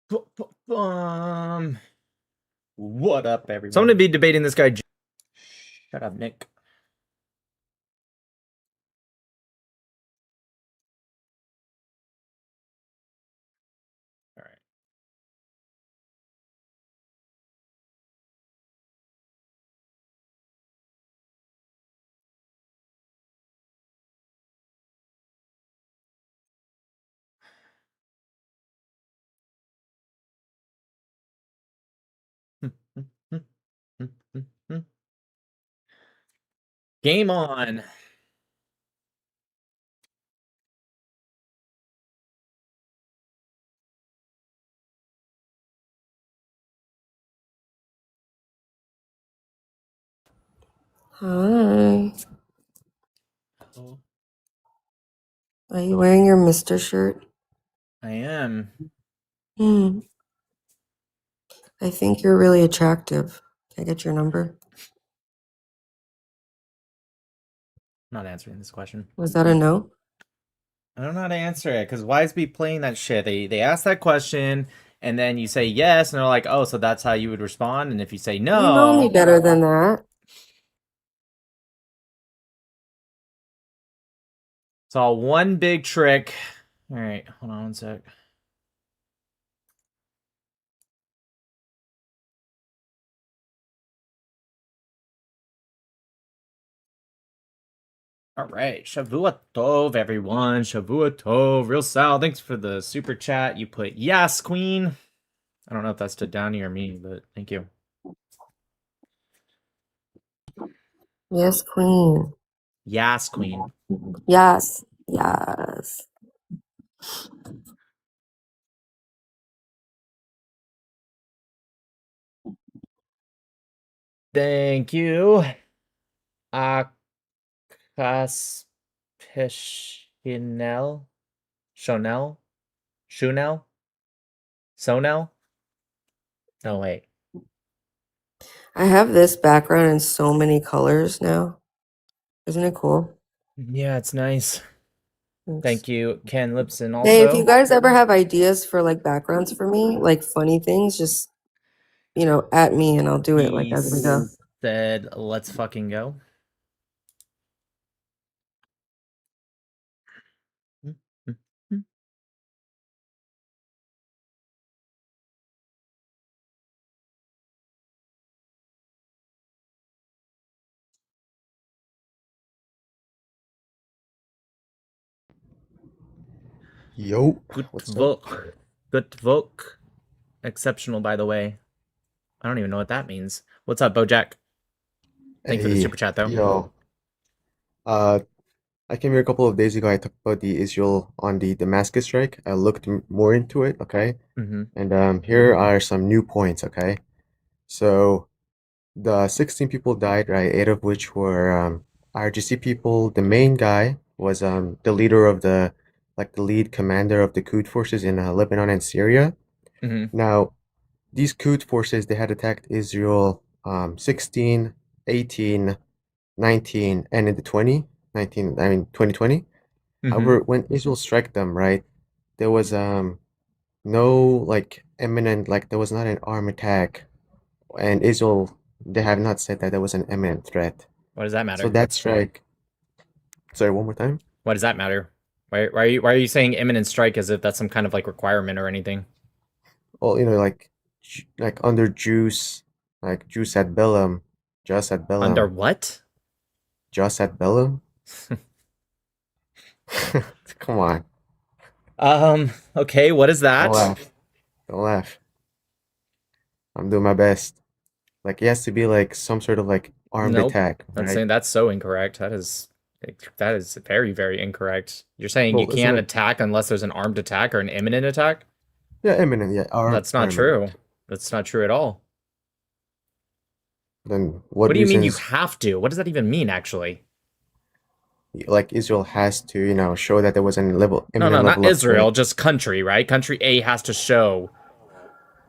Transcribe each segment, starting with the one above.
What up, everyone? So I'm going to be debating this guy. Shut up, Nick. All right. Game on. Hi. Oh, Are you wearing your Mr. shirt? I am. Hmm. I think you're really attractive. Can I get your number? I'm not answering this question. Was that a no? I don't know how to answer it because why is be playing that shit? They ask that question and then you say yes and they're like, oh, so that's how you would respond. And if you say You know me no, better than that. it's all one big trick. All right, hold on one sec. All right, Shavua Tov, everyone. Shavua Tov. Real Sal, thanks for the super chat. You put yes, Queen. I don't know if that's to Downey or me, but thank you. Yes, queen. Yes, Queen. Yes. Yes. Thank you. Akaspeshinel? Shonel? Shunel? Sonel? No, wait. I have this background in so many colors now. Isn't it cool? Yeah, it's nice. Thanks. Thank you, Ken Lipson, also. Hey, if you guys ever have ideas for like backgrounds for me, like funny things, just, at me and I'll do it like as we go. Said, let's fucking go. Yo, Good what's up? work. Good work. Exceptional, by the way. I don't even know what that means. What's up, Bojack? Thank you for the Hey, super chat, though. yo. Uh, I came here a couple of days ago. I talked about the Israel on the Damascus strike. I looked more into it, okay? Mm-hmm. And here are some new points, okay? So the 16 people died, right? Eight of which were RGC people. The main guy was the leader of the lead commander of the Quds forces in Lebanon and Syria. Mm-hmm. Now, these Quds forces, they had attacked Israel 16, 18, 19 and into 2020. Mm-hmm. However, when Israel struck them, right, there was no like imminent, like there was not an armed attack, and Israel, they have not said that there was an imminent threat. What does that So matter? that strike, sorry, one more time. Why does that matter? Why are you saying imminent strike as if that's some kind of like requirement or anything? Well, like under Jews, like Jews at Bellum, just at Under Bellum, what? just at Bellum. Come on, Okay, what is don't that? laugh, don't laugh. I'm doing my best. Like it has to be like some sort of like armed Nope. attack, That's right? saying that's so incorrect. That is very, very incorrect. You're saying you Well, isn't can't it? attack unless there's an armed attack or an imminent attack? Yeah, imminent. Yeah, That's not true. imminent. That's not true at all. Then What what do you mean you reasons have to? What does that even mean, actually? like Israel has to, show that there was an level No, imminent no, not level of threat? Israel, just country, right? Country A has to show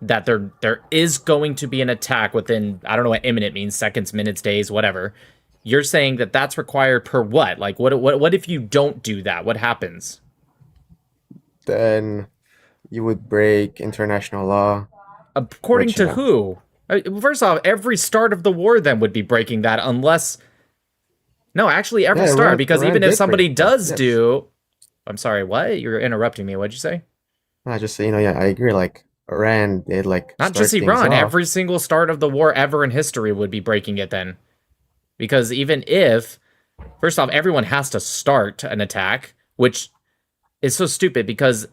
that there is going to be an attack within, I don't know what imminent means, seconds, minutes, days, whatever. You're saying that that's required per what? Like what if you don't do that? What happens? Then You would break international law, According which, to who? First off, every start of the war then would be breaking that, unless no, actually every yeah, start, because Iran even if did somebody break that. does Yes. do, I'm sorry, what? You're interrupting me. What'd you say? I just say, yeah, I agree. Like Iran did like Not just start things Iran. off. Every single start of the war ever in history would be breaking it then. Because even if, first off, everyone has to start an attack, which is so stupid because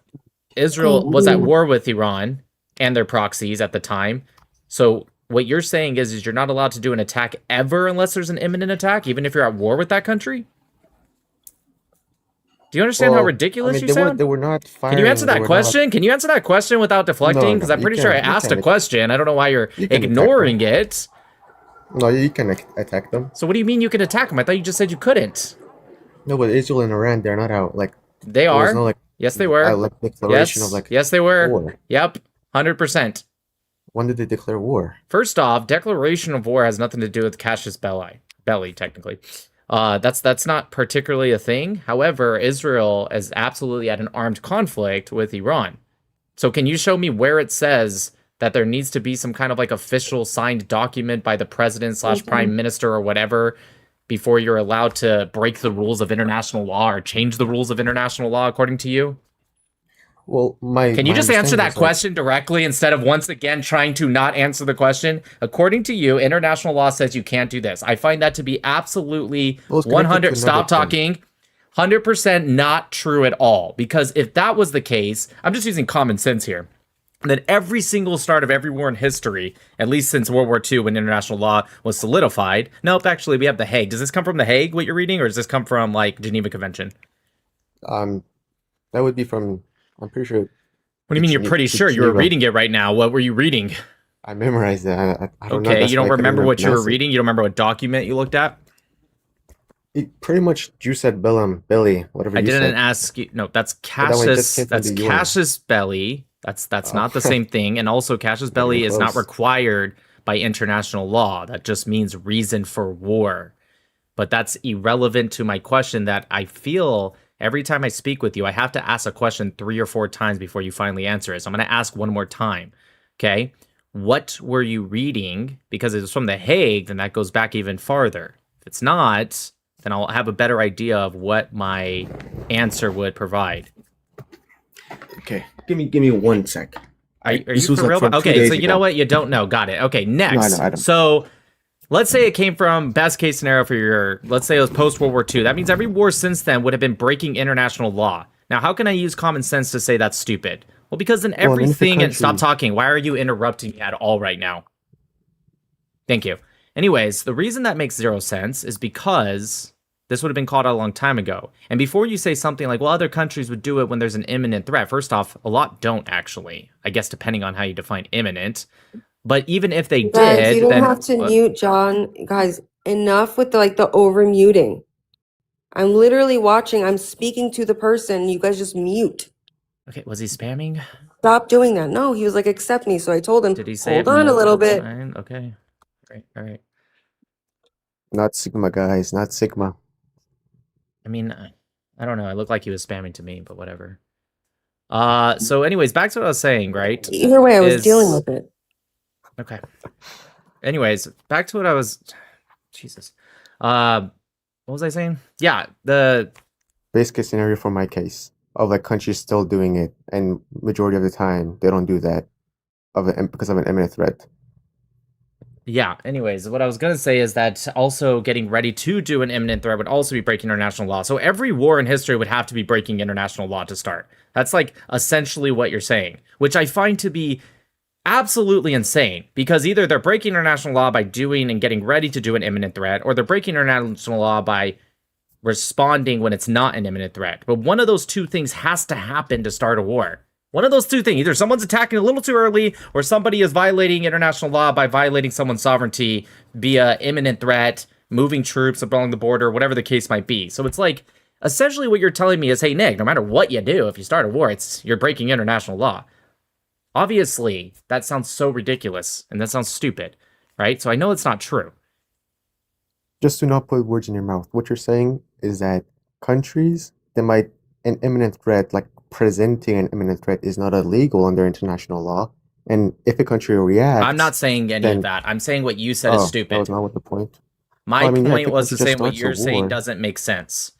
Israel was at war with Iran and their proxies at the time. So what you're saying is you're not allowed to do an attack ever unless there's an imminent attack, even if you're at war with that country? Do you understand how Well, I ridiculous mean, you sound? they were not Can you answer firing. They that were not like, question? Can you answer that question without deflecting? Because no. I'm pretty sure I asked a question. I don't know why you're You can attack them. ignoring it. No, you can attack them. So what do you mean you can attack them? I thought you just said you couldn't. No, but Israel and Iran, they're not out. Like They there was are. no Yes, they were. like declaration of like Yes, they were. war. Yep, 100%. When did they declare war? First off, declaration of war has nothing to do with casus belli, technically. That's not particularly a thing. However, Israel is absolutely at an armed conflict with Iran. So can you show me where it says that there needs to be some kind of like official signed document by the president / prime minister or whatever before you're allowed to break the rules of international law or change the rules of international law according to you? Well, Can you my just answer understanding that is like, question directly instead of once again trying to not answer the question? According to you, international law says you can't do this. I find that to be absolutely it was connected to 100. another Stop thing. talking. 100% not true at all. Because if that was the case, I'm just using common sense here. Then every single start of every war in history, at least since World War II when international law was solidified. Nope, actually, we have The Hague. Does this come from The Hague, what you're reading, or does this come from like Geneva Convention? That would be from. I'm pretty sure. What do you mean you're pretty sure? You were Geneva. reading it right now. What were you reading? I memorized it. I don't know. Okay, That's you don't why I couldn't remember what you were pronounce it. reading? You don't remember what document you looked at? It pretty much you said Billy, whatever I you didn't said. ask you. No, that's But that one just casus. came from That's the UN. casus belli. That's Oh, not the same thing. And also, casus not belli even is not close. required by international law. That just means reason for war. But that's irrelevant to my question that I feel every time I speak with you, I have to ask a question 3 or 4 times before you finally answer it. So I'm going to ask one more time. Okay. What were you reading? Because it was from The Hague, then that goes back even farther. If it's not, then I'll have a better idea of what my answer would provide. Okay, give me 1 sec. Are you This for was, like, real? from 2 Okay, days so you know ago. what? You don't know. Got it. Okay, next. No, I don't. So let's say it came from best case scenario for your, let's say it was post World War II. That means every war since then would have been breaking international law. Now, how can I use common sense to say that's stupid? Well, because then Well, I mean, if the everything, and stop country- talking. Why are you interrupting me at all right now? Thank you. Anyways, the reason that makes 0 sense is because this would have been called out a long time ago. And before you say something like, well, other countries would do it when there's an imminent threat. First off, a lot don't actually. I guess depending on how you define imminent. But even if they Guys, did, you don't then have to mute John. Guys, enough with the over muting. I'm literally watching. I'm speaking to the person. You guys just mute. okay, was he spamming? Stop doing that. No, he was like, accept me. So I told him, Did he say hold it on a little multiple bit. times? Okay. All right. Not Sigma, guys. Not Sigma. I mean, I don't know. It looked like he was spamming to me, but whatever. So anyways, back to what I was saying, right? Either way, I was Is- dealing with it. Okay. Anyways, back to what I was. Jesus. What was I saying? Yeah, the Base case scenario for my case of like countries still doing it, and majority of the time they don't do that because of an imminent threat. yeah. Anyways, what I was gonna say is that also getting ready to do an imminent threat would also be breaking international law. So every war in history would have to be breaking international law to start. That's like essentially what you're saying, which I find to be absolutely insane because either they're breaking international law by doing and getting ready to do an imminent threat, or they're breaking international law by responding when it's not an imminent threat. But one of those two things has to happen to start a war. One of those two things. Either someone's attacking a little too early, or somebody is violating international law by violating someone's sovereignty via imminent threat, moving troops along the border, whatever the case might be. So it's like, essentially what you're telling me is, hey, Nick, no matter what you do, if you start a war, you're breaking international law. Obviously, that sounds so ridiculous, and that sounds stupid, right? So I know it's not true. Just to not put words in your mouth, what you're saying is that countries that might an imminent threat, like presenting an imminent threat is not illegal under international law. And if a country reacts, I'm not saying any then of that. I'm saying what you said is that was stupid. not what the point. My I mean, yeah, point if a was country to just say what starts a you're saying war, doesn't make sense.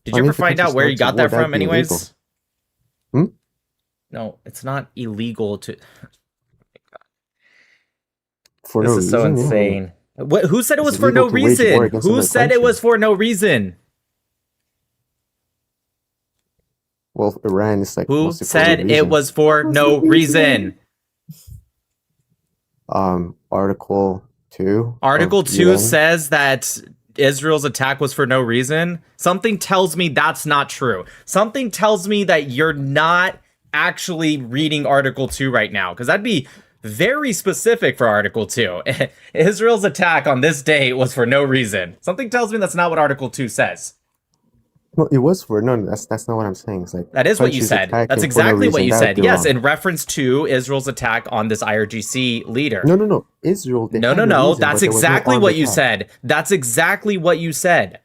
Did I you mean, ever if a find country out where you starts a got war, that that'd from, be illegal. anyways? Hmm? No, it's not illegal to. For This no is so reason, yeah. I mean, insane. What? Who said it it's was for illegal no to wage war reason? against Who another said it country. was for no reason? Well, Iran is like Who mostly for no said it reason. was for no reason? Article 2 Article of 2 UN. says that Israel's attack was for no reason. Something tells me that's not true. Something tells me that you're not actually reading Article 2 right now, because that'd be very specific for Article 2. Israel's attack on this day was for no reason. Something tells me that's not what Article 2 says. No, it was for no. That's not what I'm saying. It's like That is what you countries said. That's attacking for no exactly what reason. you That'd said. be Yes, wrong. in reference to Israel's attack on this IRGC leader. No. Israel. They No, had no, a no. reason, That's but there was no exactly armed what you attack. said. That's exactly what you said.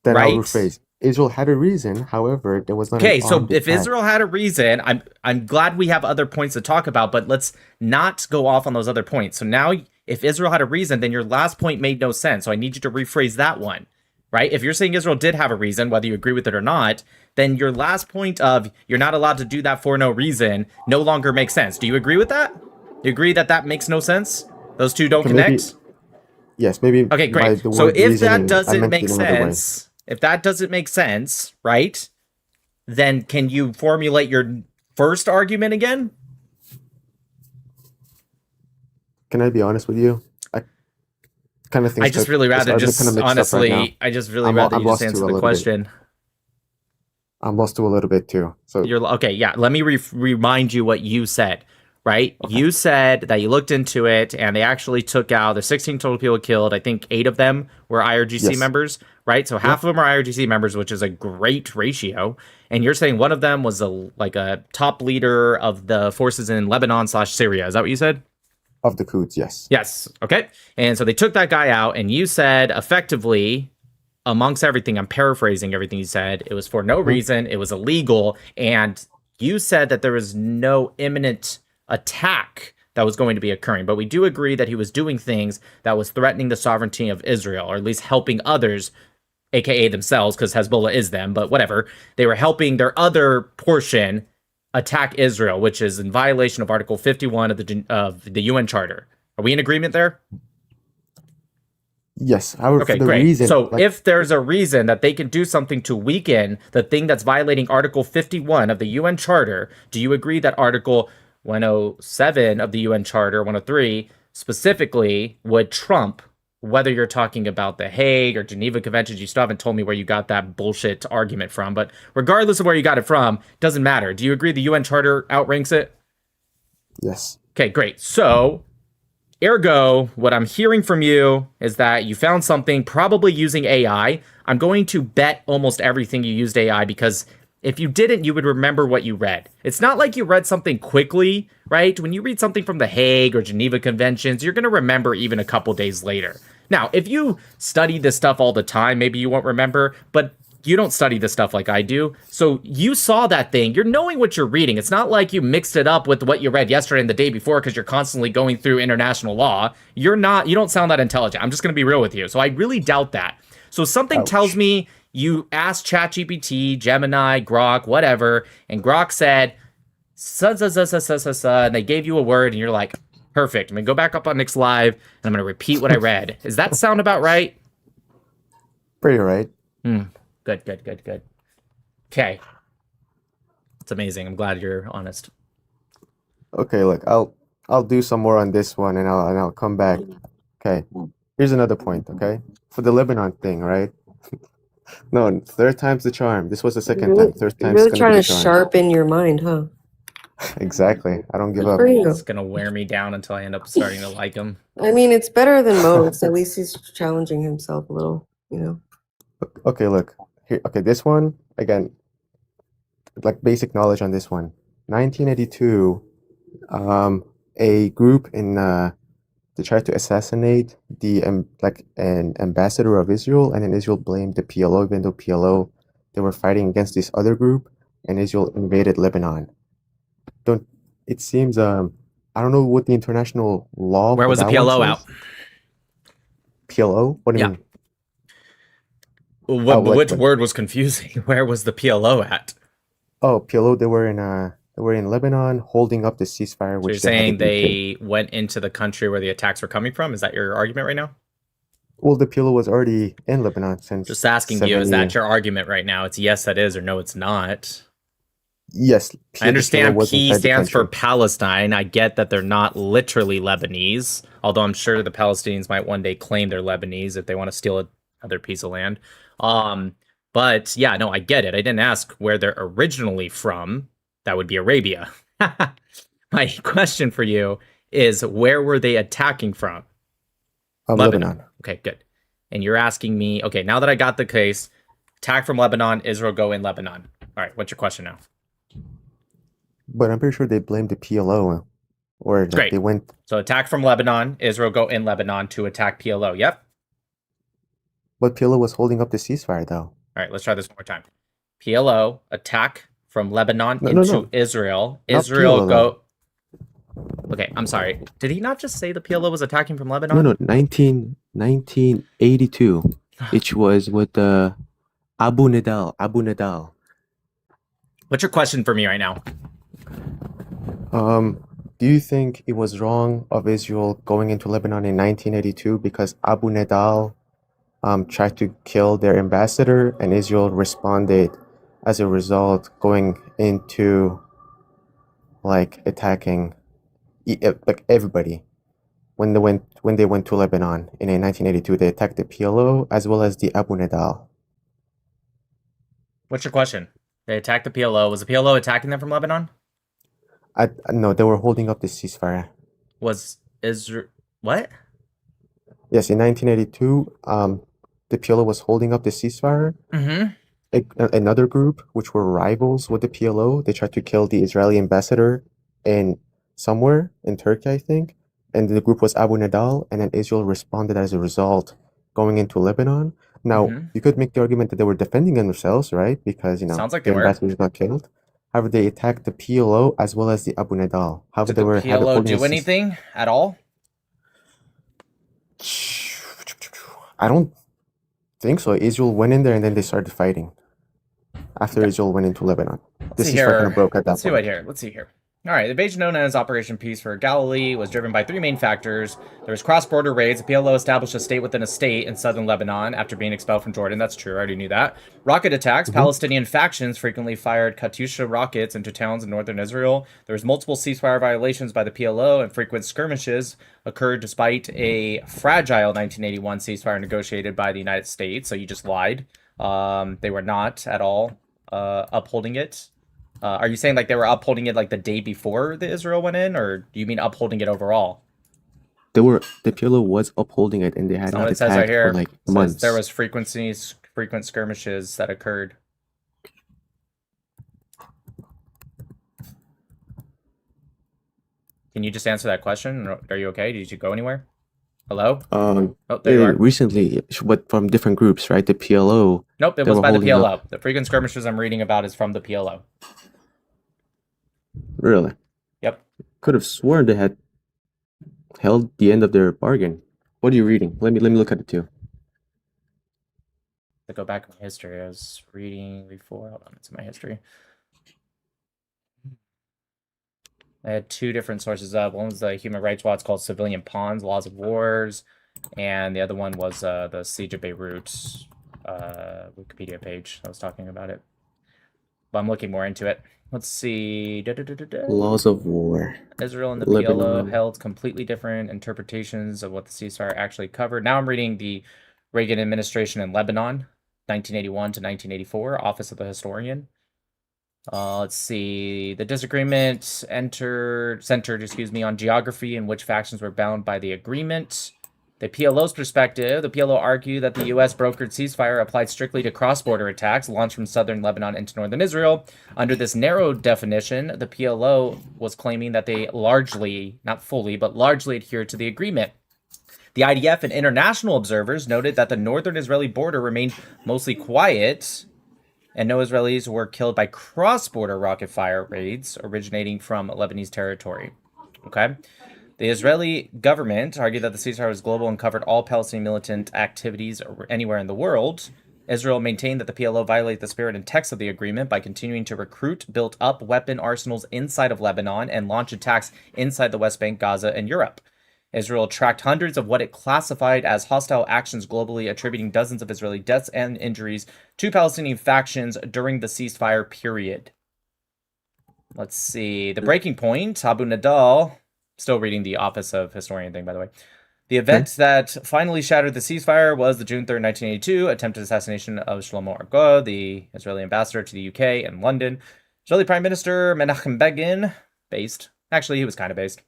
Then I'll Right? rephrase. Israel had a reason. However, there was not an Okay, so armed if attack. Israel had a reason, I'm glad we have other points to talk about, but let's not go off on those other points. So now, if Israel had a reason, then your last point made no sense. So I need you to rephrase that one, right? If you're saying Israel did have a reason, whether you agree with it or not, then your last point of you're not allowed to do that for no reason no longer makes sense. Do you agree with that? You agree that that makes no sense? Those two don't Okay, maybe connect? yes, maybe Okay, by great. the So word if that reasoning, I doesn't meant make it another way. sense, if that doesn't make sense, right? Then can you formulate your first argument again? Can I be honest with you? I kind of think I just really this rather argument kind of just mixed up right now. honestly, I just really I'm rather I'm you just lost answer too a the little bit. question. I'm lost to a little bit too. So You're okay, yeah. Let me remind you what you said, right? okay. You said that you looked into it and they actually took out. There's 16 total people killed. I think 8 of them were IRGC Yes. members, right? So half of them are IRGC members, which is a great ratio. And you're saying one of them was a top leader of the forces in Lebanon/Syria. Is that what you said? Of the Quds, yes. Yes. Okay. And so they took that guy out, and you said effectively, amongst everything, I'm paraphrasing everything you said, it was for no reason, it was illegal, and you said that there was no imminent attack that was going to be occurring. But we do agree that he was doing things that was threatening the sovereignty of Israel, or at least helping others, aka themselves, because Hezbollah is them, but whatever. They were helping their other portion attack Israel, which is in violation of Article 51 of the UN Charter. Are we in agreement there? Yes. However, Okay, for the great. reason, So like, if there's a reason that they can do something to weaken the thing that's violating Article 51 of the UN Charter, do you agree that Article 107 of the UN Charter, 103, specifically would trump whether you're talking about the Hague or Geneva Conventions? You still haven't told me where you got that bullshit argument from, but regardless of where you got it from, doesn't matter. Do you agree the UN Charter outranks it? yes. Okay, great. So, ergo, what I'm hearing from you is that you found something probably using AI. I'm going to bet almost everything you used AI, because if you didn't, you would remember what you read. It's not like you read something quickly, right? When you read something from the Hague or Geneva Conventions, you're going to remember even a couple days later. Now, if you study this stuff all the time, maybe you won't remember, but you don't study this stuff like I do. So you saw that thing. You're knowing what you're reading. It's not like you mixed it up with what you read yesterday and the day before because you're constantly going through international law. You don't sound that intelligent. I'm just going to be real with you. So I really doubt that. So something Ouch. tells me you asked ChatGPT, Gemini, Grok, whatever, and Grok said, and they gave you a word and you're like, perfect. I'm going to go back up on Nick's Live and I'm going to repeat what I read. Does that sound about right? Pretty right. Good. Okay. It's amazing. I'm glad you're honest. Okay, look, I'll do some more on this one and I'll come back. Okay. Here's another point, okay? For the Lebanon thing, right? No, third time's the charm. This was the second time. Third You're time's really gonna trying be to the charm. sharpen your mind, huh? Exactly. I don't give Good up. for you. It's going to wear me down until I end up starting to like him. I mean, it's better than most. At least he's challenging himself a little, you know. Okay, look. Here, okay, this one, again, like basic knowledge on this one. 1982, a group they tried to assassinate an ambassador of Israel, and then Israel blamed the PLO, even though PLO they were fighting against this other group, and Israel invaded Lebanon. Don't it seems I don't know what the international law Where for was the that one PLO says. out? PLO? What do you Yeah. mean? Oh, like Which when? word was confusing? Where was the PLO at? Oh, PLO. They were in Lebanon holding up the ceasefire, So you're which they had saying agreed to. they went into the country where the attacks were coming from? Is that your argument right now? Well, the PLO was already in Lebanon since Just asking you, is 70. that your argument right now? It's yes, that is, or no, it's not. Yes, I the PLO understand was P inside the stands for country. Palestine. I get that they're not literally Lebanese, although I'm sure the Palestinians might one day claim they're Lebanese if they want to steal another piece of land. Um, but yeah, no, I get it. I didn't ask where they're originally from. That would be Arabia. My question for you is, where were they attacking from? Lebanon. Lebanon. Okay, good. And you're asking me, okay, now that I got the case, attack from Lebanon, Israel go in Lebanon. All right, what's your question now? But I'm pretty sure they blamed the PLO, or like Great. they went. So attack from Lebanon, Israel go in Lebanon to attack PLO. Yep. But PLO was holding up the ceasefire, though. All right, let's try this one more time. PLO attack from Lebanon No, into Israel. not Israel PLO, go. Okay, I'm sorry. Did he not just say the PLO was attacking from Lebanon? No, 1982. It was with the Abu Nidal. What's your question for me right now? Do you think it was wrong of Israel going into Lebanon in 1982 because Abu Nidal tried to kill their ambassador, and Israel responded as a result, going into like attacking like everybody when they went to Lebanon in 1982? They attacked the PLO as well as the Abu Nidal. What's your question? They attacked the PLO. Was the PLO attacking them from Lebanon? No, they were holding up the ceasefire. Was Israel what? Yes, in 1982, the PLO was holding up the ceasefire. Mm-hmm. Another group, which were rivals with the PLO, they tried to kill the Israeli ambassador in somewhere in Turkey, I think. And the group was Abu Nidal, and then Israel responded as a result, going into Lebanon. Now, you could make the argument that they were defending themselves, right? Because, Sounds like the they were. ambassador got killed. However, they attacked the PLO as well as the Abu Nidal. However, Did they the were had PLO holding do anything at all? I don't think so. Israel went in there and then they started fighting after Israel went into Lebanon. Let's see ceasefire kind here. of broke at that Let's see point. right here. Let's see here. All right, the invasion known as Operation Peace for Galilee was driven by three main factors. There was cross-border raids. The PLO established a state within a state in southern Lebanon after being expelled from Jordan. That's true. I already knew that. Rocket attacks. Palestinian factions frequently fired Katyusha rockets into towns in northern Israel. There was multiple ceasefire violations by the PLO, and frequent skirmishes occurred despite a fragile 1981 ceasefire negotiated by the United States. So you just lied. They were not at all upholding it. Are you saying like they were upholding it like the day before the Israel went in, or do you mean upholding it overall? The PLO was upholding it, and they had That's not not what it says right attacked here. for like It says months. there was frequent skirmishes that occurred. Can you just answer that question? Are you okay? Did you go anywhere? Hello? Oh, there you are. Recently, but from different groups, right? The PLO. Nope, it they was were by the holding PLO. up- The frequent skirmishes I'm reading about is from the PLO. Really? Yep. Could have sworn they had held the end of their bargain. What are you reading? Let me look at it too. To go back in my history, I was reading before. Hold on, it's in my history. I had two different sources up. One was the Human Rights Watch called Civilian Pawns, Laws of Wars, and the other one was the Siege of Beirut Wikipedia page. I was talking about it. But I'm looking more into it. Let's see. Laws of War. Israel and the Lebanon. PLO held completely different interpretations of what the ceasefire actually covered. Now I'm reading the Reagan administration in Lebanon, 1981 to 1984, Office of the Historian. Let's see. The disagreement centered, on geography and which factions were bound by the agreement. The PLO's perspective, the PLO argued that the U.S. brokered ceasefire applied strictly to cross-border attacks launched from southern Lebanon into northern Israel. Under this narrow definition, the PLO was claiming that they largely, not fully, but largely adhered to the agreement. The IDF and international observers noted that the northern Israeli border remained mostly quiet and no Israelis were killed by cross-border rocket fire raids originating from Lebanese territory. Okay. The Israeli government argued that the ceasefire was global and covered all Palestinian militant activities anywhere in the world. Israel maintained that the PLO violated the spirit and text of the agreement by continuing to recruit, build up weapon arsenals inside of Lebanon, and launch attacks inside the West Bank, Gaza, and Europe. Israel tracked hundreds of what it classified as hostile actions globally, attributing dozens of Israeli deaths and injuries to Palestinian factions during the ceasefire period. Let's see. The breaking point, Abu Nadal, still reading the Office of Historian thing, by the way. The event that finally shattered the ceasefire was the June 3rd, 1982 attempted assassination of Shlomo Argo, the Israeli ambassador to the UK and London. Israeli Prime Minister Menachem Begin, actually he was kind of based.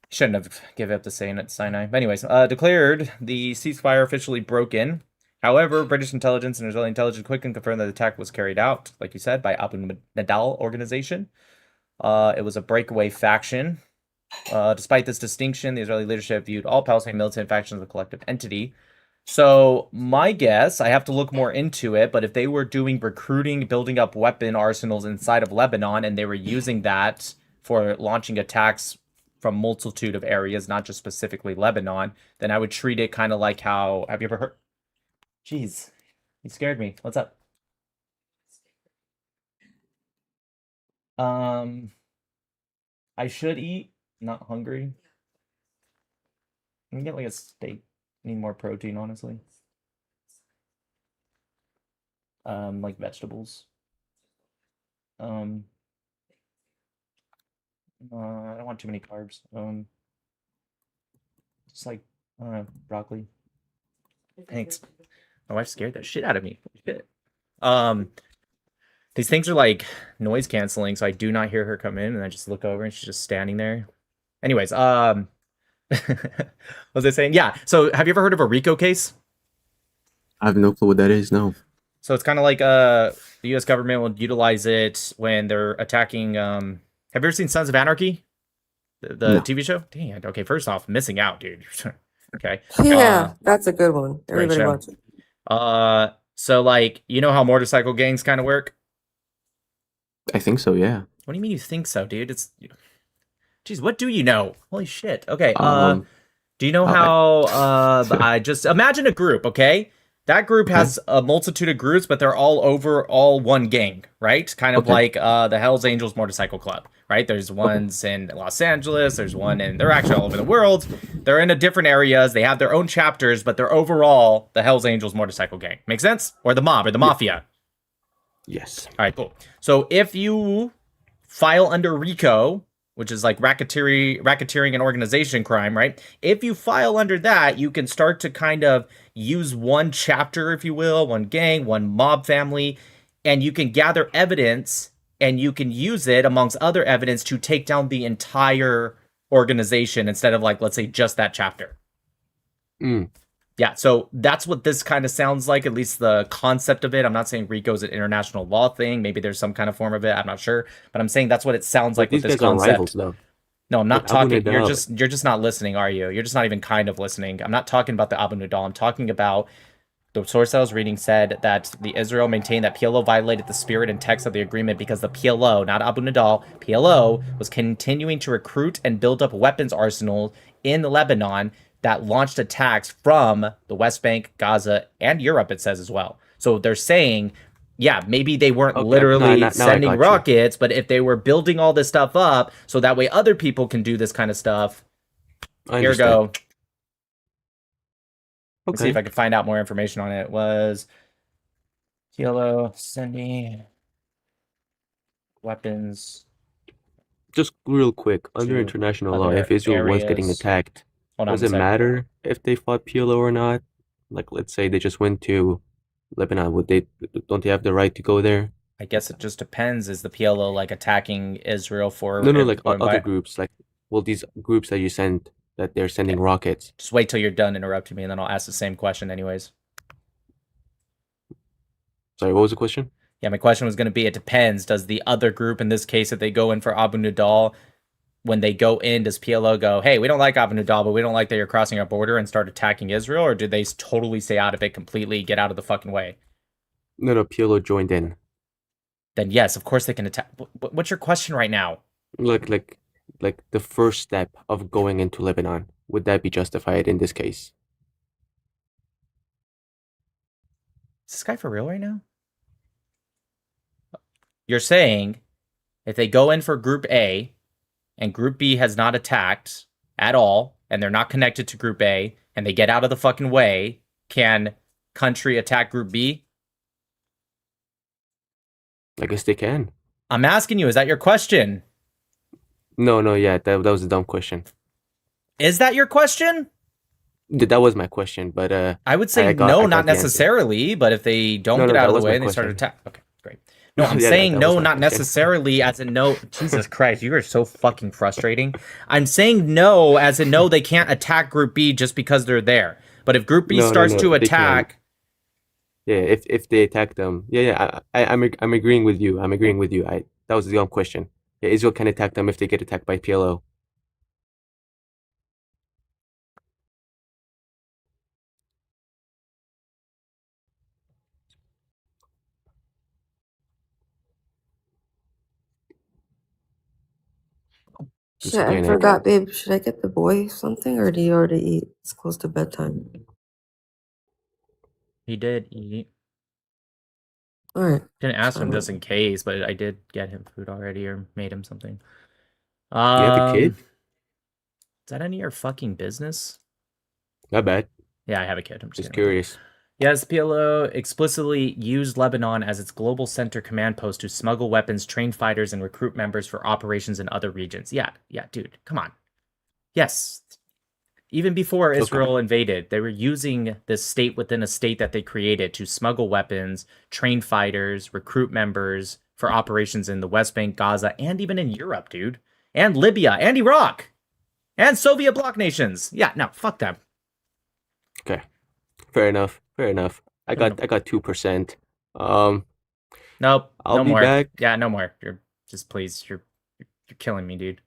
Shouldn't have given up the Sinai. But anyways, declared the ceasefire officially broken. However, British intelligence and Israeli intelligence quickly confirmed that the attack was carried out, like you said, by Abu Nadal organization. It was a breakaway faction. Despite this distinction, the Israeli leadership viewed all Palestinian militant factions as a collective entity. So my guess, I have to look more into it, but if they were doing recruiting, building up weapon arsenals inside of Lebanon, and they were using that for launching attacks from multitude of areas, not just specifically Lebanon, then I would treat it kind of like how, have you ever heard? Jeez, you scared me. What's up? I should eat. Not hungry. I can get like a steak. Need more protein, honestly. Like vegetables. I don't want too many carbs. Just like broccoli. Thanks. My wife scared that shit out of me. Shit. These things are like noise canceling, so I do not hear her come in, and I just look over and she's just standing there. Anyways, what was I saying? Yeah. So have you ever heard of a RICO case? I have no clue what that is. No. So it's kind of like the U.S. government will utilize it when they're attacking. Have you ever seen Sons of Anarchy? The No. TV show? Dang. Okay. First off, missing out, dude. Okay. Yeah, that's a good one. Everybody show. watch it. So like, you know how motorcycle gangs kind of work? I think so. Yeah. What do you mean you think so, dude? It's, geez, what do you know? Holy shit. Okay. Do you know how? I just imagine a group. Okay, that group has a multitude of groups, but they're all over all one gang, right? Kind of like the Hells Angels Motorcycle Club, right? There's ones in Los Angeles. There's one in. They're actually all over the world. They're in different areas. They have their own chapters, but they're overall the Hells Angels Motorcycle Gang. Make sense? Or the mob or the mafia. Yes. All right, cool. So if you file under RICO, which is like racketeering and organization crime, right? If you file under that, you can start to kind of use one chapter, if you will, one gang, one mob family, and you can gather evidence and you can use it amongst other evidence to take down the entire organization instead of like, let's say, just that chapter. Yeah, so that's what this kind of sounds like, at least the concept of it. I'm not saying RICO is an international law thing. Maybe there's some kind of form of it. I'm not sure. But I'm saying that's what it sounds like with this concept. Rivals, though. No, I'm not talking. You're just not listening, are you? You're just not even kind of listening. I'm not talking about the Abu Nadal. I'm talking about the source I was reading said that the Israel maintained that PLO violated the spirit and text of the agreement because the PLO, not Abu Nadal, PLO was continuing to recruit and build up weapons arsenals in Lebanon that launched attacks from the West Bank, Gaza, and Europe, it says as well. So they're saying, yeah, maybe they weren't literally sending rockets, but if they were building all this stuff up so that way other people can do this kind of stuff, here we go. Let's see if I can find out more information on it. It was Kilo sending weapons. Just real quick, under international law, if Israel was getting attacked, does it matter if they fought PLO or not? Like, let's say they just went to Lebanon, don't they have the right to go there? I guess it just depends. Is the PLO like attacking Israel for no, like other groups, like these groups that you send that they're sending rockets. Just wait till you're done interrupting me, and then I'll ask the same question anyways. Sorry, what was the question? Yeah, my question was going to be, it depends. Does the other group, in this case, if they go in for Abu Nadal, when they go in, does PLO go, hey, we don't like Abu Nadal, but we don't like that you're crossing our border, and start attacking Israel? Or do they totally stay out of it completely, get out of the fucking way? No, PLO joined in. then yes, of course they can attack. What's your question right now? Like the first step of going into Lebanon, would that be justified in this case? Is this guy for real right now? You're saying if they go in for Group A and Group B has not attacked at all, and they're not connected to Group A, and they get out of the fucking way, can country attack Group B? I guess they can. I'm asking you, is that your question? No, yeah, that was a dumb question. Is that your question? That was my question, but I would say no, not necessarily, but if they don't get out of the way and they start attack. Okay, great. No, I'm saying no, not necessarily, as in no. Jesus Christ, you are so fucking frustrating. I'm saying no, as in no, they can't attack Group B just because they're there. But if Group B starts to attack, yeah, if they attack them, I'm agreeing with you. I'm agreeing with you. That was the dumb question. Yeah, Israel can attack them if they get attacked by PLO. Shit, I forgot, babe. Should I get the boy something, or do you already eat? It's close to bedtime. He did eat. All right. Didn't ask him just in case, but I did get him food already or made him something. You have a kid? Is that any of your fucking business? Not bad. Yeah, I have a kid. I'm just curious. Yes, PLO explicitly used Lebanon as its global center command post to smuggle weapons, train fighters, and recruit members for operations in other regions. Yeah, dude, come on. Yes. Even before Israel invaded, they were using this state within a state that they created to smuggle weapons, train fighters, recruit members for operations in the West Bank, Gaza, and even in Europe, dude. And Libya, and Iraq, and Soviet bloc nations. Yeah, no, fuck them. Okay. Fair enough. I got 2%. Nope. I'll no be more. back. Yeah, no more. You're killing me, dude.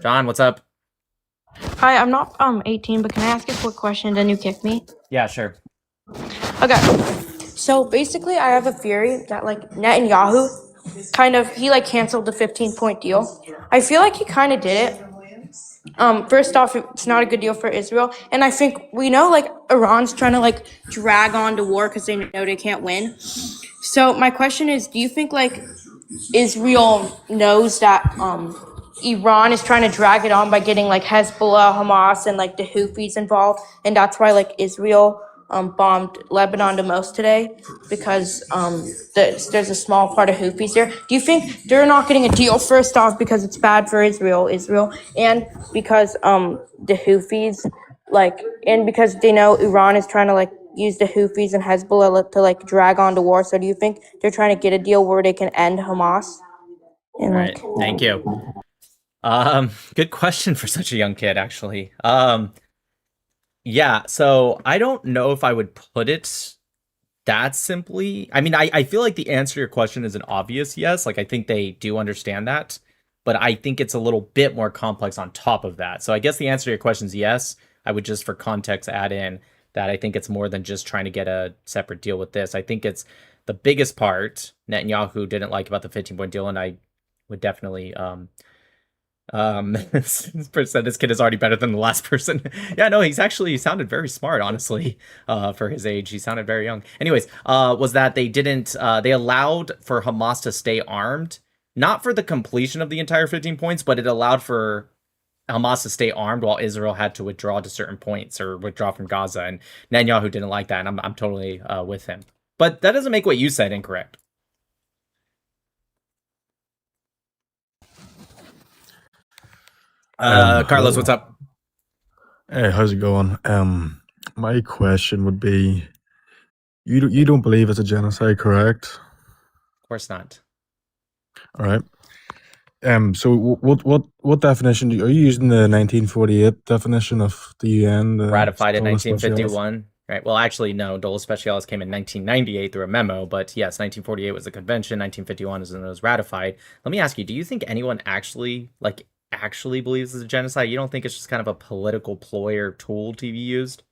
John, what's up? Hi, I'm not 18, but can I ask a quick question? Then you kick me? Yeah, sure. Okay. So basically, I have a theory that like Netanyahu he canceled the 15-point deal. I feel like he kind of did it. First off, it's not a good deal for Israel, and I think we know like Iran's trying to drag on to war because they know they can't win. So my question is, do you think Israel knows that Iran is trying to drag it on by getting Hezbollah, Hamas, and the Houthis involved, and that's why Israel bombed Lebanon the most today, because there's a small part of Houthis there. Do you think they're not getting a deal, first off because it's bad for Israel, and because the Houthis and because they know Iran is trying to use the Houthis and Hezbollah to drag on to war? So do you think they're trying to get a deal where they can end Hamas? And, all right, thank you. Good question for such a young kid, actually. Yeah, so I don't know if I would put it that simply. I mean, I feel like the answer to your question is an obvious yes. I think they do understand that, but I think it's a little bit more complex on top of that. So I guess the answer to your question is yes. I would just, for context, add in that I think it's more than just trying to get a separate deal with this. I think it's the biggest part Netanyahu didn't like about the 15-point deal, and I would definitely this kid is already better than the last person. Yeah, no, he sounded very smart, honestly, for his age. He sounded very young. Anyways, was that they allowed for Hamas to stay armed, not for the completion of the entire 15 points, but it allowed for Hamas to stay armed while Israel had to withdraw to certain points or withdraw from Gaza. And Netanyahu didn't like that, and I'm totally with him. But that doesn't make what you said incorrect. Carlos, what's up? Hey, how's it going? My question would be, you don't believe it's a genocide, correct? Of course not. All right. So what definition are you using? The 1948 definition of the UN, ratified in 1951. Right. Well, actually, no. Dole Specialis came in 1998 through a memo, but yes, 1948 was the convention. 1951 is when it was ratified. Let me ask you: do you think anyone actually believes it's a genocide? You don't think it's just kind of a political ploy or tool to be used?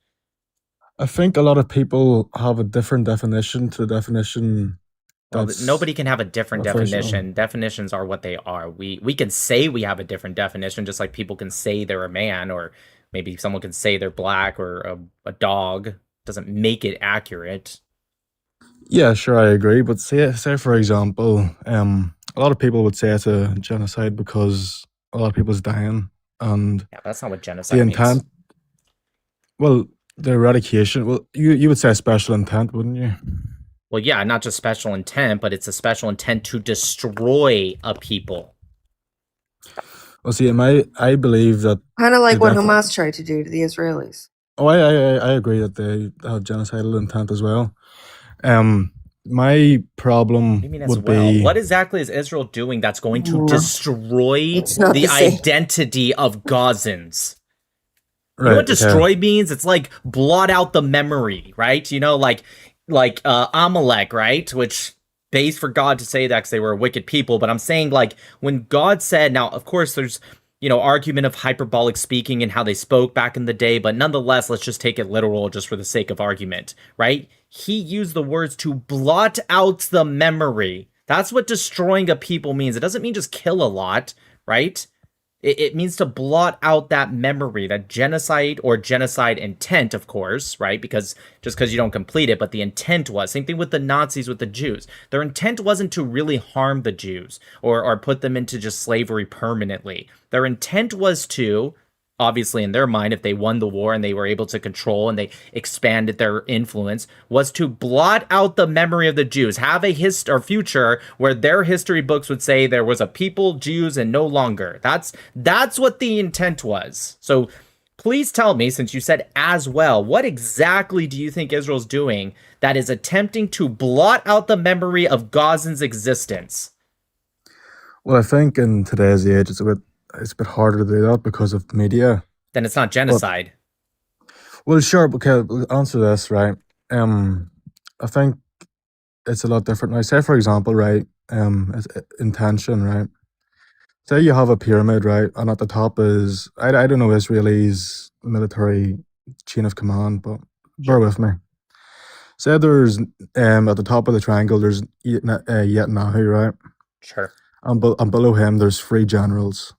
I think a lot of people have a different definition to the definition Well, That's nobody can have a different official. definition. Definitions are what they are. We can say we have a different definition, just like people can say they're a man, or maybe someone can say they're black or a dog. Doesn't make it accurate. Yeah, sure, I agree. But say for example, a lot of people would say it's a genocide because a lot of people's dying, and Yeah, that's not what the genocide means. intent. Well, the eradication. Well, you would say special intent, wouldn't you? Well, yeah, not just special intent, but it's a special intent to destroy a people. Well, see, I believe that. Kind of like they what defi- Hamas tried to do to the Israelis. Oh, I agree that they have genocidal intent as well. My problem What do you mean as would well? be What exactly is Israel doing that's going to destroy It's not the the same. identity of Gazans? You know right. what Okay. destroy means? It's like blot out the memory, right? You know, like Amalek, right? Which pays for God to say that because they were a wicked people. But I'm saying, like, when God said, now, of course, there's, argument of hyperbolic speaking and how they spoke back in the day. But nonetheless, let's just take it literal just for the sake of argument, right? He used the words to blot out the memory. That's what destroying a people means. It doesn't mean just kill a lot, right? It means to blot out that memory, that genocide or genocide intent, of course, right? Because just because you don't complete it, but the intent was. Same thing with the Nazis, with the Jews. Their intent wasn't to really harm the Jews or put them into just slavery permanently. Their intent was to, obviously in their mind, if they won the war and they were able to control and they expanded their influence, was to blot out the memory of the Jews, have a future where their history books would say there was a people, Jews, and no longer. That's what the intent was. So please tell me, since you said as well, what exactly do you think Israel's doing that is attempting to blot out the memory of Gazans' existence? Well, I think in today's age, it's a bit harder to do that because of media. Then it's not genocide. Well, sure. Okay, we'll answer this, right? I think it's a lot different now. Say, for example, right, intention, right? Say you have a pyramid, right, and at the top is I don't know Israelis military chain of command, but bear with me. Say there's at the top of the triangle there's Netanyahu, right, Sure. and below him there's 3 generals.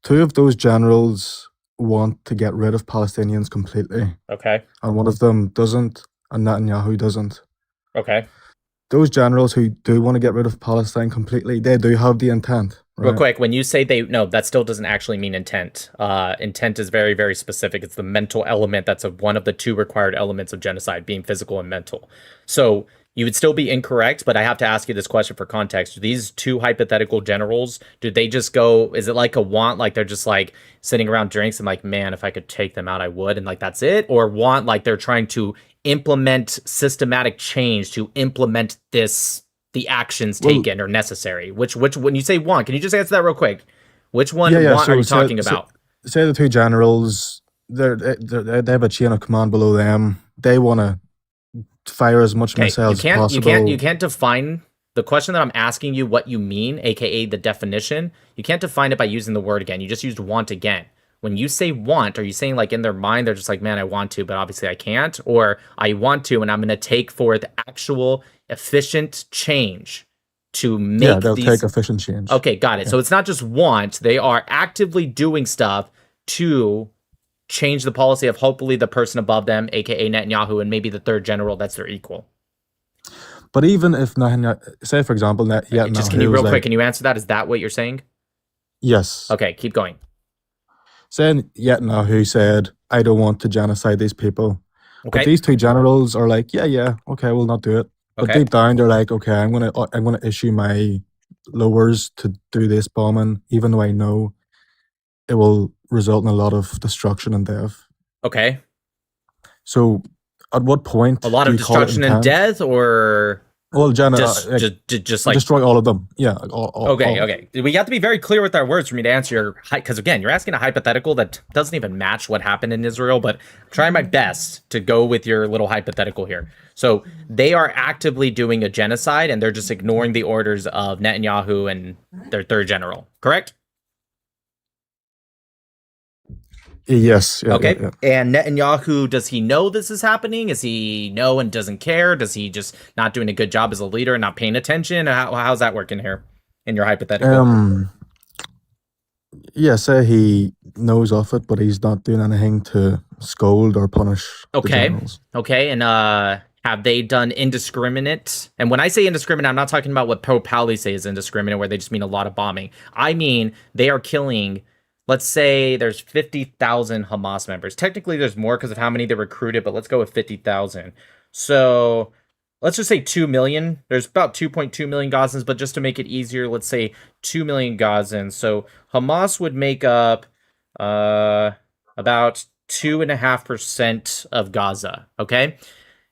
2 of those generals want to get rid of Palestinians completely, Okay. and one of them doesn't, and Netanyahu doesn't. Okay. Those generals who do want to get rid of Palestine completely, they do have the intent. Right? Real quick, when you say no, that still doesn't actually mean intent. Intent is very, very specific. It's the mental element. That's one of the 2 required elements of genocide, being physical and mental. So you would still be incorrect, but I have to ask you this question for context. These 2 hypothetical generals, do they just go, is it like a want, like they're just like sitting around drinks and like, man, if I could take them out, I would, and like that's it? Or want, like they're trying to implement systematic change to implement the actions taken or necessary? Which when you say want, can you just answer that real quick? Which one want are you talking about? Say the 2 generals, they have a chain of command below them. They want to fire as much missiles as possible. You can't define the question that I'm asking you what you mean, aka the definition. You can't define it by using the word again. You just used want again. When you say want, are you saying like in their mind they're just like, man, I want to, but obviously I can't? Or I want to and I'm going to take forth actual efficient change to make they'll take efficient change. Okay, got it. Yeah. So it's not just want. They are actively doing stuff to change the policy of hopefully the person above them, aka Netanyahu, and maybe the 3rd general that's their equal. But even if Netanyahu, say for example, Netanyahu, just can you real quick, can you answer that? Is that what you're saying? Yes. Okay, keep going. Saying Netanyahu said, I don't want to genocide these people. Okay. But these 2 generals are like, yeah, okay, we'll not do it. But Okay. deep down, they're like, okay, I'm gonna issue my lowers to do this bombing, even though I know it will result in a lot of destruction and death. Okay. So, at what point A lot do of you call it destruction and intent? death, or Well, just like destroy all of them. Yeah. Okay. We have to be very clear with our words for me to answer your, because again, you're asking a hypothetical that doesn't even match what happened in Israel, but I'm trying my best to go with your little hypothetical here. So they are actively doing a genocide and they're just ignoring the orders of Netanyahu and their 3rd general, correct? Yes. Yeah. Okay. Yeah. And Netanyahu, does he know this is happening? Is he know and doesn't care? Does he just not doing a good job as a leader and not paying attention? How's that working here in your hypothetical? Yeah. Say he knows of it, but he's not doing anything to scold or punish the generals. Okay. And have they done indiscriminate? And when I say indiscriminate, I'm not talking about what Palis say is indiscriminate, where they just mean a lot of bombing. I mean they are killing. Let's say there's 50,000 Hamas members. Technically, there's more because of how many they recruited, but let's go with 50,000. So let's just say 2 million. There's about 2.2 million Gazans, but just to make it easier, let's say 2 million Gazans. So Hamas would make up about 2.5% of Gaza, okay?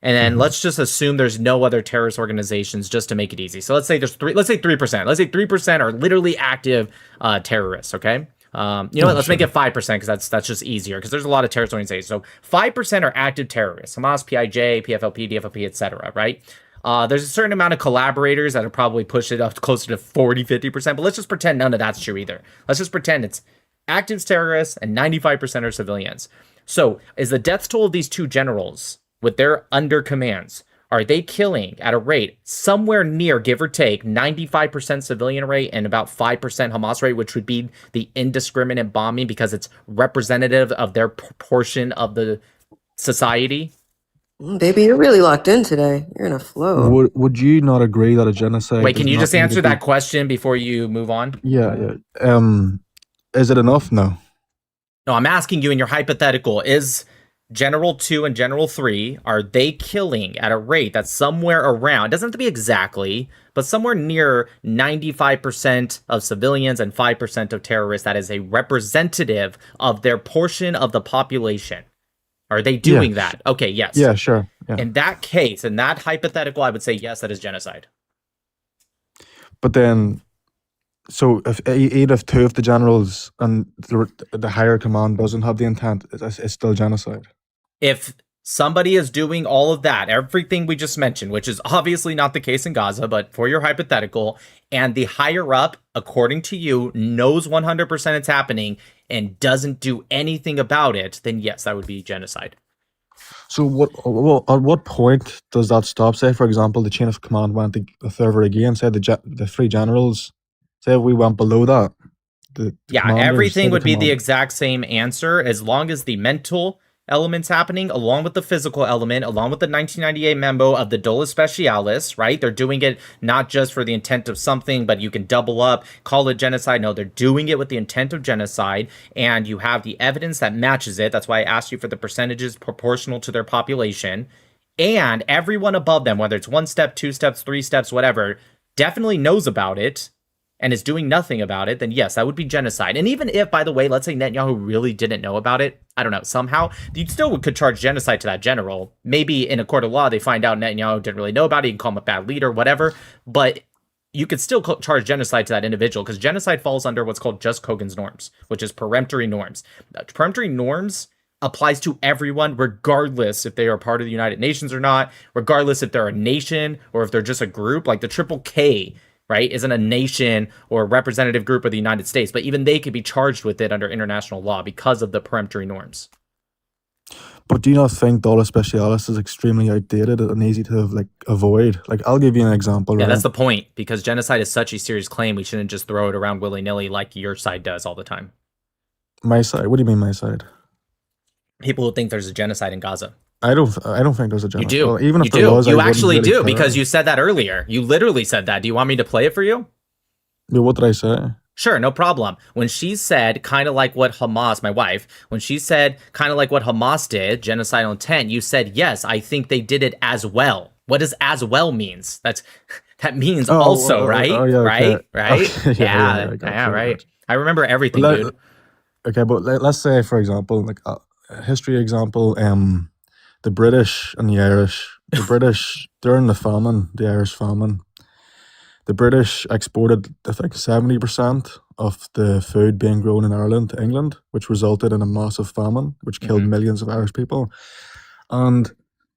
And then let's just assume there's no other terrorist organizations just to make it easy. So let's say there's 3%. Let's say 3% are literally active terrorists, okay? You know what? Let's make it 5% because that's just easier because there's a lot of terrorist organizations. So 5% are active terrorists: Hamas, PIJ, PFLP, DFLP, etc. Right? There's a certain amount of collaborators that will probably push it up closer to 40-50%. But let's just pretend none of that's true either. Let's just pretend it's active terrorists and 95% are civilians. So is the death toll of these two generals with their under commands? Are they killing at a rate somewhere near, give or take, 95% civilian rate and about 5% Hamas rate, which would be the indiscriminate bombing because it's representative of their portion of the society? Baby, you're really locked in today. You're in a flow. Would you not agree that a genocide? Wait, can you just answer that question before you move on? Yeah. Is it enough? No. No, I'm asking you in your hypothetical, is General 2 and General 3, are they killing at a rate that's somewhere around, it doesn't have to be exactly, but somewhere near 95% of civilians and 5% of terrorists that is a representative of their portion of the population? Are they doing that? Okay, yes. Yeah, sure. Yeah. In that case, in that hypothetical, I would say yes, that is genocide. But then, so if two of the generals and the higher command doesn't have the intent, it's still genocide. If somebody is doing all of that, everything we just mentioned, which is obviously not the case in Gaza, but for your hypothetical, and the higher up, according to you, knows 100% it's happening and doesn't do anything about it, then yes, that would be genocide. So at what point does that stop? Say, for example, the chain of command went further again. Say the three generals. Say if we went below that. Everything would be the exact same answer as long as the mental elements happening, along with the physical element, along with the 1998 memo of the Dolus Specialis, right? They're doing it not just for the intent of something, but you can double up, call it genocide. No, they're doing it with the intent of genocide, and you have the evidence that matches it. That's why I asked you for the percentages proportional to their population. And everyone above them, whether it's 1 step, 2 steps, 3 steps, whatever, definitely knows about it and is doing nothing about it, then yes, that would be genocide. And even if, by the way, let's say Netanyahu really didn't know about it, I don't know, somehow, you still could charge genocide to that general. Maybe in a court of law, they find out Netanyahu didn't really know about it, you can call him a bad leader, whatever, but you could still charge genocide to that individual because genocide falls under what's called just Kogan's norms, which is peremptory norms. Peremptory norms applies to everyone, regardless if they are part of the United Nations or not, regardless if they're a nation or if they're just a group, like the Triple K, right, isn't a nation or a representative group of the United States, but even they could be charged with it under international law because of the peremptory norms. But do you not think Dolus Specialis is extremely outdated and easy to avoid? Like, I'll give you an example. Yeah, right? That's the point, because genocide is such a serious claim, we shouldn't just throw it around willy-nilly like your side does all the time. My side? What do you mean my side? People who think there's a genocide in Gaza. I don't think there's a genocide. You do. Well, even if you there do. was, you I actually really do, care. because you said that earlier. You literally said that. Do you want me to play it for you? Yeah, what did I say? Sure, no problem. When she said kind of like what Hamas, my wife, when she said kind of like what Hamas did, genocidal intent, you said, yes, I think they did it as well. What does as well means? That means also, right? Oh, yeah, okay. Right? Okay, yeah, right. I remember everything, dude. Okay, but let's say, for example, like a history example, the British and the Irish, during the Irish famine, the British exported, I think, 70% of the food being grown in Ireland to England, which resulted in a massive famine, which killed millions of Irish people. And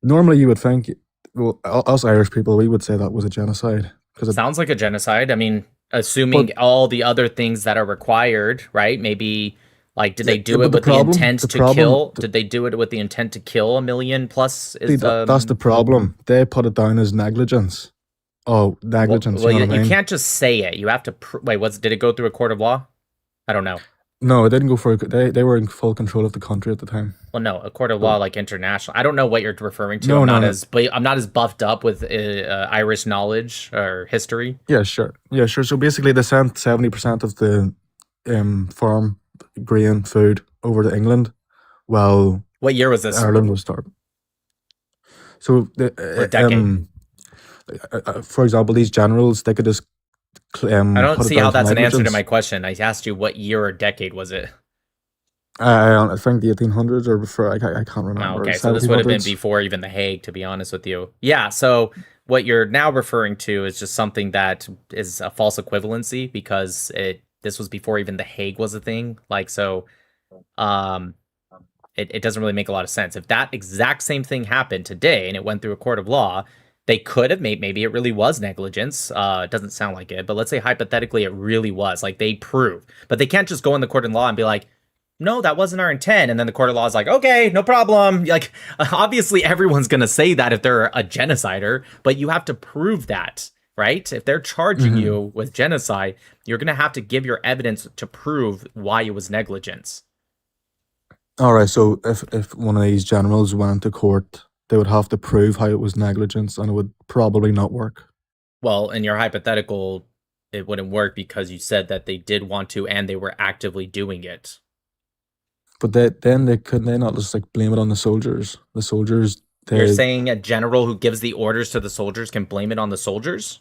normally you would think, well, us Irish people, we would say that was a genocide. It sounds like a genocide. I mean, assuming all the other things that are required, right? Maybe Like, did they Yeah, do but it with the intent the to problem, kill? Did they do it with the intent to kill 1 million plus? see, that's the problem. They put it down as negligence. Oh, well, negligence. You know what I you mean? can't just say it. You have to wait. Did it go through a court of law? I don't know. No, it didn't go for. They were in full control of the country at the time. Well, no, a court of So law like international. I don't know what you're referring to. no, I'm no, not no. as I'm not as buffed up with Irish knowledge or history. Yeah, sure. Yeah, sure. So basically, they sent 70% of the farm grain food over to England, while What year was this? Ireland was starving. So Or decade? for example, these generals, they could just I don't put it see down how to that's an answer to negligence. my question. I asked you what year or decade was it? I think the 1800s or before. I can't Oh, remember. okay, so this would have been 1700s. before even The Hague, to be honest with you. Yeah, so what you're now referring to is just something that is a false equivalency because this was before even The Hague was a thing. Like, so um it doesn't really make a lot of sense. If that exact same thing happened today and it went through a court of law, they could have maybe it really was negligence. It doesn't sound like it, but let's say hypothetically it really was. Like, they prove, but they can't just go in the court of law and be like, no, that wasn't our intent. And then the court of law is like, okay, no problem. Like, obviously everyone's going to say that if they're a genocider, but you have to prove that, right? If they're charging you with genocide, you're going to have to give your evidence to prove why it was negligence. All right. So if one of these generals went to court, they would have to prove how it was negligence, and it would probably not work. Well, in your hypothetical, it wouldn't work because you said that they did want to and they were actively doing it. But then they not just like blame it on the soldiers. The soldiers, You're they saying a general who gives the orders to the soldiers can blame it on the soldiers?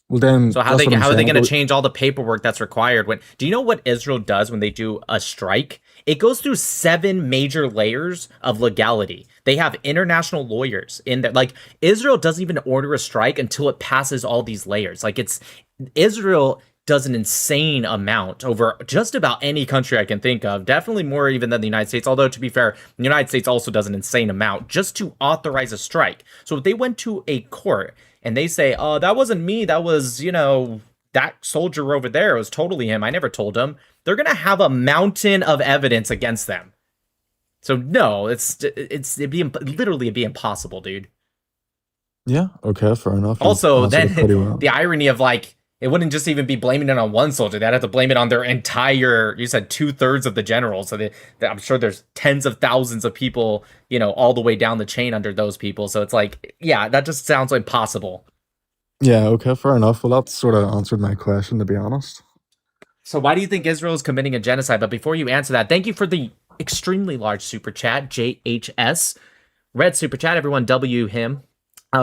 well then So how that's what I'm are they saying. going to But change all the paperwork that's required? Do you know what Israel does when they do a strike? It goes through 7 major layers of legality. They have international lawyers in there. Like, Israel doesn't even order a strike until it passes all these layers. Like, Israel does an insane amount over just about any country I can think of. Definitely more even than the United States. Although, to be fair, the United States also does an insane amount just to authorize a strike. So if they went to a court and they say, oh, that wasn't me, that was, that soldier over there, it was totally him, I never told him, they're going to have a mountain of evidence against them. So no, it'd be impossible, dude. yeah, okay, fair enough. Also, You've answered it pretty then well. the irony of, like, it wouldn't just even be blaming it on one soldier. They'd have to blame it on their entire, you said 2/3 of the generals. So I'm sure there's tens of thousands of people, all the way down the chain under those people. So it's like, yeah, that just sounds impossible. Yeah, okay, fair enough. Well, that sort of answered my question, to be honest. So why do you think Israel is committing a genocide? But before you answer that, thank you for the extremely large super chat, JHS. Red super chat, everyone W him.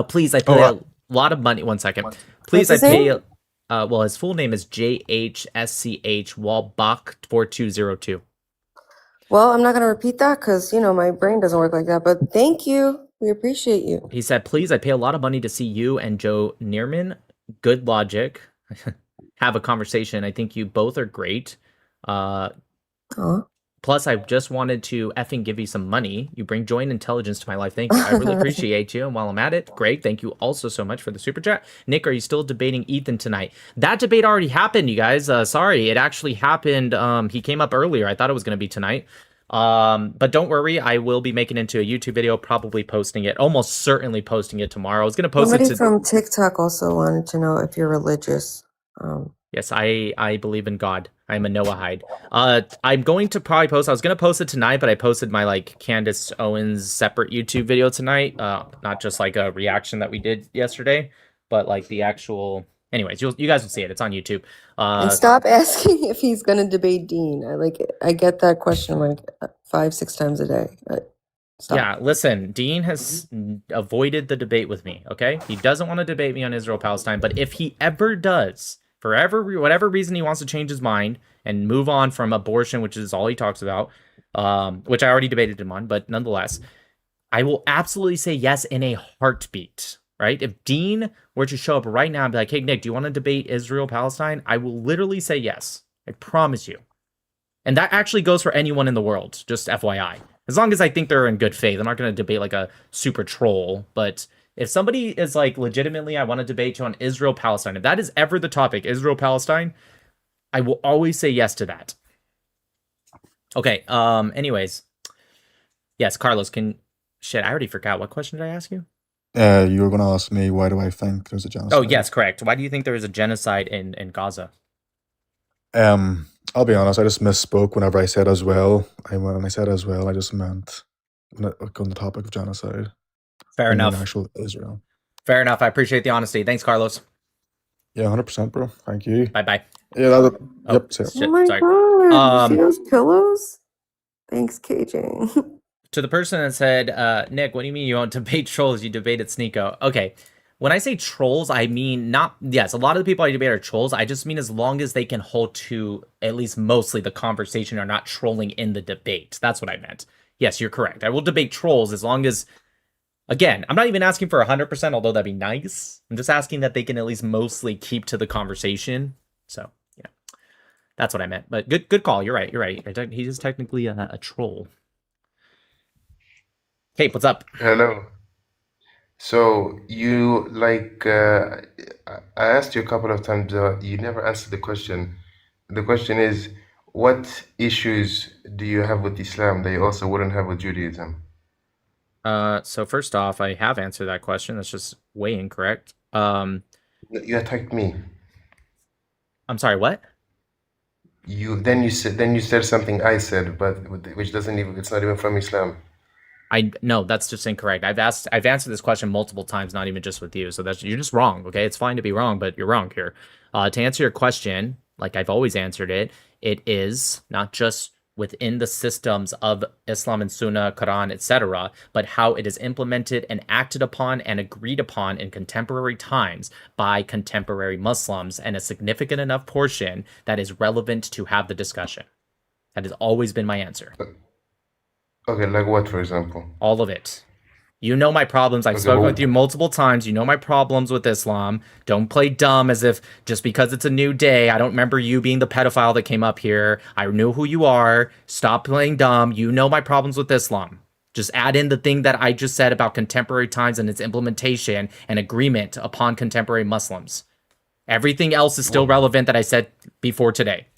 Please, I pay a lot of money. 1 second. Please, I pay... well, his full name is JHSCH Walbach 4202. Well, I'm not going to repeat that because, my brain doesn't work like that. But thank you. We appreciate you. He said, please, I pay a lot of money to see you and Joe Neerman. Good logic. Have a conversation. I think you both are great. Plus, I just wanted to effing give you some money. You bring joy and intelligence to my life. Thank you. I really appreciate you. And while I'm at it, great. Thank you also so much for the super chat. Nick, are you still debating Ethan tonight? That debate already happened, you guys. Sorry, it actually happened. He came up earlier. I thought it was going to be tonight. But don't worry, I will be making it into a YouTube video, probably posting it, almost certainly posting it tomorrow. I was going to post Somebody it from TikTok also wanted to know if you're religious. Yes, I believe in God. I'm a Noahide. I'm going to probably post. I was going to post it tonight, but I posted my Candace Owens separate YouTube video tonight. Not just like a reaction that we did yesterday, but the actual. Anyways, you guys will see it. It's on YouTube. And stop asking if he's going to debate Dean. I get that question 5-6 times a day. Stop. Yeah, listen, Dean has avoided the debate with me. Okay, he doesn't want to debate me on Israel Palestine, but if he ever does, for whatever reason he wants to change his mind and move on from abortion, which is all he talks about, which I already debated him on, but nonetheless, I will absolutely say yes in a heartbeat, right? If Dean were to show up right now and be like, hey, Nick, do you want to debate Israel Palestine? I will literally say yes. I promise you. And that actually goes for anyone in the world, just FYI. As long as I think they're in good faith. I'm not going to debate like a super troll, but if somebody is legitimately, I want to debate you on Israel Palestine, if that is ever the topic, Israel Palestine, I will always say yes to that. Okay. Anyways, yes, Carlos. Shit, I already forgot. What question did I ask you? You were going to ask me, why do I think there's a genocide? Oh, yes, correct. Why do you think there is a genocide in Gaza? I'll be honest, I just misspoke whenever I said as well. When I said as well, I just meant on the topic of genocide. Fair in enough. actual Israel. Fair enough. I appreciate the honesty. Thanks, Carlos. Yeah, 100%, bro. Thank you. Bye-bye. Yeah, yep. Shit, Oh my sorry. god! You see those pillows? Thanks, KJ. To the person that said, Nick, what do you mean you don't debate trolls? You debated Sneeko. Okay. When I say trolls, I mean yes, a lot of the people I debate are trolls. I just mean as long as they can hold to at least mostly the conversation or not trolling in the debate. That's what I meant. Yes, you're correct. I will debate trolls as long as, again, I'm not even asking for 100%, although that'd be nice. I'm just asking that they can at least mostly keep to the conversation. So, yeah, that's what I meant. But good call. You're right. You're right. He is technically a troll. Hey, what's up? Hello. So you I asked you a couple of times, you never answered the question. The question is, what issues do you have with Islam that you also wouldn't have with Judaism? So first off, I have answered that question. That's just way incorrect. You attacked me. I'm sorry, what? You said something I said, but which doesn't even it's not even from Islam. No, that's just incorrect. I've answered this question multiple times, not even just with you. So you're just wrong. Okay, it's fine to be wrong, but you're wrong here. To answer your question, like I've always answered it, it is not just within the systems of Islam and Sunnah, Quran, etc., but how it is implemented and acted upon and agreed upon in contemporary times by contemporary Muslims, and a significant enough portion that is relevant to have the discussion. That has always been my answer. Okay, like what, for example? All of it. You know my problems. I've spoken with you multiple times. You know my problems with Islam. Don't play dumb as if just because it's a new day. I don't remember you being the pedophile that came up here. I know who you are. Stop playing dumb. You know my problems with Islam. Just add in the thing that I just said about contemporary times and its implementation and agreement upon contemporary Muslims. Everything else is still relevant that I said before today.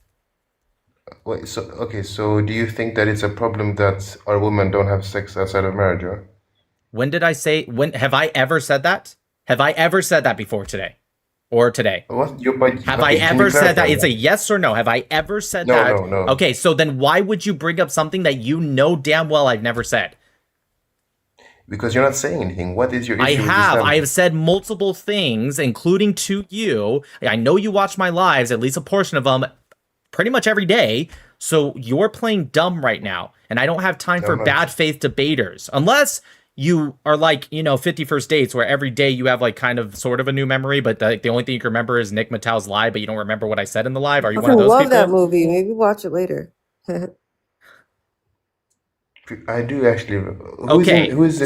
Wait, so do you think that it's a problem that our women don't have sex outside of marriage, or? When have I ever said that? Have I ever said that before today? Or today? What? Have I ever said that? It's a yes or no. Have I ever said that? No. Okay, so then why would you bring up something that you know damn well I've never said? Because you're not saying anything. What is your issue with Islam? I have said multiple things, including to you. I know you watch my lives, at least a portion of them, pretty much every day. So you're playing dumb right now. And I don't have time for bad faith debaters. Unless you are like, 50 First Dates, where every day you have like kind of sort of a new memory, but the only thing you can remember is Nick Mattel's lie, but you don't remember what I said in the live. Are you one of those love people? that movie. Maybe watch it later. I do actually.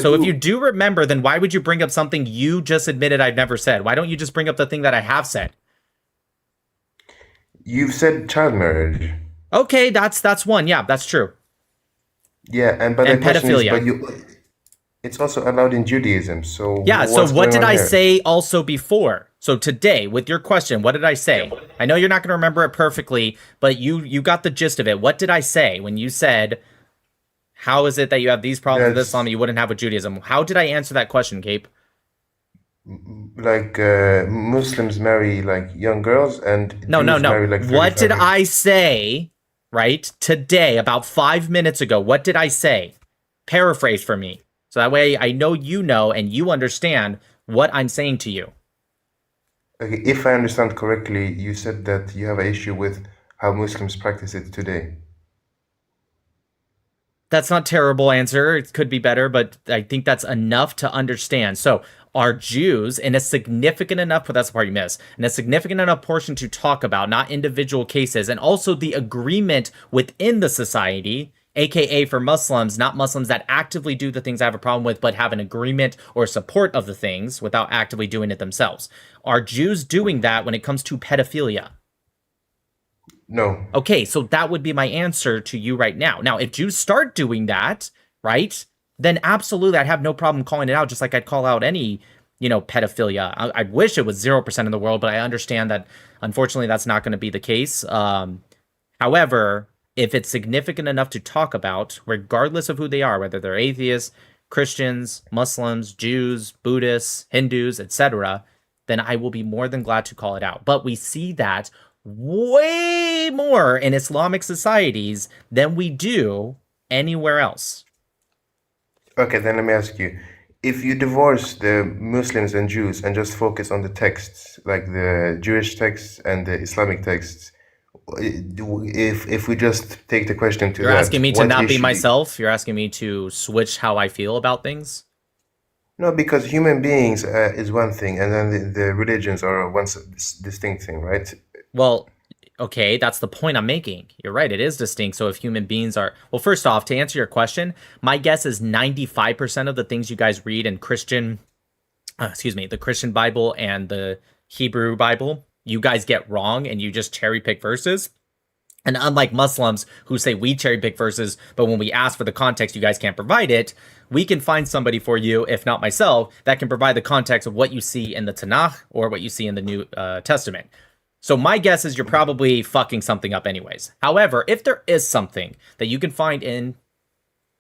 So if you do remember, then why would you bring up something you just admitted I've never said? Why don't you just bring up the thing that I have said? You've said child marriage. Okay, that's one. Yeah, that's true. Yeah, and pedophilia. It's also allowed in Judaism. So yeah. So what did I say also before? So today, with your question, what did I say? I know you're not going to remember it perfectly, but you got the gist of it. What did I say when you said, how is it that you have these problems with Islam you wouldn't have with Judaism? How did I answer that question, Cape? Like Muslims marry like young girls and no. Marry, like, what did I say? Right today, about 5 minutes ago, what did I say? Paraphrase for me. So that way I know you know and you understand what I'm saying to you. Okay, if I understand correctly, you said that you have an issue with how Muslims practice it today. That's not a terrible answer. It could be better, but I think that's enough to understand. So are Jews in a significant enough, but that's the part you miss, in a significant enough portion to talk about, not individual cases, and also the agreement within the society, aka for Muslims, not Muslims that actively do the things I have a problem with, but have an agreement or support of the things without actively doing it themselves. Are Jews doing that when it comes to pedophilia? No. Okay, so that would be my answer to you right now. Now, if Jews start doing that, right, then absolutely I'd have no problem calling it out, just like I'd call out any, pedophilia. I wish it was 0% in the world, but I understand that, unfortunately, that's not going to be the case. However, if it's significant enough to talk about, regardless of who they are, whether they're atheists, Christians, Muslims, Jews, Buddhists, Hindus, etc., then I will be more than glad to call it out. But we see that way more in Islamic societies than we do anywhere else. Okay, then let me ask you. If you divorce the Muslims and Jews and just focus on the texts, like the Jewish texts and the Islamic texts, if we just take the question to You're that, asking me to what not be issue- myself? You're asking me to switch how I feel about things? No, because human beings is one thing, and then the religions are one distinct thing, right? Well, okay, that's the point I'm making. You're right, it is distinct. So if human beings are... Well, first off, to answer your question, my guess is 95% of the things you guys read in Christian... the Christian Bible and the Hebrew Bible, you guys get wrong and you just cherry pick verses. And unlike Muslims who say we cherry pick verses, but when we ask for the context, you guys can't provide it, we can find somebody for you, if not myself, that can provide the context of what you see in the Tanakh or what you see in the New Testament. So my guess is you're probably fucking something up anyways. However, if there is something that you can find in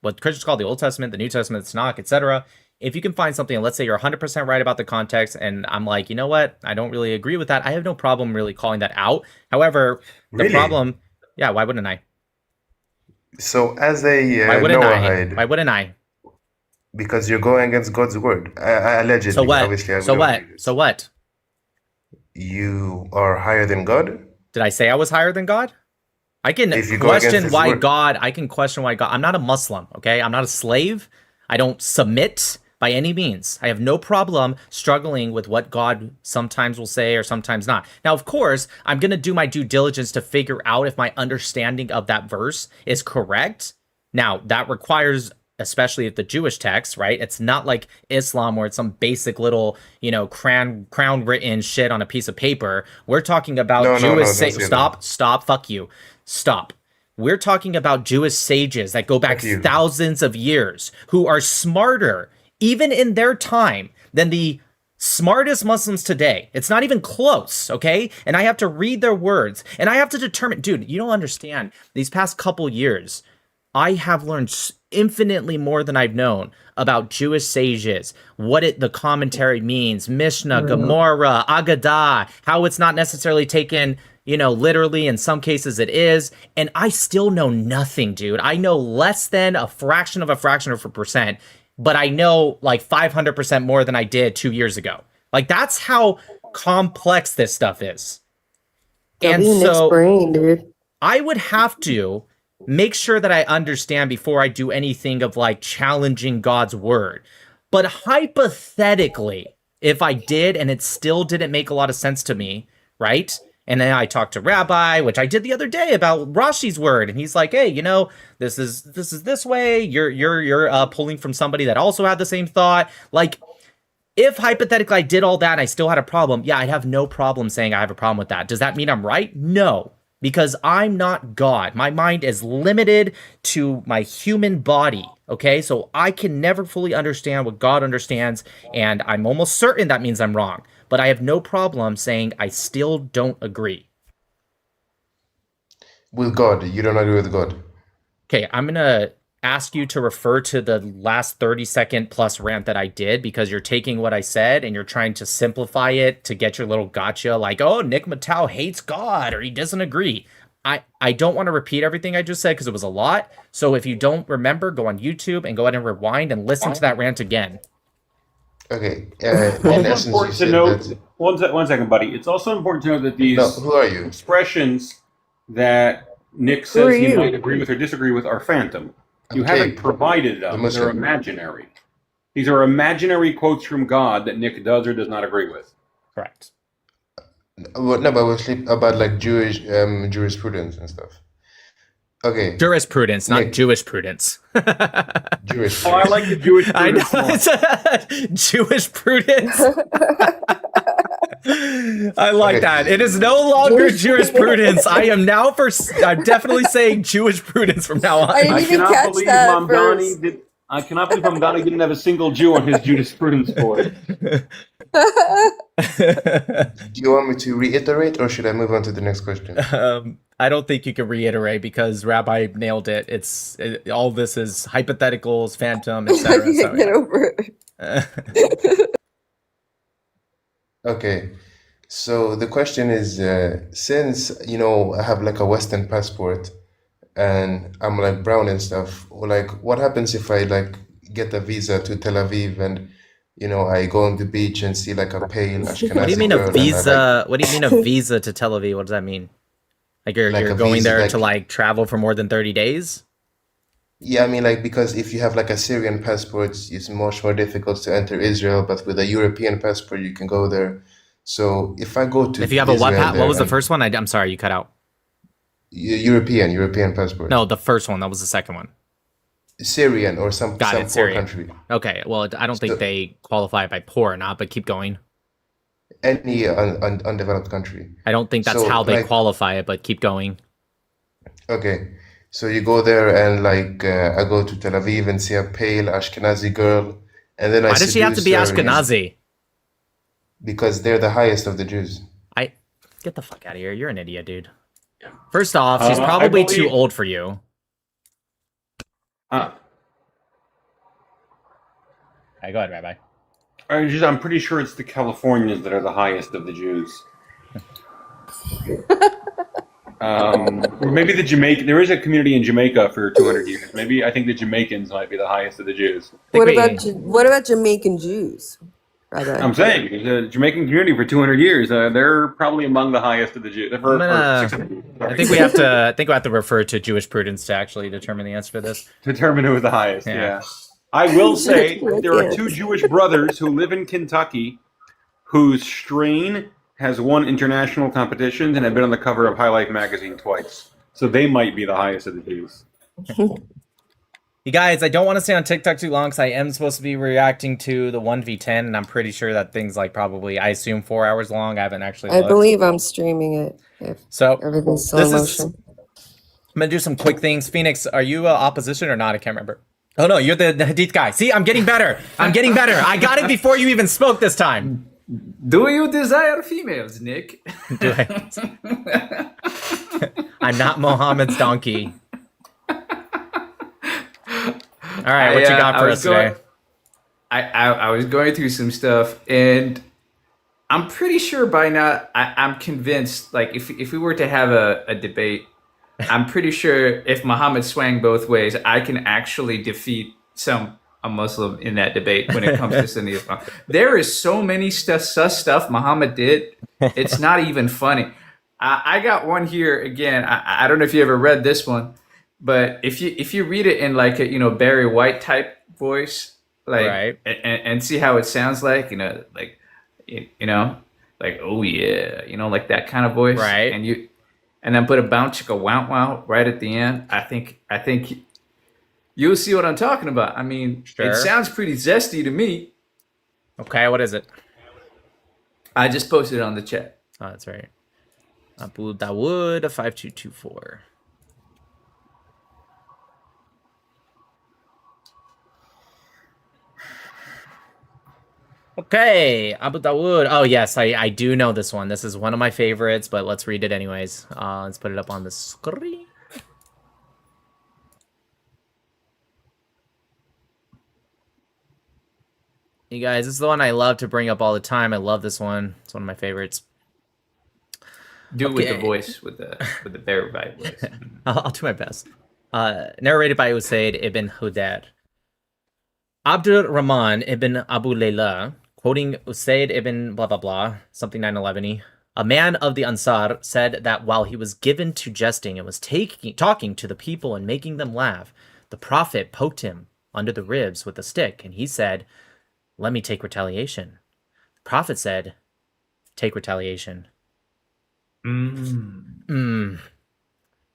what Christians call the Old Testament, the New Testament, the Tanakh, etc., if you can find something, and let's say you're 100% right about the context, and I'm like, you know what, I don't really agree with that, I have no problem really calling that out. However, the Really? problem... Yeah, why wouldn't I? So as a Why wouldn't I? Noahide, Why wouldn't I? because you're going against God's word, allegedly. So what? Obviously, So what? So what? You are higher than God? Did I say I was higher than God? I can If you go against question his why word. God. I can question why God. I'm not a Muslim, okay? I'm not a slave. I don't submit by any means. I have no problem struggling with what God sometimes will say or sometimes not. Now, of course, I'm going to do my due diligence to figure out if my understanding of that verse is correct. Now, that requires, especially if the Jewish text, right? It's not like Islam where it's some basic little, crown written shit on a piece of paper. We're talking about No, Jewish don't say that. Stop, fuck you. Stop. We're talking about Jewish sages that go back Fuck you. thousands of years who are smarter, even in their time, than the smartest Muslims today. It's not even close, okay? And I have to read their words, and I have to determine, dude, you don't understand. These past couple years, I have learned infinitely more than I've known about Jewish sages, what the commentary means, Mishnah, Gemara, Agadah, how it's not necessarily taken, literally. In some cases it is. And I still know nothing, dude. I know less than a fraction of a percent, but I know like 500% more than I did 2 years ago. Like, that's how complex this stuff is. And Nick's so brain, dude. I would have to make sure that I understand before I do anything of like challenging God's word. But hypothetically, if I did and it still didn't make a lot of sense to me, right? And then I talked to Rabbi, which I did the other day, about Rashi's word, and he's like, "Hey, this is this way. You're pulling from somebody that also had the same thought." Like, if hypothetically I did all that and I still had a problem, yeah, I'd have no problem saying I have a problem with that. Does that mean I'm right? No, because I'm not God. My mind is limited to my human body, okay? So I can never fully understand what God understands, and I'm almost certain that means I'm wrong. But I have no problem saying I still don't agree. With God, you don't agree with God. Okay, I'm going to ask you to refer to the last 30-second plus rant that I did, because you're taking what I said and you're trying to simplify it to get your little gotcha, like, oh, Nick Matau hates God or he doesn't agree. I don't want to repeat everything I just said because it was a lot. So if you don't remember, go on YouTube and go ahead and rewind and listen to that rant again. Okay. Also important to note, one second, buddy. It's also important to note that these who are you? expressions that Nick says he might agree with or disagree with are phantom. You haven't provided them. They're imaginary. These are imaginary quotes from God that Nick does or does not agree with. Correct. No, but we'll sleep about like Jewish jurisprudence and stuff. Okay. Jurisprudence, not Nick. Jewish prudence. Jurisprudence. Oh, I like the Jewish I know. prudence more. Jewish prudence. I like that. It is no longer jurisprudence. I'm definitely saying Jewish prudence from now on. I didn't even catch that I cannot believe Mamdani didn't have a single Jew on his jurisprudence board. Do you want me to reiterate, or should I move on to the next question? I don't think you can reiterate because Rabbi nailed it. All this is hypotheticals, phantom, etc. So, Get over it. Okay. So the question is, since, you know, I have like a Western passport and I'm like brown and stuff, or like what happens if I like get a visa to Tel Aviv and, you know, I go on the beach and see like a pale Ashkenazi what do you mean girl a visa? What do you mean a visa to Tel Aviv? What does that mean? Like you're a going visa, there like, to like travel for more than 30 days? yeah, I mean like because if you have like a Syrian passport, it's much more difficult to enter Israel, but with a European passport, you can go there. So if I go to If you have a Israel what was the and first one? I'm sorry, you cut out. European passport. No, the first one. That was the second one. Syrian or some poor Syrian. country. Okay, well, I don't think they qualify by poor or not, but keep going. Any undeveloped country. I don't think that's how they qualify it, but keep going. Okay, so you go there and like I go to Tel Aviv and see a pale Ashkenazi girl, and then Why does she have to be Ashkenazi? Because they're the highest of the Jews. Get the fuck out of here. You're an idiot, dude. First off, she's probably too old for you. Go ahead, Rabbi. I'm pretty sure it's the Californians that are the highest of the Jews. Or maybe the Jamaican. There is a community in Jamaica for 200 years. Maybe I think the Jamaicans might be the highest of the Jews. What about Jamaican Jews? Rather. I'm saying the Jamaican community for 200 years. They're probably among the highest of the Jews. I think we have to refer to Jewish prudence to actually determine the answer for this. Determine who is the highest. Yeah. I will say there are two Jewish brothers who live in Kentucky whose strain has won international competitions and have been on the cover of High Life magazine twice. So they might be the highest of the Jews. You guys, I don't want to stay on TikTok too long because I am supposed to be reacting to the 1v10, and I'm pretty sure that thing's like probably, I assume, 4 hours long. I haven't actually looked. I believe I'm streaming it. So everything's slow motion. I'm going to do some quick things. Phoenix, are you opposition or not? I can't remember. Oh, no, you're the Hadith guy. See, I'm getting better. I'm getting better. I got it before you even spoke this time. Do you desire females, Nick? Do I? I'm not Mohammed's donkey. All right, what you got for us today? I was going through some stuff, and I'm pretty sure by now, I'm convinced, like, if we were to have a debate, I'm pretty sure if Muhammad swang both ways, I can actually defeat a Muslim in that debate when it comes to Sunni Islam. There is so many sus stuff Muhammad did. It's not even funny. I got one here again. I don't know if you ever read this one, but if you read it in like a Barry White type voice, like right. and see how it sounds like, like oh yeah, like that kind of voice, right? And then put a bounce chicka wow wow right at the end. I think you'll see what I'm talking about. I mean, sure. It sounds pretty zesty to me. Okay, what is it? I just posted it on the chat. Oh, that's right. Abu Dawood 5224. Okay, Abu Dawood. Oh, yes, I do know this one. This is one of my favorites, but let's read it anyways. Let's put it up on the screen. You guys, this is the one I love to bring up all the time. I love this one. It's one of my favorites. Do it with the voice, with the Barry White voice. I'll do my best. Narrated by Usaid ibn Haddad. Abdur Rahman ibn Abu Layla, quoting Usaid ibn blah blah blah, something 911-y, a man of the Ansar, said that while he was given to jesting and was talking to the people and making them laugh, the Prophet poked him under the ribs with a stick, and he said, "Let me take retaliation." The Prophet said, "Take retaliation."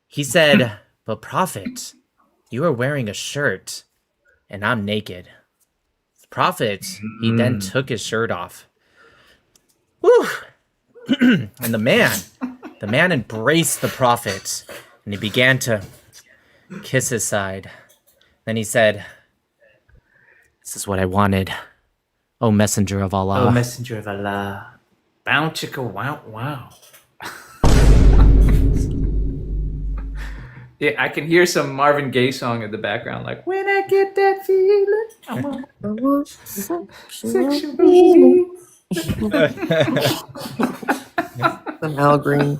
He said, "But Prophet, you are wearing a shirt, and I'm naked." The Prophet, he then took his shirt off. Whew. And the man embraced the Prophet, and he began to kiss his side. Then he said, "This is what I wanted. Oh, messenger of Allah. Oh, messenger of Allah. Bow chicka wow wow. Yeah, I can hear some Marvin Gaye song in the background, like when I get that feeling, I want sexual healing. Some Al Green.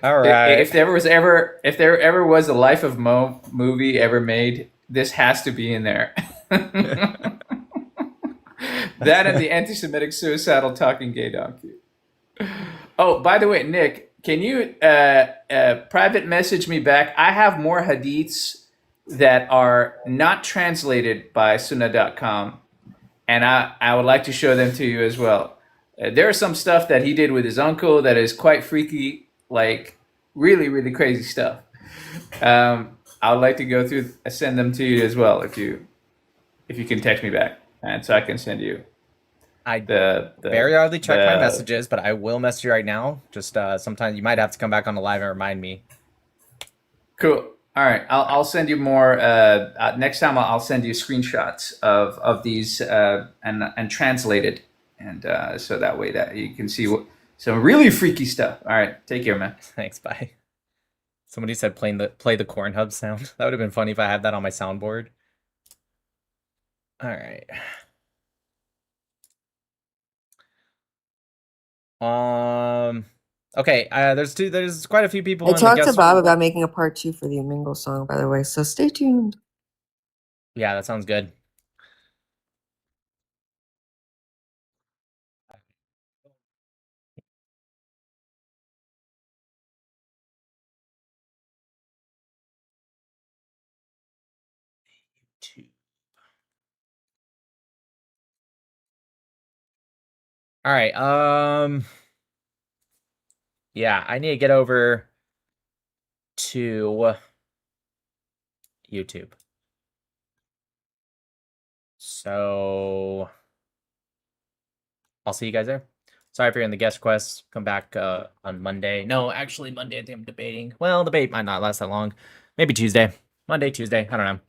All right. If there ever was a Life of Mo movie ever made, this has to be in there. That and the anti-Semitic suicidal talking gay donkey. Oh, by the way, Nick, can you private message me back? I have more hadiths that are not translated by Sunnah.com, and I would like to show them to you as well. There is some stuff that he did with his uncle that is quite freaky, like really, really crazy stuff. I would like to go through, send them to you as well if you can text me back, and so I can send you. I very hardly check my messages, but I will message you right now. Just sometimes you might have to come back on the live and remind me. Cool. All right, I'll send you more. Next time, I'll send you screenshots of these and translated, and so that way that you can see some really freaky stuff. All right, take care, man. Thanks. Bye. Somebody said play the corn hub sound. That would have been funny if I had that on my soundboard. All right. Okay, there's quite a few people. I talked to Bob about making a part 2 for the Mingle song, by the way, so stay tuned. Yeah, that sounds good. All right, yeah, I need to get over to YouTube. So I'll see you guys there. Sorry for in the guest requests. Come back on Monday. No, actually Monday I think I'm debating. Well, debate might not last that long. Maybe Tuesday. Monday, Tuesday. I don't know.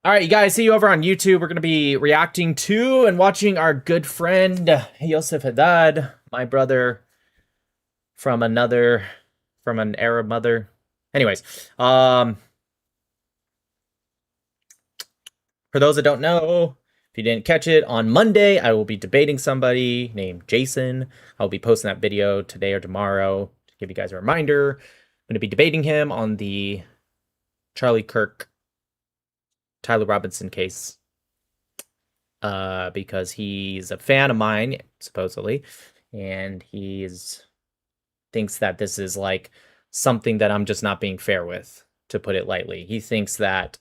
All right, you guys, see you over on YouTube. We're going to be reacting to and watching our good friend, Yoseph Haddad, my brother from an Arab mother. Anyways, for those that don't know, if you didn't catch it, on Monday, I will be debating somebody named Jason. I'll be posting that video today or tomorrow to give you guys a reminder. I'm going to be debating him on the Charlie Kirk Tyler Robinson case because he's a fan of mine, supposedly, and thinks that this is like something that I'm just not being fair with, to put it lightly. He thinks that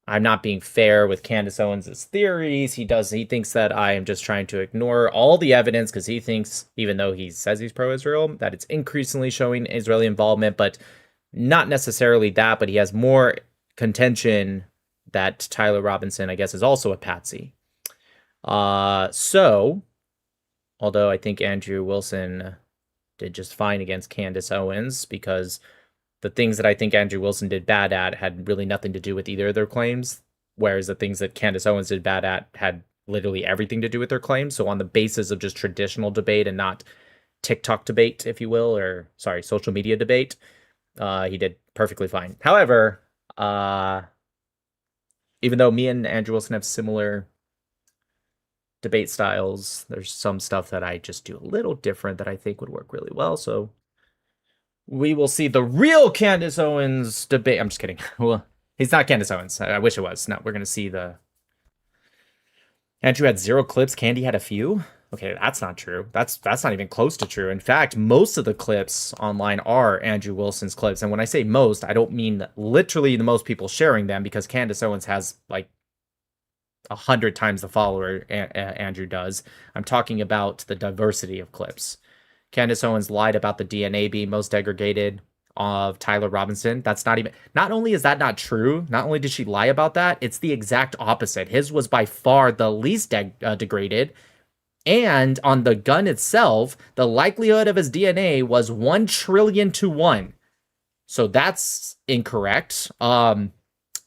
I'm not being fair with Candace Owens' theories. He thinks that I am just trying to ignore all the evidence because he thinks, even though he says he's pro-Israel, that it's increasingly showing Israeli involvement, but not necessarily that, but he has more contention that Tyler Robinson, I guess, is also a patsy. So, although I think Andrew Wilson did just fine against Candace Owens, because the things that I think Andrew Wilson did bad at had really nothing to do with either of their claims, whereas the things that Candace Owens did bad at had literally everything to do with their claims. So on the basis of just traditional debate and not TikTok debate, if you will, or sorry, social media debate, he did perfectly fine. However, even though me and Andrew Wilson have similar debate styles, there's some stuff that I just do a little different that I think would work really well. So we will see the real Candace Owens debate. I'm just kidding. Well, he's not Candace Owens. I wish it was. No, we're going to see the... Andrew had 0 clips. Candy had a few. Okay, that's not true. That's not even close to true. In fact, most of the clips online are Andrew Wilson's clips. And when I say most, I don't mean literally the most people sharing them, because Candace Owens has like 100 times the follower Andrew does. I'm talking about the diversity of clips. Candace Owens lied about the DNA being most degraded of Tyler Robinson. That's not only is that not true, not only did she lie about that, it's the exact opposite. His was by far the least degraded. And on the gun itself, the likelihood of his DNA was 1 trillion to 1. So that's incorrect.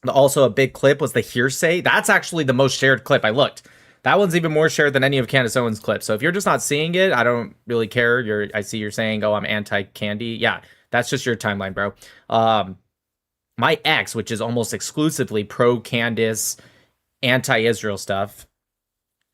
Also, a big clip was the hearsay. That's actually the most shared clip. I looked. That one's even more shared than any of Candace Owens' clips. So if you're just not seeing it, I don't really care. I see you're saying, oh, I'm anti-Candy. Yeah, that's just your timeline, bro. My ex, which is almost exclusively pro-Candace, anti-Israel stuff,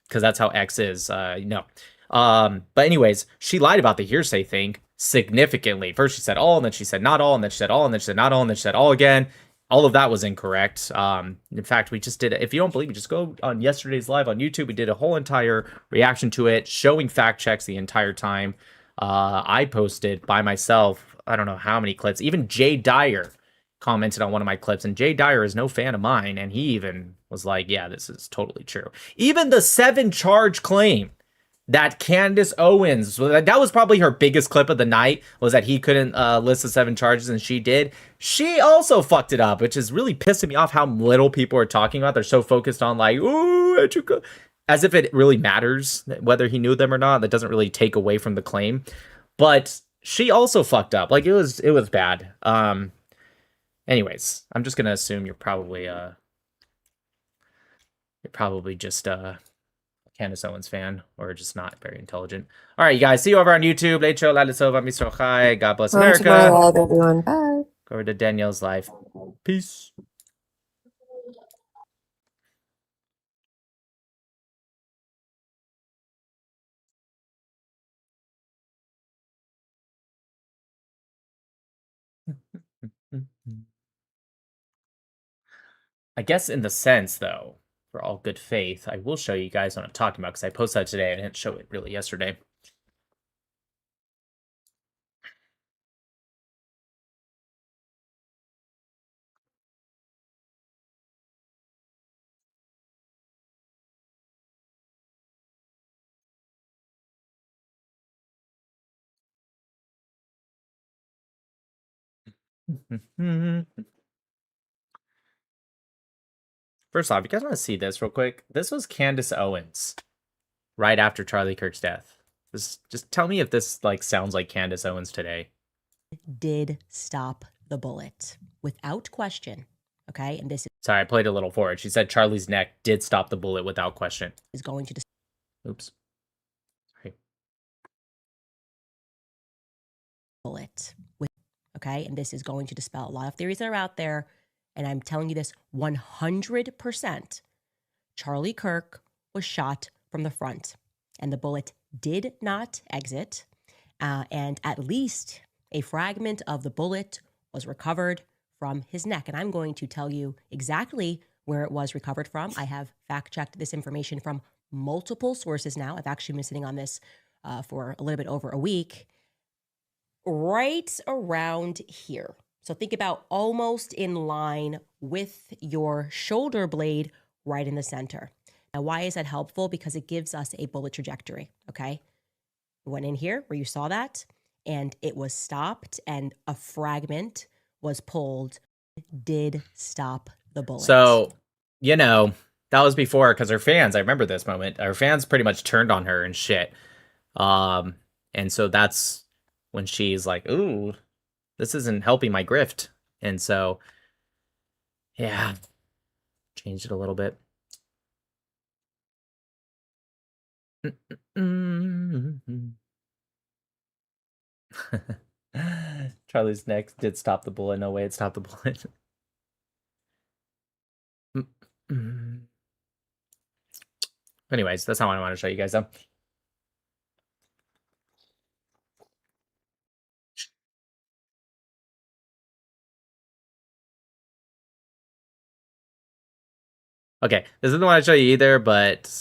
because that's how X is. No. But anyways, she lied about the hearsay thing significantly. First she said all, and then she said not all, and then she said all, and then she said not all, and then she said all again. All of that was incorrect. In fact, we just did it. If you don't believe me, just go on yesterday's live on YouTube. We did a whole entire reaction to it, showing fact checks the entire time. I posted by myself, I don't know how many clips. Even Jay Dyer commented on one of my clips, and Jay Dyer is no fan of mine, and he even was like, yeah, this is totally true. Even the 7-charge claim that Candace Owens, that was probably her biggest clip of the night, was that he couldn't list the 7 charges and she did. She also fucked it up, which is really pissing me off how little people are talking about. They're so focused on like, ooh, as if it really matters whether he knew them or not. That doesn't really take away from the claim. But she also fucked up. Like, it was bad. Anyways, I'm just gonna assume you're probably just Candace Owens fan, or just not very intelligent. All right, you guys. See you over on YouTube. Lecho, Lalisova, Mr. Chai. God bless America. To my live, everyone. Bye. Go over to Danielle's live. Peace. I guess in the sense, though, for all good faith, I will show you guys what I'm talking about, because I posted that today. I didn't show it really yesterday. First off, you guys want to see this real quick? This was Candace Owens right after Charlie Kirk's death. Just tell me if this like sounds like Candace Owens today. Did stop the bullet without question. Okay, and this Sorry, I played a little forward. She said Charlie's neck did stop the bullet without question. is going to Oops. Sorry. bullet with okay, and this is going to dispel a lot of theories that are out there. And I'm telling you this 100%. Charlie Kirk was shot from the front, and the bullet did not exit. And at least a fragment of the bullet was recovered from his neck. And I'm going to tell you exactly where it was recovered from. I have fact-checked this information from multiple sources now. I've actually been sitting on this for a little bit over a week. Right around here. So think about almost in line with your shoulder blade right in the center. Now, why is that helpful? Because it gives us a bullet trajectory, okay? Went in here where you saw that, and it was stopped, and a fragment was pulled. Did stop the bullet. So, you know, that was before, because her fans, I remember this moment, her fans pretty much turned on her and shit. And so that's when she's like, ooh, this isn't helping my grift. And so, yeah, changed it a little bit. Charlie's neck did stop the bullet. No way it stopped the bullet. Anyways, that's how I want to show you guys though. Okay, this isn't what I show you either, but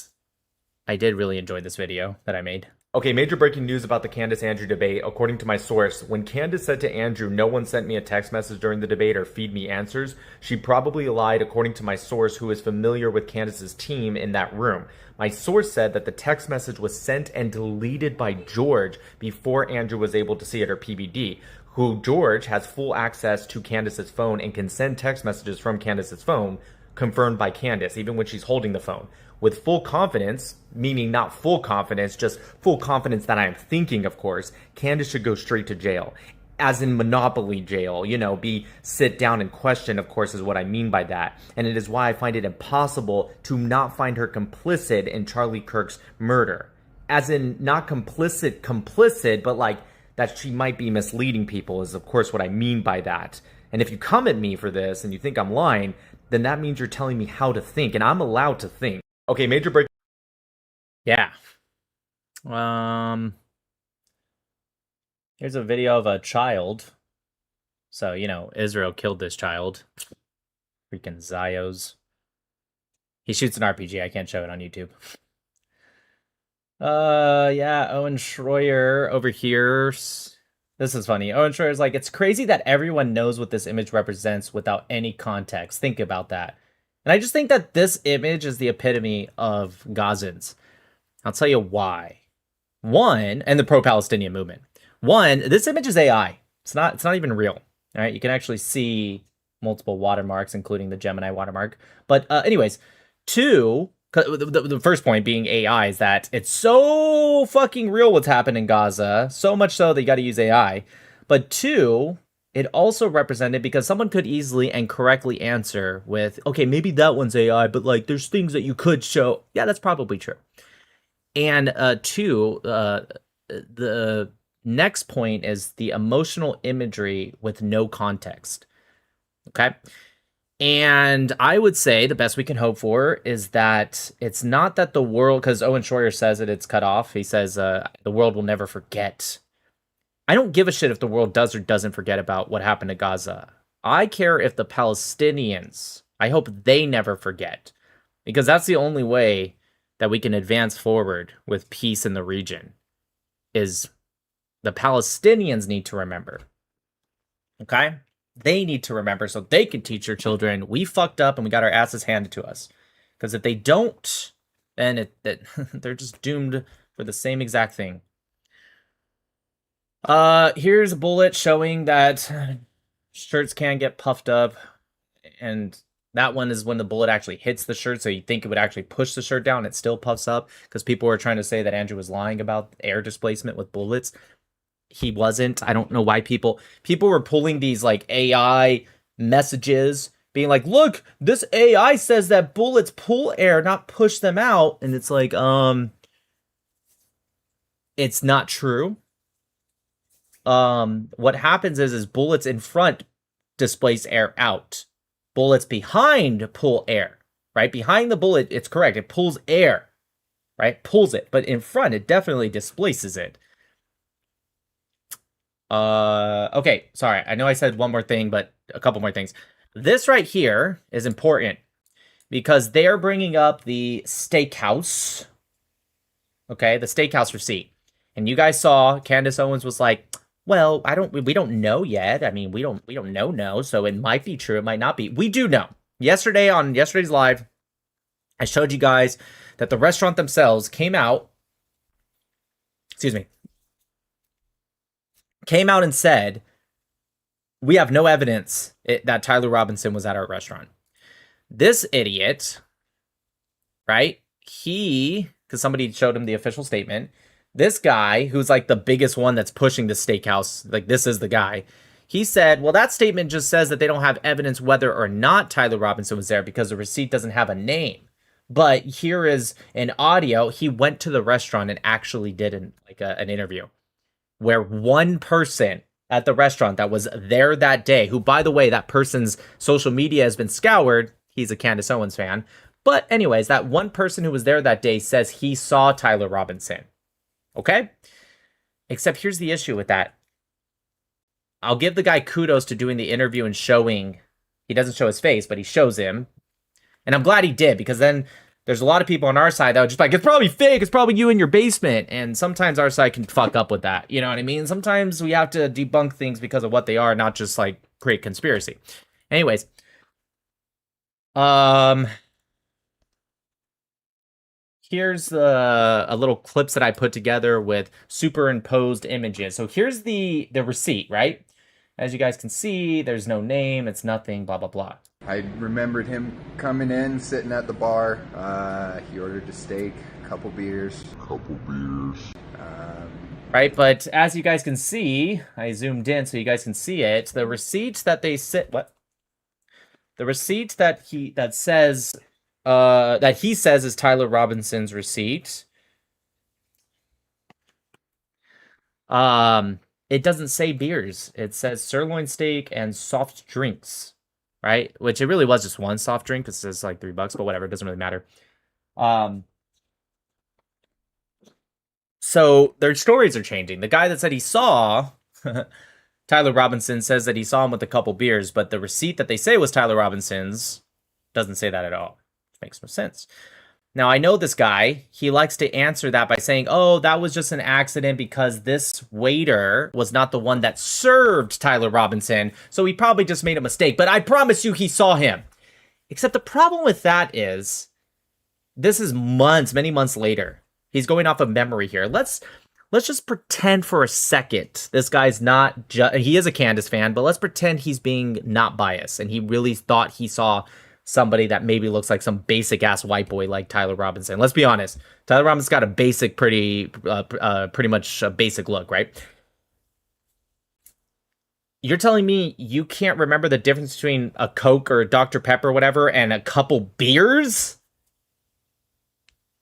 I did really enjoy this video that I made. Okay, major breaking news about the Candace-Andrew debate. According to my source, when Candace said to Andrew, no one sent me a text message during the debate or feed me answers, she probably lied, according to my source, who is familiar with Candace's team in that room. My source said that the text message was sent and deleted by George before Andrew was able to see it, or PBD, who George has full access to Candace's phone and can send text messages from Candace's phone, confirmed by Candace, even when she's holding the phone. With full confidence, meaning not full confidence, just full confidence that I am thinking, of course, Candace should go straight to jail. as in Monopoly jail, be sit down and questioned, of course, is what I mean by that. And it is why I find it impossible to not find her complicit in Charlie Kirk's murder. As in, not complicit, but like that she might be misleading people is, of course, what I mean by that. And if you come at me for this and you think I'm lying, then that means you're telling me how to think, and I'm allowed to think. Okay, major break. Yeah. Here's a video of a child. So, Israel killed this child. Freaking Zios. He shoots an RPG. I can't show it on YouTube. Yeah, Owen Schroyer over here. This is funny. Owen Schroyer's like, it's crazy that everyone knows what this image represents without any context. Think about that. And I just think that this image is the epitome of Gazans. I'll tell you why. One, and the pro-Palestinian movement. One, this image is AI. It's not even real. All right, you can actually see multiple watermarks, including the Gemini watermark. But anyways, two, the first point being AI is that it's so fucking real what's happened in Gaza, so much so that you got to use AI. But two, it also represented because someone could easily and correctly answer with, okay, maybe that one's AI, but like there's things that you could show. Yeah, that's probably true. And two, the next point is the emotional imagery with no context. Okay. And I would say the best we can hope for is that it's not that the world, because Owen Schroyer says it's cut off. He says the world will never forget. I don't give a shit if the world does or doesn't forget about what happened to Gaza. I care if the Palestinians, I hope they never forget, because that's the only way that we can advance forward with peace in the region. Is the Palestinians need to remember. Okay? They need to remember so they can teach their children we fucked up and we got our asses handed to us. Because if they don't, then they're just doomed for the same exact thing. Here's a bullet showing that shirts can get puffed up, and that one is when the bullet actually hits the shirt, so you think it would actually push the shirt down, it still puffs up, because people were trying to say that Andrew was lying about air displacement with bullets. He wasn't. I don't know why people were pulling these like AI messages, being like, look, this AI says that bullets pull air, not push them out. And it's like, it's not true. What happens is bullets in front displace air out. Bullets behind pull air, right? Behind the bullet, it's correct. It pulls air, right? Pulls it. But in front, it definitely displaces it. Okay, sorry. I know I said one more thing, but a couple more things. This right here is important because they're bringing up the steakhouse. Okay, the steakhouse receipt. And you guys saw Candace Owens was like, well, we don't know yet. I mean, we don't know. So it might be true. It might not be. We do know. Yesterday on yesterday's live, I showed you guys that the restaurant themselves came out and said, we have no evidence that Tyler Robinson was at our restaurant. This idiot, right? Because somebody showed him the official statement. This guy, who's like the biggest one that's pushing the steakhouse, like this is the guy. He said, well, that statement just says that they don't have evidence whether or not Tyler Robinson was there because the receipt doesn't have a name. But here is an audio. He went to the restaurant and actually did an interview where one person at the restaurant that was there that day, who, by the way, that person's social media has been scoured. He's a Candace Owens fan. But anyways, that one person who was there that day says he saw Tyler Robinson. Okay? Except here's the issue with that. I'll give the guy kudos to doing the interview and showing. He doesn't show his face, but he shows him. And I'm glad he did, because then there's a lot of people on our side that would just be like, it's probably fake. It's probably you in your basement. And sometimes our side can fuck up with that. You know what I mean? Sometimes we have to debunk things because of what they are, not just like create conspiracy. Anyways. Here's a little clips that I put together with superimposed images. So here's the receipt, right? As you guys can see, there's no name. It's nothing, blah, blah, blah. I remembered him coming in, sitting at the bar. He ordered a steak, a couple beers. right? But as you guys can see, I zoomed in so you guys can see it. The receipt that they sent, the receipt that he says is Tyler Robinson's receipt. It doesn't say beers. It says sirloin steak and soft drinks, right? Which it really was just one soft drink. It says like $3, but whatever. It doesn't really matter. So their stories are changing. The guy that said he saw Tyler Robinson says that he saw him with a couple beers, but the receipt that they say was Tyler Robinson's doesn't say that at all. Which makes no sense. Now, I know this guy. He likes to answer that by saying, oh, that was just an accident because this waiter was not the one that served Tyler Robinson, so he probably just made a mistake. But I promise you he saw him. Except the problem with that is this is many months later. He's going off of memory here. Let's just pretend for a second this guy's not he is a Candace fan, but let's pretend he's being not biased and he really thought he saw somebody that maybe looks like some basic ass white boy like Tyler Robinson. Let's be honest. Tyler Robinson's got a basic, pretty much a basic look, right? You're telling me you can't remember the difference between a Coke or a Dr. Pepper or whatever and a couple beers?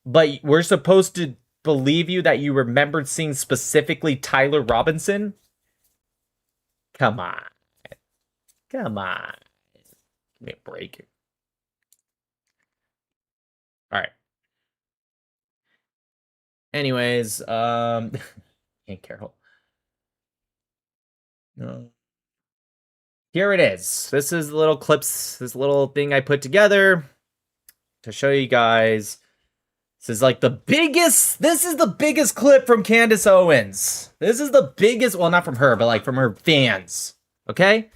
But we're supposed to believe you that you remembered seeing specifically Tyler Robinson? Come on. Come on. Give me a break. All right. Anyways, can't careful. No. Here it is. This is the little clips, this little thing I put together to show you guys. This is like the biggest, this is the biggest clip from Candace Owens. This is the biggest, well, not from her, but like from her fans. Okay?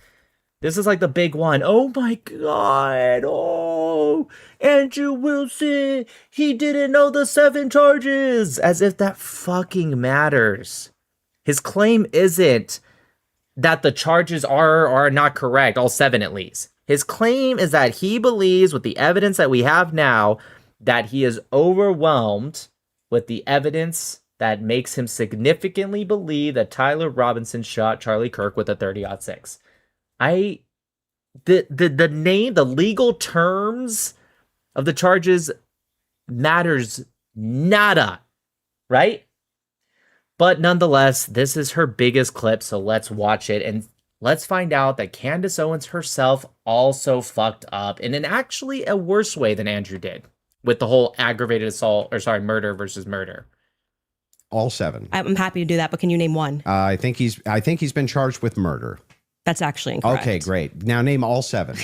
This is like the big one. Oh my God. Oh, Andrew Wilson. He didn't know the 7 charges. As if that fucking matters. His claim isn't that the charges are or are not correct, all 7 at least. His claim is that he believes with the evidence that we have now that he is overwhelmed with the evidence that makes him significantly believe that Tyler Robinson shot Charlie Kirk with a 30-06. The name, the legal terms of the charges matters nada, right? But nonetheless, this is her biggest clip, so let's watch it and let's find out that Candace Owens herself also fucked up in an actually a worse way than Andrew did with the whole aggravated assault, or sorry, murder versus murder. All 7. I'm happy to do that, but can you name one? I think he's been charged with murder. That's actually incorrect. Okay, great. Now name all 7.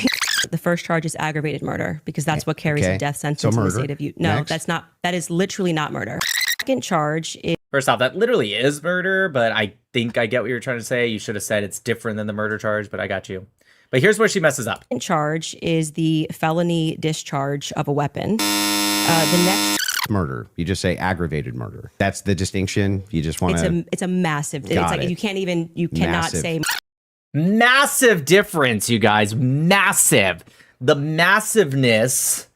The first charge is aggravated murder because that's what carries a death sentence in the state of Utah. No, Next. that's not. That is literally not murder. Second charge is First off, that literally is murder, but I think I get what you're trying to say. You should have said it's different than the murder charge, but I got you. But here's where she messes up. second charge is the felony discharge of a weapon. The next Murder. You just say aggravated murder. That's the distinction. You just want to. it's a massive. It's Got like it. you cannot Massive. say Massive difference, you guys. Massive. The massiveness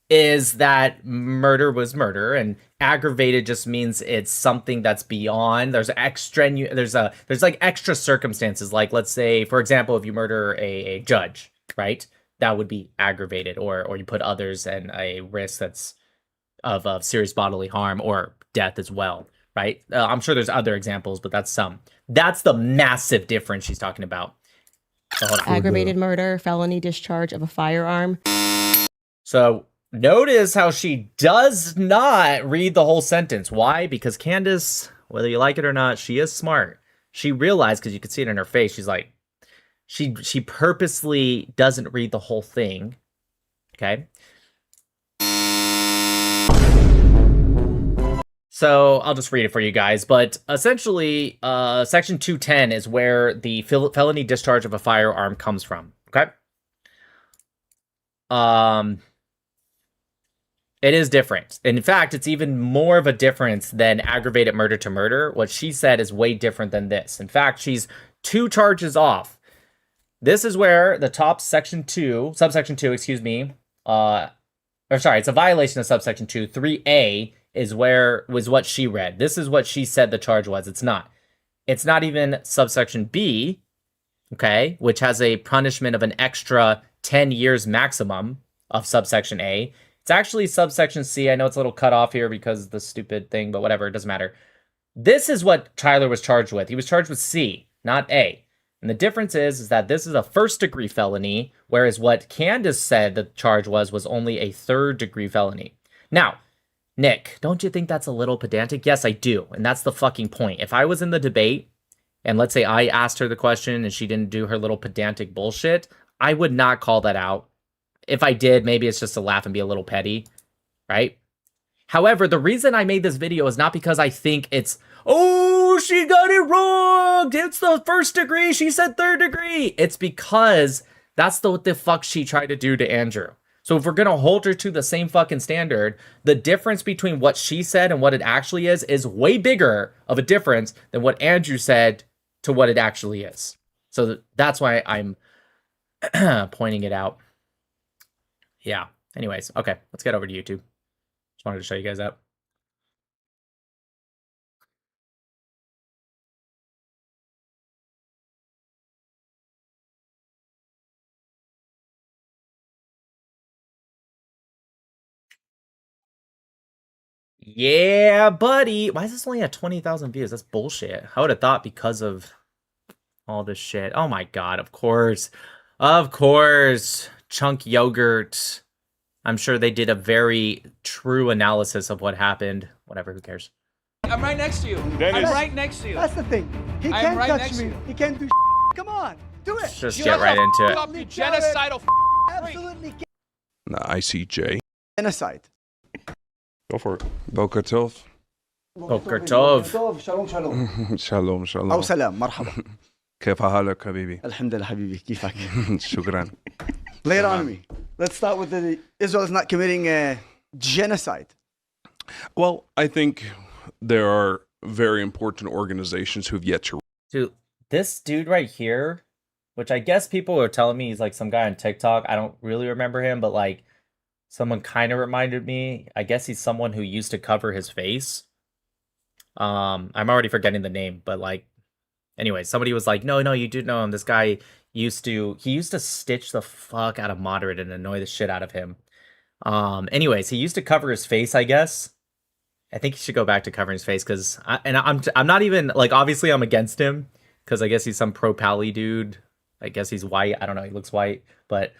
is that murder was murder, and aggravated just means it's something that's beyond. There's like extra circumstances. Like, let's say, for example, if you murder a judge, right? That would be aggravated, or you put others in a risk that's of serious bodily harm or death as well, right? I'm sure there's other examples, but that's some. That's the massive difference she's talking about. So hold on. aggravated murder, felony discharge of a firearm. So notice how she does not read the whole sentence. Why? Because Candace, whether you like it or not, she is smart. She realized, because you can see it in her face, she's like, she purposely doesn't read the whole thing. Okay. So I'll just read it for you guys. But essentially, Section 210 is where the felony discharge of a firearm comes from. Okay. It is different. In fact, it's even more of a difference than aggravated murder to murder. What she said is way different than this. In fact, she's 2 charges off. This is where the top subsection 2, it's a violation of subsection 2, 3A was what she read. This is what she said the charge was. It's not. It's not even subsection B, okay, which has a punishment of an extra 10 years maximum of subsection A. It's actually subsection C. I know it's a little cut off here because of the stupid thing, but whatever, it doesn't matter. This is what Tyler was charged with. He was charged with C, not A. And the difference is that this is a first-degree felony, whereas what Candace said the charge was only a third-degree felony. Now, Nick, don't you think that's a little pedantic? Yes, I do, and that's the fucking point. If I was in the debate, and let's say I asked her the question and she didn't do her little pedantic bullshit, I would not call that out. If I did, maybe it's just to laugh and be a little petty, right? However, the reason I made this video is not because I think it's, oh, she got it wrong. It's the first degree. She said third degree. It's because that's what the fuck she tried to do to Andrew. So if we're going to hold her to the same fucking standard, the difference between what she said and what it actually is way bigger of a difference than what Andrew said to what it actually is. So that's why I'm pointing it out. Yeah. Anyways, okay, let's get over to YouTube. Just wanted to show you guys that. Yeah, buddy. Why is this only at 20,000 views? That's bullshit. I would have thought because of all this shit. Oh my god, of course. Of course. Chunk yogurt. I'm sure they did a very true analysis of what happened. Whatever, who cares? I'm right next to you. I'm right next to you. That's the thing. He can't touch me. He can't do Come on, do it. Just get right into it. You genocidal Absolutely. The ICJ. Genocide. Go for it. Boker Tov. Boker Tov. Shalom shalom. Shalom shalom. أو سلام مرحبا. كيف حالك حبيبي؟ الحمد لله حبيبي كيفك؟ شكرا. Lay it on me. Let's start with Israel is not committing genocide. Well, I think there are very important organizations who've yet to. Dude, this dude right here, which I guess people are telling me he's like some guy on TikTok. I don't really remember him, but like someone kind of reminded me. I guess he's someone who used to cover his face. I'm already forgetting the name, but like, anyway, somebody was like, no, you do know him. This guy used to stitch the fuck out of Moderate and annoy the shit out of him. Anyways, he used to cover his face, I guess. I think he should go back to covering his face because I'm not even like, obviously I'm against him because I guess he's some pro pally dude. I guess he's white. I don't know. He looks white, but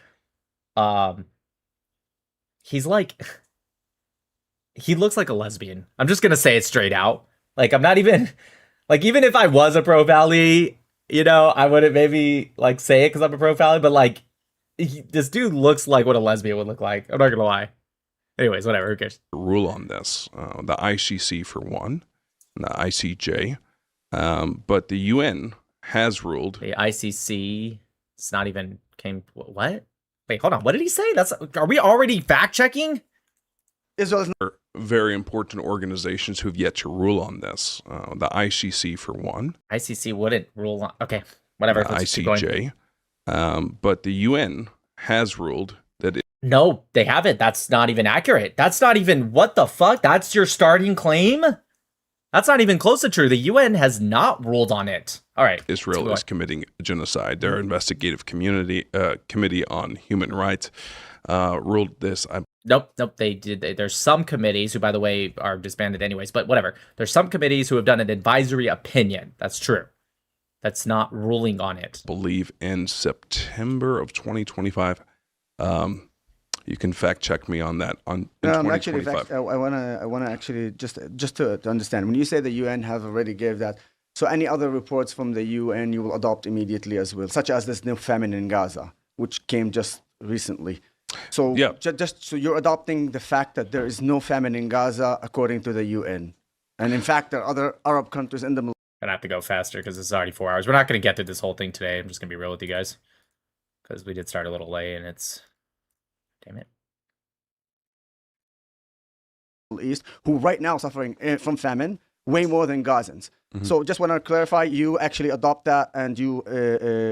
he's like, he looks like a lesbian. I'm just gonna say it straight out. Like, I'm not even like, even if I was a pro pally, you know, I wouldn't maybe like say it because I'm a pro pally, but like, this dude looks like what a lesbian would look like. I'm not gonna lie. Anyways, whatever, who cares? Rule on this. The ICC for one, the ICJ, but the UN has ruled. The ICC, it's not even came. What? Wait, hold on. What did he say? Are we already fact checking? Israel is not very important organizations who've yet to rule on this. The ICC for one. ICC wouldn't rule on. Okay, whatever. The ICJ, but the UN has ruled that. No, they haven't. That's not even accurate. That's not even, what the fuck? That's your starting claim? That's not even close to true. The UN has not ruled on it. All right. Israel is committing genocide. Their investigative committee on human rights ruled this. Nope. They did. There's some committees who, by the way, are disbanded anyways, but whatever. There's some committees who have done an advisory opinion. That's true. That's not ruling on it. I believe in September of 2025. You can fact check me on that. Actually, I wanna actually just to understand. When you say the UN have already gave that, so any other reports from the UN you will adopt immediately as well, such as this new famine in Gaza, which came just recently. So yeah, just so you're adopting the fact that there is no famine in Gaza according to the UN, and in fact there are other Arab countries in the middle. Gonna have to go faster because it's already 4 hours. We're not gonna get to this whole thing today. I'm just gonna be real with you guys because we did start a little late and it's. Damn it. East, who right now suffering from famine way more than Gazans. Mm-hmm. So just want to clarify, you actually adopt that and you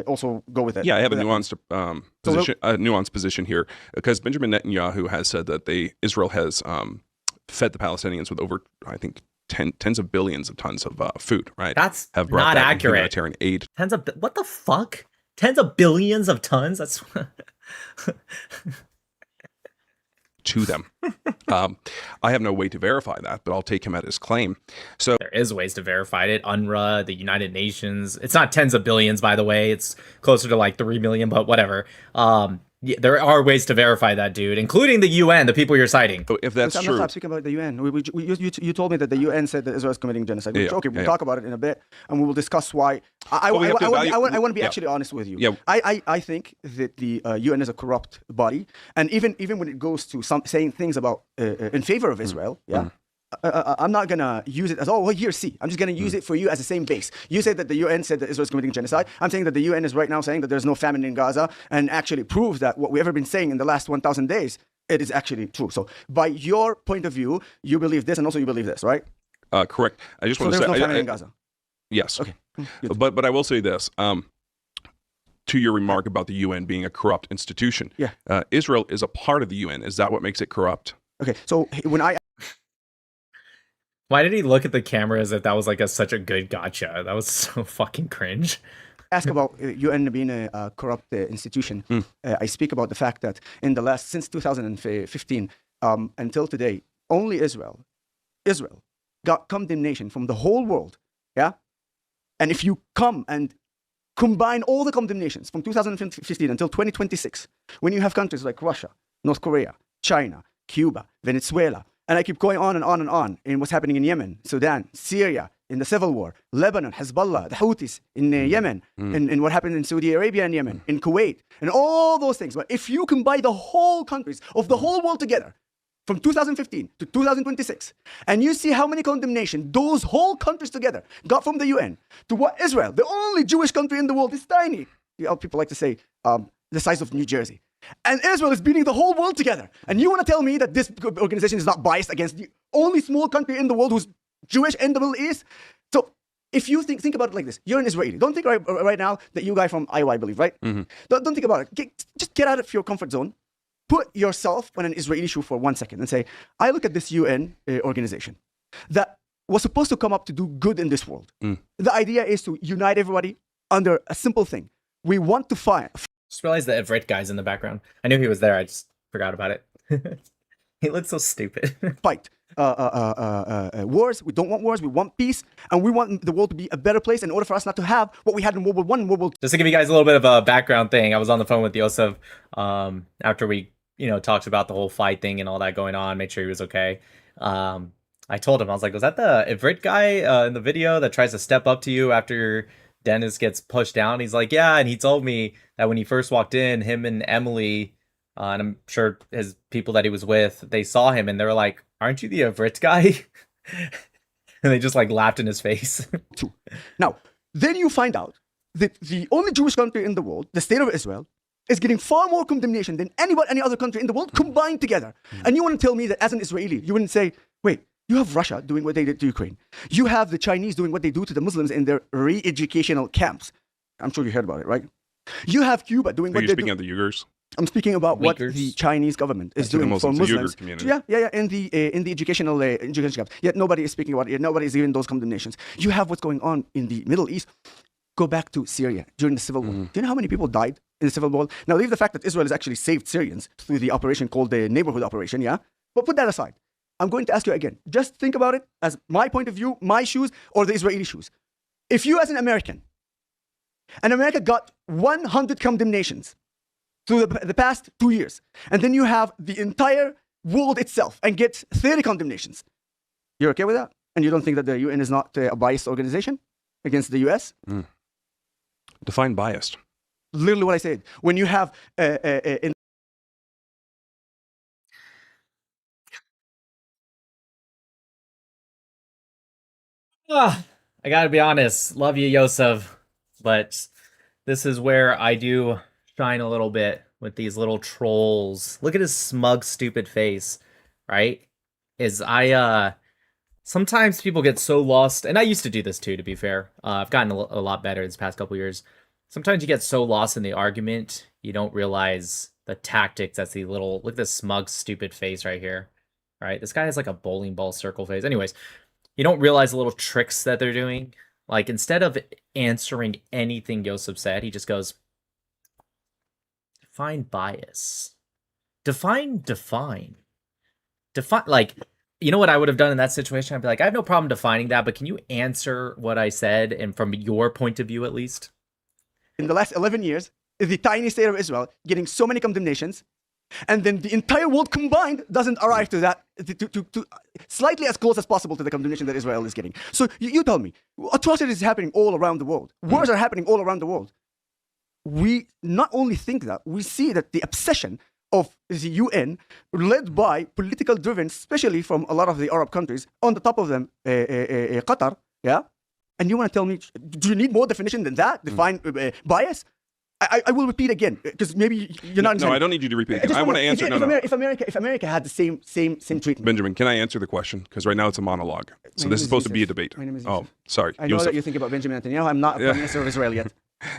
also go with it. Yeah, I have a nuanced nuanced position here because Benjamin Netanyahu has said that Israel has fed the Palestinians with over, I think, tens of billions of tons of food, right? That's have brought not that accurate. humanitarian aid. What the fuck? Tens of billions of tons? That's to them. I have no way to verify that, but I'll take him at his claim. So there is ways to verify it. UNRWA, the United Nations. It's not tens of billions, by the way. It's closer to like 3 million, but whatever. Yeah, there are ways to verify that, dude, including the UN, the people you're citing. So if that's true, I'm not speaking about the UN. You told me that the UN said that Israel is committing genocide. Yeah, okay, we'll talk about it in a bit, and we will discuss why. I want to be actually honest with you. Yeah. I think that the UN is a corrupt body, and even when it goes to saying things about in favor of Israel, I'm not gonna use it as here, see. I'm just gonna use it for you as the same base. You said that the UN said that Israel is committing genocide. I'm saying that the UN is right now saying that there's no famine in Gaza, and actually proves that what we've ever been saying in the last 1,000 days, it is actually true. So by your point of view, you believe this, and also you believe this, right? Correct. I just so want to say, there's no famine in Gaza. Yes. Okay. But I will say this. To your remark about the UN being a corrupt institution, Israel is a part of the UN. Is that what makes it corrupt? Okay. So when Why did he look at the camera as if that was like such a good gotcha? That was so fucking cringe. Ask about UN being a corrupt institution. I speak about the fact that since 2015 until today, only Israel got condemnation from the whole world. Yeah, and if you come and combine all the condemnations from 2015 until 2026, when you have countries like Russia, North Korea, China, Cuba, Venezuela. And I keep going on and on and on in what's happening in Yemen, Sudan, Syria, in the civil war, Lebanon, Hezbollah, the Houthis in Yemen, and what happened in Saudi Arabia and Yemen, in Kuwait, and all those things. But if you combine the whole countries of the whole world together, from 2015 to 2026, and you see how many condemnation those whole countries together got from the UN to what Israel, the only Jewish country in the world, is tiny. People like to say the size of New Jersey. And Israel is beating the whole world together. And you want to tell me that this organization is not biased against the only small country in the world who's Jewish in the Middle East? So if you think about it like this, you're an Israeli. Don't think right now that you guy from Iowa, I believe, right? Mm-hmm. Don't think about it. Just get out of your comfort zone. Put yourself on an Israeli shoe for 1 second and say, I look at this UN organization that was supposed to come up to do good in this world. The idea is to unite everybody under a simple thing. We want to find... Just realized the Everett guy's in the background. I knew he was there. I just forgot about it. He looks so stupid. Fight wars. We don't want wars. We want peace, and we want the world to be a better place. In order for us not to have what we had in World War I and World War II. Just to give you guys a little bit of a background thing, I was on the phone with Yoseph after we, talked about the whole fight thing and all that going on. Made sure he was okay. I told him, I was like, was that the Everett guy in the video that tries to step up to you after Dennis gets pushed down? He's like, yeah, and he told me that when he first walked in, him and Emily, and I'm sure his people that he was with, they saw him and they were like, aren't you the Everett guy? And they just like laughed in his face. Now, then you find out that the only Jewish country in the world, the state of Israel, is getting far more condemnation than any other country in the world combined together. And you want to tell me that as an Israeli, you wouldn't say, wait, you have Russia doing what they did to Ukraine. You have the Chinese doing what they do to the Muslims in their re-educational camps. I'm sure you heard about it, right? You have Cuba doing what they do. Are you speaking of the Uyghurs? I'm speaking about what the Chinese government is doing for Muslims. Yeah, in the educational camps. Yet nobody is speaking about it. Yet nobody is giving those condemnations. You have what's going on in the Middle East. Go back to Syria during the civil war. Do you know how many people died in the civil war? Now leave the fact that Israel has actually saved Syrians through the operation called the Neighborhood Operation, yeah? But put that aside. I'm going to ask you again. Just think about it as my point of view, my shoes, or the Israeli shoes. If you as an American, and America got 100 condemnations through the past 2 years, and then you have the entire world itself and get 30 condemnations, you're okay with that? And you don't think that the UN is not a biased organization against the US? Define biased. Literally what I said. When you have I gotta be honest, love you, Yosef, but this is where I do shine a little bit with these little trolls. Look at his smug, stupid face, right? Sometimes people get so lost, and I used to do this too, to be fair. I've gotten a lot better this past couple years. Sometimes you get so lost in the argument, you don't realize the tactics. That's the little, look at this smug, stupid face right here. right? This guy has like a bowling ball circle face. Anyways, you don't realize the little tricks that they're doing. Like, instead of answering anything Yoseph said, he just goes, define bias. Define. Like, you know what I would have done in that situation? I'd be like, I have no problem defining that, but can you answer what I said, and from your point of view at least? In the last 11 years, the tiny state of Israel getting so many condemnations, and then the entire world combined doesn't arrive to that, to slightly as close as possible to the condemnation that Israel is getting. So you tell me, atrocities is happening all around the world. Wars are happening all around the world. We not only think that, we see that the obsession of the UN, led by political driven, especially from a lot of the Arab countries, on the top of them, Qatar, yeah? And you want to tell me, do you need more definition than that? Define bias? I will repeat again, because maybe you're not. No, I don't need you to repeat again. I want to answer. If America had the same treatment. Benjamin, can I answer the question? Because right now it's a monologue. So this is supposed to be a debate. My name is Yosef. Sorry. I know that you think about Benjamin Netanyahu. I'm not a prime minister of Israel yet.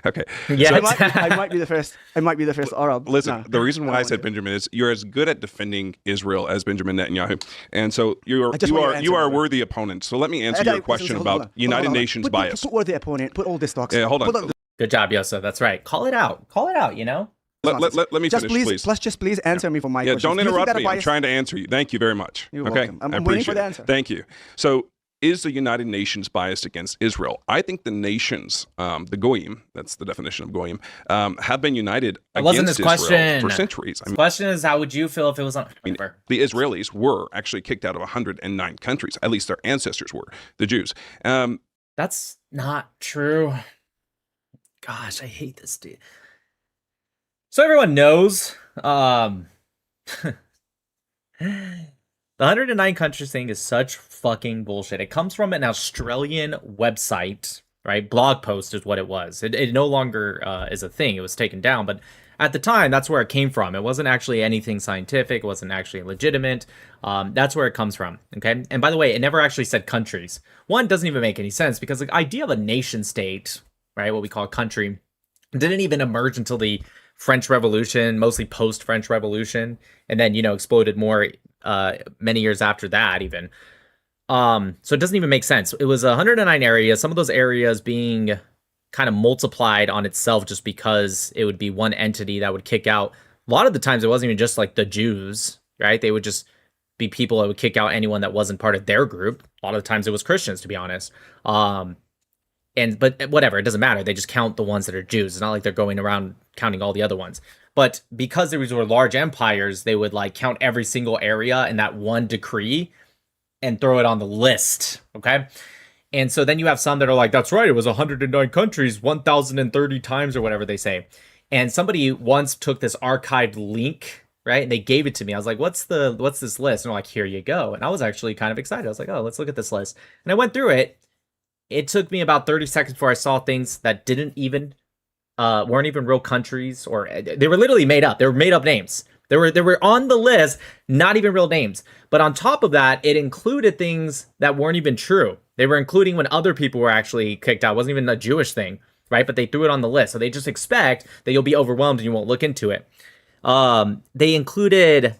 Okay. Yeah. So I might be the first. I might be the first Arab. Listen, the reason why I said Benjamin is you're as good at defending Israel as Benjamin Netanyahu, and so you are a worthy opponent. So let me answer your question about United Nations bias. Put worthy opponent. Put all this talks. Yeah, hold on. Good job, Yosef. That's right. Call it out. Call it out. You know. Let me finish, please. Just please answer me for my question. Don't interrupt me. I'm trying to answer you. Thank you very much. You're welcome. I'm waiting for the answer. Thank you. So, is the United Nations biased against Israel? I think the nations, the Goyim, that's the definition of Goyim, have been united against Israel for centuries. The question is, how would you feel if it was on? The Israelis were actually kicked out of 109 countries. At least their ancestors were, the Jews. That's not true. Gosh, I hate this dude. So everyone knows, the 109 countries thing is such fucking bullshit. It comes from an Australian website, right? Blog post is what it was. It no longer is a thing. It was taken down, but at the time, that's where it came from. It wasn't actually anything scientific. It wasn't actually legitimate. That's where it comes from, okay? And by the way, it never actually said countries. One, doesn't even make any sense because the idea of a nation state, right, what we call a country, didn't even emerge until the French Revolution, mostly post-French Revolution, and then, exploded more many years after that even. So it doesn't even make sense. It was 109 areas, some of those areas being kind of multiplied on itself just because it would be one entity that would kick out. A lot of the times it wasn't even just like the Jews, right? They would just be people that would kick out anyone that wasn't part of their group. A lot of the times it was Christians, to be honest. But whatever, it doesn't matter. They just count the ones that are Jews. It's not like they're going around counting all the other ones. But because these were large empires, they would like count every single area in that one decree and throw it on the list, okay? And so then you have some that are like, that's right, it was 109 countries, 1,030 times or whatever they say. And somebody once took this archived link, right? And they gave it to me. I was like, what's this list? And they're like, here you go. And I was actually kind of excited. I was like, oh, let's look at this list. And I went through it. It took me about 30 seconds before I saw things that weren't even real countries, or they were literally made up. They were made up names. They were on the list, not even real names. But on top of that, it included things that weren't even true. They were including when other people were actually kicked out. It wasn't even a Jewish thing, right? But they threw it on the list. So they just expect that you'll be overwhelmed and you won't look into it. They included,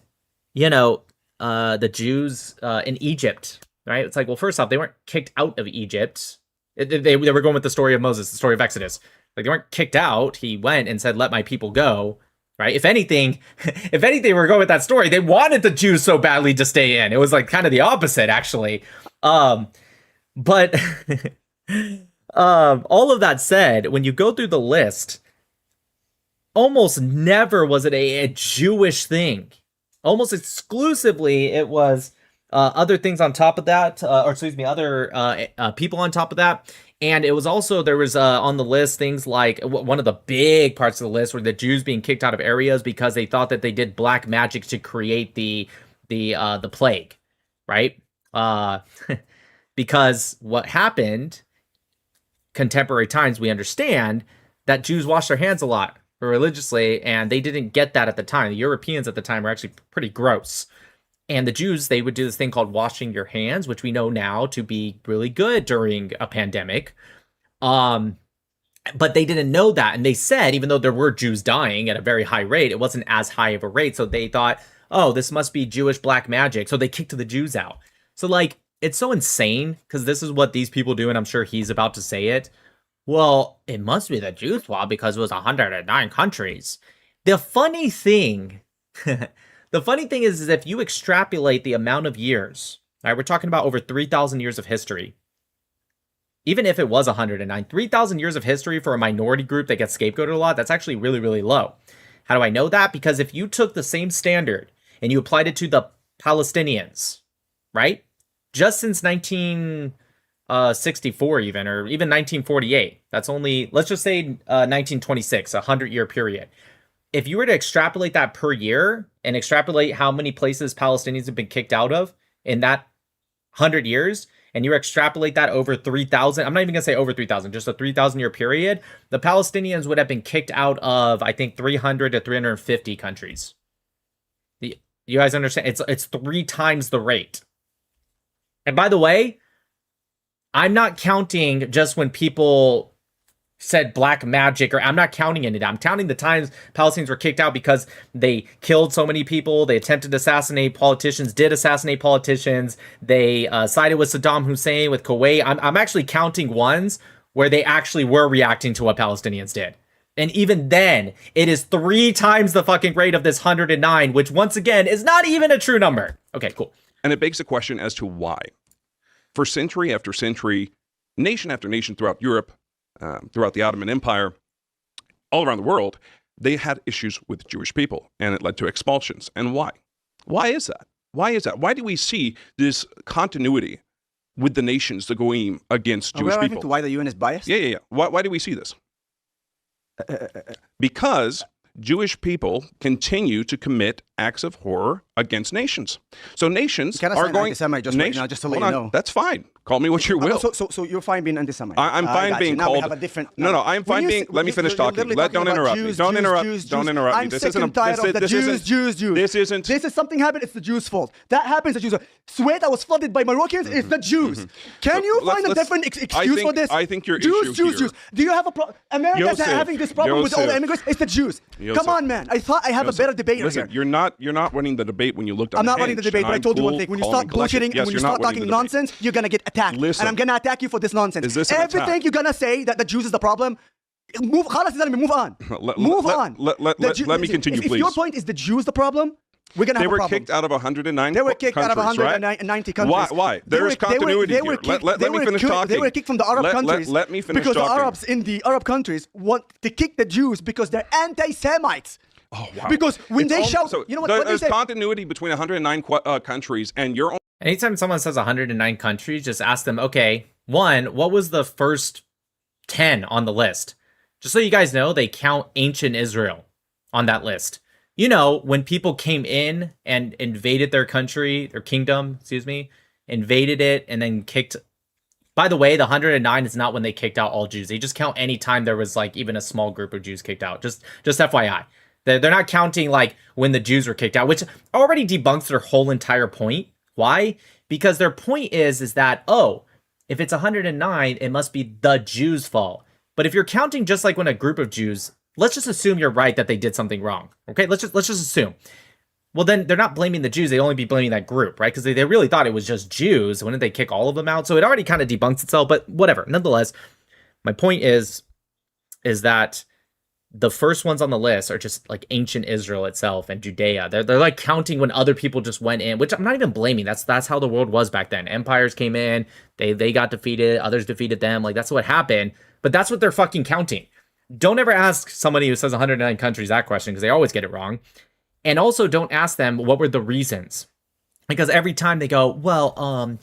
the Jews in Egypt, right? It's like, well, first off, they weren't kicked out of Egypt. They were going with the story of Moses, the story of Exodus. Like, they weren't kicked out. He went and said, let my people go, right? If anything, we're going with that story, they wanted the Jews so badly to stay in. It was like kind of the opposite, actually. But all of that said, when you go through the list, almost never was it a Jewish thing. Almost exclusively, it was other things on top of that, other people on top of that. And it was also, there was on the list things like, one of the big parts of the list were the Jews being kicked out of areas because they thought that they did black magic to create the plague, right? Because what happened, contemporary times, we understand that Jews wash their hands a lot religiously, and they didn't get that at the time. The Europeans at the time were actually pretty gross. And the Jews, they would do this thing called washing your hands, which we know now to be really good during a pandemic. But they didn't know that. And they said, even though there were Jews dying at a very high rate, it wasn't as high of a rate. So they thought, oh, this must be Jewish black magic. So they kicked the Jews out. So like, it's so insane because this is what these people do. And I'm sure he's about to say it. Well, it must be the Jews' fault because it was 109 countries. The funny thing, is if you extrapolate the amount of years, all right, we're talking about over 3,000 years of history. Even if it was 109, 3,000 years of history for a minority group that gets scapegoated a lot, that's actually really, really low. How do I know that? Because if you took the same standard and you applied it to the Palestinians, right? Just since 1964 even, or even 1948, that's only, let's just say 1926, a 100-year period. If you were to extrapolate that per year and extrapolate how many places Palestinians have been kicked out of in that 100 years, and you extrapolate that over 3,000, I'm not even going to say over 3,000, just a 3,000-year period, the Palestinians would have been kicked out of, I think, 300 to 350 countries. You guys understand? It's 3 times the rate. And by the way, I'm not counting just when people said black magic, or I'm not counting any of that. I'm counting the times Palestinians were kicked out because they killed so many people, they attempted to assassinate politicians, did assassinate politicians, they sided with Saddam Hussein, with Kuwait. I'm actually counting ones where they actually were reacting to what Palestinians did. And even then, it is 3 times the fucking rate of this 109, which once again is not even a true number. Okay, cool. And it begs the question as to why. For century after century, nation after nation throughout Europe, throughout the Ottoman Empire, all around the world, they had issues with Jewish people, and it led to expulsions. And why? Why is that? Why is that? Why do we see this continuity with the nations, the Goyim, against Jewish people? Why the UN is biased? Yeah. Why do we see this? Because Jewish people continue to commit acts of horror against nations. So nations are going... Anti-Semite just right now, just to let you know. That's fine. Call me what you will. So you're fine being anti-Semite. I'm fine being called... Now we have a different... No, I'm fine being... Let me finish talking. Don't interrupt me. Don't interrupt me. Don't interrupt me. I'm sick and tired of the Jews. This isn't... This is something happened, it's the Jews' fault. That happens, the Jews. Suez that was flooded by Moroccans, it's the Jews. Can you find a different excuse for this? I think your Jews. Do you have a problem? America's having this problem with all the immigrants. It's the Jews. Come on, man. I thought I have a better debater here. You're not running the debate when you looked at I'm not running the debate, but I told you one thing. When you start bullshitting and when you start talking nonsense, you're going to get attacked. And I'm going to attack you for this nonsense. Is this everything you're going to say that the Jews is the problem? Move on. Move on. Let me continue, please. If your point is the Jews the problem, we're going to have a problem. They were kicked out of 109 countries. They were kicked out of 190 countries. Why? There's continuity here. Let me finish talking. They were kicked from the Arab countries. Let me finish talking. Because the Arabs in the Arab countries want to kick the Jews because they're anti-Semites. Oh, wow. Because when they shout, you know what? There's continuity between 109 countries and your own. Anytime someone says 109 countries, just ask them, okay, one, what was the first 10 on the list? Just so you guys know, they count ancient Israel on that list. You know, when people came in and invaded their country, their kingdom, invaded it and then kicked. By the way, the 109 is not when they kicked out all Jews. They just count any time there was like even a small group of Jews kicked out. Just FYI. They're not counting like when the Jews were kicked out, which already debunks their whole entire point. Why? Because their point is that, oh, if it's 109, it must be the Jews' fault. But if you're counting just like when a group of Jews, let's just assume you're right that they did something wrong. Okay, let's just assume. Well, then they're not blaming the Jews. They only be blaming that group, right? Because they really thought it was just Jews. When did they kick all of them out? So it already kind of debunks itself, but whatever. Nonetheless, my point is that the first ones on the list are just like ancient Israel itself and Judea. They're like counting when other people just went in, which I'm not even blaming. That's how the world was back then. Empires came in, they got defeated, others defeated them. Like that's what happened. But that's what they're fucking counting. Don't ever ask somebody who says 109 countries that question because they always get it wrong. And also don't ask them what were the reasons. Because every time they go, well,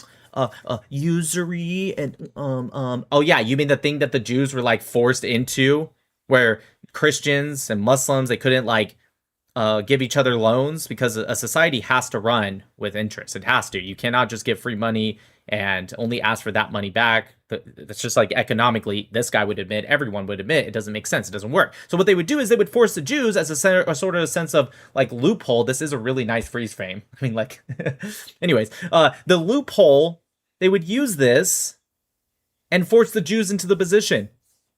usury and oh yeah, you mean the thing that the Jews were like forced into, where Christians and Muslims, they couldn't like give each other loans because a society has to run with interest. It has to. You cannot just give free money and only ask for that money back. That's just like economically, this guy would admit, everyone would admit, it doesn't make sense. It doesn't work. So what they would do is they would force the Jews as a sort of a sense of like loophole. This is a really nice freeze frame. I mean, like, anyways, the loophole, they would use this and force the Jews into the position.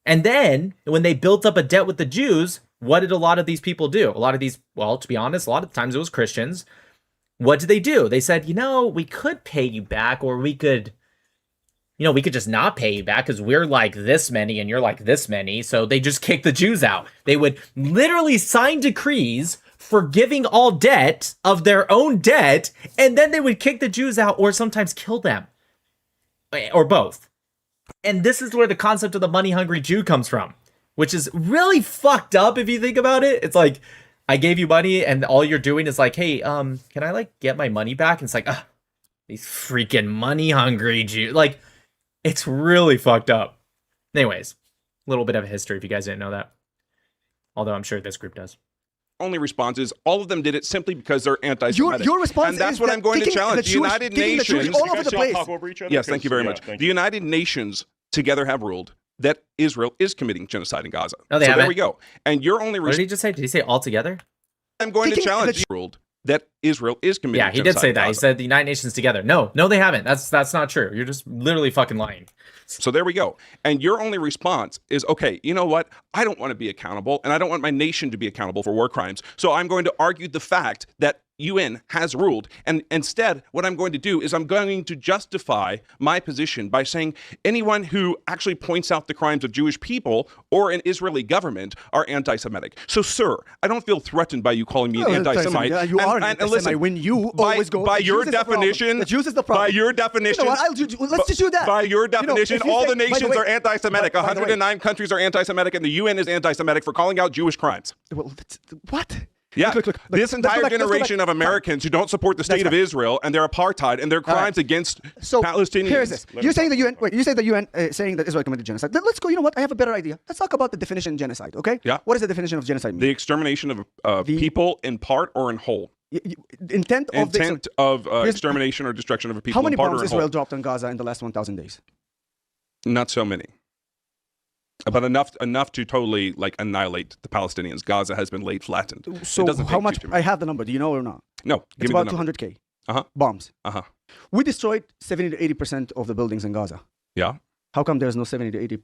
And then when they built up a debt with the Jews, what did a lot of these people do? A lot of these, well, to be honest, a lot of times it was Christians. what did they do? They said, we could pay you back, or we could just not pay you back because we're like this many and you're like this many. So they just kicked the Jews out. They would literally sign decrees forgiving all debt of their own debt, and then they would kick the Jews out or sometimes kill them, or both. And this is where the concept of the money-hungry Jew comes from, which is really fucked up if you think about it. It's like, I gave you money and all you're doing is like, hey, can I like get my money back? And it's like, these freaking money-hungry Jews. Like, it's really fucked up. Anyways, a little bit of history if you guys didn't know that. Although I'm sure this group does. Only response is all of them did it simply because they're anti-Semitic. Your response and that's is what that I'm going to challenge. The United Nations, all over the place. Yes, thank you very much. The United Nations together have ruled that Israel is committing genocide in Gaza. No, they haven't. There we go. And you're only. What did he just say? Did he say all together? I'm going to challenge. Ruled that Israel is committing. Yeah, he did say that. He said the United Nations together. No, they haven't. That's not true. You're just literally fucking lying. So there we go. And your only response is, okay, you know what? I don't want to be accountable, and I don't want my nation to be accountable for war crimes. So I'm going to argue the fact that UN has ruled. And instead, what I'm going to do is I'm going to justify my position by saying anyone who actually points out the crimes of Jewish people or an Israeli government are anti-Semitic. So, sir, I don't feel threatened by you calling me an anti-Semite. Yeah, you are an anti-Semite when you always go. By your definition, the Jews is the problem. By your definition, let's just do that. By your definition, all the nations are anti-Semitic. By the way, 109 countries are anti-Semitic, and the UN is anti-Semitic for calling out Jewish crimes. Well, what? Yeah, look, this entire generation of Americans who don't support the state of Israel and their apartheid and their crimes against Palestinians. Here's this. You're saying the UN. Wait, you say the UN saying that Israel committed genocide. Let's go. You know what? I have a better idea. Let's talk about the definition of genocide. Okay? Yeah. What is the definition of genocide mean? The extermination of people in part or in whole. Intent of extermination or destruction of a people. How many in part bombs or in Israel whole. dropped on Gaza in the last 1,000 days? Not so many. But enough to totally like annihilate the Palestinians. Gaza has been laid flattened. So how much? I have the number. Do you know or not? No, it's about 200K. Bombs. We destroyed 70 to 80% of the buildings in Gaza. Yeah. How come there's no 70 to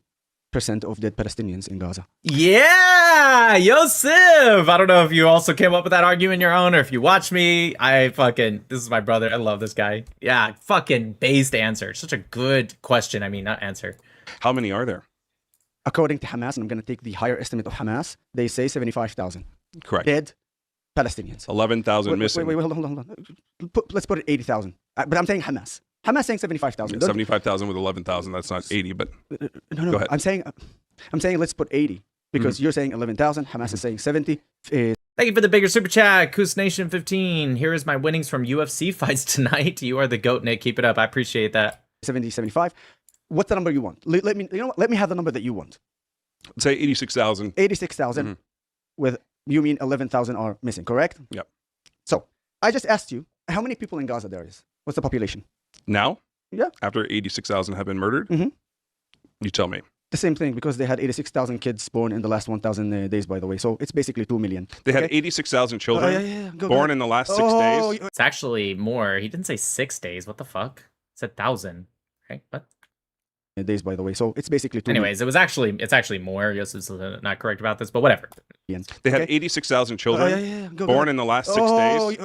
80% of dead Palestinians in Gaza? Yeah, Yoseph. I don't know if you also came up with that argument your own or if you watch me. This is my brother. I love this guy. Yeah, fucking based answer. Such a good question. I mean, not answer. How many are there? According to Hamas, and I'm going to take the higher estimate of Hamas, they say 75,000. Correct. Dead Palestinians. 11,000 missing. Wait, hold on. Let's put it 80,000. But I'm saying Hamas. Hamas saying 75,000. 75,000 with 11,000. That's not 80, but no. Go ahead. I'm saying let's put 80 because you're saying 11,000. Hamas is saying 70. Thank you for the bigger super chat, Koos Nation 15. Here is my winnings from UFC fights tonight. You are the GOAT, Nick. Keep it up. I appreciate that. 70, 75. What's the number you want? Let me have the number that you want. Say 86,000. 86,000 with, you mean 11,000 are missing, correct? Yep. So I just asked you, how many people in Gaza there is? What's the population? Now? Yeah. After 86,000 have been murdered? Mm-hmm. You tell me. The same thing, because they had 86,000 kids born in the last 1,000 days, by the way. So it's basically 2 million. They had 86,000 children born in the last 6 days? It's actually more. He didn't say 6 days. What the fuck? He said 1,000. Okay, what? Days, by the way. So it's basically 2 Anyways, it's actually more. Yosef's not correct about this, but whatever. They had 86,000 children born in the last 6 days.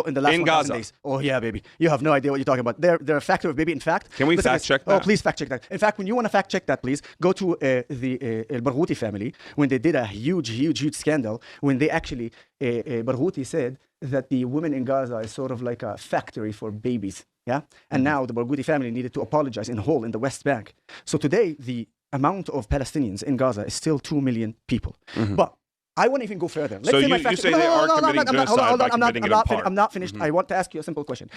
In the last in 1,000 Gaza. days. Oh yeah, baby. You have no idea what you're talking about. They're a factor of baby. In fact, can we fact check that? Oh, please fact check that. In fact, when you want to fact check that, please go to the El Barghouti family when they did a huge scandal. When they actually Barghouti said that the women in Gaza is sort of like a factory for babies. Yeah, and now the Barghouti family needed to apologize in whole in the West Bank. So today, the amount of Palestinians in Gaza is still 2 million people. But I won't even go further. Let's so say you say they are committing genocide by committing it in part. I'm not finished. I want to ask you a simple question.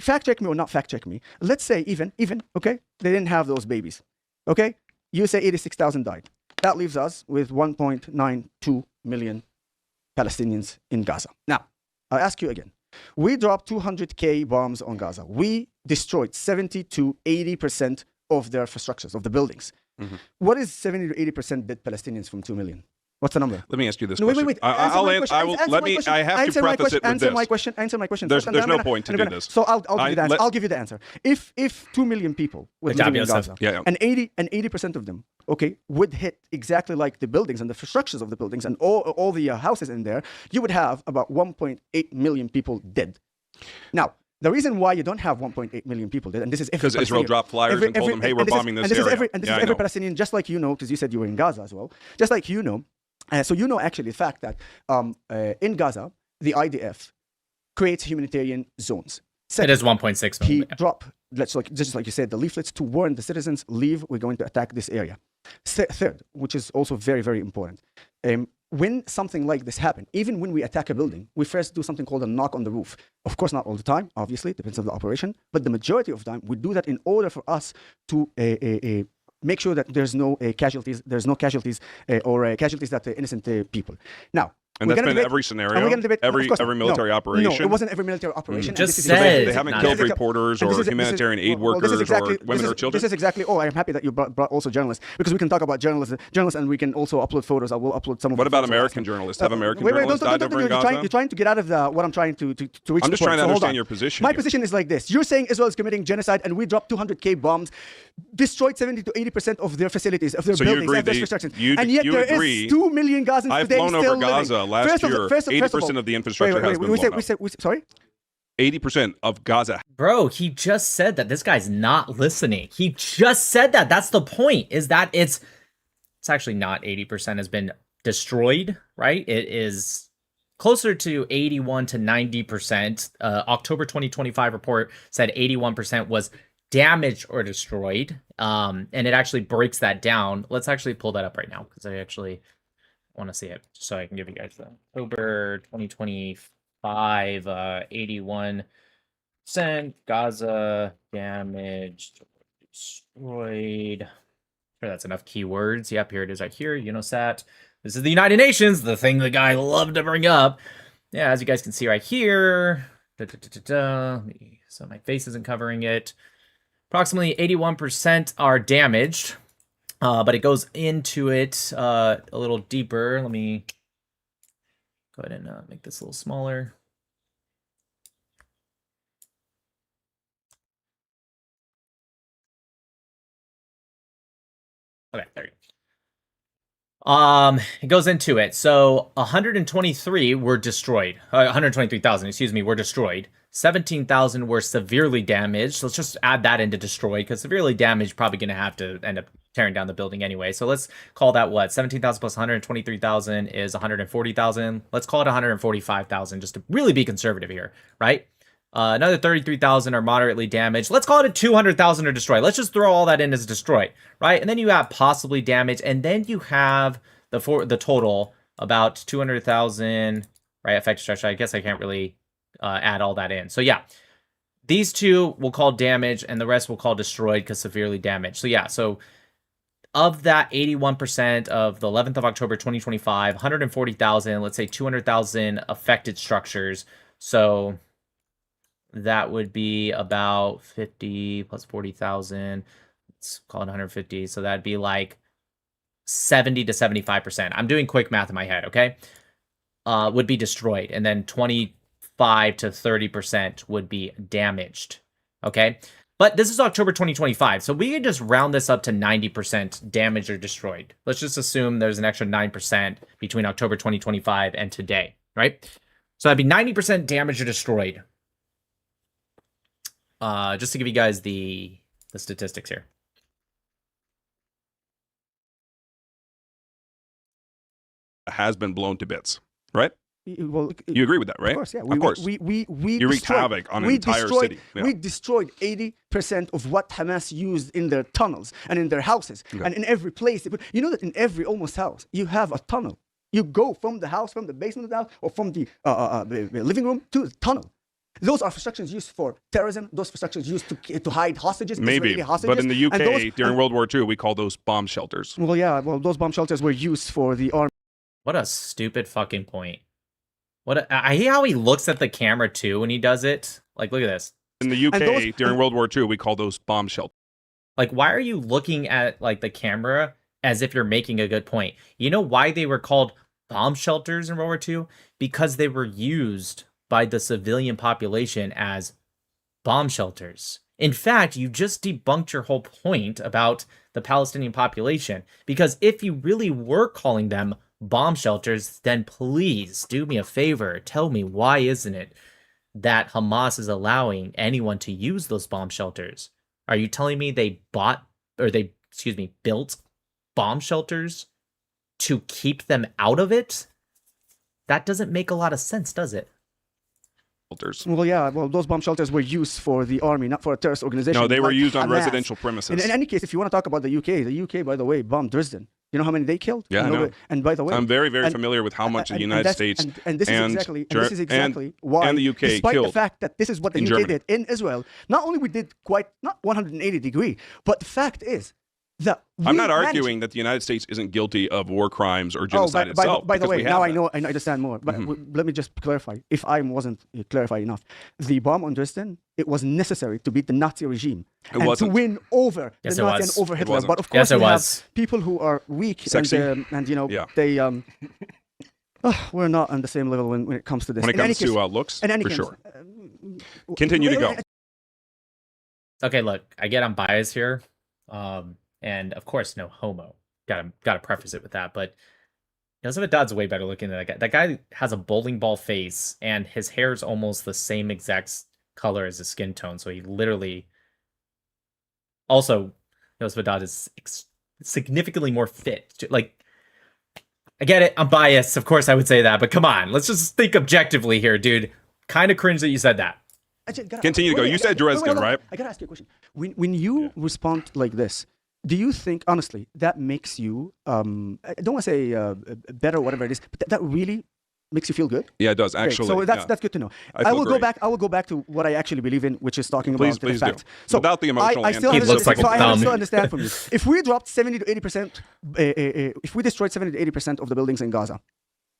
Fact check me or not fact check me. Let's say even, okay, they didn't have those babies. Okay, you say 86,000 died. That leaves us with 1.92 million Palestinians in Gaza. Now, I'll ask you again. We dropped 200K bombs on Gaza. We destroyed 70 to 80% of their infrastructures, of the buildings. What is 70 to 80% dead Palestinians from 2 million? What's the number? Let me ask you this No, question. wait. I have to preface it with Answer this. my question. Answer my question. There's First, no point to do this. So I'll give you the answer. I'll give you the answer. If 2 million people were living in Gaza, and 80% of them, okay, would hit exactly like the buildings and the structures of the buildings and all the houses in there, you would have about 1.8 million people dead. Now, the reason why you don't have 1.8 million people dead, and this is because Israel dropped flyers and told them, "Hey, we're bombing this area." And this is every Palestinian, just like you know, because you said you were in Gaza as well. Just like you know, so you know actually the fact that in Gaza the IDF creates humanitarian zones. Second, it is 1.6 million. He dropped, just like you said, the leaflets to warn the citizens, leave. We're going to attack this area. Third, which is also very, very important. When something like this happens, even when we attack a building, we first do something called a knock on the roof. Of course, not all the time, obviously, it depends on the operation, but the majority of the time, we do that in order for us to make sure that there's no casualties, or casualties that innocent people. Now, and that's been every scenario, every military operation. No, it wasn't every military operation. Just said they haven't killed reporters or humanitarian aid workers or women or children. This is exactly. Oh, I'm happy that you brought also journalists, because we can talk about journalists, and we can also upload photos. I will upload some of. What about American journalists? Have American journalists died over in Gaza? You're trying to get out of what I'm trying to reach. I'm just trying to understand your position. My position is like this: you're saying Israel is committing genocide, and we dropped 200K bombs, destroyed 70 to 80% of their facilities, of their buildings, of their infrastructure, and yet there is 2 million Gazans today still living. I've flown over Gaza last year. 80% of the infrastructure has been blown up. Sorry? 80% of Gaza. Bro, he just said that. This guy's not listening. He just said that. That's the point, is that it's actually not 80% has been destroyed, right? It is closer to 81 to 90%. October 2025 report said 81% was damaged or destroyed. And it actually breaks that down. Let's actually pull that up right now, because I actually want to see it so I can give you guys the October 2025 81% Gaza damaged, destroyed. Sure, that's enough keywords. Yep, here it is right here. UNOSAT. This is the United Nations, the thing the guy loved to bring up. Yeah, as you guys can see right here. So my face isn't covering it. Approximately 81% are damaged. But it goes into it a little deeper. Let me go ahead and make this a little smaller. Okay, there you go. It goes into it. So 123 were destroyed. 123,000, excuse me, were destroyed. 17,000 were severely damaged. So let's just add that into destroyed, because severely damaged probably going to have to end up tearing down the building anyway. So let's call that what? 17,000 plus 123,000 is 140,000. Let's call it 145,000 just to really be conservative here, right? Another 33,000 are moderately damaged. Let's call it a 200,000 are destroyed. Let's just throw all that in as destroyed, right? And then you have possibly damaged, and then you have the total about 200,000, right? Affected structure. I guess I can't really add all that in. So yeah, these two we'll call damage, and the rest we'll call destroyed because severely damaged. So yeah, so of that 81% of the 11th of October 2025, 140,000, let's say 200,000 affected structures. So that would be about 50 plus 40,000. Let's call it 150. So that'd be like 70 to 75%. I'm doing quick math in my head, okay? Would be destroyed. And then 25 to 30% would be damaged, okay? But this is October 2025, so we can just round this up to 90% damaged or destroyed. Let's just assume there's an extra 9% between October 2025 and today, right? So that'd be 90% damaged or destroyed. Just to give you guys the statistics here. Has been blown to bits, right? Well, you agree with that, right? Of course, yeah. Of course. We you wreaked havoc on an entire city. Yeah. We destroyed 80% of what Hamas used in their tunnels and in their houses and in every place. You know that in every almost house, you have a tunnel. You go from the house, from the basement of the house, or from the living room to the tunnel. Those are constructions used for terrorism. Those constructions used to hide hostages. Maybe, hostages. But in the UK during World War II, we call those bomb shelters. Well, yeah. Well, those bomb shelters were used for the army. What a stupid fucking point. I hate how he looks at the camera too when he does it. Like, look at this. In the UK during World War II, we call those bomb shelters. Like, why are you looking at like the camera as if you're making a good point. You know why they were called bomb shelters in World War II? Because they were used by the civilian population as bomb shelters. In fact, you just debunked your whole point about the Palestinian population. Because if you really were calling them bomb shelters, then please do me a favor. Tell me, why isn't it that Hamas is allowing anyone to use those bomb shelters? Are you telling me they built bomb shelters to keep them out of it? That doesn't make a lot of sense, does it? Well, yeah. Well, those bomb shelters were used for the army, not for a terrorist organization. No, they were like used on Hamas. residential premises. In any case, if you want to talk about the UK, by the way, bombed Dresden. You know how many they killed? Yeah, I know. And by the way, I'm very, very familiar with how much the United States and this is exactly why, and the UK despite killed the fact that this is what the UK Germany. did in Israel, not only we did not 180 degree, but the fact is that I'm not arguing that the United States isn't guilty of war crimes or genocide by itself. the way, now I that. know I understand more. But let me just clarify, if I wasn't clarified enough. The bomb on Dresden, it was necessary to beat the Nazi regime and to win over the Nazi and over Hitler. But of course, we have people who are weak and you know they we're not on the same level when it comes to this. When it comes to looks, for sure. Continue to go. Okay, look, I get I'm biased here. And of course, no homo. Gotta preface it with that. But Yoseph Haddad's way better looking than that guy. That guy has a bowling ball face, and his hair is almost the same exact color as his skin tone. So he literally. Also, Yoseph Haddad is significantly more fit. Like, I get it. I'm biased. Of course, I would say that. But come on, let's just think objectively here, dude. Kind of cringe that you said that. Continue to go. You said Dresden, right? I gotta ask you a question. When you respond like this, do you think, honestly, that makes you, I don't want to say better or whatever it is, but that really makes you feel good? Yeah, it does, actually. So that's good to know. I will go back to what I actually believe in, which is talking about the fact. Do. So without the emotional I still understand from you. If we dropped 70 to 80%, if we destroyed 70 to 80% of the buildings in Gaza,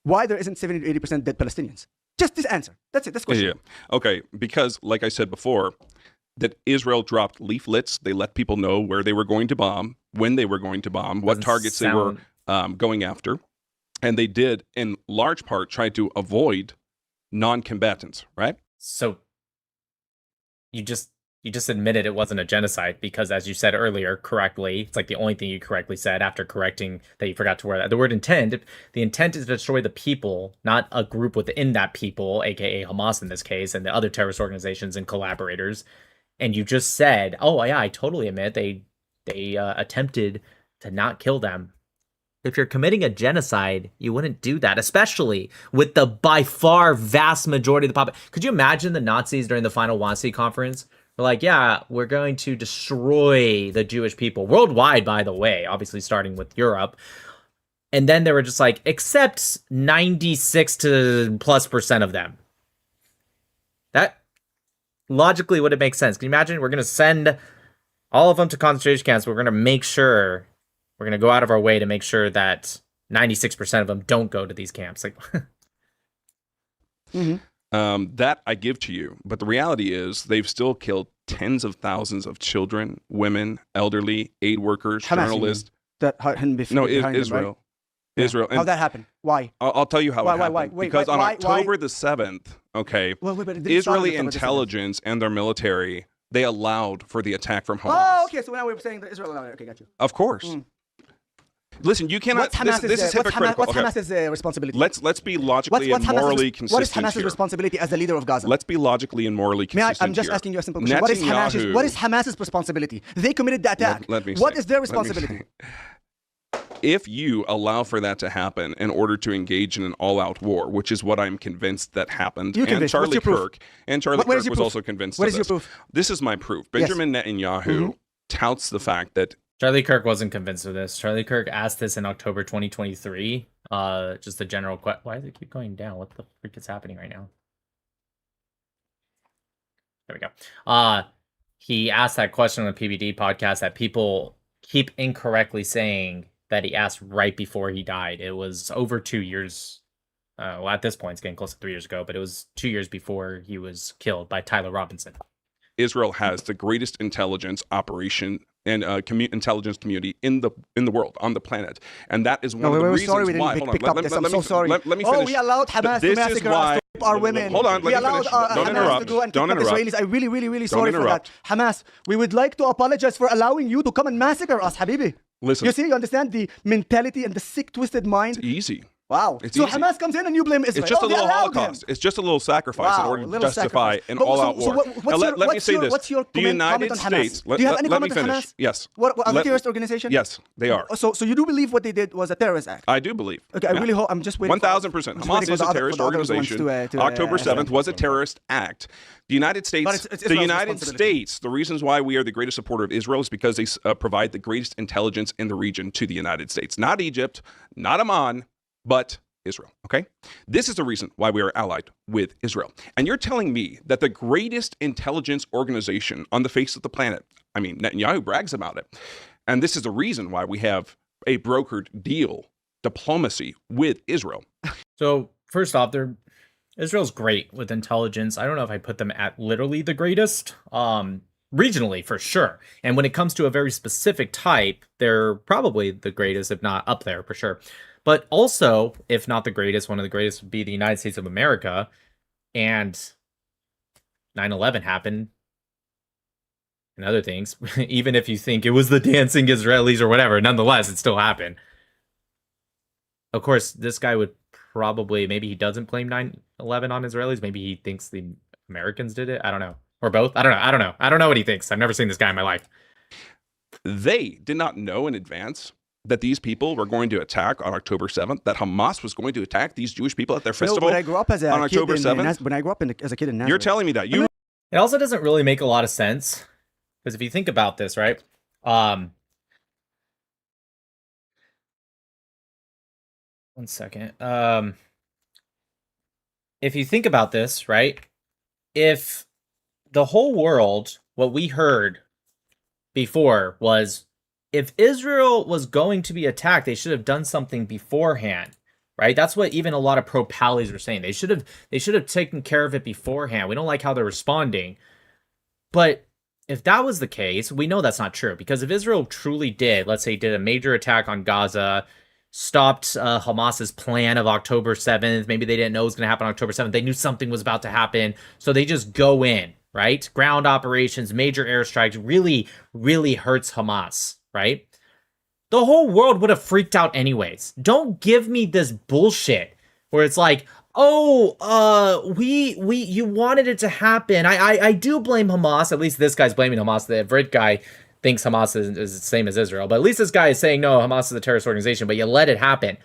why there isn't 70 to 80% dead Palestinians? Just this answer. That's it. That's the question. Yeah. Okay, because like I said before, that Israel dropped leaflets. They let people know where they were going to bomb, when they were going to bomb, what targets they were going after. And they did, in large part, try to avoid non-combatants, right? So you just admitted it wasn't a genocide because, as you said earlier correctly, it's like the only thing you correctly said after correcting that you forgot to wear that. The word intent, the intent is to destroy the people, not a group within that people, aka Hamas in this case, and the other terrorist organizations and collaborators. And you just said, oh yeah, I totally admit they attempted to not kill them. If you're committing a genocide, you wouldn't do that, especially with the by far vast majority of the population. Could you imagine the Nazis during the final Wannsee conference? We're like, yeah, we're going to destroy the Jewish people worldwide, by the way, obviously starting with Europe. And then they were just like, except 96 to plus % of them. That logically would it make sense? Can you imagine? We're going to send all of them to concentration camps. We're going to make sure, we're going to go out of our way to make sure that 96% of them don't go to these camps. Like, that I give to you. But the reality is they've still killed tens of thousands of children, women, elderly, aid workers, journalists. That hadn't been No, behind Israel. Them, right? Israel. How'd that happen? Why? I'll tell you how it happened. Wait, because on October the 7th, okay, Israeli intelligence and their military, they allowed for the attack from Hamas. Oh, okay. So now we're saying that Israel allowed it. Okay, got you. Of course. Listen, you cannot. This is hypocritical. What's Hamas's responsibility? Let's be logically and morally consistent. What is Hamas's responsibility as the leader of Gaza? Let's be logically and morally consistent. I'm just asking you a simple question. What is Hamas's responsibility? They committed the attack. What is their responsibility? If you allow for that to happen in order to engage in an all-out war, which is what I'm convinced that happened, and Charlie Kirk was also convinced of this. What is your proof? This is my proof. Benjamin Netanyahu touts the fact that Charlie Kirk wasn't convinced of this. Charlie Kirk asked this in October 2023. Just a general question. Why does it keep going down? What the freak is happening right now? There we go. He asked that question on the PBD podcast that people keep incorrectly saying that he asked right before he died. It was over 2 years. Well, at this point, it's getting close to 3 years ago, but it was 2 years before he was killed by Tyler Robinson. Israel has the greatest intelligence operation and intelligence community in the world, on the planet, and that is one of the reasons sorry we why. didn't Hold pick on, up this. I'm let so me sorry. let me finish. Oh, we allowed Hamas to This is massacre us, why. to rape our women. Hold on, we let me allowed finish. Don't Hamas interrupt. to go and Don't kidnap interrupt. Israelis. I'm really, really, really Don't sorry for interrupt. that. Hamas, we would like to apologize for allowing you to come and massacre us, Habibi. Listen. You see, you understand the mentality and the sick, twisted mind? It's easy. Wow. It's so easy. Hamas comes in and you blame Israel. It's just oh, a little they allowed holocaust. him. It's just a little sacrifice in Wow, order to little justify sacrifice. an So- all-out so war. what's Now, your- let me what's say your- this. what's your The comment United on Hamas? States. Do you have any let me comment on finish. Hamas? Yes. What, are they a Let- terrorist organization? Yes, they are. So you do believe what they did was a terrorist act? I do believe. Okay, I really hope. I'm just waiting. 1,000%. I'm just Hamas waiting for is the a other- terrorist for the other ones organization. to, October 7th was a terrorist act. The United States, But it's the Israel's United responsibility. States, the reasons why we are the greatest supporter of Israel is because they provide the greatest intelligence in the region to the United States. Not Egypt, not Amman, but Israel. Okay? This is the reason why we are allied with Israel. And you're telling me that the greatest intelligence organization on the face of the planet, I mean, Netanyahu brags about it. And this is the reason why we have a brokered deal, diplomacy with Israel. So first off, Israel's great with intelligence. I don't know if I put them at literally the greatest. Regionally, for sure. And when it comes to a very specific type, they're probably the greatest, if not up there, for sure. But also, if not the greatest, one of the greatest would be the United States of America. And 9/11 happened and other things. Even if you think it was the dancing Israelis or whatever, nonetheless, it still happened. Of course, this guy would probably, maybe he doesn't blame 9/11 on Israelis. Maybe he thinks the Americans did it. I don't know. Or both. I don't know. I don't know what he thinks. I've never seen this guy in my life. They did not know in advance that these people were going to attack on October 7th, that Hamas was going to attack these Jewish people at their festival when I grew up as a on kid October in, 7th. when I grew up as a kid in Nazareth. You're telling me that. It also doesn't really make a lot of sense. Because if you think about this, right? One second. If you think about this, right? If the whole world, what we heard before was, if Israel was going to be attacked, they should have done something beforehand, right? That's what even a lot of pro-Palis were saying. They should have taken care of it beforehand. We don't like how they're responding. But if that was the case, we know that's not true. Because if Israel truly did, let's say did a major attack on Gaza, stopped Hamas's plan of October 7th, maybe they didn't know it was going to happen on October 7th, they knew something was about to happen, so they just go in, right? Ground operations, major airstrikes, really, really hurts Hamas, right? The whole world would have freaked out anyways. Don't give me this bullshit where it's like, oh, you wanted it to happen. I do blame Hamas. At least this guy's blaming Hamas. The Vrit guy thinks Hamas is the same as Israel. But at least this guy is saying, no, Hamas is a terrorist organization, but you let it happen.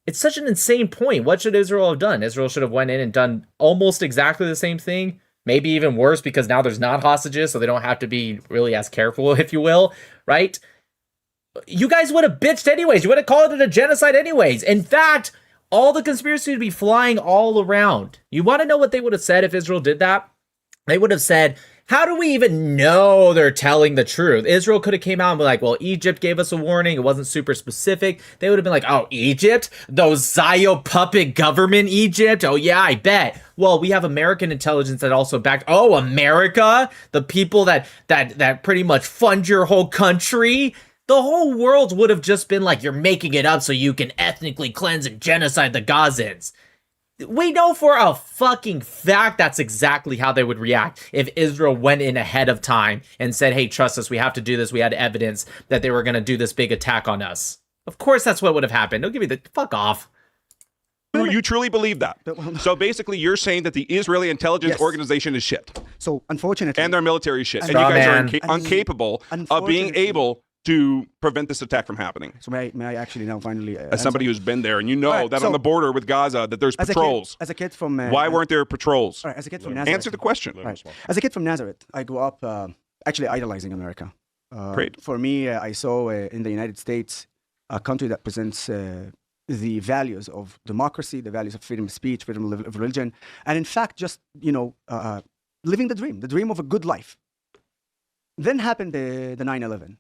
It's such an insane point. What should Israel have done? Israel should have went in and done almost exactly the same thing. Maybe even worse, because now there's not hostages, so they don't have to be really as careful, if you will, right? You guys would have bitched anyways. You would have called it a genocide anyways. In fact, all the conspiracy would be flying all around. You want to know what they would have said if Israel did that? They would have said, how do we even know they're telling the truth? Israel could have came out and been like, well, Egypt gave us a warning. It wasn't super specific. They would have been like, oh, Egypt? Those Zio puppet government Egypt? Oh, yeah, I bet. Well, we have American intelligence that also backed, oh, America? The people that pretty much fund your whole country? The whole world would have just been like, you're making it up so you can ethnically cleanse and genocide the Gazans. We know for a fucking fact that's exactly how they would react if Israel went in ahead of time and said, hey, trust us, we have to do this. We had evidence that they were going to do this big attack on us. Of course that's what would have happened. Don't give me the fuck off. You truly believe that? So basically you're saying that the Israeli intelligence organization is shit. So unfortunately. And their military is shit. And you guys are incapable of being able to prevent this attack from happening. So may I actually now finally as somebody who's been there, and you know that on the border with Gaza that there's patrols. As a kid from why weren't there patrols? As a kid from Nazareth. Answer the question. As a kid from Nazareth, I grew up actually idolizing America. Great. For me, I saw in the United States a country that presents the values of democracy, the values of freedom of speech, freedom of religion, and in fact, just living the dream of a good life. Then happened the 9/11.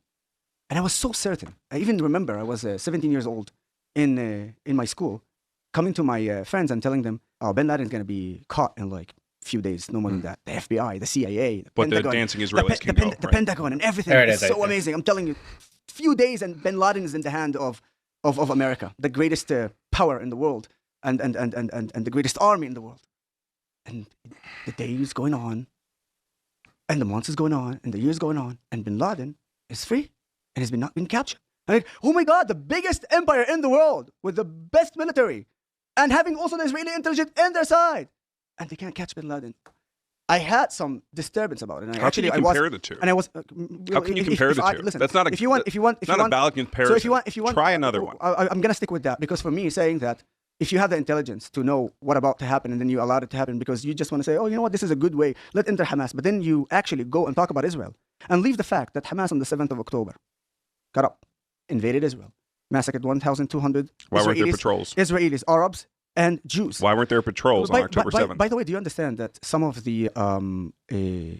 And I was so certain. I even remember I was 17 years old in my school, coming to my friends and telling them, "Oh, Bin Laden is going to be caught in like few days, no more than that. The FBI, the CIA, the But Pentagon, the dancing Israelis can go. the Pentagon and everything. There it It's is, so right there. amazing. I'm telling you, few days and Bin Laden is in the hand of America, the greatest power in the world, and the greatest army in the world. And the day is going on, and the months is going on, and the years going on, and Bin Laden is free and has not been captured. Like, oh my God, the biggest empire in the world with the best military, and having also the Israeli intelligence in their side, and they can't catch Bin Laden. I had some disturbance about it. And How can you compare the two? And I was. How can you compare the two? Listen, That's not a. if you want, not a valid comparison. So if you want, try another one. I'm gonna stick with that because for me, saying that if you have the intelligence to know what about to happen and then you allow it to happen because you just want to say, oh, you know what, this is a good way, let enter Hamas, but then you actually go and talk about Israel and leave the fact that Hamas on the 7th of October got up, invaded Israel, massacred 1,200 Why weren't there patrols? Israelis, Arabs, and Jews. Why weren't there patrols on October 7th? By the way, do you understand that some of the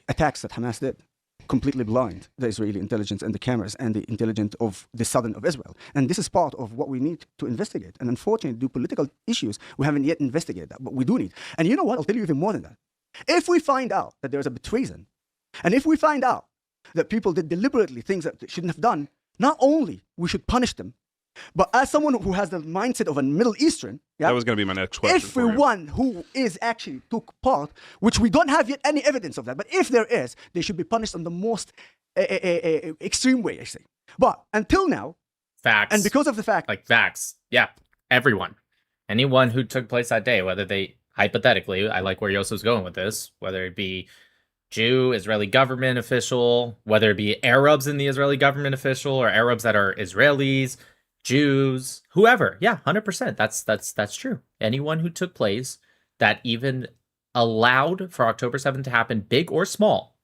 attacks that Hamas did completely blind the Israeli intelligence and the cameras and the intelligence of the southern of Israel? And this is part of what we need to investigate. And unfortunately, due to political issues, we haven't yet investigated that, but we do need. And you know what? I'll tell you even more than that. If we find out that there's a treason, and if we find out that people did deliberately things that they shouldn't have done, not only we should punish them, but as someone who has the mindset of a Middle Eastern, That was going to be my next question. everyone who is actually took part, which we don't have yet any evidence of that, but if there is, they should be punished in the most extreme way, I say. But until now, Facts. and because of the fact, Like facts. Yeah. Everyone. Anyone who took place that day, whether they, hypothetically, I like where Yosef's going with this, whether it be Jew, Israeli government official, whether it be Arabs in the Israeli government official or Arabs that are Israelis, Jews, whoever. Yeah, 100%. That's true. Anyone who took place that even allowed for October 7th to happen, big or small,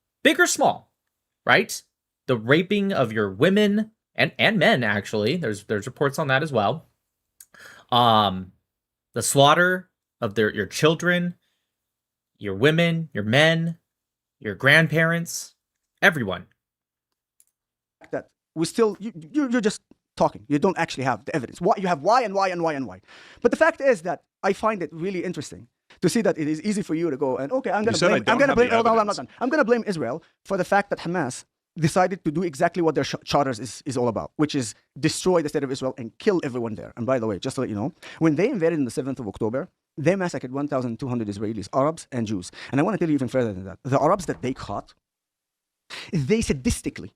right? The raping of your women and men, actually. There's reports on that as well. The slaughter of your children, your women, your men, your grandparents, everyone. that we still, you're just talking. You don't actually have the evidence. You have why and why and why and why. But the fact is that I find it really interesting to see that it is easy for you to go and, okay, I'm going to blame Israel for the fact that Hamas decided to do exactly what their charters is all about, which is destroy the state of Israel and kill everyone there. And by the way, just to let you know, when they invaded on the 7th of October, they massacred 1,200 Israelis, Arabs, and Jews. And I want to tell you even further than that. The Arabs that they caught, they sadistically,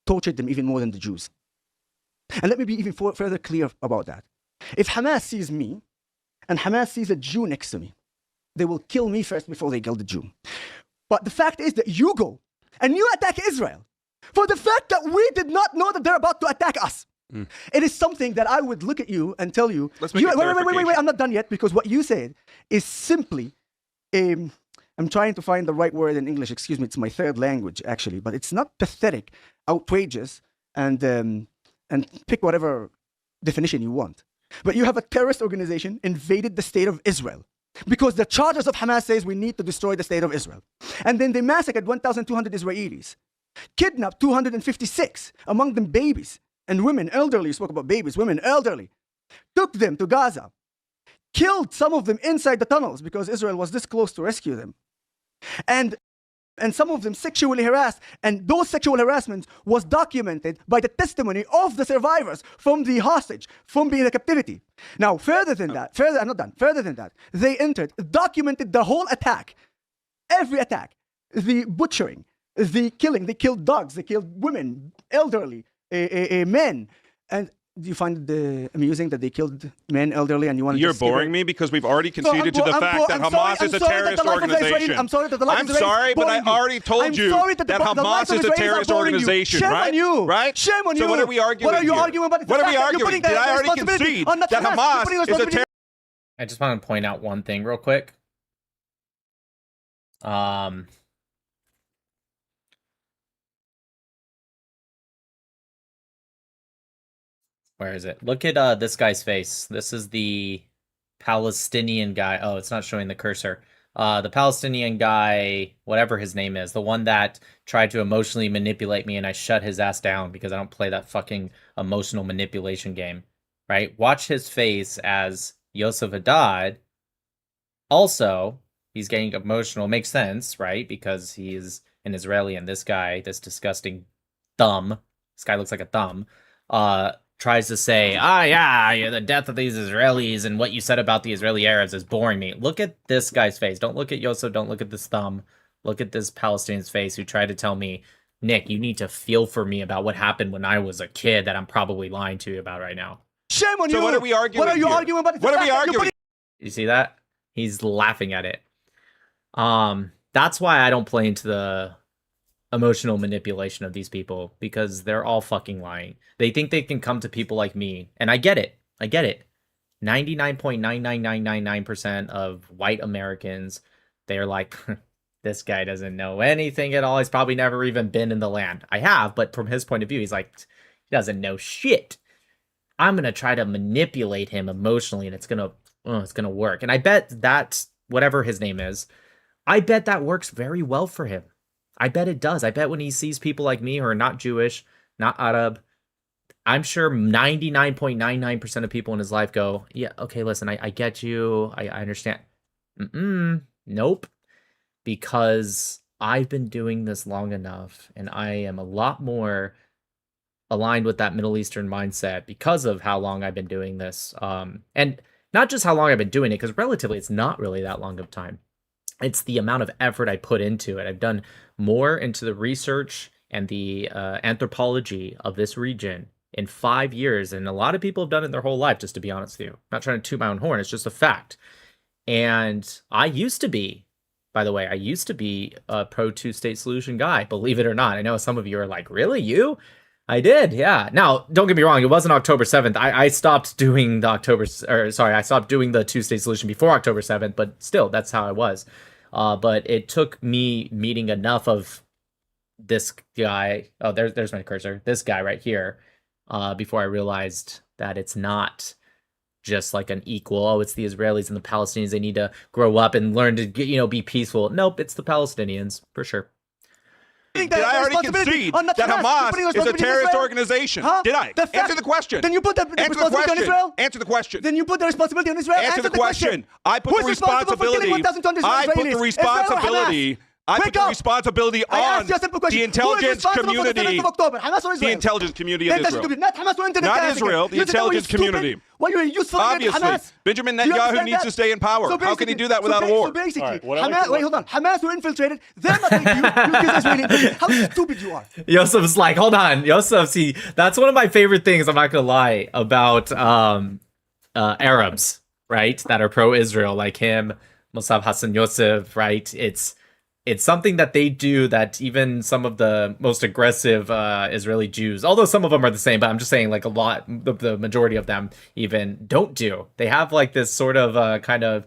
tortured them even more than the Jews. And let me be even further clear about that. If Hamas sees me, and Hamas sees a Jew next to me, they will kill me first before they kill the Jew. But the fact is that you go and you attack Israel for the fact that we did not know that they're about to attack us. It is something that I would look at you and tell you, Let's make wait, I'm not done yet, because what you said is simply, I'm trying to find the right word in English, excuse me, it's my third language actually, but it's not pathetic, outrageous, and pick whatever definition you want. But you have a terrorist organization invaded the state of Israel because the charters of Hamas says we need to destroy the state of Israel. And then they massacred 1,200 Israelis, kidnapped 256, among them babies and women, elderly. You spoke about babies, women, elderly. Took them to Gaza, killed some of them inside the tunnels because Israel was this close to rescue them. And some of them sexually harassed, and those sexual harassments was documented by the testimony of the survivors from the hostage, from being in captivity. Now, further than that, I'm not done. Further than that, they documented the whole attack, every attack, the butchering, the killing. They killed dogs, they killed women, elderly, men, and. Do you find it amusing that they killed men, elderly, and you want to? You're boring me because we've already conceded to the fact that Hamas is a terrorist organization. I'm sorry that the life I'm sorry, but I already told you that Hamas is a terrorist organization, Shame right? on you. Right? Shame on you. So what are we arguing? What are you here? arguing about? What are we arguing? Did I already concede that Hamas is a terrorist? I just want to point out one thing real quick. Where is it? Look at this guy's face. This is the Palestinian guy. Oh, it's not showing the cursor. The Palestinian guy, whatever his name is, the one that tried to emotionally manipulate me and I shut his ass down because I don't play that fucking emotional manipulation game, right? Watch his face as Yoseph Haddad also he's getting emotional. Makes sense, right? Because he is an Israeli, and this guy, this disgusting thumb, this guy looks like a thumb, tries to say, yeah, the death of these Israelis and what you said about the Israeli Arabs is boring me. Look at this guy's face. Don't look at Yosef. Don't look at this thumb. Look at this Palestinian's face who tried to tell me, Nick, you need to feel for me about what happened when I was a kid that I'm probably lying to you about right now. Shame on you. So what are we arguing? What are you here? arguing about? What are we arguing? You see that? He's laughing at it. That's why I don't play into the emotional manipulation of these people, because they're all fucking lying. They think they can come to people like me, and I get it. 99.99999% of white Americans, they're like, this guy doesn't know anything at all. He's probably never even been in the land. I have, but from his point of view, he's like, he doesn't know shit. I'm gonna try to manipulate him emotionally, and it's gonna work. And I bet that whatever his name is, I bet that works very well for him. I bet it does. I bet when he sees people like me who are not Jewish, not Arab, I'm sure 99.99% of people in his life go, yeah, okay, listen, I get you. I understand. Nope. Because I've been doing this long enough, and I am a lot more aligned with that Middle Eastern mindset because of how long I've been doing this. And not just how long I've been doing it, because relatively it's not really that long of time. It's the amount of effort I put into it. I've done more into the research and the anthropology of this region in 5 years, and a lot of people have done it their whole life, just to be honest with you. I'm not trying to toot my own horn, it's just a fact. And I used to be, by the way, a pro two-state solution guy, believe it or not. I know some of you are like, really, you? I did, yeah. Now, don't get me wrong, it wasn't October 7th. I stopped doing the I stopped doing the two-state solution before October 7th, but still, that's how I was. But it took me meeting enough of this guy, there's my cursor, this guy right here, before I realized that it's not just like an equal, it's the Israelis and the Palestinians, they need to grow up and learn to, be peaceful. Nope, it's the Palestinians, for sure. Did I already concede that Hamas is a terrorist organization? Huh? Did I? Answer the question. Then you put the responsibility on Israel? Answer the question. Then you put the responsibility on Israel? Answer the question. I put the responsibility. I put the responsibility. I put the responsibility on the intelligence community. The intelligence community of Israel. Not Israel, the intelligence community. Obviously, Benjamin Netanyahu needs to stay in power. How can he do that without a war? So basically, Hamas were infiltrated. They're not like you. How stupid you are. Yosef's like, hold on. Yosef, see, that's one of my favorite things, I'm not going to lie, about Arabs, right, that are pro-Israel, like him, Musab Hassan Yosef, right? It's something that they do that even some of the most aggressive Israeli Jews, although some of them are the same, but I'm just saying like a lot, the majority of them even don't do. They have like this sort of they're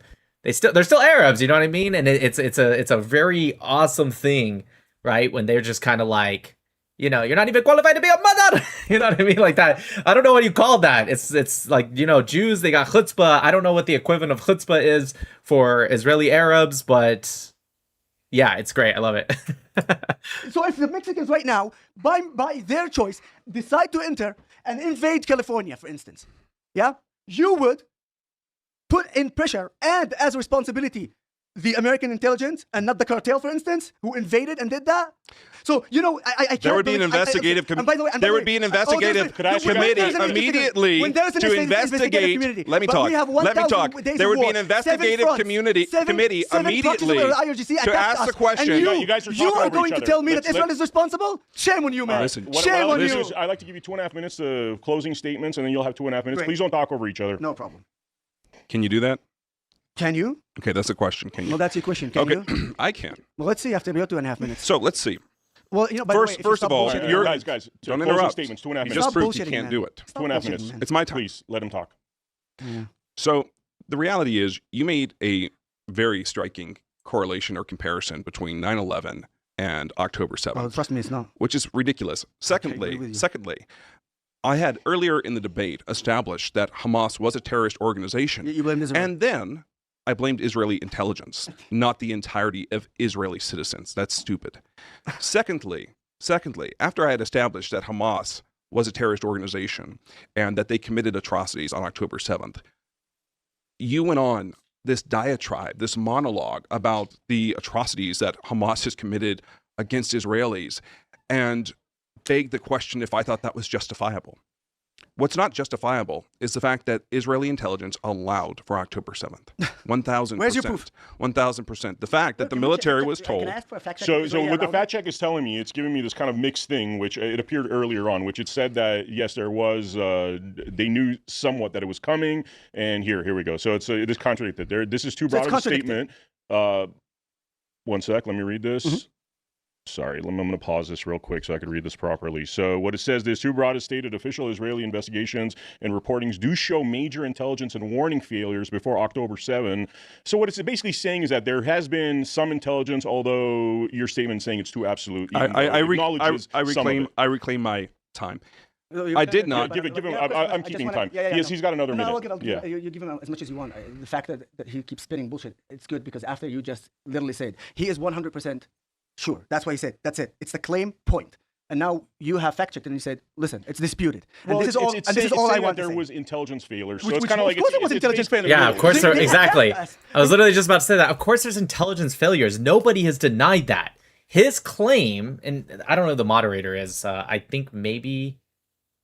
still Arabs, you know what I mean? And it's a very awesome thing, right? When they're just kind of like, you're not even qualified to be a mother. You know what I mean? Like that. I don't know what you call that. It's like, Jews, they got chutzpah. I don't know what the equivalent of chutzpah is for Israeli Arabs, but yeah, it's great. I love it. So if the Mexicans right now, by their choice, decide to enter and invade California, for instance, yeah, you would put in pressure and as a responsibility the American intelligence and not the cartel, for instance, who invaded and did that. So, I can't. There would be an investigative committee immediately to investigate. Let me talk. There would be an investigative committee immediately to ask the question. You are going to tell me that Israel is responsible? Shame on you, man. Shame on you. I'd like to give you 2.5 minutes of closing statements, and then you'll have 2.5 minutes. Please don't talk over each other. No problem. Can you do that? Can you? Okay, that's the question. Can you? Well, that's your question. Can you? I can. Well, let's see after your 2.5 minutes. So let's see. Well, first of all, guys, don't interrupt. Statements, 2.5 minutes. You just proved you can't do it. 2.5 minutes. It's my time. Please let him talk. Yeah. So the reality is, you made a very striking correlation or comparison between 9/11 and October 7th. Well, trust me, it's not. Which is ridiculous. Secondly, I had earlier in the debate established that Hamas was a terrorist organization. You blamed Israel. And then I blamed Israeli intelligence, not the entirety of Israeli citizens. That's stupid. Secondly, after I had established that Hamas was a terrorist organization and that they committed atrocities on October 7th, you went on this diatribe, this monologue about the atrocities that Hamas has committed against Israelis and begged the question if I thought that was justifiable. What's not justifiable is the fact that Israeli intelligence allowed for October 7th. 1,000%. Where's your proof? 1,000%. The fact that the military was told. So what the fact check is telling me, it's giving me this kind of mixed thing, which it appeared earlier on, which it said that, yes, there was, they knew somewhat that it was coming. And here we go. So it is contradicted. This is too broad of a statement. One sec, let me read this. Mm-hmm. Sorry, I'm going to pause this real quick so I can read this properly. So what it says, there's too broad as stated official Israeli investigations and reportings do show major intelligence and warning failures before October 7. So what it's basically saying is that there has been some intelligence, although your statement saying it's too absolute. I reclaim my time. I did not. Give him. I'm keeping time. He's got another minute. You give him as much as you want. The fact that he keeps spitting bullshit, it's good because after you just literally said, he is 100% sure. That's why he said, that's it. It's the claim point. And now you have fact checked and you said, listen, it's disputed. And this is all I want to say. There was intelligence failure. So it's kind of like. Of course it was intelligence failure. Yeah, of course. Exactly. I was literally just about to say that. Of course there's intelligence failures. Nobody has denied that. His claim, and I don't know who the moderator is. I think maybe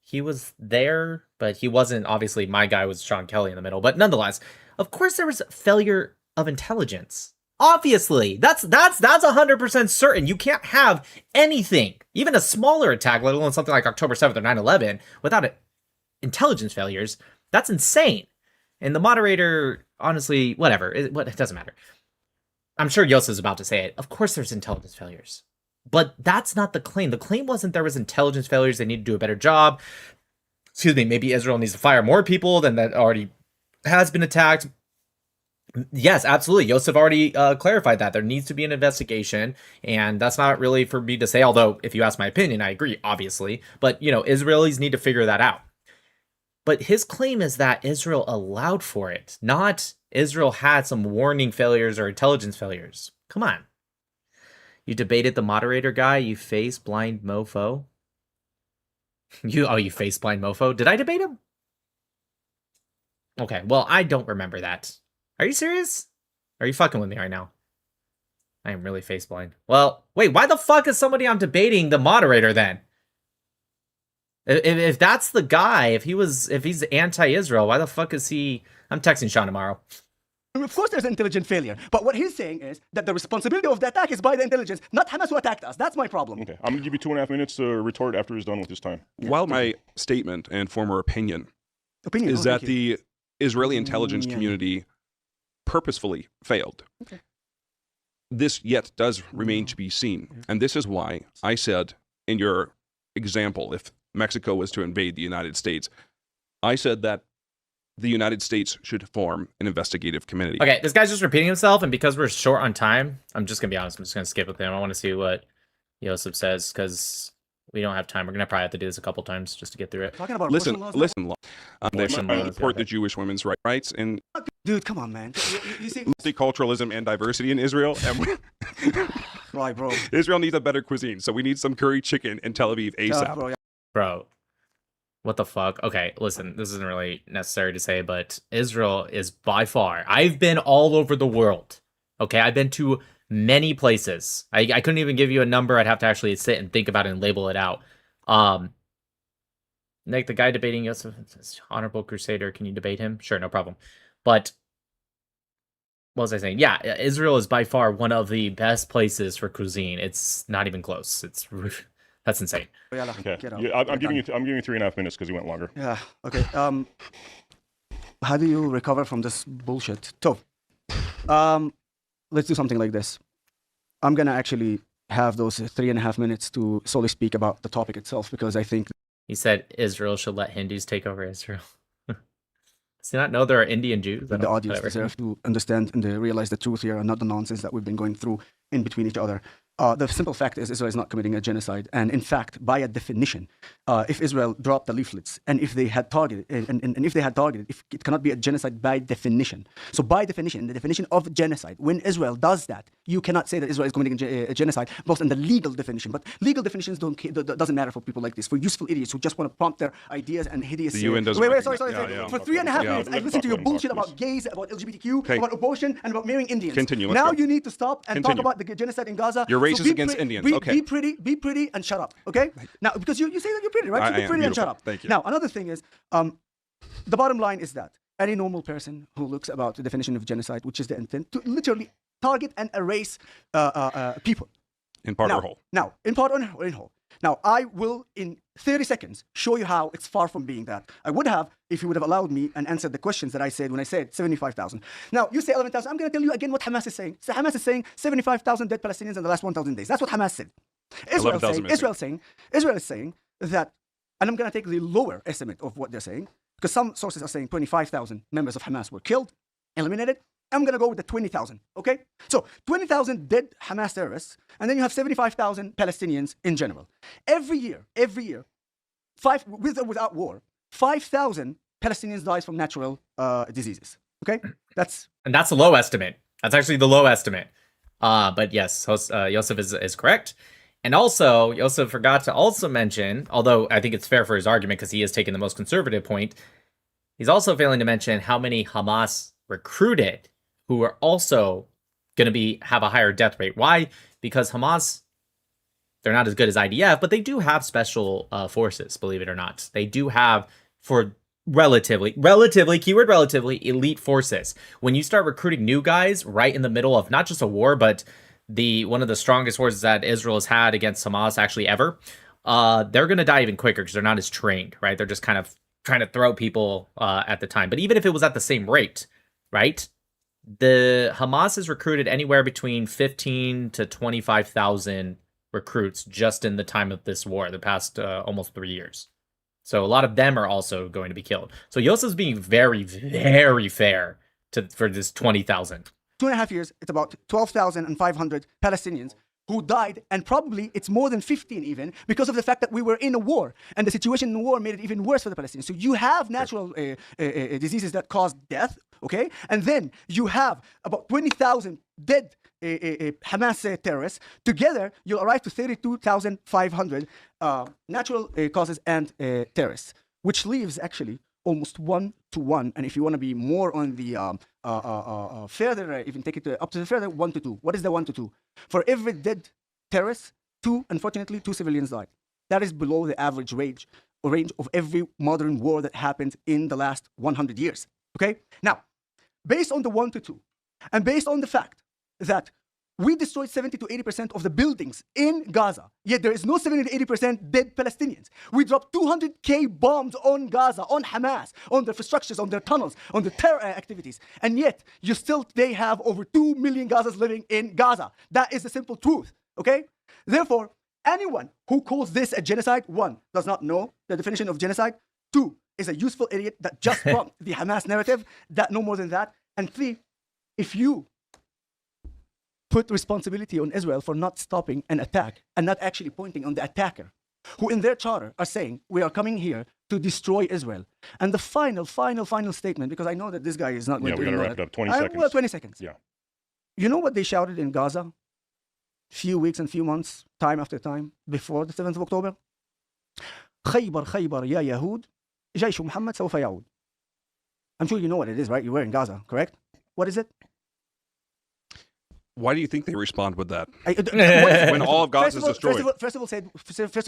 he was there, but he wasn't. Obviously, my guy was Sean Kelly in the middle. But nonetheless, of course there was failure of intelligence. Obviously, that's 100% certain. You can't have anything, even a smaller attack, let alone something like October 7th or 9/11, without intelligence failures. That's insane. And the moderator, honestly, whatever, it doesn't matter. I'm sure Yosef's about to say it. Of course there's intelligence failures. But that's not the claim. The claim wasn't there was intelligence failures, they need to do a better job. Excuse me, maybe Israel needs to fire more people than that already has been attacked. Yes, absolutely. Yosef already clarified that. There needs to be an investigation, and that's not really for me to say, although if you ask my opinion, I agree, obviously. But, Israelis need to figure that out. But his claim is that Israel allowed for it, not Israel had some warning failures or intelligence failures. Come on. You debated the moderator guy, you face blind mofo. You face blind mofo? Did I debate him? Okay, well, I don't remember that. Are you serious? Are you fucking with me right now? I am really face blind. Well, wait, why the fuck is somebody I'm debating the moderator then? If that's the guy, if he's anti-Israel, why the fuck is he? I'm texting Sean tomorrow. Of course there's intelligent failure. But what he's saying is that the responsibility of the attack is by the intelligence, not Hamas who attacked us. That's my problem. Okay, I'm going to give you 2.5 minutes to retort after he's done with his time. While my statement and former opinion is that the Israeli intelligence community purposefully failed. Okay. This yet does remain to be seen. And this is why I said in your example, if Mexico was to invade the United States, I said that the United States should form an investigative committee. Okay, this guy's just repeating himself, and because we're short on time, I'm just going to be honest, I'm just going to skip with him. I want to see what Yosef says, because we don't have time. We're going to probably have to do this a couple times just to get through it. Talking about listen. They laws, support the Jewish women's rights and dude, come on, man. You see multiculturalism and diversity in Israel. And right, bro. Israel needs a better cuisine, so we need some curry chicken in Tel Aviv ASAP. Bro, what the fuck? Okay, listen, this isn't really necessary to say, but Israel is by far. I've been all over the world. Okay, I've been to many places. I couldn't even give you a number. I'd have to actually sit and think about it and label it out. Like the guy debating Yosef, Honorable Crusader, can you debate him? Sure, no problem. But what was I saying? Yeah, Israel is by far one of the best places for cuisine. It's not even close. That's insane. Okay. I'm giving you 3.5 minutes because you went longer. Yeah. Okay. How do you recover from this bullshit? So, let's do something like this. I'm gonna actually have those 3.5 minutes to solely speak about the topic itself because I think he said Israel should let Hindus take over Israel. Does he not know there are Indian Jews? The audience deserve to understand and realize the truth here and not the nonsense that we've been going through in between each other. The simple fact is Israel is not committing a genocide. And in fact, by a definition, if Israel dropped the leaflets and if they had targeted, if it cannot be a genocide by definition. So by definition, in the definition of genocide, when Israel does that, you cannot say that Israel is committing a genocide, both in the legal definition. But legal definitions doesn't matter for people like this, for useful idiots who just want to prompt their ideas and hideous. The UN doesn't. Wait, sorry. For 3.5 minutes, I listened to your bullshit about gays, about LGBTQ, about abortion, and about marrying Indians. Continue. Now you need to stop and talk about the genocide in Gaza. You're racist against Indians. Okay. Be pretty, and shut up. Okay. Now, because you say that you're pretty, right? So be pretty and shut up. Thank you. Now, another thing is, the bottom line is that any normal person who looks about the definition of genocide, which is the intent to literally target and erase people, in part or whole. Now, in part or in whole. Now, I will, in 30 seconds, show you how it's far from being that. I would have, if you would have allowed me and answered the questions that I said when I said 75,000. Now, you say 11,000. I'm going to tell you again what Hamas is saying. So Hamas is saying 75,000 dead Palestinians in the last 1,000 days. That's what Hamas said. Israel is saying that, and I'm going to take the lower estimate of what they're saying, because some sources are saying 25,000 members of Hamas were killed, eliminated. I'm going to go with the 20,000, okay? So 20,000 dead Hamas terrorists, and then you have 75,000 Palestinians in general. Every year, with or without war, 5,000 Palestinians die from natural diseases, okay? And that's a low estimate. That's actually the low estimate. But yes, Yosef is correct. And also, Yosef forgot to also mention, although I think it's fair for his argument because he has taken the most conservative point, he's also failing to mention how many Hamas recruited who are also going to have a higher death rate. Why? Because Hamas, they're not as good as IDF, but they do have special forces, believe it or not. They do have, for relatively, keyword relatively, elite forces. When you start recruiting new guys right in the middle of not just a war, but one of the strongest wars that Israel has had against Hamas actually ever, they're going to die even quicker because they're not as trained, right? They're just kind of trying to throw people at the time. But even if it was at the same rate, right? The Hamas has recruited anywhere between 15 to 25,000 recruits just in the time of this war, the past almost 3 years. So a lot of them are also going to be killed. So Yosef's being very, very fair for this 20,000. 2.5 years, it's about 12,500 Palestinians who died, and probably it's more than 15 even, because of the fact that we were in a war, and the situation in the war made it even worse for the Palestinians. So you have natural diseases that cause death, okay? And then you have about 20,000 dead Hamas terrorists. Together, you'll arrive to 32,500 natural causes and terrorists, which leaves actually almost 1-to-1. And if you want to be more on the further, even take it up to the further, 1-to-2. What is the 1-to-2? For every dead terrorist, unfortunately, 2 civilians died. That is below the average range of every modern war that happened in the last 100 years. Okay? Now, based on the 1-to-2, and based on the fact that we destroyed 70 to 80% of the buildings in Gaza, yet there is no 70 to 80% dead Palestinians. We dropped 200K bombs on Gaza, on Hamas, on their infrastructures, on their tunnels, on their terror activities. And yet, they have over 2 million Gazans living in Gaza. That is the simple truth, okay? Therefore, anyone who calls this a genocide, 1, does not know the definition of genocide, 2, is a useful idiot that just bumped the Hamas narrative, that no more than that, and 3, if you put responsibility on Israel for not stopping an attack and not actually pointing on the attacker, who in their charter are saying, we are coming here to destroy Israel. And the final statement, because I know that this guy is not going to... Yeah, we got to wrap it up. 20 seconds. Well, 20 seconds. Yeah. You know what they shouted in Gaza few weeks and few months, time after time, before the 7th of October? خيبر خيبر يا يهود جيش محمد سوف يعود. I'm sure you know what it is, right? You were in Gaza, correct? What is it? Why do you think they respond with that? When all of Gaza is destroyed. First of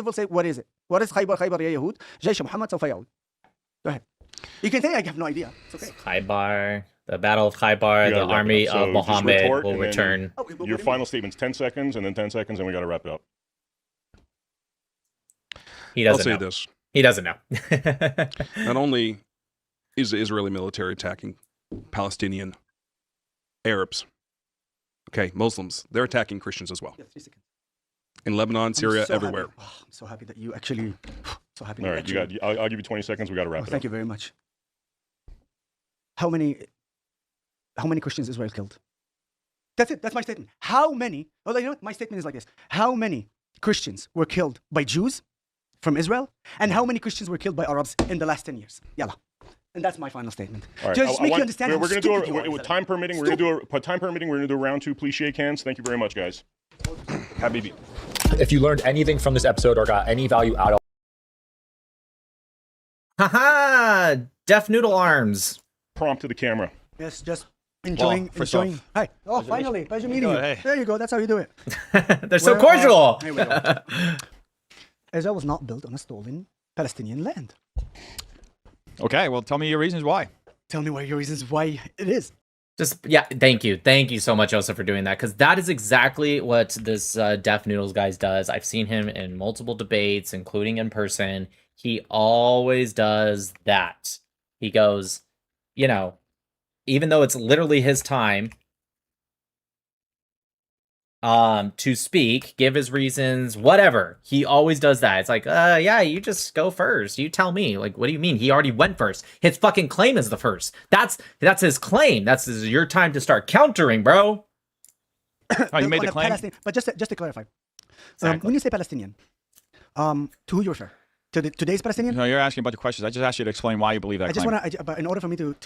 all, say, what is it? What is خيبر خيبر يا يهود جيش محمد سوف يعود? Go ahead. You can say I have no idea. It's okay. Khaybar, the Battle of Khaybar, the army of Muhammad will return. Your final statement's 10 seconds, and then 10 seconds, and we got to wrap it up. I'll say this. He doesn't know. Not only is the Israeli military attacking Palestinian Arabs, okay, Muslims, they're attacking Christians as well. In Lebanon, Syria, everywhere. I'm so happy that you actually... So happy. All right, I'll give you 20 seconds. We got to wrap it up. Thank you very much. How many Christians Israel killed? That's it. That's my statement. How many? Well, you know what? My statement is like this: how many Christians were killed by Jews from Israel, and how many Christians were killed by Arabs in the last 10 years? Yalla. And that's my final statement. All right. Just make you understand. We're going to do with time permitting. We're going to do a round 2. Please shake hands. Thank you very much, guys. Habibi. If you learned anything from this episode or got any value out of Haha! Deaf noodle arms. Prompt to the camera. Yes, just enjoying. Hi. Oh, finally. Pleasure meeting you. Hey. There you go. That's how you do it. They're so cordial. Here we go. Israel was not built on a stolen Palestinian land. Okay, well, tell me your reasons why. Tell me your reasons why it is. Thank you so much, Yoseph, for doing that, because that is exactly what this Deaf Noodles guy does. I've seen him in multiple debates, including in person. He always does that. He goes, even though it's literally his time to speak, give his reasons, whatever. He always does that. It's like, yeah, you just go first. You tell me. Like, what do you mean? He already went first. His fucking claim is the first. That's his claim. That's your time to start countering, bro. Oh, you made the claim? But just to clarify, when you say Palestinian, to who you refer? To today's Palestinian? No, you're asking a bunch of questions. I just asked you to explain why you believe that claim. But in order for me to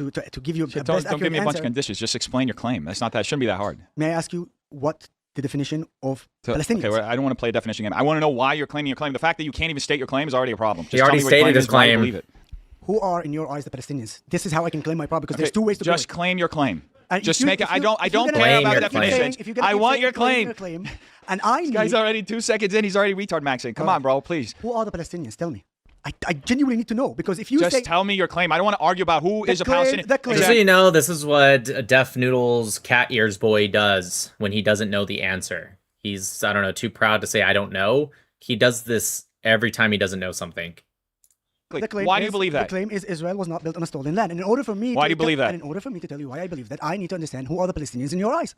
give you don't give me a bunch of conditions. Just explain your claim. That shouldn't be that hard. May I ask you what the definition of Palestinians? Okay, well, I don't want to play a definition game. I want to know why you're claiming your claim. The fact that you can't even state your claim is already a problem. He already stated his claim. Who are, in your eyes, the Palestinians? This is how I can claim my problem, because there's two ways to do it. Just claim your claim. Just make it. I don't care about definitions. I want your claim. And this guy's already 2 seconds in. He's already retard maxing. Come on, bro, please. Who are the Palestinians? Tell me. I genuinely need to know, because if you just tell me your claim. I don't want to argue about who is a Palestinian. Just so you know, this is what Deaf Noodles Cat Ears Boy does when he doesn't know the answer. He's, I don't know, too proud to say I don't know. He does this every time he doesn't know something. Why do you believe that? The claim is Israel was not built on a stolen land. And in order for me why do you believe that? And in order for me to tell you why I believe that, I need to understand who are the Palestinians in your eyes.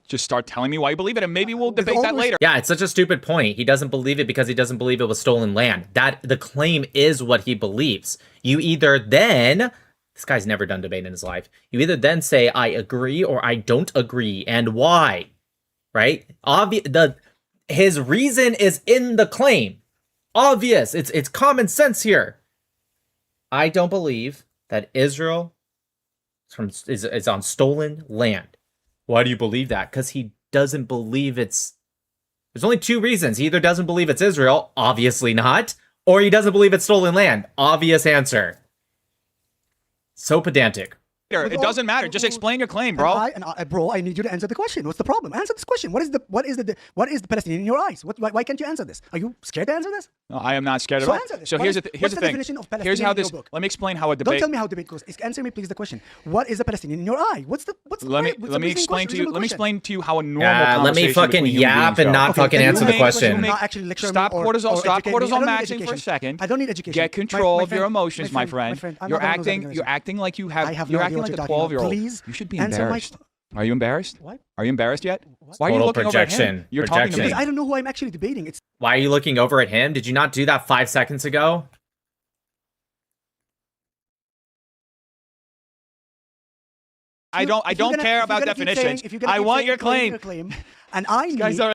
Just start telling me why you believe it, and maybe we'll debate that later. Yeah, it's such a stupid point. He doesn't believe it because he doesn't believe it was stolen land. That the claim is what he believes. You either then, this guy's never done debate in his life. You either then say I agree or I don't agree, and why, right? His reason is in the claim. Obvious. It's common sense here. I don't believe that Israel is on stolen land. Why do you believe that? Because he doesn't believe it's... There's only two reasons. He either doesn't believe it's Israel, obviously not, or he doesn't believe it's stolen land. Obvious answer. So pedantic. It doesn't matter. Just explain your claim, bro. Bro, I need you to answer the question. What's the problem? Answer this question. What is the Palestinian in your eyes? Why can't you answer this? Are you scared to answer this? No, I am not scared at all. So here's the thing. Here's how this. Let me explain how a debate. Don't tell me how a debate goes. Answer me, please, the question. What is a Palestinian in your eye? Let me explain to you. Let me explain to you how a normal conversation. Let me fucking yap and not fucking answer the question. Stop cortisol maxing for a second. I don't need education. Get control of your emotions, my friend. You're acting like you have. You're acting like a 12-year-old. Please, you should be embarrassed. Are you embarrassed? What? Are you embarrassed yet? What? Why are you Total looking projection. over at him? You're talking to me. Because I don't know who I'm actually debating. Why are you looking over at him? Did you not do that 5 seconds ago? I don't care about definitions. I want your claim. And I need... Guys are...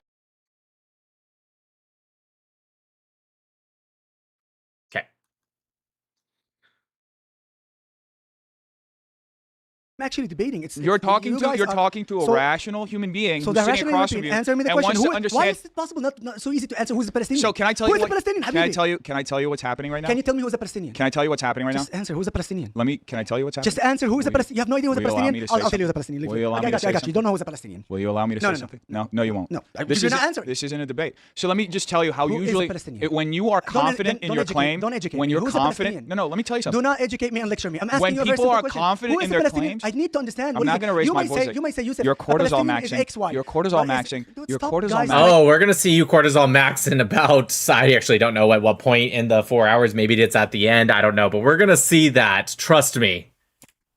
I'm actually debating. You're talking to a rational human being who's sitting across from you. Answer me the question. Why is it possible not so easy to answer who's the Palestinian? So can I tell you who's the Palestinian? Can I tell you what's happening right now? Can you tell me who's the Palestinian? Can I tell you what's happening right now? Just answer who's the Palestinian. Can I tell you what's happening? Just answer who's the Palestinian. You have no idea who's the Palestinian? I'll tell you who's the Palestinian. Will you allow me to say I got you. You don't know who's the Palestinian. Will you allow me to say something? No, you won't. No, you're not answering. This isn't a debate. So let me just tell you how usually when you are confident in your claim, when you're confident. No, let me tell you something. Do not educate me and lecture me. I'm asking you a very simple question. When people are confident in their claims, I need to understand. I'm not going to raise my voice. You might say, Yoseph, your cortisol maxing. Your cortisol maxing. Your cortisol maxing. Oh, we're gonna see you cortisol max in about. I actually don't know at what point in the 4 hours. Maybe it's at the end. I don't know, but we're gonna see that. Trust me.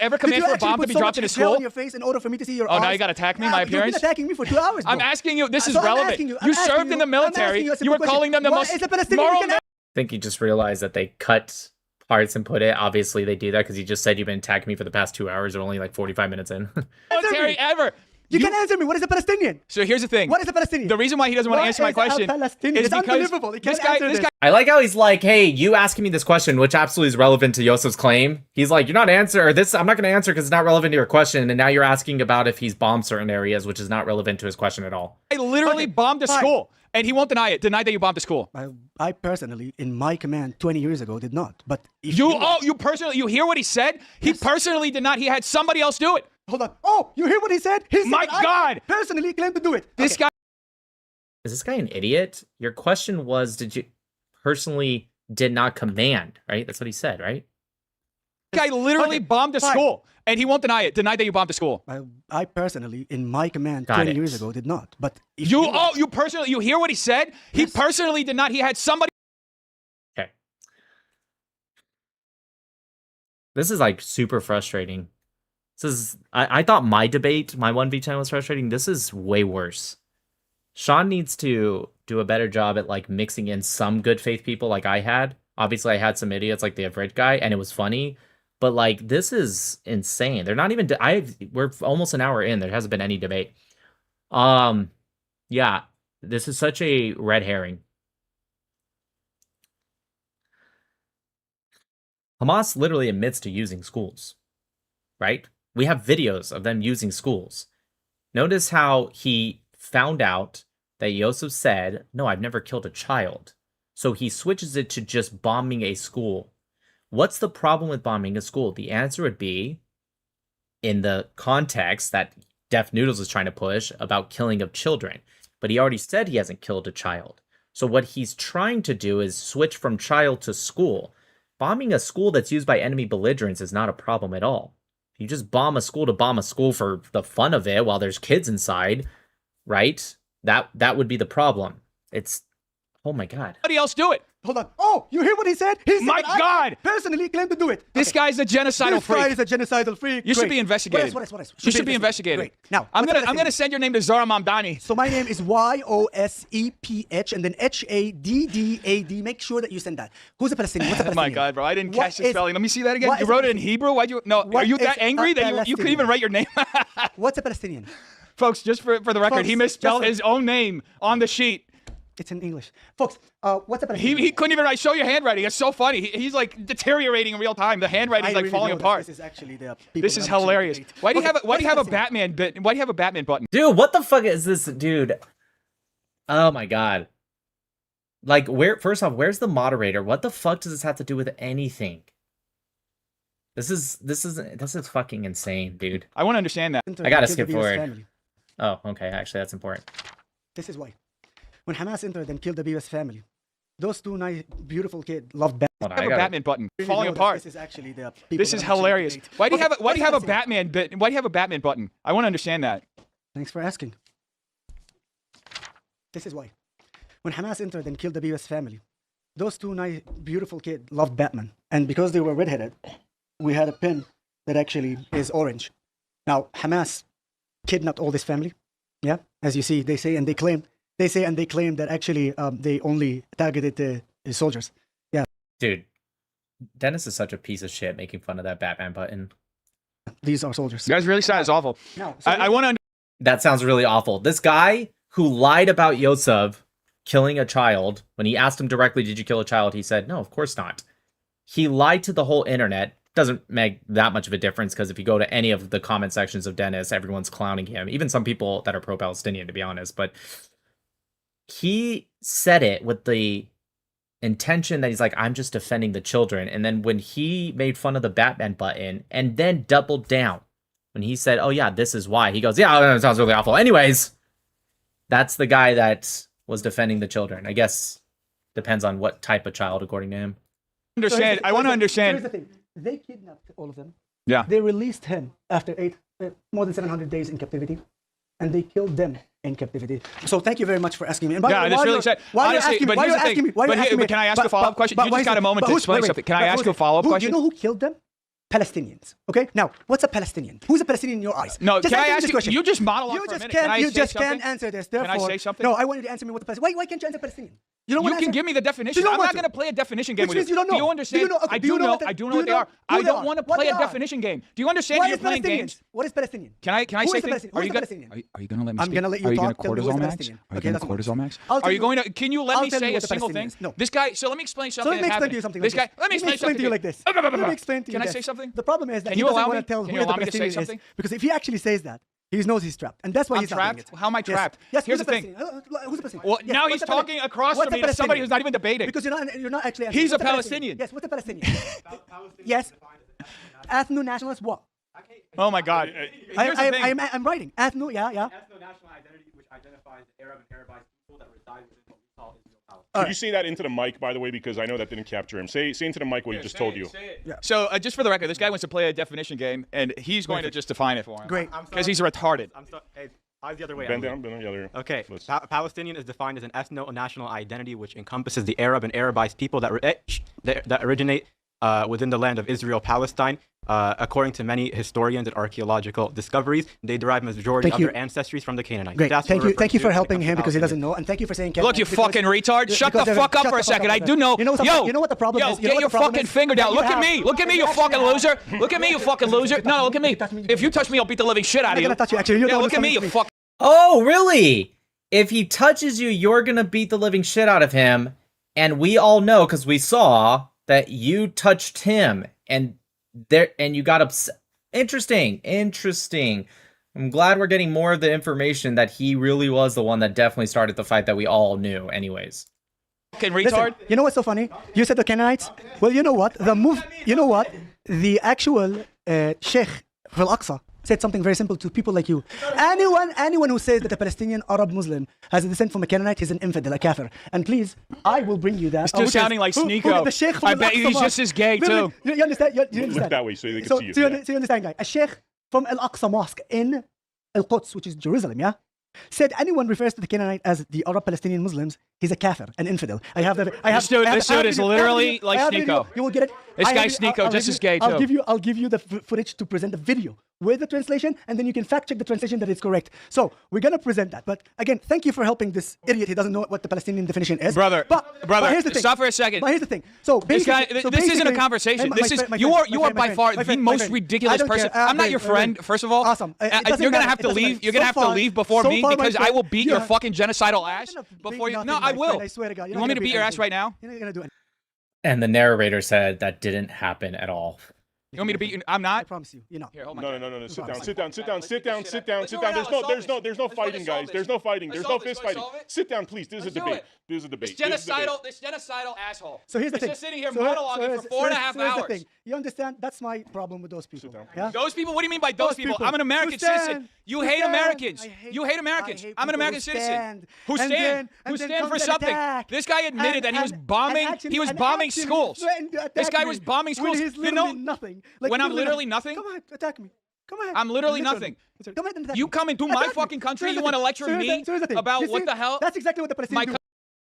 ever command for a bomb to be dropped in a school? On your face in order for me to see your Oh, eyes? now you got to attack me, my You've been appearance? attacking me for 2 hours. I'm bro. asking you, this is So I'm relevant. asking You I'm served asking in the I'm military. asking a You simple were question. calling them the Why most is the Palestinian moral can- I think you just realized that they cut parts and put it. Obviously, they do that because you just said you've been attacking me for the past 2 hours. Or only like 45 minutes in. military ever. You can answer me. What is a Palestinian? So here's the thing. What is a Palestinian? The reason why he doesn't want to answer my question is because unbelievable. He can't answer this. I like how he's like, hey, you asking me this question, which absolutely is relevant to Yosef's claim. He's like, you're not answer this. I'm not going to answer because it's not relevant to your question. And now you're asking about if he's bombed certain areas, which is not relevant to his question at all. I literally bombed a school, and he won't deny it. Deny that you bombed a school. I personally, in my command 20 years ago, did not. But if you personally, you hear what he said? He personally did not. He had somebody else do it. Hold on. Oh, you hear what he said? He said My God! I personally claimed to do it. This guy. Is this guy an idiot? Your question was, did you personally did not command, right? That's what he said, right? This guy literally bombed a school, and he won't deny it. Deny that you bombed a school. I personally, in my command 20 years ago, did not. But if you personally, you hear what he said? He personally did not. He had somebody. Okay. This is like super frustrating. This is, I thought my debate, my 1v10 was frustrating. This is way worse. Sean needs to do a better job at like mixing in some good faith people like I had. Obviously, I had some idiots like the Avrid guy, and it was funny. But like, this is insane. They're not even. We're almost an hour in. There hasn't been any debate. Yeah, this is such a red herring. Hamas literally admits to using schools, right? We have videos of them using schools. Notice how he found out that Yosef said, no, I've never killed a child. So he switches it to just bombing a school. What's the problem with bombing a school? The answer would be, in the context that Def Noodles is trying to push about killing of children. But he already said he hasn't killed a child. So what he's trying to do is switch from child to school. Bombing a school that's used by enemy belligerents is not a problem at all. You just bomb a school to bomb a school for the fun of it while there's kids inside, right? That would be the problem. It's, oh my God. Somebody else do it. Hold on. Oh, you hear what he said? He said, My God! I personally claimed to do it. This guy's a genocidal freak. This guy is a genocidal freak. You should be investigated. What else? You should be investigated. Great. Now, I'm gonna send your name to Zara Mamdani. So my name is Yoseph and then Haddad. Make sure that you send that. Who's a Palestinian? What's a Palestinian? My God, bro! I didn't catch the spelling. Let me see that again. You wrote it in Hebrew. Why'd you? No, are you that angry that you couldn't even write your name? What's a Palestinian? Folks, just for the record, he misspelled his own name on the sheet. It's in English. Folks, what's up? He couldn't even write. Show your handwriting. It's so funny. He's like deteriorating in real time. The handwriting is like falling apart. This is actually the. This is hilarious. Why do you have a Batman bit? Why do you have a Batman button? Dude, what the fuck is this, dude? Oh my God. Like, first off, where's the moderator? What the fuck does this have to do with anything? This is fucking insane, dude. I want to understand that. I gotta skip forward. Oh, okay. Actually, that's important. This is why. When Hamas entered and killed the Beavis family, those two nice, beautiful kids loved Batman. I have a Batman button falling apart. This is actually the. This is hilarious. Why do you have a Batman bit? Why do you have a Batman button? I want to understand that. Thanks for asking. This is why. When Hamas entered and killed the Beavis family, those two nice, beautiful kids loved Batman, and because they were redheaded, we had a pin that actually is orange. Now Hamas kidnapped all this family. Yeah, as you see, they say and they claim that actually they only targeted the soldiers. Yeah. Dude, Dennis is such a piece of shit making fun of that Batman button. These are soldiers. You guys really sound awful. No, so I want to. That sounds really awful. This guy who lied about Yosef killing a child, when he asked him directly, did you kill a child? He said, no, of course not. He lied to the whole internet. Doesn't make that much of a difference because if you go to any of the comment sections of Dennis, everyone's clowning him. Even some people that are pro-Palestinian, to be honest. But he said it with the intention that he's like, I'm just defending the children. And then when he made fun of the Batman button and then doubled down, when he said, oh yeah, this is why, he goes, yeah, that sounds really awful. Anyways, that's the guy that was defending the children. I guess depends on what type of child, according to him. I want to understand. Here's the thing. They kidnapped all of them. Yeah. They released him after more than 700 days in captivity, and they killed them in captivity. So thank you very much for asking me. And yeah, that's really sad. Why are you asking me? Why are you asking me? But can I ask a follow-up question? You just got a moment to explain something. Can I ask you a follow-up question? Do you know who killed them? Palestinians. Okay. Now, what's a Palestinian? Who's a Palestinian in your eyes? No. Just can I ask you? You just monologue for a minute. You just can't answer this. Therefore, can I say something? No, I want you to answer me what the Palestinian. Why can't you answer Palestinian? You can give me the definition. I'm not going to play a definition game with you. You don't know. Do you understand? I do know. I do know what they are. I don't want to play a definition game. Do you understand that you're playing games? What is Palestinian? Can I say things? Are you going to let me speak? I'm going to let you talk. Are you going to cortisol max? Are you going to cortisol max? Are you going to? Can you let me say a single thing? No. This guy. So let me explain something. So let me explain to you something. This guy. Let me explain to you like this. Let me explain to you. Can I say something? The problem is that Can he you doesn't allow want me? to tell Can who you the allow me to say Palestinian is, something? because if he actually says that, he knows he's trapped, and that's why he's trapped. it. How am I trapped? Yes. Here's the thing. Who's the Palestinian? Well, now he's talking across from me to somebody who's not even debating. Because you're not actually. He's a Palestinian. Yes. What's a Palestinian? Yes. Ethno-nationalist what? Oh my God. I'm writing. Ethno. Yeah. Ethno-national identity, which identifies Arab and Arabized people that reside within what we call Israel. Could you say that into the mic, by the way, because I know that didn't capture him. Say into the mic what he just told you. Yeah. So just for the record, this guy wants to play a definition game, and he's going to just define it for him. Great. Because he's retarded. Hey, I was the other way. Bend down, the other. Okay. Palestinian is defined as an ethno-national identity which encompasses the Arab and Arabized people that originate within the land of Israel, Palestine. According to many historians and archaeological discoveries, they derive majority of their ancestries from the Canaanites. Great. Thank you for helping him because he doesn't know, and thank you for saying. Look, you fucking retard! Shut the fuck up for a second. I do know. You know what the problem is? Get your fucking finger down. Look at me. Look at me, you fucking loser. Look at me, you fucking loser. No, look at me. If you touch me, I'll beat the living shit out of you. I'm gonna touch you. Actually, yeah, look at me, you fucking. Oh, really? If he touches you, you're gonna beat the living shit out of him, and we all know because we saw that you touched him, and you got upset. Interesting. I'm glad we're getting more of the information that he really was the one that definitely started the fight that we all knew anyways. Fucking retard. Listen, you know what's so funny? You said the Canaanites? Well, you know what? The actual Sheikh of Al-Aqsa said something very simple to people like you. Anyone who says that a Palestinian Arab Muslim has a descent from a Canaanite is an infidel, a kafir. And please, I will bring you that. He's still sounding like Sneeko. The Sheikh I bet he's just as gay too. You understand? You understand? Look that way so they can see you. So you understand, guy? A Sheikh from Al-Aqsa Mosque in Al-Quds, which is Jerusalem, yeah? Said anyone refers to the Canaanite as the Arab Palestinian Muslims, he's a kafir, an infidel. This dude is literally like Sneeko. You will get it. This guy's Sneeko, just as gay too. I'll give you the footage to present the video with the translation, and then you can fact check the translation that it's correct. So we're gonna present that. But again, thank you for helping this idiot. He doesn't know what the Palestinian definition is. Brother, here's the thing. Stop for a second. But here's the thing. So this isn't a conversation. You are by far the most ridiculous person. I'm not your friend, first of all. Awesome. You're gonna have to leave. You're gonna have to leave before me because I will beat your fucking genocidal ass before you. No, I will. I swear to God. You want me to beat your ass right now? You're not gonna do it. And the narrator said that didn't happen at all. You want me to beat you? I'm not. I promise you. You're not. Here, hold my No. Sit down. There's no fighting, guys. There's no fighting. There's no fist fighting. Sit down, please. This is a debate. This genocidal asshole. So here's the thing. Just sitting here monologuing for 4.5 hours. You understand? That's my problem with those people. Yeah? Those people? What do you mean by those people? I'm an American citizen. You hate Americans. You hate Americans. I'm an American citizen. Who stand for something? This guy admitted that he was bombing. He was bombing schools. This guy was bombing schools. You know nothing. When I'm literally nothing? Come on, attack me. Come on. I'm literally nothing. Come ahead and attack you come into my fucking country, you want to lecture me about what the hell? That's exactly what the Palestinians do. What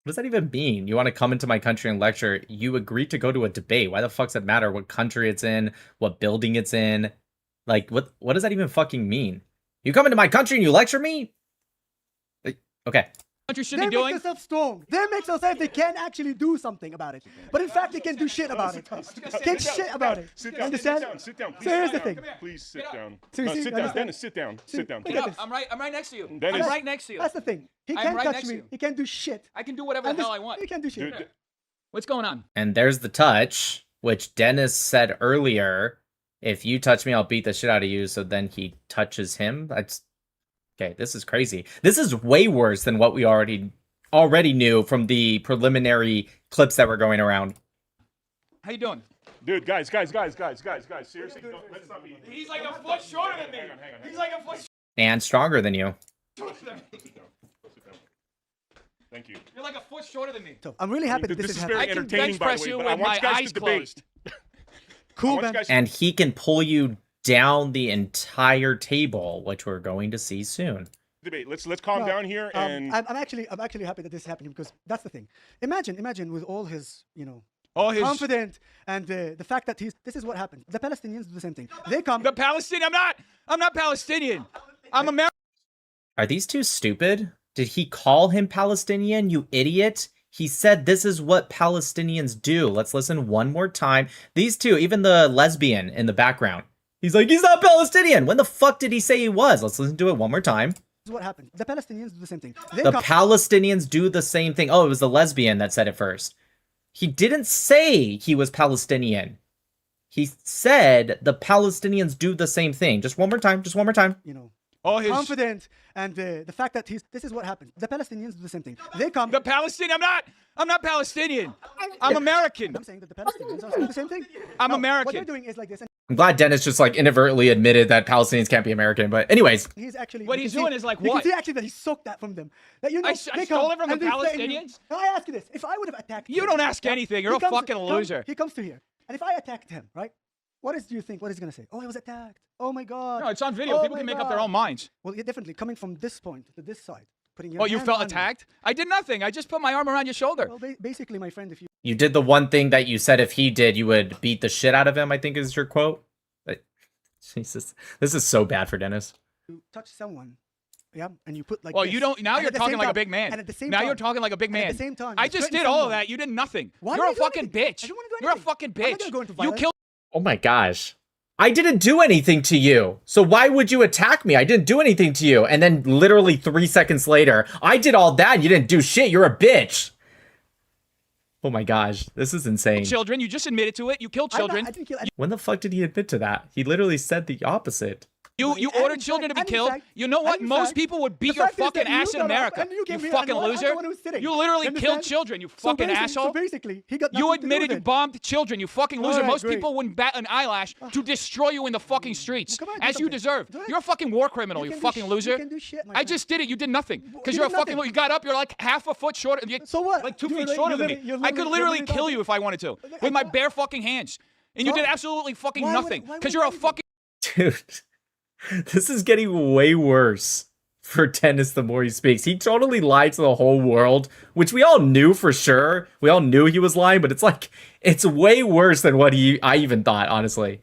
does that even mean? You want to come into my country and lecture? You agreed to go to a debate. Why the fuck does it matter what country it's in, what building it's in? Like, what does that even fucking mean? You come into my country and you lecture me? Okay. Country should be doing. They make themselves strong. They make themselves they can actually do something about it. But in fact, they can do shit about it. Can't shit about it. Sit down. Understand? Sit down. So here's the thing. Please sit down. Sit down. Dennis, sit down. Sit down. I'm right next to you. Dennis. I'm right next to you. That's the thing. He can't touch me. He can't do shit. I can do whatever the hell I want. He can't do shit. What's going on? And there's the touch, which Dennis said earlier. If you touch me, I'll beat the shit out of you. So then he touches him. That's okay. This is crazy. This is way worse than what we already knew from the preliminary clips that were going around. How you doing? Dude, guys, seriously, let's not be... He's like a foot shorter than me. He's like a foot And stronger than you. Thank you. You're like a foot shorter than me. So I'm really happy that this is very happening. entertaining, by the way, but I want you guys to debate. Cool, man. And he can pull you down the entire table, which we're going to see soon. Debate. Let's calm down here and I'm actually happy that this is happening because that's the thing. Imagine with all his confident and the fact that this is what happens. The Palestinians do the same thing. They come. The Palestinian. I'm not Palestinian. I'm American. Are these two stupid? Did he call him Palestinian? You idiot. He said this is what Palestinians do. Let's listen one more time. These two, even the lesbian in the background, he's like, he's not Palestinian. When the fuck did he say he was? Let's listen to it one more time. This is what happened. The Palestinians do the same thing. Palestinians do the same thing. Oh, it was the lesbian that said it first. He didn't say he was Palestinian. He said the Palestinians do the same thing. Just one more time. Just one more time. You know, confident, and the fact that this is what happened. The Palestinians do the same thing. They come. The Palestinian. I'm not Palestinian. I'm American. I'm saying that the Palestinians are doing the same thing. I'm American. What they're doing is like this. I'm glad Dennis just like inadvertently admitted that Palestinians can't be American. But anyways, he's actually what he's doing is like you what? can see actually that he soaked that from them. That you know, I stole it from the Palestinians. Now I ask you this: if I would have attacked, you don't ask anything. You're a fucking loser. He comes to here, and if I attacked him, right? Do you think? What is he gonna say? Oh, he was attacked. Oh my God. No, it's on video. People can make up their own minds. Well, yeah, definitely coming from this point to this side, putting your. Oh, you felt attacked? I did nothing. I just put my arm around your shoulder. Well, basically, my friend, if you did the one thing that you said if he did, you would beat the shit out of him. I think is your quote. Jesus, this is so bad for Dennis. You touch someone. Yeah, and you put like. Well, this, you don't. Now you're talking like time, a big man. And at the same now time, you're talking like a big man. At the same time, I just did all of that. You did nothing. Why you're a fucking bitch. I don't want to do you're a fucking bitch. You killed. Oh my gosh. I didn't do anything to you. So why would you attack me? I didn't do anything to you. And then literally 3 seconds later, I did all that. You didn't do shit. You're a bitch. Oh my gosh. This is insane. Children, you just admitted to it. You killed children. When the fuck did he admit to that? He literally said the opposite. You ordered children to be killed. You know what? Most people would beat your fucking ass in America. You fucking loser. You literally killed children, you fucking asshole. So basically, he got you admitted you bombed children, you fucking loser. Right, Most great. people wouldn't bat an eyelash to destroy you in the fucking streets, as you deserve. You're a fucking war criminal, you fucking loser. You can do shit, I just did it. You did nothing. Because you're a fucking loser. You got up, you're like half a foot shorter. So what? Like 2 feet shorter than me. I could literally kill you if I wanted to. With my bare fucking hands. And you did absolutely fucking nothing. Because you're a fucking... Dude. This is getting way worse for Dennis the more he speaks. He totally lied to the whole world, which we all knew for sure. We all knew he was lying, but it's like, it's way worse than what I even thought, honestly.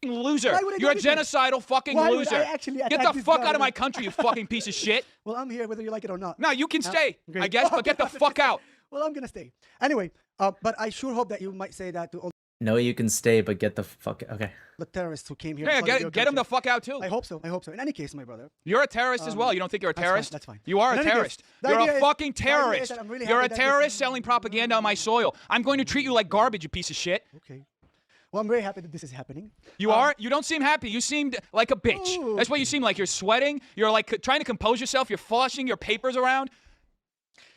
Loser. You're a genocidal fucking loser. Get the fuck out of my country, you fucking piece of shit. Well, I'm here whether you like it or not. No, you can stay, I guess, but get the fuck out. Well, I'm gonna stay. Anyway, but I sure hope that you might say that to all No, you can stay, but get the fuck... Okay. the terrorists who came here. Yeah, get them the fuck out too. I hope so. I hope so. In any case, my brother. You're a terrorist as well. You don't think you're a terrorist? That's fine. You are In a any case, terrorist. the You're idea a is- fucking the idea is terrorist. that I'm really You're a happy that terrorist selling propaganda on my soil. I'm going to treat you like garbage, you piece of shit. Okay. Well, I'm very happy that this is happening. You are? You don't seem happy. You seemed like a bitch. Ooh. That's what you seem like. You're sweating. You're like trying to compose yourself. You're flushing your papers around.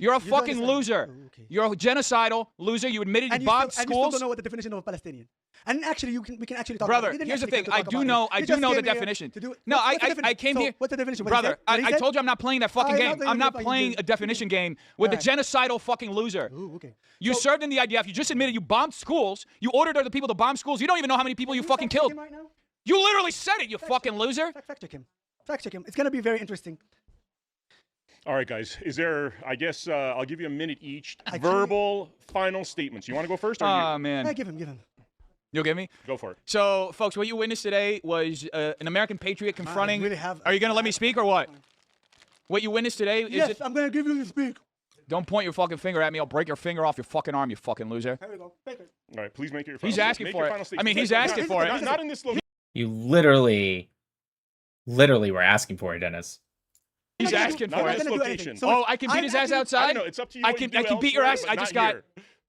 You're a fucking loser. You're a genocidal loser. You admitted you And bombed and you still schools. don't know what the definition of a Palestinian. And actually, we can actually talk Brother, about it. We didn't here's the actually thing. get I to do talk know. about it. I You do just know the came here definition. to do- No, what's the I definition? came So, here. what's the definition? What he Brother, said? What he I said? told you I'm not playing that fucking I know game. that you're I'm not playing playing games. a definition game with the genocidal fucking loser. Ooh, okay. You served in the IDF. You just admitted you bombed schools. You ordered other people to bomb schools. You don't even know how many people you fucking killed. Right now? You literally said it, you fucking loser. Fact check him. Fact check him. It's gonna be very interesting. All right, guys. Is there? I guess I'll give you a minute each. Verbal final statements. You want to go first? Or Oh you? man. Yeah, give him. You'll give me? Go for it. So, folks, what you witnessed today was an American patriot confronting. Are you gonna let me speak or what? What you witnessed today is. Yes, I'm gonna give you the speak. Don't point your fucking finger at me. I'll break your finger off your fucking arm, you fucking loser. Here we go. Take it. All right, please make your. He's final asking make for your it. final I statement. mean, he's Not- asking for it. Not in this location. You literally were asking for it, Dennis. He's asking Not for in it. this location. Oh, I can beat his ass outside? I don't know. It's up to you. I what you can do beat your elsewhere, ass. but I not just got here.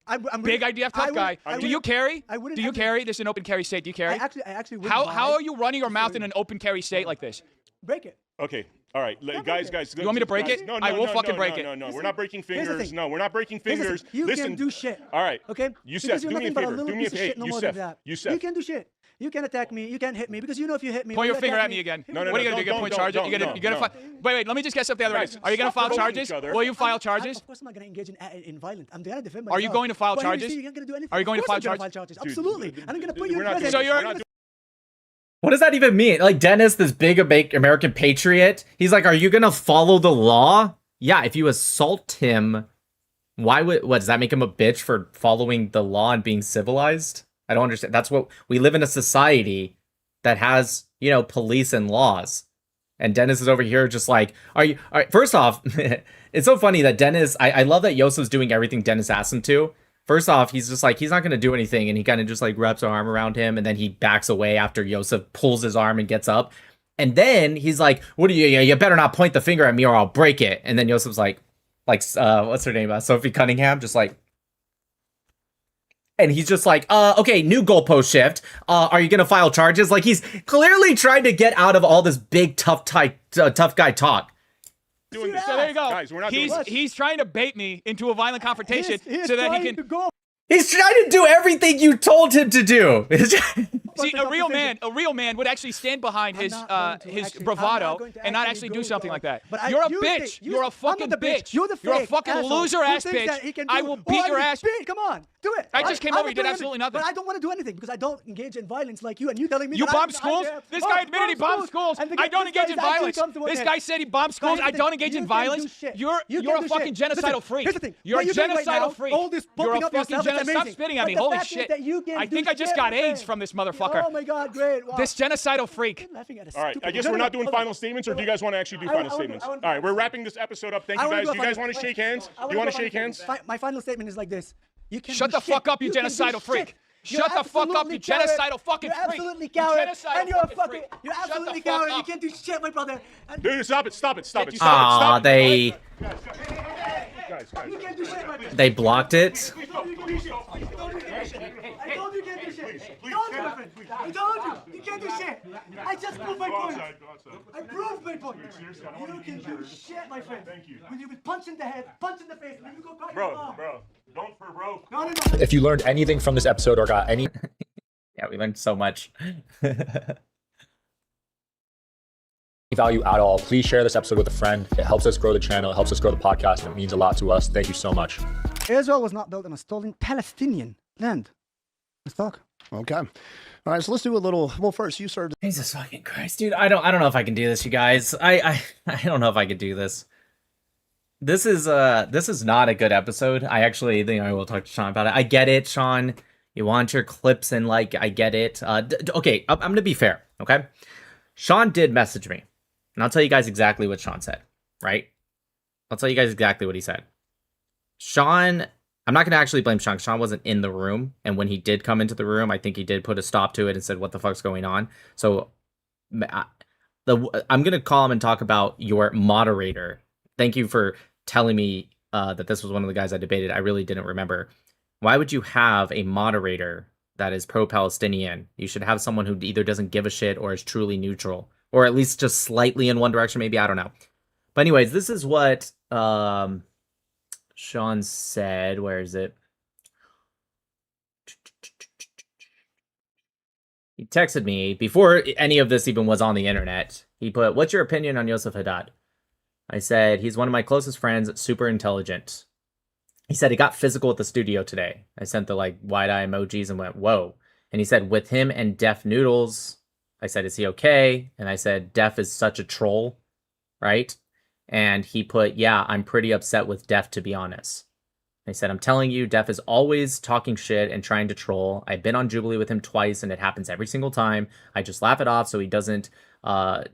I'm big IDF tough guy. Do you carry? I wouldn't. Do you carry? This is an open carry state. Do you carry? I actually wouldn't How buy- are you running your mouth in an open carry state like this? Break it. Okay. All right, guys. You want me to break guys, it? No, I will no, fucking no, break no, it. No, no, Listen, we're not breaking here's the fingers. thing. No, we're not breaking Here's the fingers. thing. You Listen. can do shit. All right. Okay? Yosef, Because you're do me a nothing but a favor. little Do me a piece of favor. shit, no more than that. Yosef. You can do shit. You can attack me. You can hit me because you know if you hit me. Point when your you finger attack at me again. No, no, What are you no, gonna do? You're gonna point don't, charges? don't, You're gonna no. file. Wait. Let me just get something out of Guys, this. Are you gonna stop file provoking charges? each other. Will you file Of charges? course, I'm not gonna engage in violence. I'm gonna defend Are myself. you going to file But here you charges? see, you're not gonna do anything. Are you going Of to course file I'm gonna charges? Absolutely. And I'm gonna put you We're in not prison. So you're- we're not doing- What does that even mean? Like, Dennis, this big American patriot, he's like, are you gonna follow the law? Yeah, if you assault him, what, does that make him a bitch for following the law and being civilized? I don't understand. That's what, we live in a society that has, police and laws. And Dennis is over here just like, are you, all right, first off, it's so funny that Dennis, I love that Yosef's doing everything Dennis asked him to. First off, he's just like, he's not going to do anything. And he kind of just like wraps an arm around him. And then he backs away after Yosef pulls his arm and gets up. And then he's like, what do you better not point the finger at me or I'll break it. And then Yosef's like, what's her name? Sophie Cunningham, just like, and he's just like, okay, new goalpost shift. Are you going to file charges? Like, he's clearly trying to get out of all this big, tough guy talk. So there you go. Guys, we're not he's trying to bait me into a violent confrontation so that he can... He's trying to do everything you told him to do. See, a real man would actually stand behind his bravado and not actually do something like that. You're a bitch. You're a fucking bitch. You're a fucking loser-ass bitch. I will beat your ass. Come on, do it. I just came over. You did absolutely nothing. But I don't want to do anything because I don't engage in violence like you. And you telling me you bombed schools? This guy admitted he bombed schools. I don't engage in violence. This guy said he bombed schools. I don't engage in violence. You're a fucking genocidal freak. You're a genocidal freak. You're a fucking genocidal. Stop spitting at me. Holy shit. I think I just got AIDS from this motherfucker. Oh my God, great. Wow. This genocidal freak. All right, I guess we're not doing final statements, or do you guys want to actually do final statements? All right, we're wrapping this episode up. Thank you guys. Do you guys want to shake hands? Do you want to shake hands? My final statement is like this. Shut the fuck up, you genocidal freak. Shut the fuck up, you genocidal fucking freak. You're absolutely coward. And you're a fucking... You're absolutely coward. You can't do shit, my brother. Dude, stop it. Aw, they blocked it. I told you you can't do shit. I told you. You can't do shit. I just proved my point. I proved my point. You can do shit, my friend. Thank you. When you've been punched in the head, punched in the face, and you go cry your mom. Bro, don't provoke. No. If you learned anything from this episode or got any... Yeah, we learned so much. value at all, please share this episode with a friend. It helps us grow the channel, it helps us grow the podcast, and it means a lot to us. Thank you so much. Israel was not built on a stolen Palestinian land. Let's talk. Okay. All right, so let's do a little. Well, first, you started. Jesus fucking Christ, dude! I don't know if I can do this, you guys. I don't know if I could do this. This is not a good episode. I actually think I will talk to Sean about it. I get it, Sean. You want your clips and like, I get it. Okay, I'm gonna be fair. Okay, Sean did message me, and I'll tell you guys exactly what Sean said. Right? I'll tell you guys exactly what he said. Sean. I'm not going to actually blame Sean. Sean wasn't in the room. And when he did come into the room, I think he did put a stop to it and said, what the fuck's going on? So I'm going to call him and talk about your moderator. Thank you for telling me that this was one of the guys I debated. I really didn't remember. Why would you have a moderator that is pro-Palestinian? You should have someone who either doesn't give a shit or is truly neutral. Or at least just slightly in one direction, maybe. I don't know. But anyways, this is what... Sean said, where is it? He texted me before any of this even was on the internet. He put, what's your opinion on Yoseph Haddad? I said, he's one of my closest friends, super intelligent. He said, he got physical at the studio today. I sent the like wide eye emojis and went, whoa. And he said, with him and Def Noodles. I said, is he okay? And I said, Def is such a troll, right? And he put, yeah, I'm pretty upset with Def, to be honest. I said, I'm telling you, Def is always talking shit and trying to troll. I've been on Jubilee with him twice, and it happens every single time. I just laugh it off so he doesn't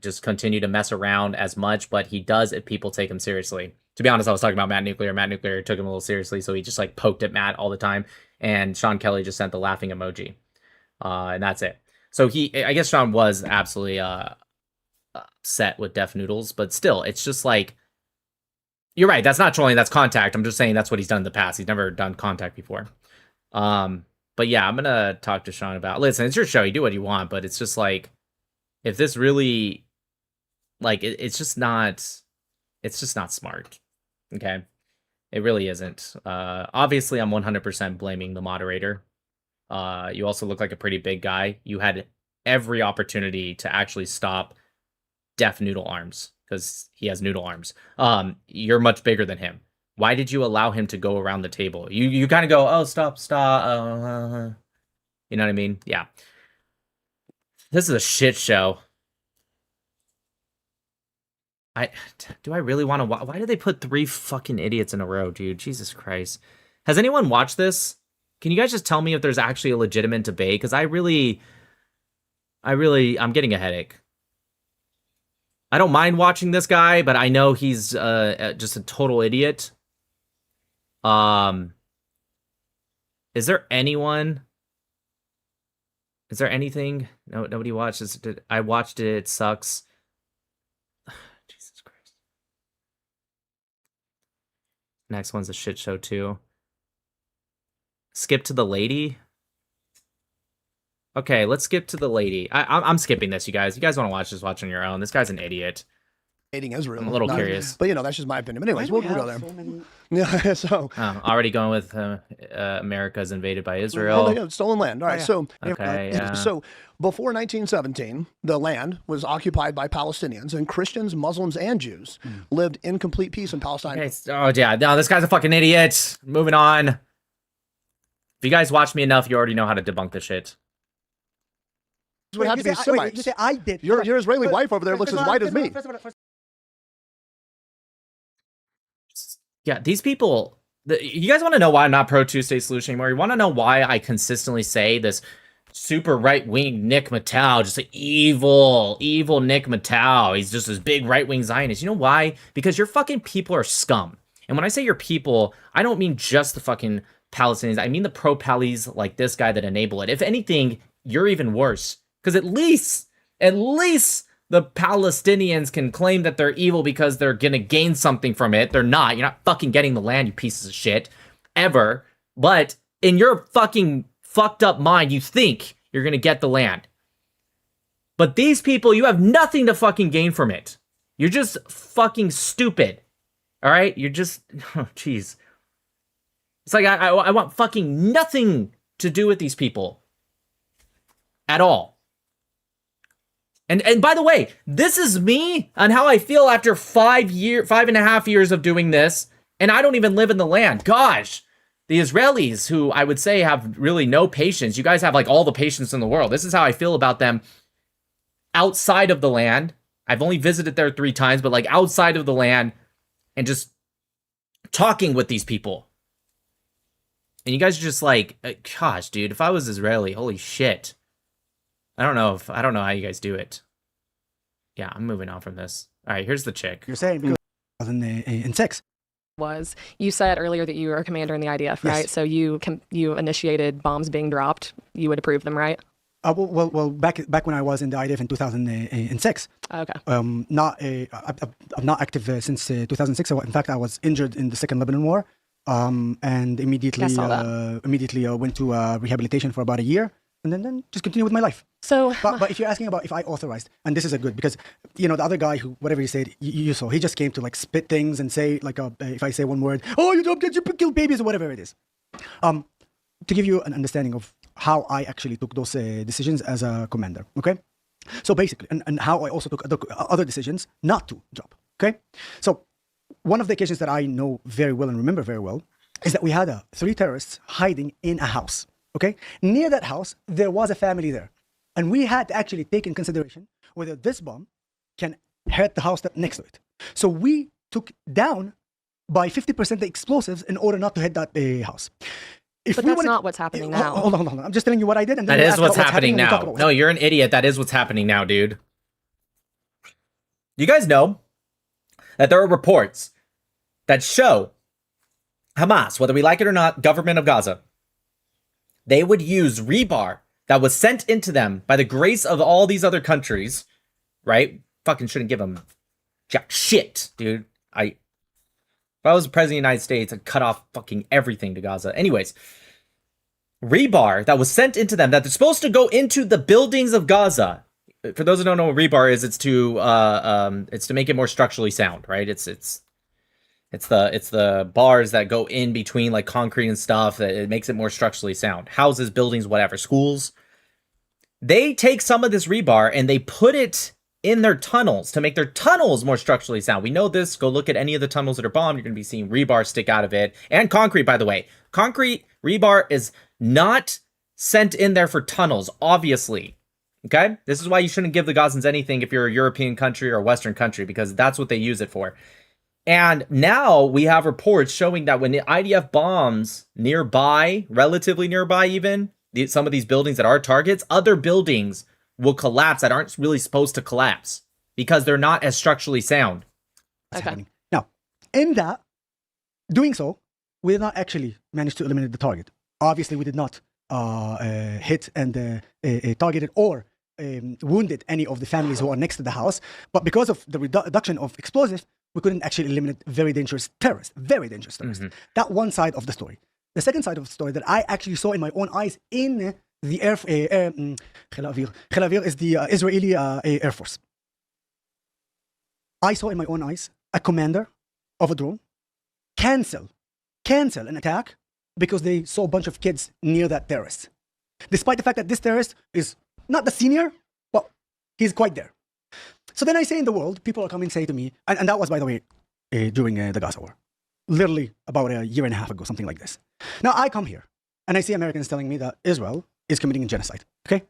just continue to mess around as much, but he does if people take him seriously. To be honest, I was talking about Matt Nuclear. Matt Nuclear took him a little seriously, so he just like poked at Matt all the time. And Sean Kelly just sent the laughing emoji. And that's it. So I guess Sean was absolutely... set with Def Noodles, but still, it's just like, you're right, that's not trolling, that's contact. I'm just saying that's what he's done in the past. He's never done contact before. But yeah, I'm gonna talk to Sean about, listen, it's your show, you do what you want, but it's just like, if this really, like, it's just not smart, okay? It really isn't. Obviously, I'm 100% blaming the moderator. You also look like a pretty big guy. You had every opportunity to actually stop Def Noodle Arms, because he has noodle arms. You're much bigger than him. Why did you allow him to go around the table? You kind of go, oh, stop. You know what I mean? Yeah. This is a shit show. Do I really want to watch? Why did they put 3 fucking idiots in a row, dude? Jesus Christ. Has anyone watched this? Can you guys just tell me if there's actually a legitimate debate? Because I'm getting a headache. I don't mind watching this guy, but I know he's just a total idiot. Is there anyone? Is there anything? No, nobody watched this. I watched it. It sucks. Jesus Christ. Next one's a shit show too. Skip to the lady. Okay, let's skip to the lady. I'm skipping this, you guys. You guys want to watch this? Watch on your own. This guy's an idiot. Israel. I'm a little curious. But, that's just my opinion. But anyways, we'll go there. Yeah, so. Already going with America is invaded by Israel. Stolen land. All right, so. Okay, So, before 1917, the land was occupied by Palestinians, and Christians, Muslims, and Jews lived in complete peace in Palestine. Okay, oh, yeah. No, this guy's a fucking idiot. Moving on. If you guys watch me enough, you already know how to debunk this shit. This would have to be Semites. You say I did. Your Israeli wife over there looks as white as me. Yeah, these people, you guys want to know why I'm not pro two-state solution anymore? You want to know why I consistently say this super right-wing Nick Mattel, just an evil Nick Mattel. He's just this big right-wing Zionist. You know why? Because your fucking people are scum. And when I say your people, I don't mean just the fucking Palestinians. I mean the pro-Palis like this guy that enable it. If anything, you're even worse. Because at least the Palestinians can claim that they're evil because they're gonna gain something from it. They're not. You're not fucking getting the land, you pieces of shit. Ever. But in your fucking fucked up mind, you think you're gonna get the land. But these people, you have nothing to fucking gain from it. You're just fucking stupid. Alright? You're just... Oh, jeez. It's like I want fucking nothing to do with these people. At all. And by the way, this is me on how I feel after 5.5 years of doing this, and I don't even live in the land. Gosh, the Israelis, who I would say have really no patience, you guys have like all the patience in the world. This is how I feel about them outside of the land. I've only visited there 3 times, but like outside of the land and just talking with these people. And you guys are just like, gosh, dude, if I was Israeli, holy shit. I don't know how you guys do it. Yeah, I'm moving on from this. All right, here's the chick. You're saying because 2006 was you said earlier that you were a commander in the IDF, right? Yes. So you initiated bombs being dropped. You would approve them, right? Well, back when I was in the IDF in 2006. Okay. I'm not active since 2006. In fact, I was injured in the Second Lebanon War, and immediately went to rehabilitation for about a year. And then just continue with my life. So, but if you're asking about if I authorized, and this is a good, because, the other guy who, whatever he said, you saw, he just came to like spit things and say like, if I say one word, oh, you don't get, you kill babies or whatever it is. To give you an understanding of how I actually took those decisions as a commander, okay? So basically, and how I also took other decisions not to drop, okay? So one of the occasions that I know very well and remember very well is that we had 3 terrorists hiding in a house. Okay, near that house, there was a family there. And we had to actually take in consideration whether this bomb can hurt the house next to it. So we took down by 50% the explosives in order not to hit that house. But that's not what's happening now. Hold on. I'm just telling you what I did. And then that is what's happening now. No, you're an idiot. That is what's happening now, dude. You guys know that there are reports that show Hamas, whether we like it or not, government of Gaza, they would use rebar that was sent into them by the grace of all these other countries, right? Fucking shouldn't give them jack shit, dude. If I was the president of the United States, I'd cut off fucking everything to Gaza. Anyways, rebar that was sent into them, that they're supposed to go into the buildings of Gaza. For those who don't know what rebar is, it's to make it more structurally sound, right? It's the bars that go in between like concrete and stuff that it makes it more structurally sound. Houses, buildings, whatever, schools. They take some of this rebar and they put it in their tunnels to make their tunnels more structurally sound. We know this. Go look at any of the tunnels that are bombed. You're going to be seeing rebar stick out of it. And concrete, by the way. Concrete rebar is not sent in there for tunnels, obviously. Okay? This is why you shouldn't give the Gazans anything if you're a European country or a Western country, because that's what they use it for. And now we have reports showing that when the IDF bombs nearby, relatively nearby even, some of these buildings that are targets, other buildings will collapse that aren't really supposed to collapse. because they're not as structurally sound. Happening. Now, in that, doing so, we did not actually manage to eliminate the target. Obviously, we did not hit and targeted or wounded any of the families who are next to the house. But because of the reduction of explosives, we couldn't actually eliminate very dangerous terrorists. That one side of the story. The second side of the story that I actually saw in my own eyes in the Tel Aviv is the Israeli Air Force. I saw in my own eyes a commander of a drone cancel an attack because they saw a bunch of kids near that terrorist. Despite the fact that this terrorist is not the senior, but he's quite there. So then I say in the world, people are coming and say to me, and that was, by the way, during the Gaza war, literally about a year and a half ago, something like this. Now I come here and I see Americans telling me that Israel is committing genocide, okay?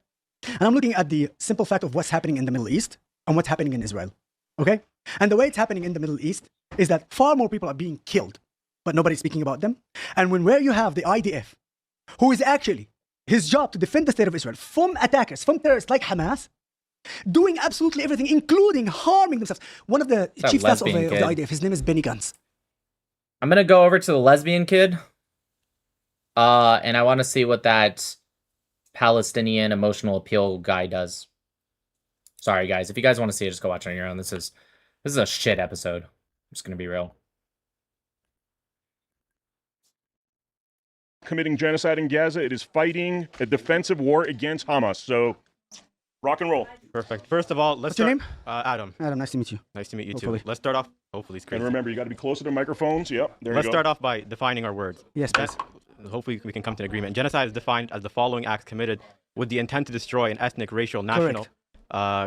And I'm looking at the simple fact of what's happening in the Middle East and what's happening in Israel, okay? And the way it's happening in the Middle East is that far more people are being killed, but nobody's speaking about them. And where you have the IDF, who is actually his job to defend the state of Israel from attackers, from terrorists like Hamas, doing absolutely everything, including harming themselves. One of the chief staffs of the IDF, his name is Benny Gantz. I'm going to go over to the lesbian kid. And I want to see what that Palestinian emotional appeal guy does. Sorry, guys. If you guys want to see it, just go watch it on your own. This is a shit episode. I'm just going to be real. Committing genocide in Gaza. It is fighting a defensive war against Hamas. So, rock and roll. Perfect. First of all, What's your name? Adam. Adam, nice to meet you. Nice to meet you Hopefully. too. Let's start off. Hopefully, it's crazy. And remember, you got to be closer to microphones. Yep. There Let's you go. start off by defining our words. Yes, please. Hopefully, we can come to an agreement. Genocide is defined as the following acts committed with the intent to destroy an ethnic, racial, national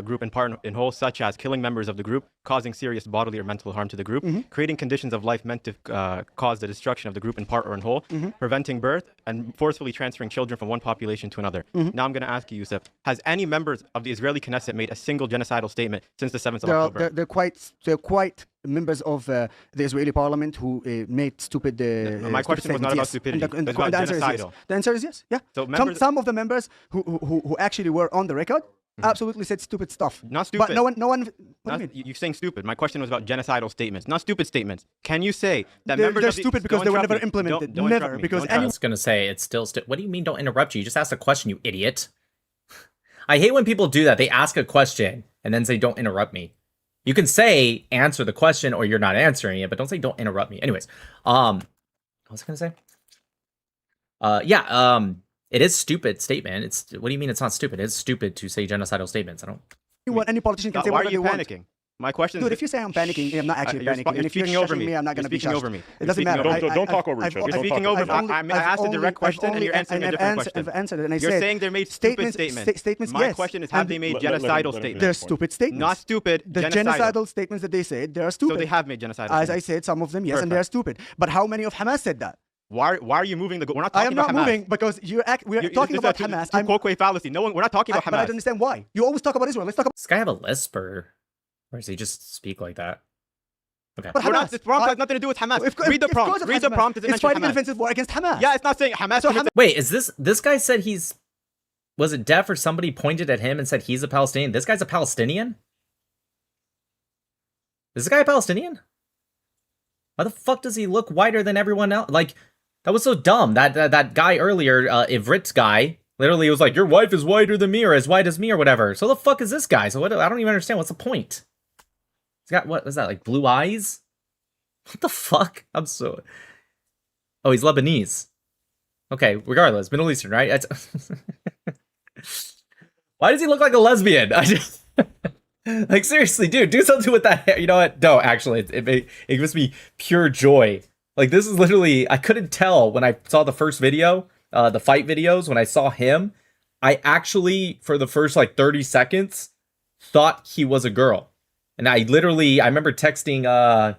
group in part in whole, such as killing members of the group, causing serious bodily or mental harm to the group, creating conditions of life meant to cause the destruction of the group in part or in whole, preventing birth, and forcefully transferring children from one population to another. Now I'm going to ask you, Yoseph, has any members of the Israeli Knesset made a single genocidal statement since the 7th of October? They're quite members of the Israeli parliament who made stupid. My question was not about stupidity. It was about genocidal. The answer is yes. Yeah. So some of the members who actually were on the record absolutely said stupid stuff. Not stupid. But no one. What do you mean? You're saying stupid. My question was about genocidal statements, not stupid statements. Can you say that they're members of the, stupid because they were never implemented? Never. Because I was going to say it's still. What do you mean? Don't interrupt you. You just asked a question, you idiot. I hate when people do that. They ask a question and then say, "Don't interrupt me." You can say answer the question or you're not answering it, but don't say don't interrupt me. Anyways, what was I going to say? It is stupid statement. What do you mean it's not stupid? It's stupid to say genocidal statements. I don't. What any politician can say. Why are you want. panicking? My question Dude, if you say I'm panicking, I'm not actually panicking. And if you're over me, I'm not going to be speaking judged. over me. It doesn't matter. Don't talk over each other. You're speaking over me. I asked a direct question and you're answering a different question. I've answered it and I You're said saying they made stupid statements. My question is, have they made genocidal statements? They're stupid statements. Not stupid, the genocidal statements that they said, they are stupid. So they have made genocidal As I said, some of them, yes, and they are stupid. But how many of Hamas said that? Why are you moving the goal? We're not talking about Hamas. I am not moving because we're talking about Hamas. I'm quote fallacy. We're not talking about Hamas. But I don't understand why. You always talk about Israel. Let's talk about. Does this guy have a lisp or does he just speak like that? Okay. But Hamas, this prompt has nothing to do with Hamas. Read the prompt. Read the prompt. It's fighting a defensive war against Hamas. Yeah, it's not saying Hamas. So wait, is this guy said was it deaf or somebody pointed at him and said he's a Palestinian? This guy's a Palestinian? Is this guy a Palestinian? Why the fuck does he look whiter than everyone else? Like, that was so dumb. That guy earlier, Ivrit's guy, literally was like, your wife is whiter than me or as white as me or whatever. So the fuck is this guy? So I don't even understand. What's the point? He's got, what was that, like blue eyes? What the fuck? Oh, he's Lebanese. Okay, regardless, Middle Eastern, right? Why does he look like a lesbian? I just like, seriously, dude, do something with that hair. You know what? No, actually, it gives me pure joy. Like, this is literally, I couldn't tell when I saw the first video, the fight videos, when I saw him, I actually, for the first like 30 seconds, thought he was a girl. And I remember texting, I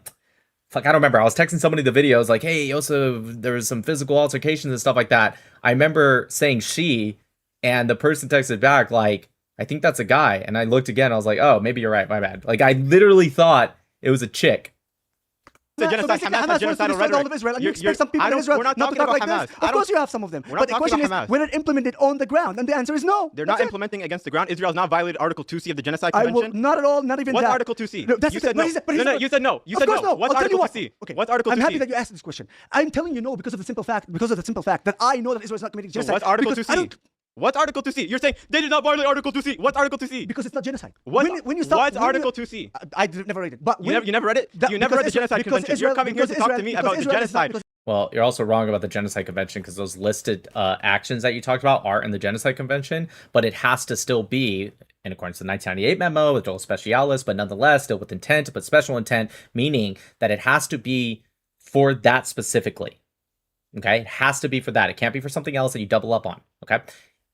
don't remember. I was texting somebody the videos like, hey, Yosef, there was some physical altercations and stuff like that. I remember saying she, and the person texted back like, I think that's a guy. And I looked again, I was like, oh, maybe you're right, my bad. Like, I literally thought it was a chick. The genocide. Hamas has genocidal rhetoric. All of Israel, and you expect some people in Israel not to talk like this? Of course you have some of them. But the question is, will it implement it on the ground? And the answer is no. They're not implementing against the ground. Israel has not violated Article 2C of the Genocide Convention. Not at all, not even What's that. Article 2C? No, that's you said no. No, you said no. You said no. What's Article 2C? Okay. What's Article 2C? I'm happy that you asked this question. I'm telling you no because of the simple fact that I know that Israel is not committing genocide. So what's Article 2C? What's Article 2C? You're saying they did not violate Article 2C. What's Article 2C? Because it's not genocide. What's Article 2C? I never read it. But you never read it? You never read the Genocide Convention. You're coming here to talk to me about the genocide. Well, you're also wrong about the Genocide Convention because those listed actions that you talked about are in the Genocide Convention, but it has to still be in accordance to the 1998 memo with Dole Specialis, but nonetheless still with intent, but special intent, meaning that it has to be for that specifically. Okay, it has to be for that. It can't be for something else that you double up on. Okay.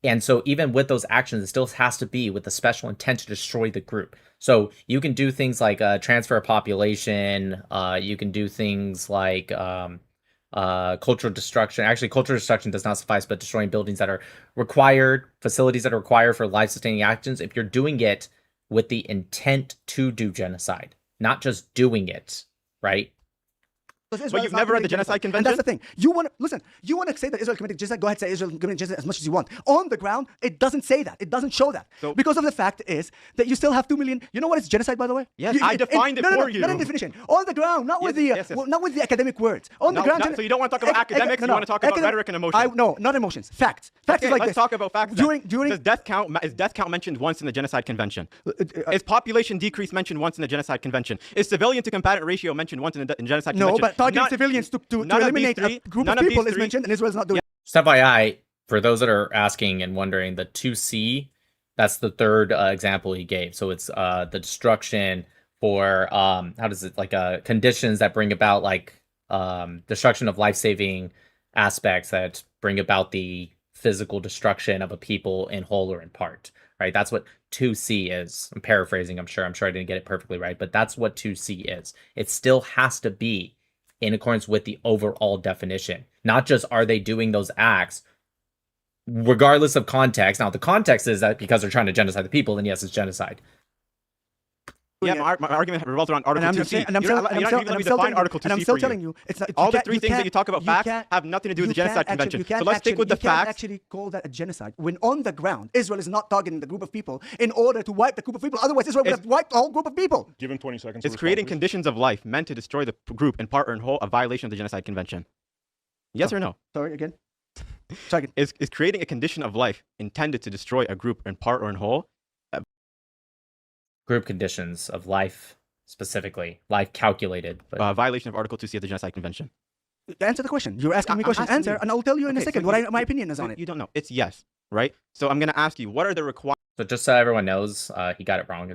And so even with those actions, it still has to be with the special intent to destroy the group. So you can do things like transfer of population. You can do things like cultural destruction. Actually, cultural destruction does not suffice, but destroying buildings that are required, facilities that are required for life-sustaining actions. If you're doing it with the intent to do genocide, not just doing it, right? But you've never read the Genocide Convention? And that's the thing. You want to say that Israel committed genocide? Go ahead, say Israel committed genocide as much as you want. On the ground, it doesn't say that. It doesn't show that. Because of the fact is that you still have 2 million. You know what is genocide, by the way? Yes, I defined it for you. Not in definition. On the ground, not with the academic words. On the ground. So you don't want to talk about academics. You want to talk about rhetoric and emotions. No, not emotions. Facts. Facts is like let's this. talk about facts. Is death count mentioned once in the Genocide Convention? Is population decrease mentioned once in the Genocide Convention? Is civilian to combatant ratio mentioned once in the Genocide Convention? No, but targeting civilians to eliminate a group of people is mentioned, and Israel's not doing it. Just FYI, for those that are asking and wondering, the 2C, that's the third example he gave. So it's the destruction for, conditions that bring about, destruction of life-saving aspects that bring about the physical destruction of a people in whole or in part, right? That's what 2C is. I'm paraphrasing, I'm sure I didn't get it perfectly right, but that's what 2C is. It still has to be in accordance with the overall definition. Not just are they doing those acts regardless of context. Now, the context is that because they're trying to genocide the people, then yes, it's genocide. Yeah, my argument revolves around Article 2C. And I'm still telling you, it's not, all the three things that you talk about facts have nothing to do with the Genocide Convention. So let's stick with the facts. You can't actually call that a genocide when on the ground Israel is not targeting the group of people in order to wipe the group of people. Otherwise, Israel would have wiped the whole group of people. Give him 20 seconds. It's creating conditions of life meant to destroy the group in part or in whole, a violation of the Genocide Convention. Yes or no? Sorry again. Is creating a condition of life intended to destroy a group in part or in whole? Group conditions of life, specifically life calculated, but violation of Article 2C of the Genocide Convention. Answer the question. You're asking me a question. Answer, and I'll tell you in a second what my opinion is on it. You don't know. It's yes, right? So I'm going to ask you, what are the requirements? So just so everyone knows, he got it wrong.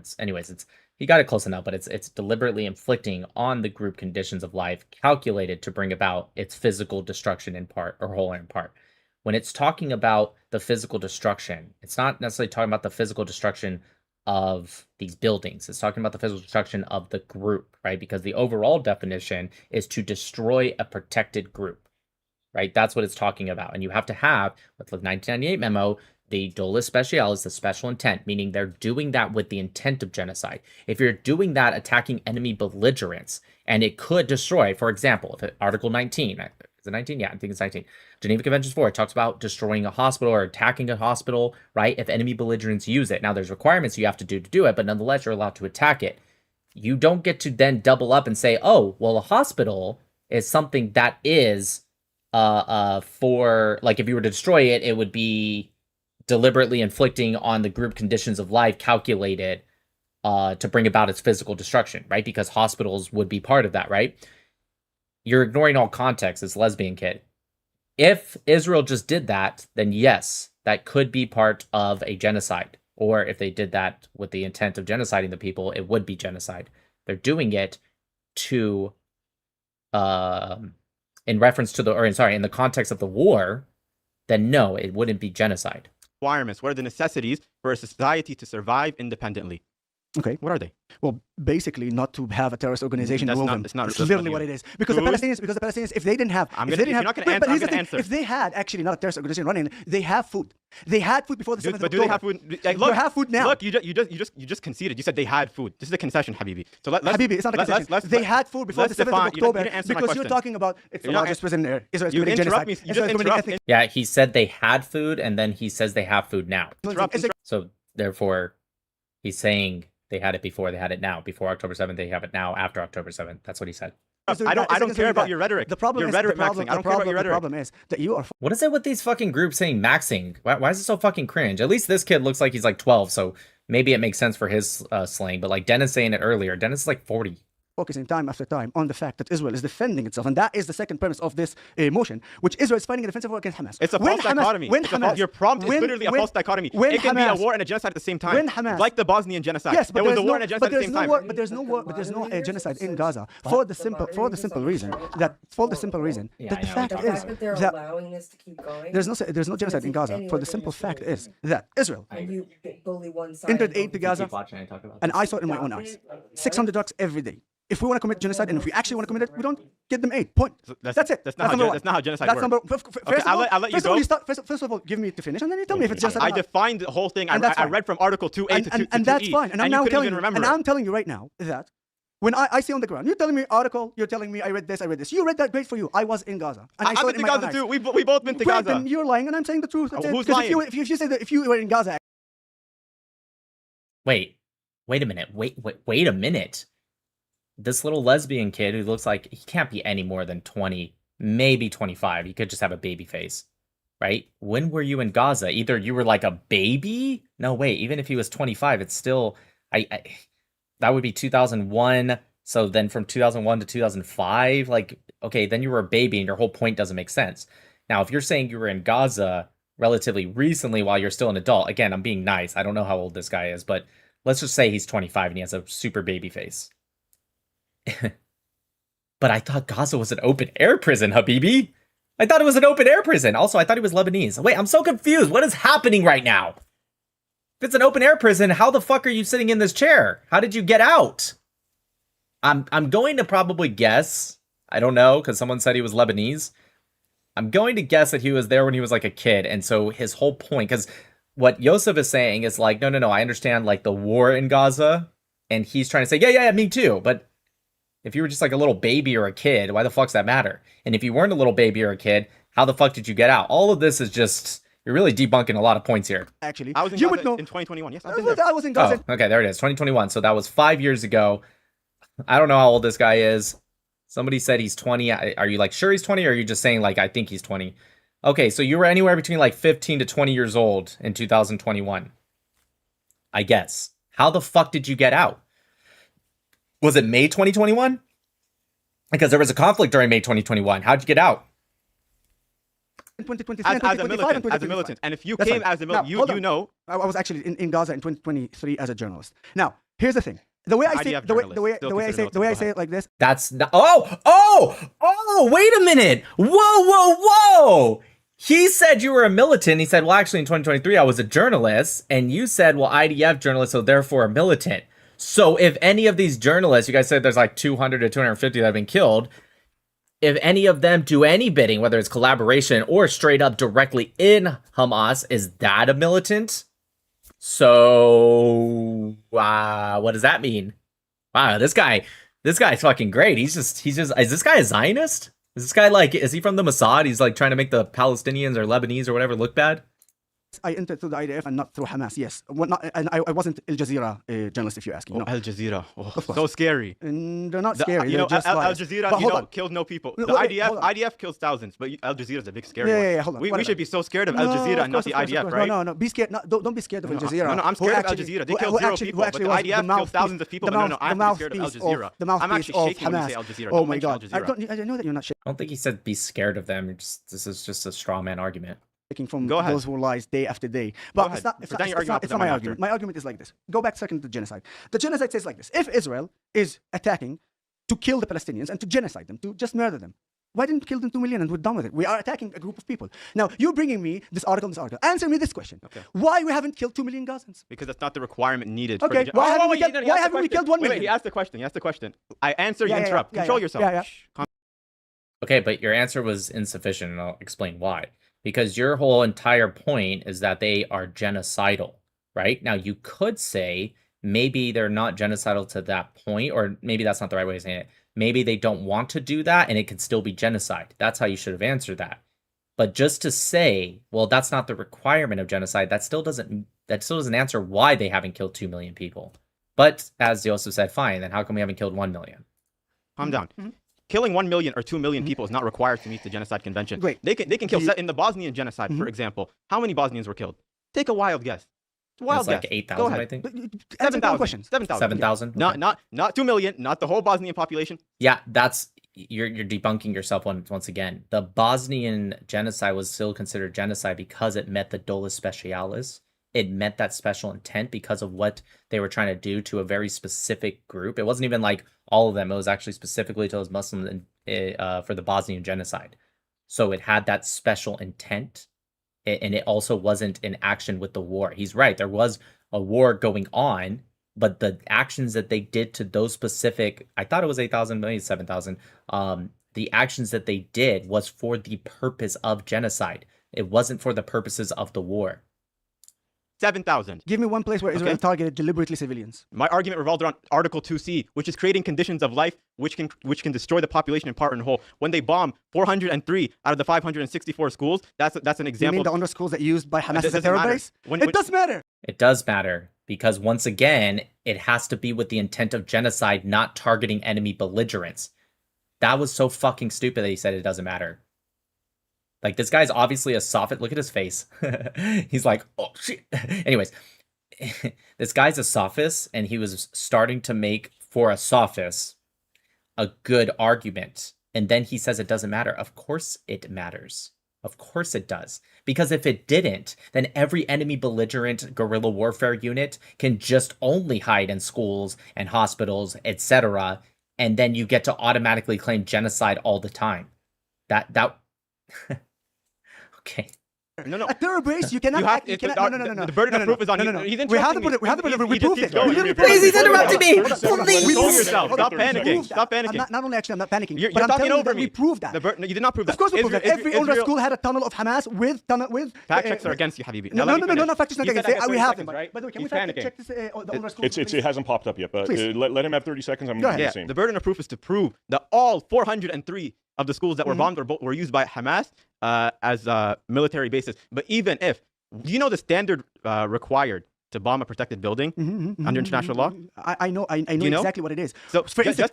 He got it close enough, but it's deliberately inflicting on the group conditions of life calculated to bring about its physical destruction in part or whole or in part. When it's talking about the physical destruction, it's not necessarily talking about the physical destruction of these buildings. It's talking about the physical destruction of the group, right? Because the overall definition is to destroy a protected group, right? That's what it's talking about. And you have to have, with the 1998 memo, the dolus specialis, the special intent, meaning they're doing that with the intent of genocide. If you're doing that attacking enemy belligerents, and it could destroy, for example, if Article 19, is it 19? Yeah, I think it's 19. Geneva Convention 4, it talks about destroying a hospital or attacking a hospital, right? If enemy belligerents use it. Now, there's requirements you have to do it, but nonetheless, you're allowed to attack it. You don't get to then double up and say, oh, well, a hospital is something that is for, like, if you were to destroy it, it would be deliberately inflicting on the group conditions of life calculated to bring about its physical destruction, right? Because hospitals would be part of that, right? You're ignoring all context, as lesbian kid. If Israel just did that, then yes, that could be part of a genocide. Or if they did that with the intent of genociding the people, it would be genocide. They're doing it to, in reference to in the context of the war, then no, it wouldn't be genocide. Requirements. What are the necessities for a society to survive independently? Okay. What are they? Well, basically, not to have a terrorist organization That's involved not- in. it's not- It's that's literally not what you. it is. Because the Palestinians, if they didn't have, I'm if gonna- they if didn't you're have, not gonna but answer, here's I'm the gonna thing, answer. if they had actually not a terrorist organization running, they have food. They had food before the 7th of But do they have October. food? Like, look, They have food now. Look, you just conceded. You said they had food. This is a concession, Habibi. So let's Habibi, it's not a concession. They had food before the 7th of October you didn't answer my because you're question. talking about it's the You're not largest prison in Israel's You committing interrupt genocide. me. You just Israel's committing interrupt ethnic- Yeah, he said they had food, and then he says they have food now. So therefore, he's saying they had it before, they had it now. Before October 7th, they have it now. After October 7th, that's what he said. I don't care about your rhetoric. The problem your is rhetoric the problem, maxing. I don't care about your the rhetoric. problem is that you are What is it with these fucking groups saying maxing? Why is it so fucking cringe? At least this kid looks like he's like 12, so maybe it makes sense for his slang. But like Dennis saying it earlier, Dennis is like 40. focusing time after time on the fact that Israel is defending itself, and that is the second premise of this motion, which Israel is fighting a defensive war against Hamas. It's a false dichotomy. Your prompt is literally a false dichotomy. It can be a war and a genocide at the same time. When Hamas, like the Bosnian genocide. Yes, but there was a there's war no- and a genocide at the same time. But there's no war, but there's no genocide in Gaza for the simple reason that the fact is that they're that allowing this to keep going. there's no genocide in Gaza. For the simple fact is that Israel And you bully one side. entered aid to Gaza, and I saw it in my own eyes. 600 trucks every day. If we want to commit genocide, and if we actually want to commit it, we don't get them aid. Point. That's it. That's not how genocide That's works. number. Okay, I'll let you go. First of all, give me to finish, and then you tell me if it's genocide. I defined the whole thing. And that's I fine. read from Article 2A to 2E. And that's fine. And I'm you now couldn't telling even you, remember and it. I'm telling you right now that when I see on the ground, you're telling me article, you're telling me I read this. You read that, great for you. I was in Gaza, and I saw I've it been in to my Gaza own too. eyes. We both been to Great, Gaza. then you're lying, and I'm saying the truth. That's it. Who's 'Cause lying? if you say that if you were in Gaza, Wait a minute. Wait a minute. This little lesbian kid who looks like he can't be any more than 20, maybe 25. He could just have a baby face, right? When were you in Gaza? Either you were like a baby? No, wait. Even if he was 25, it's still I that would be 2001. So then from 2001 to 2005, like, okay, then you were a baby and your whole point doesn't make sense. Now, if you're saying you were in Gaza relatively recently while you're still an adult, again, I'm being nice. I don't know how old this guy is, but let's just say he's 25 and he has a super baby face. But I thought Gaza was an open air prison, Habibi. I thought it was an open air prison. Also, I thought he was Lebanese. Wait, I'm so confused. What is happening right now? If it's an open air prison, how the fuck are you sitting in this chair? How did you get out? I'm going to probably guess. I don't know, because someone said he was Lebanese. I'm going to guess that he was there when he was like a kid. And so his whole point, because what Yoseph is saying is like, no, I understand like the war in Gaza. And he's trying to say, yeah, me too. But if you were just like a little baby or a kid, why the fuck's that matter? And if you weren't a little baby or a kid, how the fuck did you get out? All of this is just, you're really debunking a lot of points here. actually, I was in you Gaza would know. in 2021. Yes, I've been there. I was in Gaza. Oh, okay, there it is, 2021. So that was 5 years ago. I don't know how old this guy is. Somebody said he's 20. Are you like sure he's 20, or are you just saying like I think he's 20? Okay, so you were anywhere between like 15 to 20 years old in 2021. I guess. How the fuck did you get out? Was it May 2021? Because there was a conflict during May 2021. How'd you get out? In 2023 As and a 2025 and militant, as a 2025. militant. And if you That's came fine. as a Now, militant, hold you on. know. I was actually in Gaza in 2023 as a journalist. Now, here's the thing. The way I say, IDF the way journalist, I still say it like this. That's not. Oh! Wait a minute! Whoa! He said you were a militant. He said, well, actually, in 2023, I was a journalist, and you said, well, IDF journalist, so therefore a militant. So if any of these journalists, you guys said there's like 200 to 250 that have been killed. If any of them do any bidding, whether it's collaboration or straight up directly in Hamas, is that a militant? So, what does that mean? Wow, this guy's fucking great. He's just, is this guy a Zionist? Is this guy like, is he from the Mossad? He's like trying to make the Palestinians or Lebanese or whatever look bad? I entered through the IDF and not through Hamas. Yes, and I wasn't Al Jazeera journalist, if you ask me. No. Al Jazeera. Of course. So scary. And they're not scary. You know, they're just Al liars. Jazeera, But hold on. kills no people. No, The wait, hold on. IDF kills thousands, but Al Jazeera is a big scary one. Yeah, hold on. We Whatever. should be so scared of Al Jazeera and not the IDF, right? No, be scared. No, don't be scared of Al Jazeera. No, I'm scared of Al Jazeera. They kill zero people, but the IDF kills thousands of people. No, I'm scared of Al Jazeera. I'm actually shaking when you say Al Jazeera. Oh Don't my mention Al God! Jazeera. I know that you're not I don't think he said be scared of them. This is just a straw man argument. shaking from Go ahead. those who lies day after day. Go But ahead. it's not Pretend you're arguing it's opposite not my mine argument. after. My argument is like this. Go back second to genocide. The genocide says like this: if Israel is attacking to kill the Palestinians and to genocide them, to just murder them, Why didn't we kill them 2 million and we're done with it? We are attacking a group of people. Now, you're bringing me this article, Answer me this question. Okay. Why we haven't killed 2 million Gazans? Because that's not the requirement needed. Okay, For the... why haven't we killed 1 million? Wait, he asked the question. I answer, you interrupt. Control yourself. Okay, but your answer was insufficient, and I'll explain why. Because your whole entire point is that they are genocidal, right? Now, you could say maybe they're not genocidal to that point, or maybe that's not the right way of saying it. Maybe they don't want to do that, and it could still be genocide. That's how you should have answered that. But just to say, well, that's not the requirement of genocide, that still doesn't answer why they haven't killed 2 million people. But as Yosef said, fine, then how come we haven't killed 1 million? Calm down. Killing 1 million or 2 million people is not required to meet the Genocide Convention. Wait, they can kill in the Bosnian genocide, for example. How many Bosnians were killed? Take a wild guess. It's like 8,000, I think. 7,000. 7,000. Not 2 million. Not the whole Bosnian population. Yeah, that's you're debunking yourself once again. The Bosnian genocide was still considered genocide because it met the dolus specialis. It met that special intent because of what they were trying to do to a very specific group. It wasn't even like all of them. It was actually specifically to those Muslims for the Bosnian genocide. So it had that special intent, and it also wasn't in action with the war. He's right. There was a war going on, but the actions that they did to those specific, I thought it was 8,000, maybe 7,000. The actions that they did was for the purpose of genocide. It wasn't for the purposes of the war. 7,000. Give me one place where Israel targeted deliberately civilians. My argument revolved around Article 2C, which is creating conditions of life which can destroy the population in part and whole. When they bomb 403 out of the 564 schools, that's an example. You mean the under schools that used by Hamas as a terror base? It does matter. It does matter because once again, it has to be with the intent of genocide, not targeting enemy belligerents. That was so fucking stupid that he said it doesn't matter. Like, this guy's obviously a sophist. Look at his face. He's like, oh, shit. Anyways, this guy's a sophist, and he was starting to make, for a sophist, a good argument. And then he says it doesn't matter. Of course it matters. Of course it does. Because if it didn't, then every enemy belligerent guerrilla warfare unit can just only hide in schools and hospitals, etc. And then you get to automatically claim genocide all the time. That okay. No. A terror base, you cannot. No. The burden of proof is on you. We have to put it. We proved it. Please, he's interrupting me. Please. Control yourself. Stop panicking. Stop panicking. Not only actually, I'm not panicking. You're talking over me. We proved that. You did not prove that. Of course we proved that. Every UNRWA school had a tunnel of Hamas with. Fact checks are against you, Habibi. No, fact checks not against. We have them. By the way, can we fact check this? The UNRWA school. It hasn't popped up yet, but let him have 30 seconds. I'm going to do the same. The burden of proof is to prove that all 403 of the schools that were bombed were used by Hamas as military bases. But even if, do you know the standard required to bomb a protected building under international law? I know exactly what it is. So for instance, just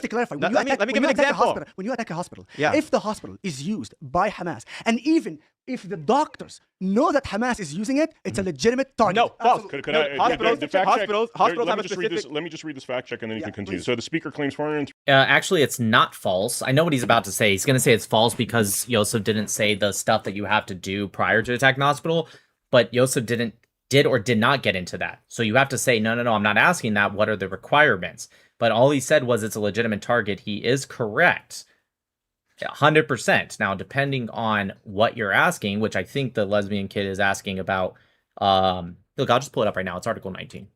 to clarify, let me give an example. When you attack a hospital, if the hospital is used by Hamas, and even if the doctors know that Hamas is using it, it's a legitimate target. No, false. Hospitals have a specific... Let me just read this fact check and then you can continue. Please. So the speaker claims 403. Actually, it's not false. I know what he's about to say. He's going to say it's false because Yosef didn't say the stuff that you have to do prior to attacking the hospital, but Yosef did or did not get into that. So you have to say, no, I'm not asking that. What are the requirements? But all he said was it's a legitimate target. He is correct. 100%. Now, depending on what you're asking, which I think the lesbian kid is asking about, look, I'll just pull it up right now. It's Article 19.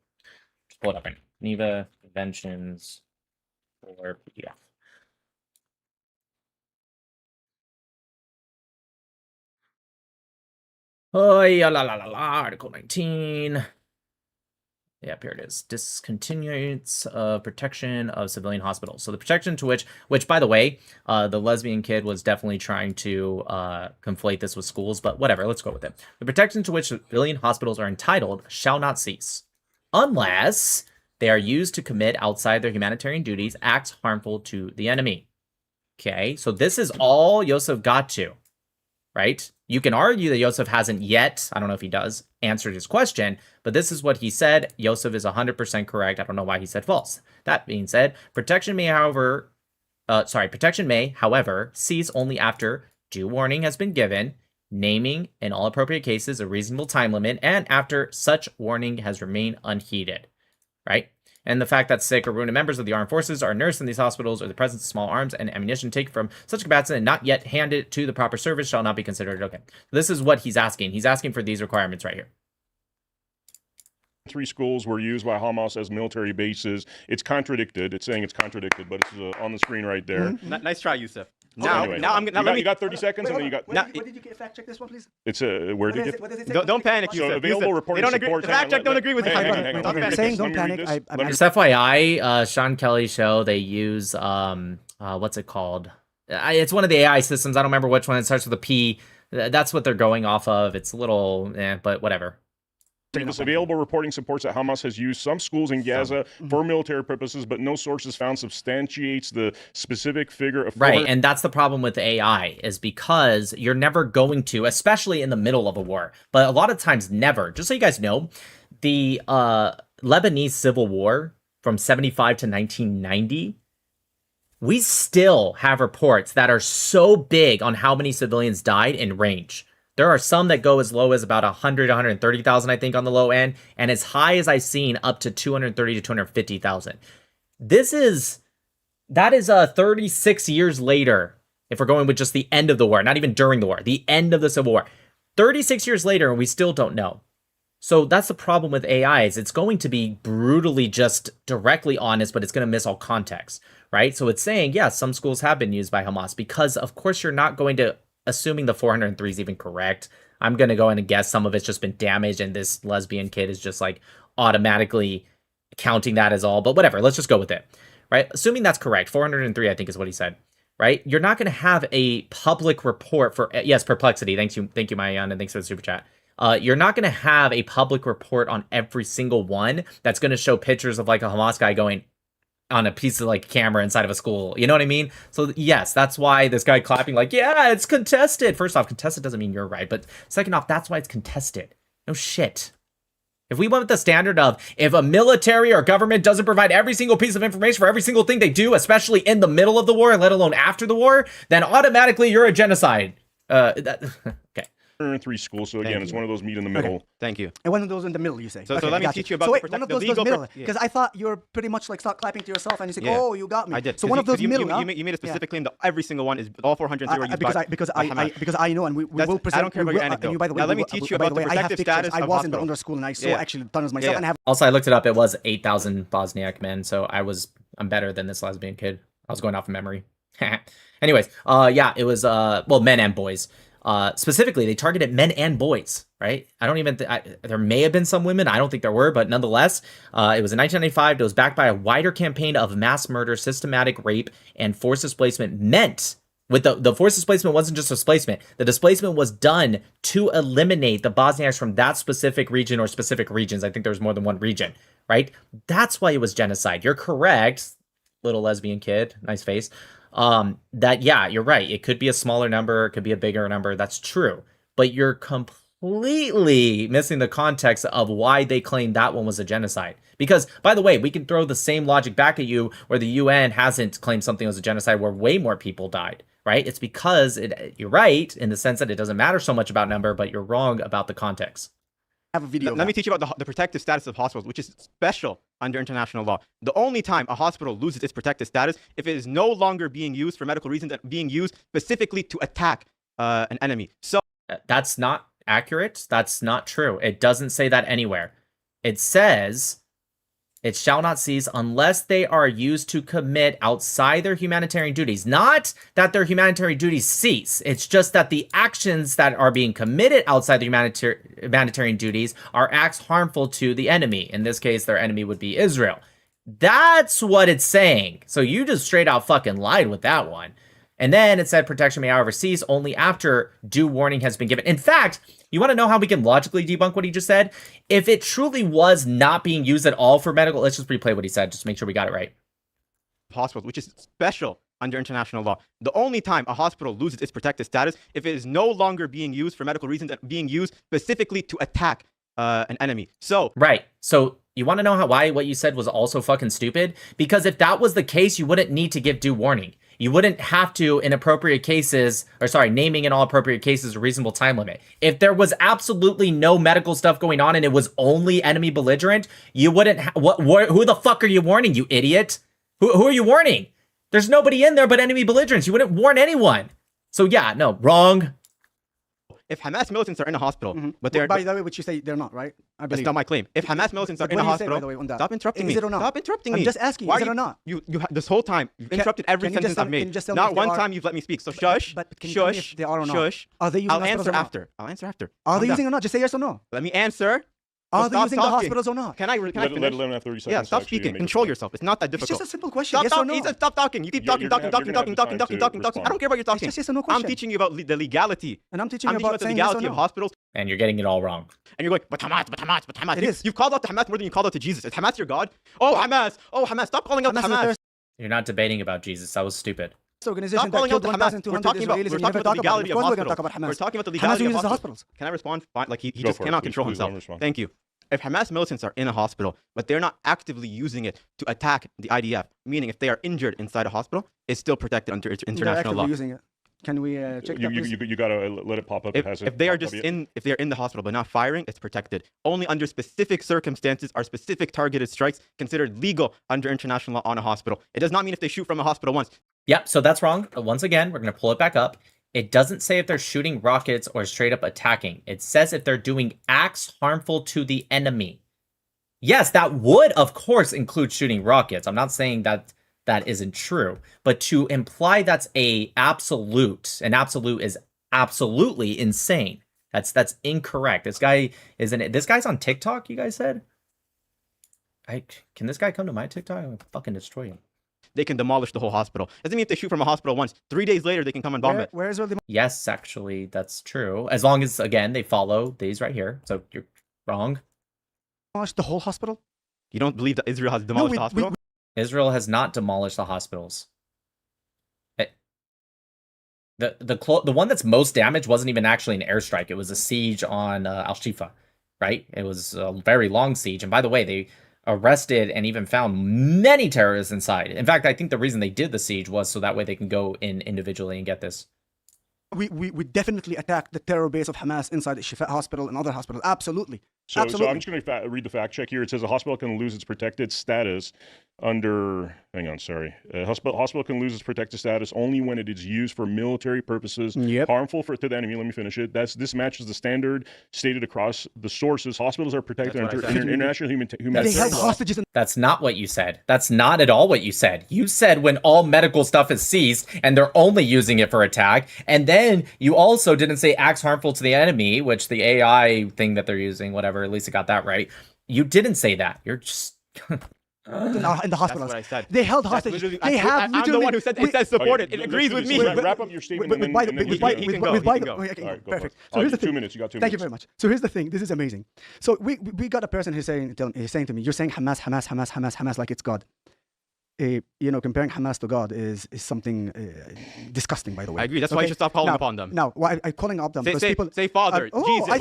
Just pull it up right now. Geneva Conventions for PDF. Oh, yeah, Article 19. Yep, here it is. Discontinuance of protection of civilian hospitals. So the protection to which by the way, the lesbian kid was definitely trying to conflate this with schools, but whatever, let's go with it. The protection to which civilian hospitals are entitled shall not cease, unless they are used to commit outside their humanitarian duties acts harmful to the enemy. Okay, so this is all Yosef got to, right? You can argue that Yosef hasn't yet, I don't know if he does, answered his question, but this is what he said. Yosef is 100% correct. I don't know why he said false. That being said, protection may, however, cease only after due warning has been given, naming in all appropriate cases a reasonable time limit, and after such warning has remained unheeded, right? And the fact that sick or wounded members of the armed forces are nursed in these hospitals or the presence of small arms and ammunition taken from such combatants and not yet handed to the proper service shall not be considered. Okay. This is what he's asking. He's asking for these requirements right here. 3 schools were used by Hamas as military bases. It's contradicted. It's saying it's contradicted, but it's on the screen right there. Nice try, Yoseph. Anyway, you got 30 seconds, and then you got. Where did you get fact check this one, please? It's where did you What does it say? Don't panic, So Yosef. available Yosef, reporting they don't agree. support. The fact check don't agree with you. Hang on. I'm saying don't panic. Just FYI, Sean Kelly's show, they use, what's it called? It's one of the AI systems. I don't remember which one. It starts with a P. That's what they're going off of. It's a little, but whatever. This available reporting supports that Hamas has used some schools in Gaza for military purposes, but no sources found substantiates the specific figure of. Right, and that's the problem with AI, is because you're never going to, especially in the middle of a war, but a lot of times never. Just so you guys know, the Lebanese Civil War from 75 to 1990, we still have reports that are so big on how many civilians died in range. There are some that go as low as about 100, 130,000, I think, on the low end, and as high as I've seen, up to 230 to 250,000. That is 36 years later, if we're going with just the end of the war, not even during the war, the end of the Civil War. 36 years later, and we still don't know. So that's the problem with AI, is it's going to be brutally just directly honest, but it's going to miss all context, right? So it's saying, yes, some schools have been used by Hamas, because of course you're not going to, assuming the 403 is even correct, I'm going to go in and guess some of it's just been damaged and this lesbian kid is just like automatically counting that as all, but whatever, let's just go with it, right? Assuming that's correct, 403, I think is what he said, right? You're not going to have a public report for, yes, Perplexity, thank you, Mayan, and thanks for the super chat. You're not going to have a public report on every single one that's going to show pictures of like a Hamas guy going on a piece of like camera inside of a school. You know what I mean? So yes, that's why this guy clapping like, yeah, it's contested. First off, contested doesn't mean you're right. But second off, that's why it's contested. No shit. If we went with the standard of if a military or government doesn't provide every single piece of information for every single thing they do, especially in the middle of the war, let alone after the war, then automatically you're a genocide. Okay. 3 schools, so again, it's one of those meet in the middle. Okay. Thank you. And one of those in the middle, you say. So let me teach you about one of those goes middle, because I thought you were pretty much like stop clapping to yourself and you say, oh, you got me. I did. So one of those middle. You made it specific claim that every single one is all 403 were used because I know, and we will present. I don't care about your anecdote. And by the way, now let me teach you about the protective status I of was in the hospital. under school and I saw actually tunnels myself and have. Also, I looked it up. It was 8,000 Bosniak men, so I'm better than this lesbian kid. I was going off of memory. Anyways, yeah, it was well, men and boys. Specifically, they targeted men and boys, right? I don't even there may have been some women. I don't think there were, but nonetheless, it was in 1995. It was backed by a wider campaign of mass murder, systematic rape, and forced displacement. Meant with the forced displacement wasn't just displacement. The displacement was done to eliminate the Bosniaks from that specific region or specific regions. I think there was more than one region, right? That's why it was genocide. You're correct, little lesbian kid. Nice face. That, yeah, you're right. It could be a smaller number. It could be a bigger number. That's true. But you're completely missing the context of why they claim that one was a genocide. Because, by the way, we can throw the same logic back at you where the UN hasn't claimed something was a genocide where way more people died, right? It's because you're right in the sense that it doesn't matter so much about number, but you're wrong about the context. Have a video. Let me teach you about the protective status of hospitals, which is special under international law. The only time a hospital loses its protective status if it is no longer being used for medical reasons and being used specifically to attack an enemy. So that's not accurate. That's not true. It doesn't say that anywhere. It says it shall not cease unless they are used to commit outside their humanitarian duties. Not that their humanitarian duties cease. It's just that the actions that are being committed outside the humanitarian duties are acts harmful to the enemy. In this case, their enemy would be Israel. That's what it's saying. So you just straight out fucking lied with that one. And then it said protection may however cease only after due warning has been given. In fact, you want to know how we can logically debunk what he just said? If it truly was not being used at all for medical, let's just replay what he said, just to make sure we got it right. Hospitals, which is special under international law. The only time a hospital loses its protective status if it is no longer being used for medical reasons and being used specifically to attack an enemy. So right. So you want to know why what you said was also fucking stupid? Because if that was the case, you wouldn't need to give due warning. You wouldn't have to, in appropriate cases, or sorry, naming in all appropriate cases a reasonable time limit. If there was absolutely no medical stuff going on and it was only enemy belligerent, you wouldn't. Who the fuck are you warning, you idiot? Who are you warning? There's nobody in there but enemy belligerents. You wouldn't warn anyone. So yeah, no, wrong. If Hamas militants are in a hospital, but they're by the way, which you say they're not, right? I believe that's not my claim. If Hamas militants are in a hospital, stop interrupting me. Is it or not? Stop interrupting me. I'm just asking. Is it or not? You this whole time you've interrupted every sentence I've made. Not one time you've let me speak. So shush. But can you tell me if they are or not? Shush. Are they using I'll hospitals answer or not? after. I'll answer after. Are they using or not? Just say yes or no. Let me answer. Are they using the hospitals or not? Can I finish? Let him have 30 seconds. Yeah, stop speaking. Control yourself. It's not that difficult. It's just a simple question. Yes or no? He said stop talking. You keep talking. I don't care about your talking. It's just a no question. I'm teaching you about the legality. And I'm teaching you about the legality of hospitals. And you're getting it all wrong. And you're going, but Hamas. It is. You've called out to Hamas more than you called out to Jesus. Is Hamas your God? Oh, Hamas. Stop calling out to Hamas. You're not debating about Jesus. That was stupid. Organization that killed 1,200 Israelis and you never talk about it. Of course we're going to talk about Hamas. We're talking about the legality Hamas of uses the hospitals. hospitals. Can I respond? Fine. Like he just cannot control himself. Thank you. If Hamas militants are in a hospital, but they're not actively using it to attack the IDF, meaning if they are injured inside a hospital, it's still protected under international law. Using it. Can we check that, please? You gotta let it pop up. If they are just if they are in the hospital but not firing, it's protected. Only under specific circumstances are specific targeted strikes considered legal under international law on a hospital. It does not mean if they shoot from a hospital once. Yep, so that's wrong. Once again, we're going to pull it back up. It doesn't say if they're shooting rockets or straight up attacking. It says if they're doing acts harmful to the enemy. Yes, that would, of course, include shooting rockets. I'm not saying that that isn't true. But to imply that's an absolute is absolutely insane. That's incorrect. This guy's on TikTok, you guys said? Can this guy come to my TikTok? I'm going to fucking destroy him. They can demolish the whole hospital. Doesn't mean if they shoot from a hospital once, 3 days later they can come and bomb it. Where is the... Yes, actually, that's true. As long as, again, they follow these right here. So you're wrong. Demolish the whole hospital? You don't believe that Israel has demolished the hospital? Israel has not demolished the hospitals. The one that's most damaged wasn't even actually an airstrike. It was a siege on Al-Shifa, right? It was a very long siege. And by the way, they arrested and even found many terrorists inside. In fact, I think the reason they did the siege was so that way they can go in individually and get this. We definitely attacked the terror base of Hamas inside the Shifa hospital and other hospitals. Absolutely. So I'm just going to read the fact check here. It says a hospital can lose its protected status under... Hang on, sorry. A hospital can lose its protected status only when it is used for military purposes, harmful to the enemy. Let me finish it. This matches the standard stated across the sources. Hospitals are protected under international humanitarian law. That's not what you said. That's not at all what you said. You said when all medical stuff is seized and they're only using it for attack. And then you also didn't say acts harmful to the enemy, which the AI thing that they're using, whatever, at least I got that right. You didn't say that. You're just... in the hospitals. That's what I said. They held hostage. I'm the one who said it says supported. It agrees with me. Wrap up your statement and then he can go. Perfect. So here's the thing. 2 minutes. You got 2 minutes. Thank you very much. So here's the thing. This is amazing. So we got a person who's saying to me, you're saying Hamas like it's God. Comparing Hamas to God is something disgusting, by the way. I agree. That's why you should stop calling upon them. No, why I'm calling up them because people say Father, Jesus. I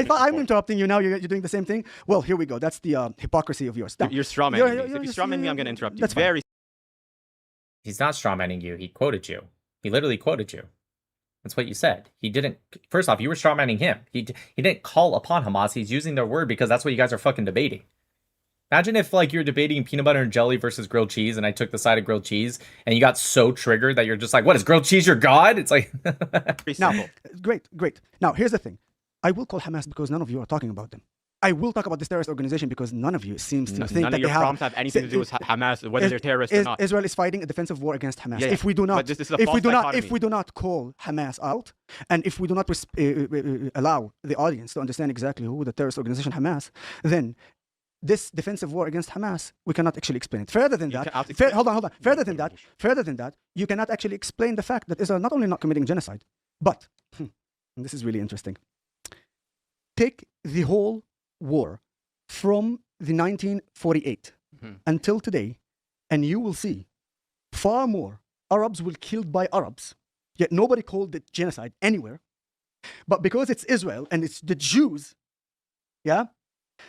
thought I'm interrupting you. Now you're doing the same thing. Well, here we go. That's the hypocrisy of yours. Now, you're strawmanning me. If you strawman me, I'm going to interrupt you. Very. He's not strawmanning you. He quoted you. He literally quoted you. That's what you said. He didn't. First off, you were strawmanning him. He didn't call upon Hamas. He's using their word because that's what you guys are fucking debating. Imagine if you're debating peanut butter and jelly versus grilled cheese and I took the side of grilled cheese and you got so triggered that you're just like, what, is grilled cheese your god? It's like... Now, great. Now, here's the thing. I will call Hamas because none of you are talking about them. I will talk about this terrorist organization because none of you seems to think that they have... None of your prompts have anything to do with Hamas, whether they're terrorists or not. Israel is fighting a defensive war against Hamas. Yeah. If we do not call Hamas out, and if we do not allow the audience to understand exactly who the terrorist organization Hamas, then this defensive war against Hamas, we cannot actually explain it. Further than that, hold on. Further than that, you cannot actually explain the fact that Israel not only not committing genocide, but, and this is really interesting, take the whole war from the 1948 until today, and you will see far more Arabs were killed by Arabs, yet nobody called it genocide anywhere. But because it's Israel and it's the Jews,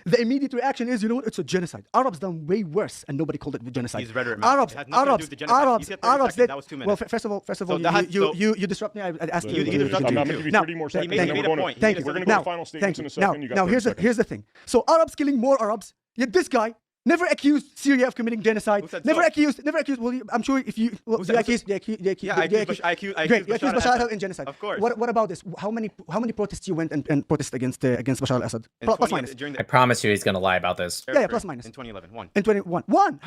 the immediate reaction is, you know what, it's a genocide. Arabs done way worse, and nobody called it genocide. He's rhetoric. Arabs, It has nothing to do with the genocide. You said 30 seconds. did. That was 2 Well, minutes. first of all, So that has- you disrupt me. I asked you. You disrupted I'm me not going to too. give you 30 more seconds. He made and a then point. Thank you. We're going to go Now, to final thank statements in you. a second. You got Now 30 here's seconds. the thing. So Arabs killing more Arabs, yet this guy never accused Syria of committing genocide. Never accused. Well, I'm sure if you accused Bashar al-Assad in genocide. Of course. What about this? How many protests you went and protested against Bashar al-Assad? Plus minus. I promise you he's going to lie about this. Yeah, plus minus. In 2011, one. In 21, one.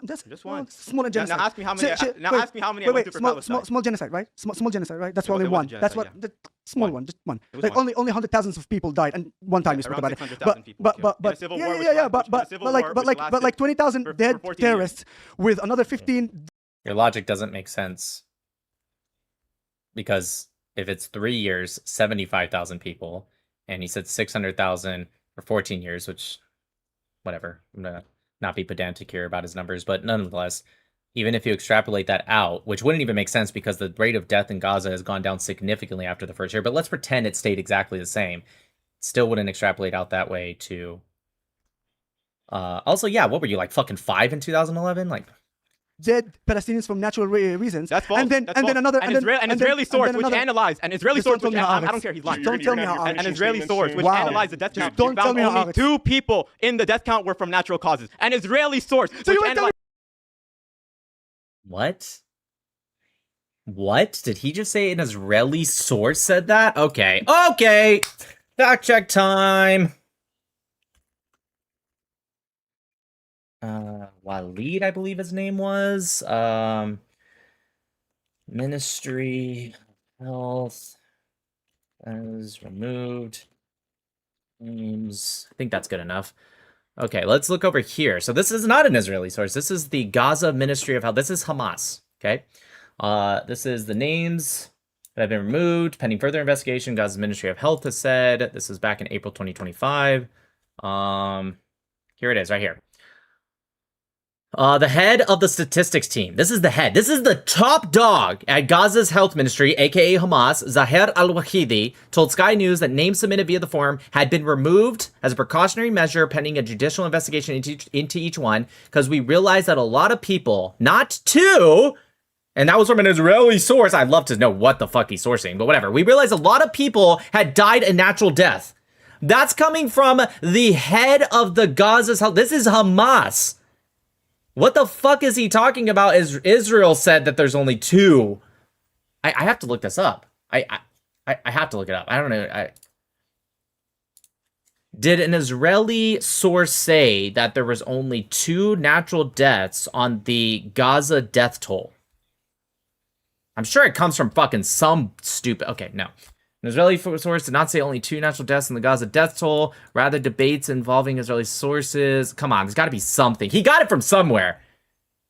Just one. Small genocide. Now ask me how many. Ask me how many I went to for Palestine. Small genocide, right? Small genocide, right? That's It only wasn't one. That's what. genocide, Small one, just one. It was Like one. only hundred thousands of people died, and one time you spoke Around about it. 600,000 people were killed. In a civil war which lasted- But like 20,000 for dead 14 terrorists with another 15. Your logic doesn't make sense. Because if it's 3 years, 75,000 people, and he said 600,000 for 14 years, which, whatever, I'm going to not be pedantic here about his numbers, but nonetheless, even if you extrapolate that out, which wouldn't even make sense because the rate of death in Gaza has gone down significantly after the first year, but let's pretend it stayed exactly the same. Still wouldn't extrapolate out that way to... also, yeah, what were you, like fucking 5 in 2011? Like... Dead Palestinians from natural reasons. That's false. And then another Israeli source which analyzed an Israeli source which I don't care. He's lying. Don't tell me how. An Israeli source which analyzed the death count. Don't tell me how. Only 2 people in the death count were from natural causes. An Israeli source. So you analyzed. What? What? Did he just say an Israeli source said that? Okay. Okay. Fact check time. Walid, I believe his name was. Ministry of Health is removed. Names. I think that's good enough. Okay, let's look over here. So this is not an Israeli source. This is the Gaza Ministry of Health. This is Hamas. Okay. This is the names that have been removed pending further investigation. Gaza's Ministry of Health has said. This is back in April 2025. Here it is, right here. The head of the statistics team. This is the head. This is the top dog at Gaza's health ministry, aka Hamas. Zaher al-Wahidi told Sky News that names submitted via the form had been removed as a precautionary measure pending a judicial investigation into each one, because we realized that a lot of people, not 2, and that was from an Israeli source. I'd love to know what the fuck he's sourcing, but whatever. We realized a lot of people had died a natural death. That's coming from the head of the Gaza's health. This is Hamas. What the fuck is he talking about? Israel said that there's only 2. I have to look this up. I have to look it up. I don't know. Did an Israeli source say that there was only 2 natural deaths on the Gaza death toll? I'm sure it comes from fucking some stupid... Okay, no. An Israeli source did not say only 2 natural deaths in the Gaza death toll. Rather, debates involving Israeli sources. Come on, there's got to be something. He got it from somewhere.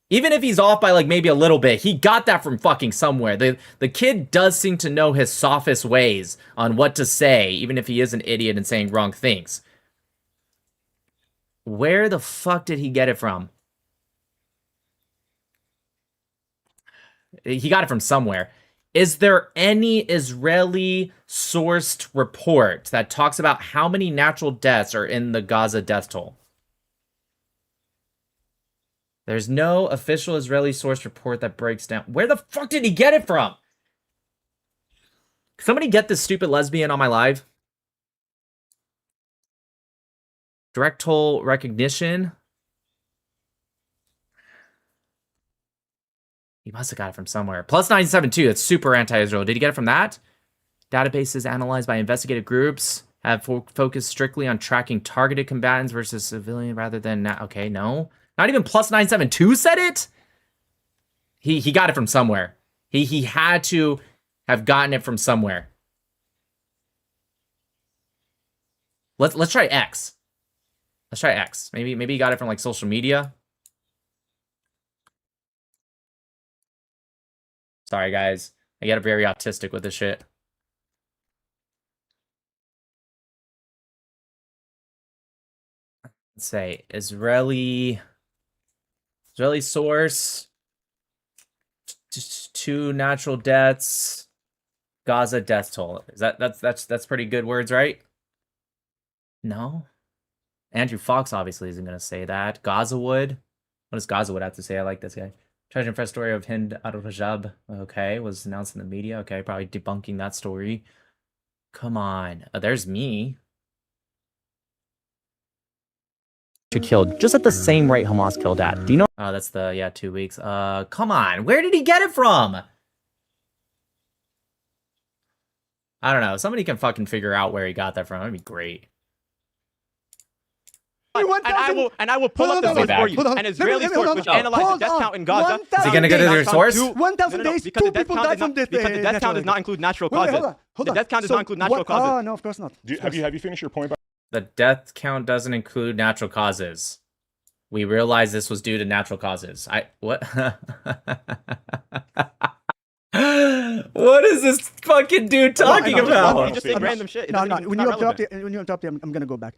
Even if he's off by like maybe a little bit, he got that from fucking somewhere. The kid does seem to know his sophist ways on what to say, even if he is an idiot and saying wrong things. Where the fuck did he get it from? He got it from somewhere. Is there any Israeli sourced report that talks about how many natural deaths are in the Gaza death toll? There's no official Israeli source report that breaks down. Where the fuck did he get it from? Somebody get this stupid lesbian on my live. Direct toll recognition. He must have got it from somewhere. Plus 972, that's super anti-Israel. Did he get it from that? Databases analyzed by investigative groups have focused strictly on tracking targeted combatants versus civilian rather than... Okay, no. Not even plus 972 said it? He got it from somewhere. He had to have gotten it from somewhere. Let's try X. Let's try X. Maybe he got it from like social media. Sorry, guys. I get very autistic with this shit. Let's say Israeli source. Just 2 natural deaths. Gaza death toll. Is that's pretty good words, right? No. Andrew Fox obviously isn't going to say that. Gazawood. What does Gazawood have to say? I like this guy. Tragic and fresh story of Hind al-Rajab. Okay, was announced in the media. Okay, probably debunking that story. Come on. There's me. Killed just at the same rate Hamas killed at. Do you know? Oh, that's the, yeah, 2 weeks. Come on. Where did he get it from? I don't know. Somebody can fucking figure out where he got that from. That'd be great. And I will pull up the source for you. An Israeli source which analyzed the death count in Gaza. Is he gonna go to your source? 1,000 days, because two the death people count died from this. because the death count does not include natural Wait, causes. hold on. The death count does not include natural causes. Oh, no, of course not. Have you finished your point? The death count doesn't include natural causes. We realized this was due to natural causes. What? What is this fucking dude talking about? You just say random shit. No. When you interrupt it, I'm gonna go back.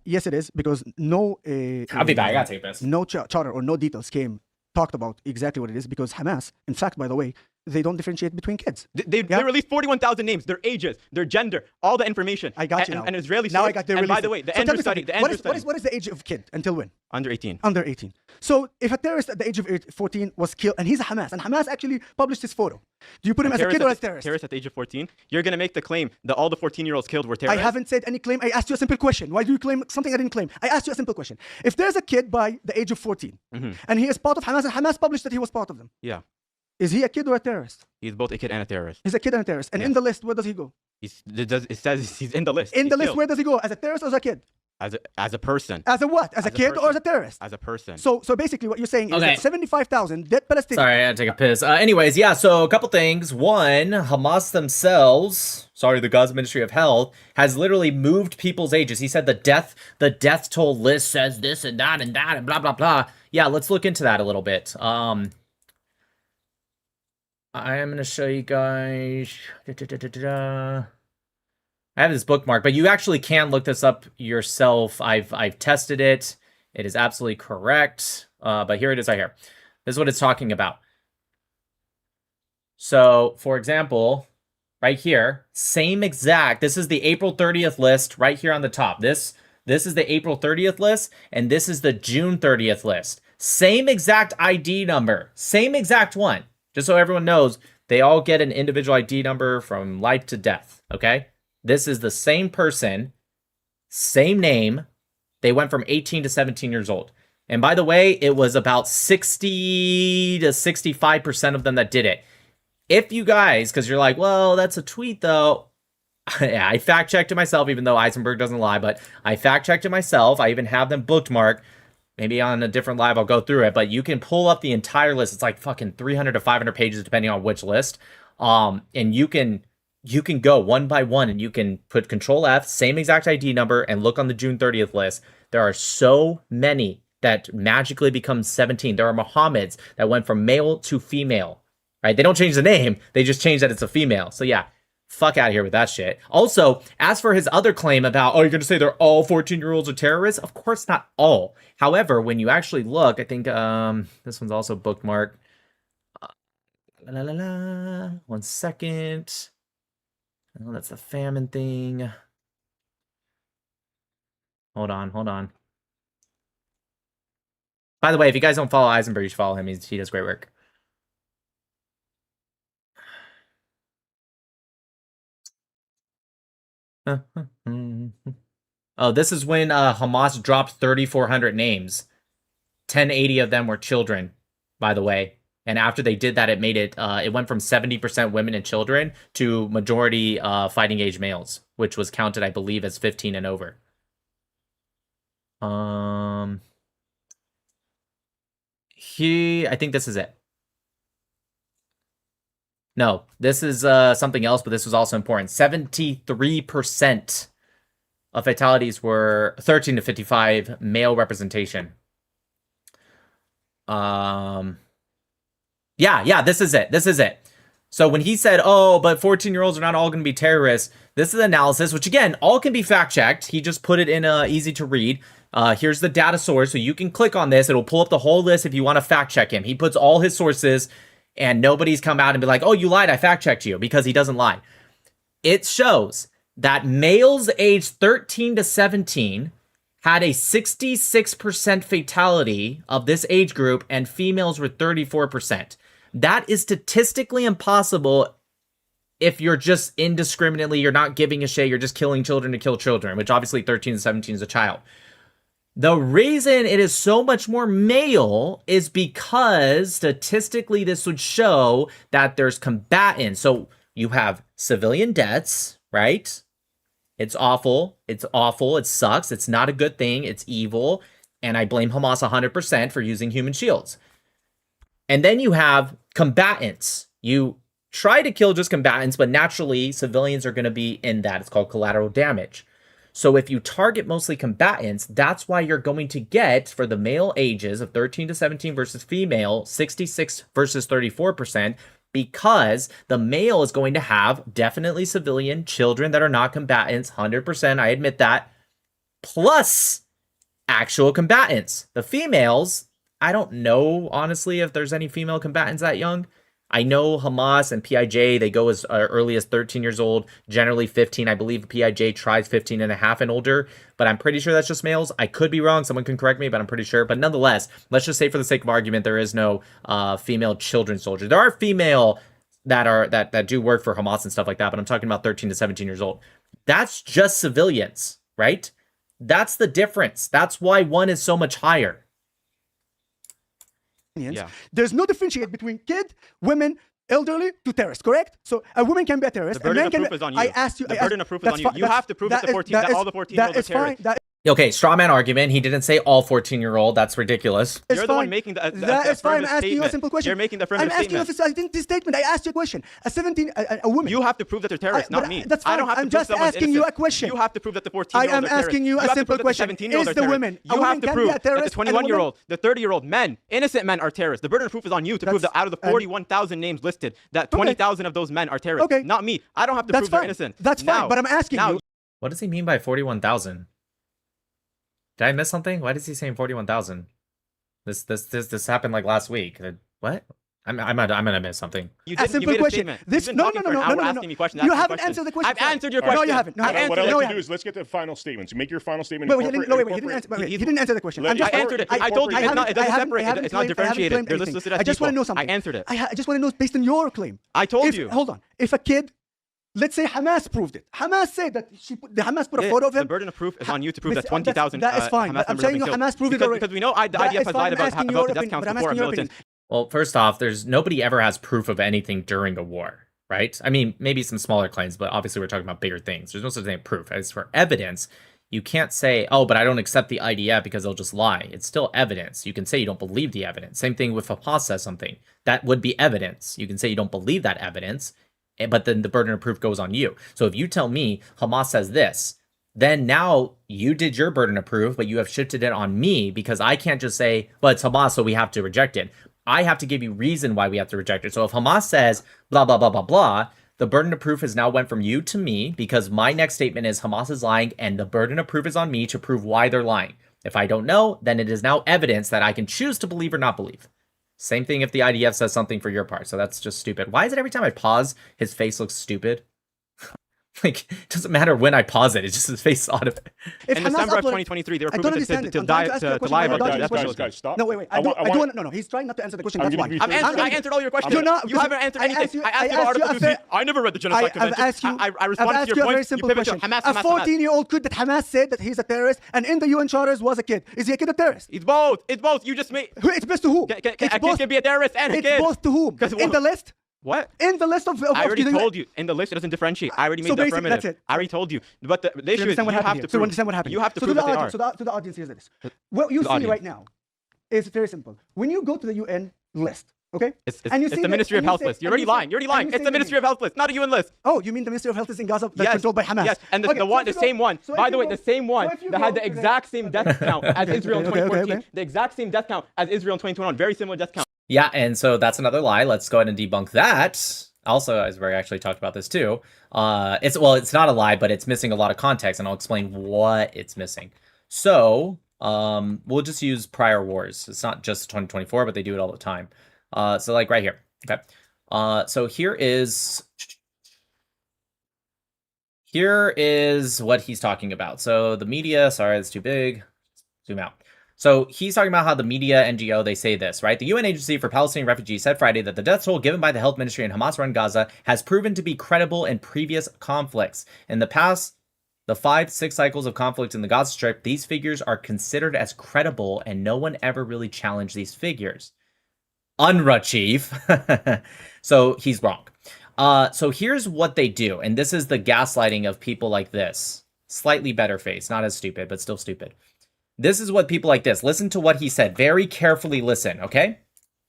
Yes, it is because no. I'll be back. I gotta take this. No charter or no details talked about exactly what it is because Hamas, in fact, by the way, they don't differentiate between kids. They released 41,000 names, their ages, their gender, all the information. I got you now. An Israeli now source. I got their And by release. the way, the So Andrew study. What is the age of kid until when? Under 18. Under 18. So if a terrorist at the age of 14 was killed, and he's a Hamas, and Hamas actually published his photo, do you put him as a kid or as a terrorist? Terrorist at the age of 14? You're going to make the claim that all the 14-year-olds killed were terrorists? I haven't said any claim. I asked you a simple question. Why do you claim something I didn't claim? I asked you a simple question. If there's a kid by the age of 14, and he is part of Hamas, and Hamas published that he was part of them, Yeah. is he a kid or a terrorist? He's both a kid and a terrorist. He's a kid and a terrorist. And in the list, where does he go? It says he's in the list. In the He's list, killed. where does he go? As a terrorist or as a kid? As a person. As a what? As a kid or as a terrorist? As a person. So basically what you're saying is Okay. that 75,000 dead Palestinians. Sorry, I had to take a piss. Anyways, yeah, so a couple things. One, Hamas themselves, the Gaza Ministry of Health, has literally moved people's ages. He said the death toll list says this and that and blah, blah, blah. Yeah, let's look into that a little bit. I am going to show you guys. I have this bookmark, but you actually can look this up yourself. I've tested it. It is absolutely correct. But here it is right here. This is what it's talking about. So, for example, right here, same exact. This is the April 30th list right here on the top. This is the April 30th list, and this is the June 30th list. Same exact ID number. Same exact one. Just so everyone knows, they all get an individual ID number from life to death, okay? This is the same person, same name. They went from 18 to 17 years old. And by the way, it was about 60 to 65% of them that did it. If you guys, because you're like, well, that's a tweet though. Yeah, I fact-checked it myself, even though Eisenberg doesn't lie, but I fact-checked it myself. I even have them bookmarked. Maybe on a different live, I'll go through it, but you can pull up the entire list. It's like fucking 300 to 500 pages, depending on which list. And you can go one by one, and you can put Control F, same exact ID number, and look on the June 30th list. There are so many that magically become 17. There are Mohammeds that went from male to female, right? They don't change the name. They just change that it's a female. So yeah, fuck out of here with that shit. Also, as for his other claim about, oh, you're going to say they're all 14-year-olds are terrorists? Of course not all. However, when you actually look, I think this one's also bookmarked. 1 second. Oh, that's the famine thing. Hold on. By the way, if you guys don't follow Eisenberg, you should follow him. He does great work. Oh, this is when Hamas dropped 3,400 names. 1,080 of them were children, by the way. And after they did that, it made it went from 70% women and children to majority fighting age males, which was counted, I believe, as 15 and over. I think this is it. No, this is something else, but this was also important. 73% of fatalities were 13 to 55 male representation. Yeah, this is it. So when he said, oh, but 14-year-olds are not all going to be terrorists, this is analysis, which again, all can be fact-checked. He just put it in easy to read. Here's the data source, so you can click on this. It'll pull up the whole list if you want to fact-check him. He puts all his sources, and nobody's come out and be like, oh, you lied, I fact-checked you, because he doesn't lie. It shows that males aged 13 to 17 had a 66% fatality of this age group, and females were 34%. That is statistically impossible if you're just indiscriminately, you're not giving a shit, you're just killing children to kill children, which obviously 13 and 17 is a child. The reason it is so much more male is because statistically this would show that there's combatants. So you have civilian deaths, right? It's awful. It's awful. It sucks. It's not a good thing. It's evil. And I blame Hamas 100% for using human shields. And then you have combatants. You try to kill just combatants, but naturally civilians are going to be in that. It's called collateral damage. So if you target mostly combatants, that's why you're going to get, for the male ages of 13 to 17 versus female, 66 versus 34%, because the male is going to have definitely civilian children that are not combatants, 100%, I admit that, plus actual combatants. The females, I don't know, honestly, if there's any female combatants that young. I know Hamas and PIJ, they go as early as 13 years old, generally 15. I believe PIJ tries 15 and a half and older, but I'm pretty sure that's just males. I could be wrong. Someone can correct me, but I'm pretty sure. But nonetheless, let's just say for the sake of argument, there is no female children soldiers. There are female that do work for Hamas and stuff like that, but I'm talking about 13 to 17 years old. That's just civilians, right? That's the difference. That's why one is so much higher. Yeah. There's no differentiate between kid, women, elderly to terrorists, correct? So a woman can be a terrorist. The burden of proof is on you. I asked you. The burden of proof is on you. You have to prove that all the 14-year-olds are terrorists. Okay, straw man argument. He didn't say all 14-year-old. That's ridiculous. You're the one making the that is fine. I'm asking you a simple question. You're making the affirmative statement. I'm asking you a identity statement. I asked you a question. A woman. You have to prove that they're terrorists, not me. That's fine. I don't have to I'm prove just someone's asking you a innocent. question. You have to prove that the 14-year-olds are terrorists. I am asking you a simple question. Is the women? You have to prove that the 21-year-old, the 30-year-old men, innocent men are terrorists. The burden of proof is on you to prove that out of the 41,000 names listed, that 20,000 of those men are terrorists. Okay. Not me. I don't have to prove they're innocent. That's fine. But I'm asking you. What does he mean by 41,000? Did I miss something? Why is he saying 41,000? This happened like last week. What? I'm gonna miss something. You did, a simple question. No. You haven't answered the question. I've answered your question. No, you haven't. What I'd like to do is let's get to the final statements. You make your final statement. Wait, he didn't answer the question. I answered it. I told you it doesn't separate. It's not differentiated. They're listed as I just want to know something. I answered it. I just want to know based on your claim. I told you. Hold on. If a kid, let's say Hamas proved it. Hamas said that Hamas put a photo of him. The burden of proof is on you to prove that 20,000 that is fine. Hamas I'm saying Hamas proved it already. Because we know the IDF has lied about the death counts before militants. Well, first off, nobody ever has proof of anything during a war, right? I mean, maybe some smaller claims, but obviously we're talking about bigger things. There's no such thing as proof. As for evidence, you can't say, oh, but I don't accept the IDF because they'll just lie. It's still evidence. You can say you don't believe the evidence. Same thing with Hamas says something. That would be evidence. You can say you don't believe that evidence, but then the burden of proof goes on you. So if you tell me Hamas says this, then now you did your burden of proof, but you have shifted it on me because I can't just say, well, it's Hamas, so we have to reject it. I have to give you reason why we have to reject it. So if Hamas says blah, blah, blah, blah, blah, the burden of proof has now went from you to me because my next statement is Hamas is lying and the burden of proof is on me to prove why they're lying. If I don't know, then it is now evidence that I can choose to believe or not believe. Same thing if the IDF says something for your part. So that's just stupid. Why is it every time I pause, his face looks stupid? Like, it doesn't matter when I pause it. It's just his face automatic. In December of 2023, they were proving to lie about that. Guys, stop. No, wait. I don't. No. He's trying not to answer the question. That's why. I answered all your questions. You haven't answered anything. I asked you Article 2. I never read the Genocide Convention. I responded to your point. You pivoted to Hamas. A 14-year-old kid that Hamas said that he's a terrorist, and in the UN charters was a kid. Is he a kid or terrorist? It's both. It's both. You just made. It's both to who? A kid can be a terrorist and a kid. It's both to whom? In the list? What? In the list of I already told you. In the list, it doesn't differentiate. I already made the affirmative. That's it. I already told you. But the issue is you have to prove. So understand what happened. You have to prove that they are. So to the audience, here's this. What you see right now is very simple. When you go to the UN list, okay? It's the Ministry of Health list. You're already lying. You're already lying. It's the Ministry of Health list, not a UN list. Oh, you mean the Ministry of Health is in Gaza that's controlled by Hamas? Yes, and the same one. By the way, the same one that had the exact same death count as Israel in 2014. The exact same death count as Israel in 2021. Very similar death count. Yeah, and so that's another lie. Let's go ahead and debunk that. Also, as we actually talked about this too, it's not a lie, but it's missing a lot of context, and I'll explain what it's missing. So, we'll just use prior wars. It's not just 2024, but they do it all the time. So like right here. Okay. So here is what he's talking about. So the media, sorry, it's too big. Zoom out. So he's talking about how the media NGO, they say this, right? The UN Agency for Palestinian Refugees said Friday that the death toll given by the health ministry in Hamas-run Gaza has proven to be credible in previous conflicts. In the past, the 5-6 cycles of conflict in the Gaza Strip, these figures are considered as credible, and no one ever really challenged these figures. UNRWA chief. So he's wrong. So here's what they do, and this is the gaslighting of people like this. Slightly better face, not as stupid, but still stupid. This is what people like this. Listen to what he said. Very carefully listen, okay?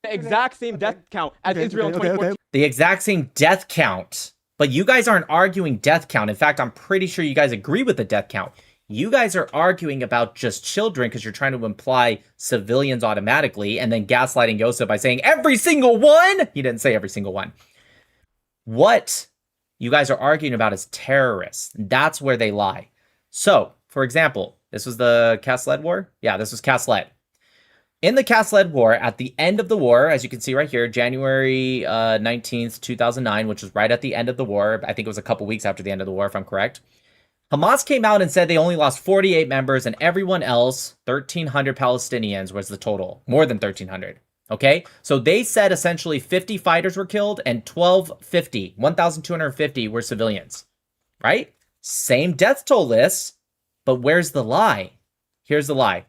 The exact same death count as Israel in 2014. The exact same death count. But you guys aren't arguing death count. In fact, I'm pretty sure you guys agree with the death count. You guys are arguing about just children because you're trying to imply civilians automatically and then gaslighting Yoseph by saying every single one. He didn't say every single one. What you guys are arguing about is terrorists. That's where they lie. So, for example, this was the Cast-led war? Yeah, this was Cast-led. In the Cast-led war, at the end of the war, as you can see right here, January 19th, 2009, which was right at the end of the war. I think it was a couple weeks after the end of the war, if I'm correct. Hamas came out and said they only lost 48 members and everyone else, 1,300 Palestinians was the total. More than 1,300. Okay? So they said essentially 50 fighters were killed and 1,250 were civilians. Right? Same death toll list. But where's the lie? Here's the lie.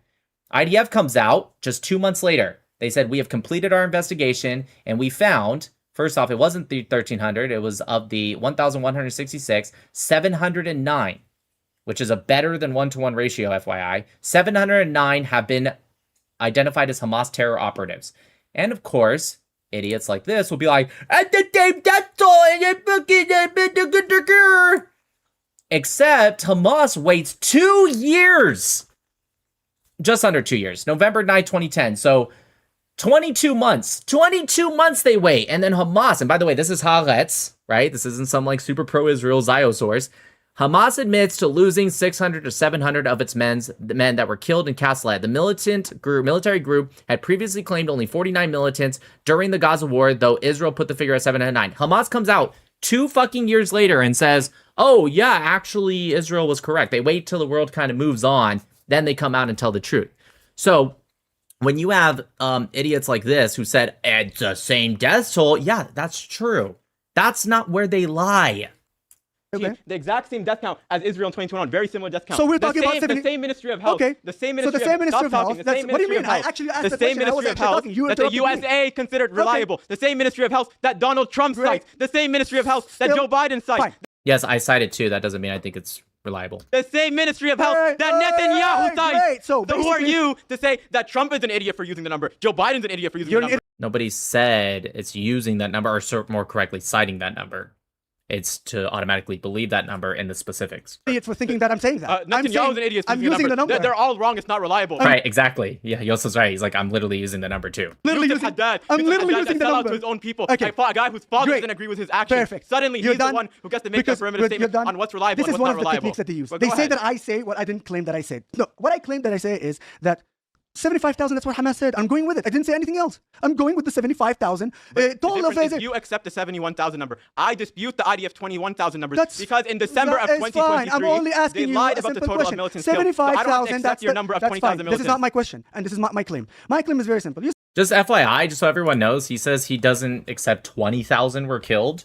IDF comes out just 2 months later. They said, we have completed our investigation and we found, first off, it wasn't the 1,300. It was of the 1,166, 709, which is a better than 1-to-1 ratio, FYI. 709 have been identified as Hamas terror operatives. And of course, idiots like this will be like, at the same death toll, except Hamas waits 2 years. Just under 2 years. November 9, 2010. So 22 months. 22 months they wait. And then Hamas, and by the way, this is Haaretz, right? This isn't some like super pro-Israel Zio source. Hamas admits to losing 600 to 700 of its men that were killed in Cast-led. The military group had previously claimed only 49 militants during the Gaza war, though Israel put the figure at 709. Hamas comes out 2 fucking years later and says, oh, yeah, actually, Israel was correct. They wait till the world kind of moves on. Then they come out and tell the truth. So when you have idiots like this who said, it's the same death toll. Yeah, that's true. That's not where they lie. Okay. The exact same death count as Israel in 2021. Very similar death count. So we're talking about the same Ministry of Health. Okay. The same Ministry so the same Ministry of Health. What do you mean? I actually asked the same Ministry of Health that the USA considered reliable. Okay. The same Ministry of Health that Donald Trump cites. The same Ministry of Health that Joe Biden cites. Fine. Yes, I cited too. That doesn't mean I think it's reliable. The same Ministry of Health that Netanyahu cites. So who are you to say that Trump is an idiot for using the number? Joe Biden's an idiot for using the number. Nobody said it's using that number, or more correctly, citing that number. It's to automatically believe that number in the specifics. Idiot for thinking that I'm saying that. Netanyahu's an idiot. I'm using the number. They're all wrong. It's not reliable. Right, exactly. Yeah, Yosef's right. He's like, I'm literally using the number too. Literally using Haddad. I'm literally using the number to his own people. Okay. A guy whose father doesn't agree with his actions. Perfect. Suddenly, he's the one who gets to make that perimeter statement on what's reliable and what's not reliable. This is one of the techniques that they use. They say that I say what I didn't claim that I said. No, what I claim that I say is that 75,000, that's what Hamas said. I'm going with it. I didn't say anything else. I'm going with the 75,000. You accept the 71,000 number. I dispute the IDF 21,000 numbers because in December of 2023, I'm only asking they you lied a about the simple total question. of militants killed. 75,000, that's your number of 20,000 militants. This is not my question, and this is not my claim. My claim is very simple. Just FYI, just so everyone knows, he says he doesn't accept 20,000 were killed.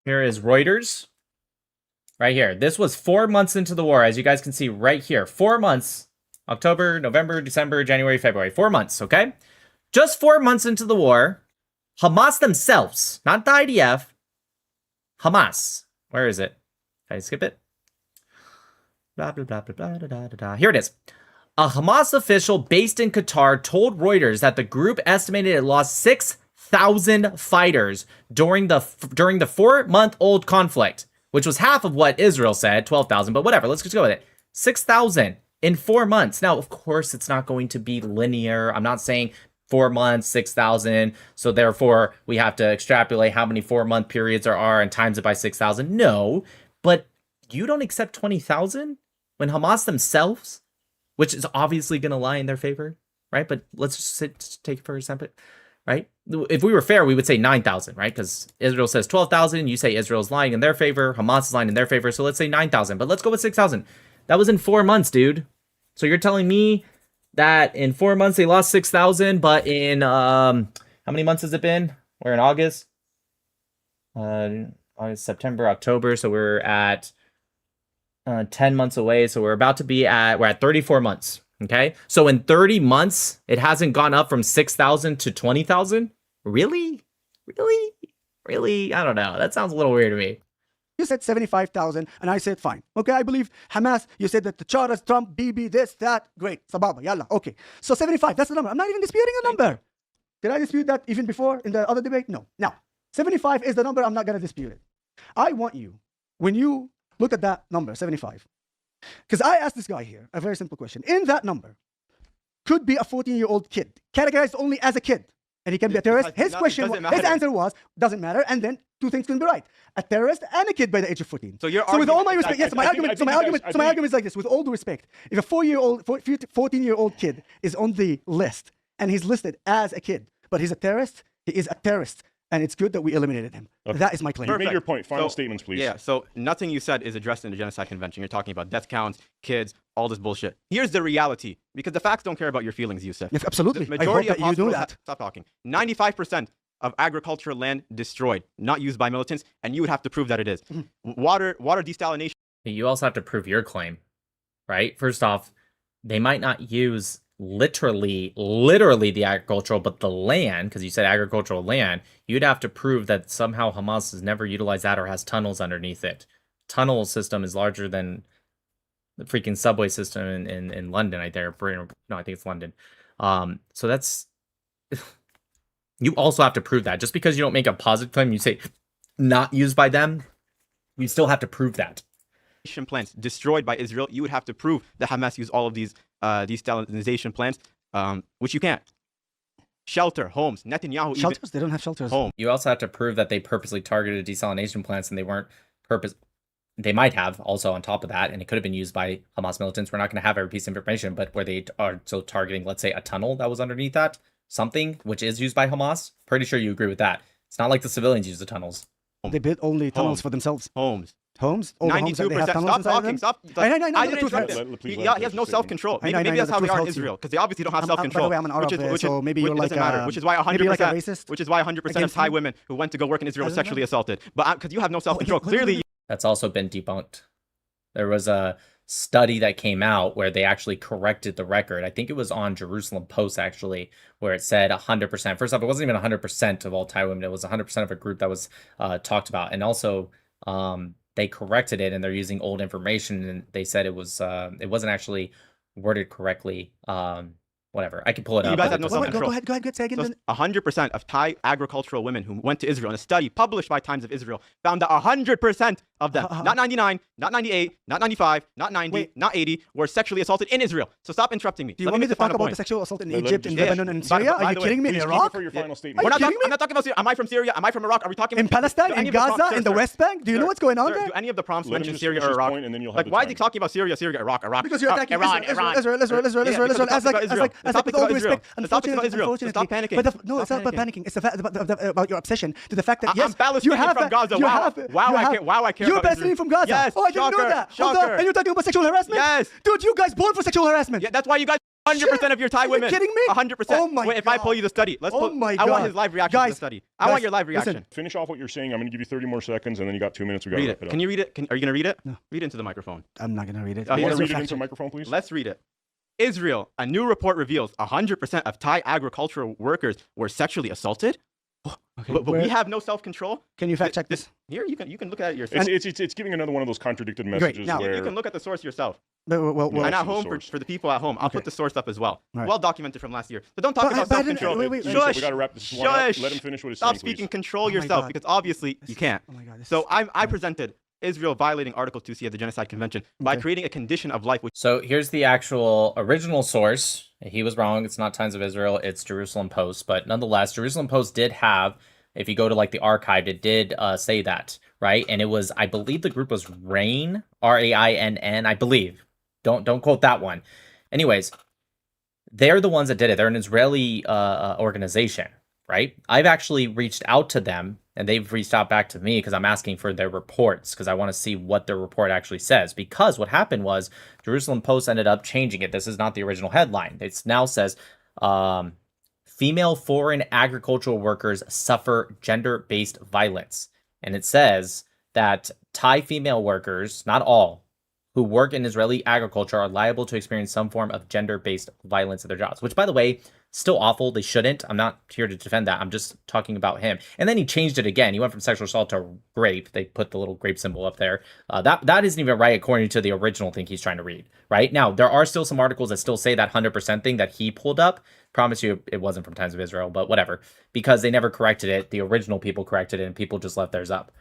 Here is Reuters. Right here. This was 4 months into the war, as you guys can see right here. 4 months. October, November, December, January, February. 4 months, okay? Just 4 months into the war, Hamas themselves, not the IDF, Hamas. Where is it? Can I skip it? Blah, blah, blah, blah, blah, blah, blah, blah. Here it is. A Hamas official based in Qatar told Reuters that the group estimated it lost 6,000 fighters during the 4-month-old conflict, which was half of what Israel said, 12,000, but whatever, let's just go with it. 6,000 in 4 months. Now, of course, it's not going to be linear. I'm not saying 4 months, 6,000, so therefore we have to extrapolate how many 4-month periods there are and times it by 6,000. No, but you don't accept 20,000 when Hamas themselves, which is obviously going to lie in their favor, right? But let's just take it for example. right? If we were fair, we would say 9,000, right? Because Israel says 12,000. You say Israel's lying in their favor. Hamas is lying in their favor. So let's say 9,000. But let's go with 6,000. That was in 4 months, dude. So you're telling me that in 4 months they lost 6,000, but in how many months has it been? We're in August. August, September, October. So we're at 10 months away. So we're at 34 months. Okay. So in 30 months, it hasn't gone up from 6,000 to 20,000. Really? I don't know. That sounds a little weird to me. You said 75,000, and I said, fine. Okay, I believe Hamas. You said that the Charters, Trump, Bibi, this, that. Great. Sababa, yalla. Okay. So 75, that's the number. I'm not even disputing the number. Did I dispute that even before in the other debate? No. Now, 75 is the number. I'm not going to dispute it. I want you, when you look at that number, 75, because I asked this guy here a very simple question. In that number, could be a 14-year-old kid, categorized only as a kid, and he can be a terrorist. His answer was, doesn't matter, and then two things can be right: a terrorist and a kid by the age of 14. So with all my respect, yes, my argument is like this. With all due respect, if a 14-year-old kid is on the list and he's listed as a kid, but he's a terrorist, he is a terrorist. And it's good that we eliminated him. Okay. That is my claim. You made your point. Final statements, please. Yeah, so nothing you said is addressed in the Genocide Convention. You're talking about death counts, kids, all this bullshit. Here's the reality, because the facts don't care about your feelings, Yosef. Yes, absolutely. The majority I hope of that you know that. Stop talking. 95% of agricultural land destroyed, not used by militants, and you would have to prove that it is. Water desalination. You also have to prove your claim, right? First off, they might not use literally the agricultural, but the land, because you said agricultural land, you'd have to prove that somehow Hamas has never utilized that or has tunnels underneath it. Tunnel system is larger than the freaking subway system in London, right there. No, I think it's London. So that's you also have to prove that. Just because you don't make a positive claim, you say not used by them, you still have to prove that. Plants destroyed by Israel, you would have to prove that Hamas used all of these desalinization plants, which you can't. Shelter, homes, Netanyahu. Shelters? They don't have shelters. Home. You also have to prove that they purposely targeted desalination plants and they weren't They might have also on top of that, and it could have been used by Hamas militants. We're not going to have every piece of information, but where they are so targeting, let's say, a tunnel that was underneath that, something which is used by Hamas. Pretty sure you agree with that. It's not like the civilians use the tunnels. They built only tunnels for themselves. Homes. Homes? 92%. Stop talking. Stop. I didn't interrupt him. He has no self-control. Maybe that's how they are in Israel, because they obviously don't have self-control. By the way, I'm an Arab, so maybe you're like matter. Which is why 100% of Thai women who went to go work in Israel were sexually assaulted. But because you have no self-control, clearly. That's also been debunked. There was a study that came out where they actually corrected the record. I think it was on Jerusalem Post, actually, where it said 100%. First off, it wasn't even 100% of all Thai women. It was 100% of a group that was talked about. And also, they corrected it, and they're using old information, and they said it wasn't actually worded correctly. Whatever, I can pull it up. You guys have no self-control. Go ahead, say again. 100% of Thai agricultural women who went to Israel in a study published by Times of Israel found that 100% of them, not 99, not 98, not 95, not 90, not 80, were sexually assaulted in Israel. So stop interrupting me. Do you want me to talk about the sexual assault in Egypt, in Lebanon, and Syria? Are you kidding me? In Iraq? I'm not talking about Syria. Am I from Syria? Am I from Iraq? Are we talking in Palestine, in Gaza, in the West Bank? Do you know what's going on there? Do any of the prompts mention Syria or Iraq? Like, why is he talking about Syria, Iraq? Because you're attacking Israel. As with all due respect. Unfortunately, stop panicking. But no, it's not about panicking. It's about your obsession to the fact that yes, I'm Palestinian from Gaza. Wow, I care. You're Palestinian from Gaza. Yes. Oh, I didn't know that. Hold on. And you're talking about sexual harassment? Yes. Dude, you guys born for sexual harassment. Yeah, that's why you guys 100% of your Thai women. Are you kidding me? 100%. Oh my God. If I pull you the study, I want his live reaction to the study. I want your live reaction. Listen, finish off what you're saying. I'm going to give you 30 more seconds, and then you got 2 minutes. We got to read wrap it. up. Can you read it? Are you going to read it? No. Read it into the microphone. I'm not going to read it. You want to read it into the microphone, please? Let's read it. Israel, a new report reveals 100% of Thai agricultural workers were sexually assaulted. Okay. But we have no self-control. Can you fact check this? Here, you can look at it yourself. It's giving another one of those contradicted messages. Now, where you can look at the source yourself. Well, and at home, for the people at home, I'll put the source up as well. Right. Well documented from last year. So don't talk about self-control. Wait. Shush. We got to wrap this one up. Let him finish what he's saying, Stop speaking. Control yourself, because obviously you can't. Oh my God, so I presented Israel violating Article 2C of the Genocide Convention by creating a condition of life. So here's the actual original source. He was wrong. It's not Times of Israel. It's Jerusalem Post. But nonetheless, Jerusalem Post did have, if you go to like the archive, it did say that, right? And it was, I believe the group was RAINN, RAINN, I believe. Don't quote that one. Anyways, they're the ones that did it. They're an Israeli organization, right? I've actually reached out to them, and they've reached out back to me because I'm asking for their reports because I want to see what their report actually says. Because what happened was Jerusalem Post ended up changing it. This is not the original headline. It now says, female foreign agricultural workers suffer gender-based violence. And it says that Thai female workers, not all, who work in Israeli agriculture are liable to experience some form of gender-based violence at their jobs, which, by the way, still awful. They shouldn't. I'm not here to defend that. I'm just talking about him. And then he changed it again. He went from sexual assault to rape. They put the little grape symbol up there. That isn't even right according to the original thing he's trying to read, right? Now, there are still some articles that still say that 100% thing that he pulled up. Promise you it wasn't from Times of Israel, but whatever. Because they never corrected it. The original people corrected it, and people just left theirs up.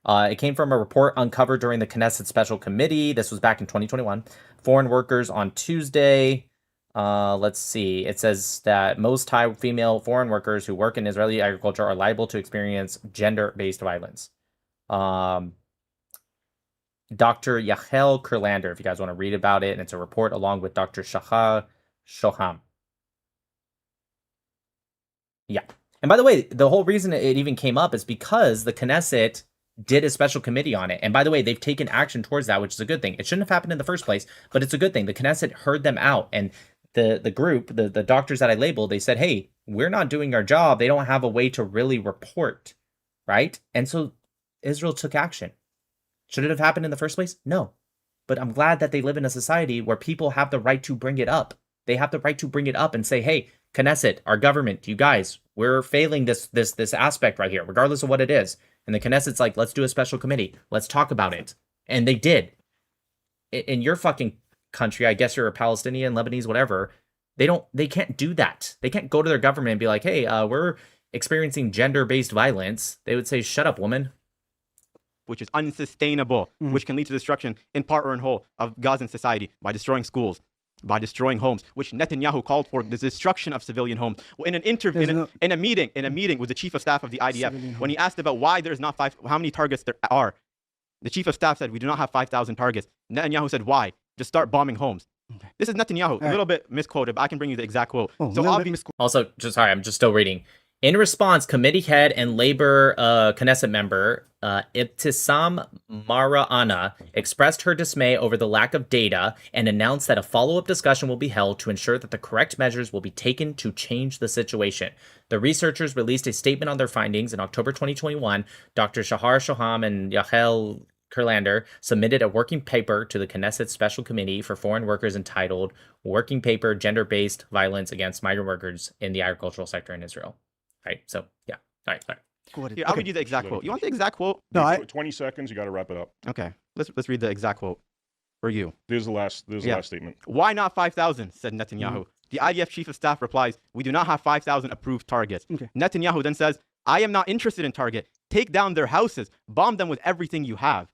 It came from a report uncovered during the Knesset Special Committee. This was back in 2021. Foreign workers on Tuesday. Let's see. It says that most Thai female foreign workers who work in Israeli agriculture are liable to experience gender-based violence. Dr. Yachel Kurlander, if you guys want to read about it, and it's a report along with Dr. Shahar Shoham. Yeah. And by the way, the whole reason it even came up is because the Knesset did a special committee on it. And by the way, they've taken action towards that, which is a good thing. It shouldn't have happened in the first place, but it's a good thing. The Knesset heard them out. And the group, the doctors that I labeled, they said, hey, we're not doing our job. They don't have a way to really report, right? And so Israel took action. Should it have happened in the first place? No. But I'm glad that they live in a society where people have the right to bring it up. They have the right to bring it up and say, hey, Knesset, our government, you guys, we're failing this aspect right here, regardless of what it is. And the Knesset's like, let's do a special committee. Let's talk about it. And they did. In your fucking country, I guess you're a Palestinian, Lebanese, whatever. They can't do that. They can't go to their government and be like, hey, we're experiencing gender-based violence. They would say, shut up, woman. Which is unsustainable, which can lead to destruction in part or in whole of Gazan society by destroying schools, by destroying homes, which Netanyahu called for the destruction of civilian homes. In an interview, in a meeting with the chief of staff of the IDF, when he asked about why there's not how many targets there are, the chief of staff said, we do not have 5,000 targets. Netanyahu said, why? Just start bombing homes. This is Netanyahu, a little bit misquoted, but I can bring you the exact quote. Also, I'm just still reading. In response, committee head and Labor Knesset member Ibtisam Mara'ana expressed her dismay over the lack of data and announced that a follow-up discussion will be held to ensure that the correct measures will be taken to change the situation. The researchers released a statement on their findings in October 2021. Dr. Shahar Shoham and Yachel Kurlander submitted a working paper to the Knesset Special Committee for Foreign Workers entitled Working Paper Gender-Based Violence Against Migrant Workers in the Agricultural Sector in Israel. Right. So, yeah. All right. Here, I'll read you the exact quote. You want the exact quote? No, 20 seconds. You got to wrap it up. Okay. Let's read the exact quote for you. This is the last statement. Why not 5,000? Said Netanyahu. The IDF chief of staff replies, we do not have 5,000 approved targets. Netanyahu then says, I am not interested in target. Take down their houses. Bomb them with everything you have.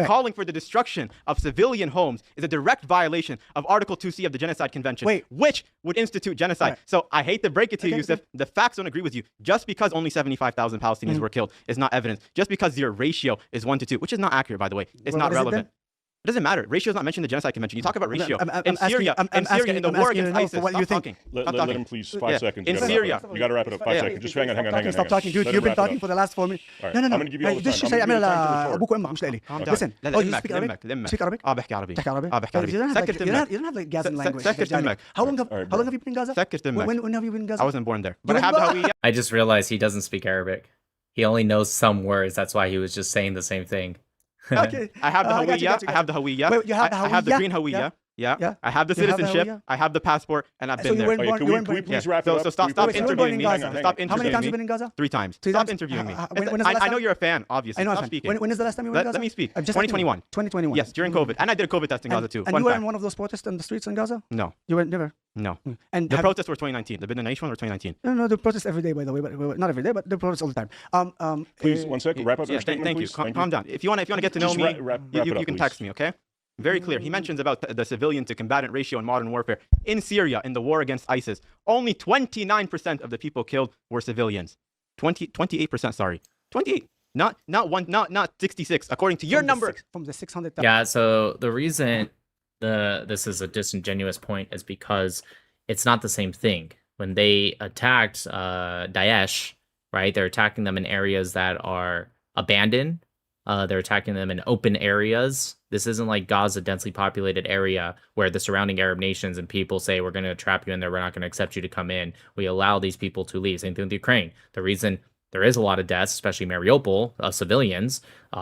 Calling for the destruction of civilian homes is a direct violation of Article 2C of the Genocide Convention, which would institute genocide. So I hate to break it to you, Yosef. The facts don't agree with you. Just because only 75,000 Palestinians were killed is not evidence. Just because your ratio is 1 to 2, which is not accurate, by the way, it's not relevant. It doesn't matter. Ratio is not mentioned in the Genocide Convention. You talk about ratio. In Syria, in the war against ISIS, what stop you talking. Let him please, 5 seconds. In Syria. You got to wrap it up. 5 seconds. Just hang on. Stop talking, dude. You've been talking for the last 4 minutes. No. I'm going to give you all the this time. شيء يعمل أبوك وأمك مش لإلي. Listen. Oh, you speak Arabic? Speak Arabic? بحكي عربي. بحكي عربي? بحكي عربي. You don't have like Gazan language. How long have you been in Gaza? When have you been in Gaza? I wasn't born there. But I have the Hawiyah. I just realized he doesn't speak Arabic. He only knows some words. That's why he was just saying the same thing. Okay. I have the Hawiyah. I have the Hawiyah. Wait, you have the Hawiyah? I have the green Hawiyah. Yeah. I have the citizenship. I have the passport, and I've been there. Can we please wrap it up? So stop interviewing me. Stop interviewing me. How many times have you been in Gaza? 3 times. Stop interviewing me. I know you're a fan, obviously. I know. Stop speaking. When is the last time you were in Gaza? Let me speak. 2021. 2021. Yes, during COVID. And I did a COVID test in Gaza too. And you were in one of those protests in the streets in Gaza? No. You were never? No. And the protests were 2019. The Bid the Nation or 2019? No, the protests every day, by the way, but not every day, but the protests all the time. Please, 1 second. Wrap up your statement, Thank you. Calm down. If you want to get to know me, you can text me, okay? Very clear. He mentions about the civilian to combatant ratio in modern warfare. In Syria, in the war against ISIS, only 29% of the people killed were civilians. 28%, sorry. 28. Not 66, according to your number. From the 600,000. Yeah, so the reason this is a disingenuous point is because it's not the same thing. When they attacked Daesh, right? They're attacking them in areas that are abandoned. They're attacking them in open areas. This isn't like Gaza, densely populated area where the surrounding Arab nations and people say, we're going to trap you in there. We're not going to accept you to come in. We allow these people to leave. Same thing with Ukraine. The reason there is a lot of deaths, especially Mariupol, of civilians.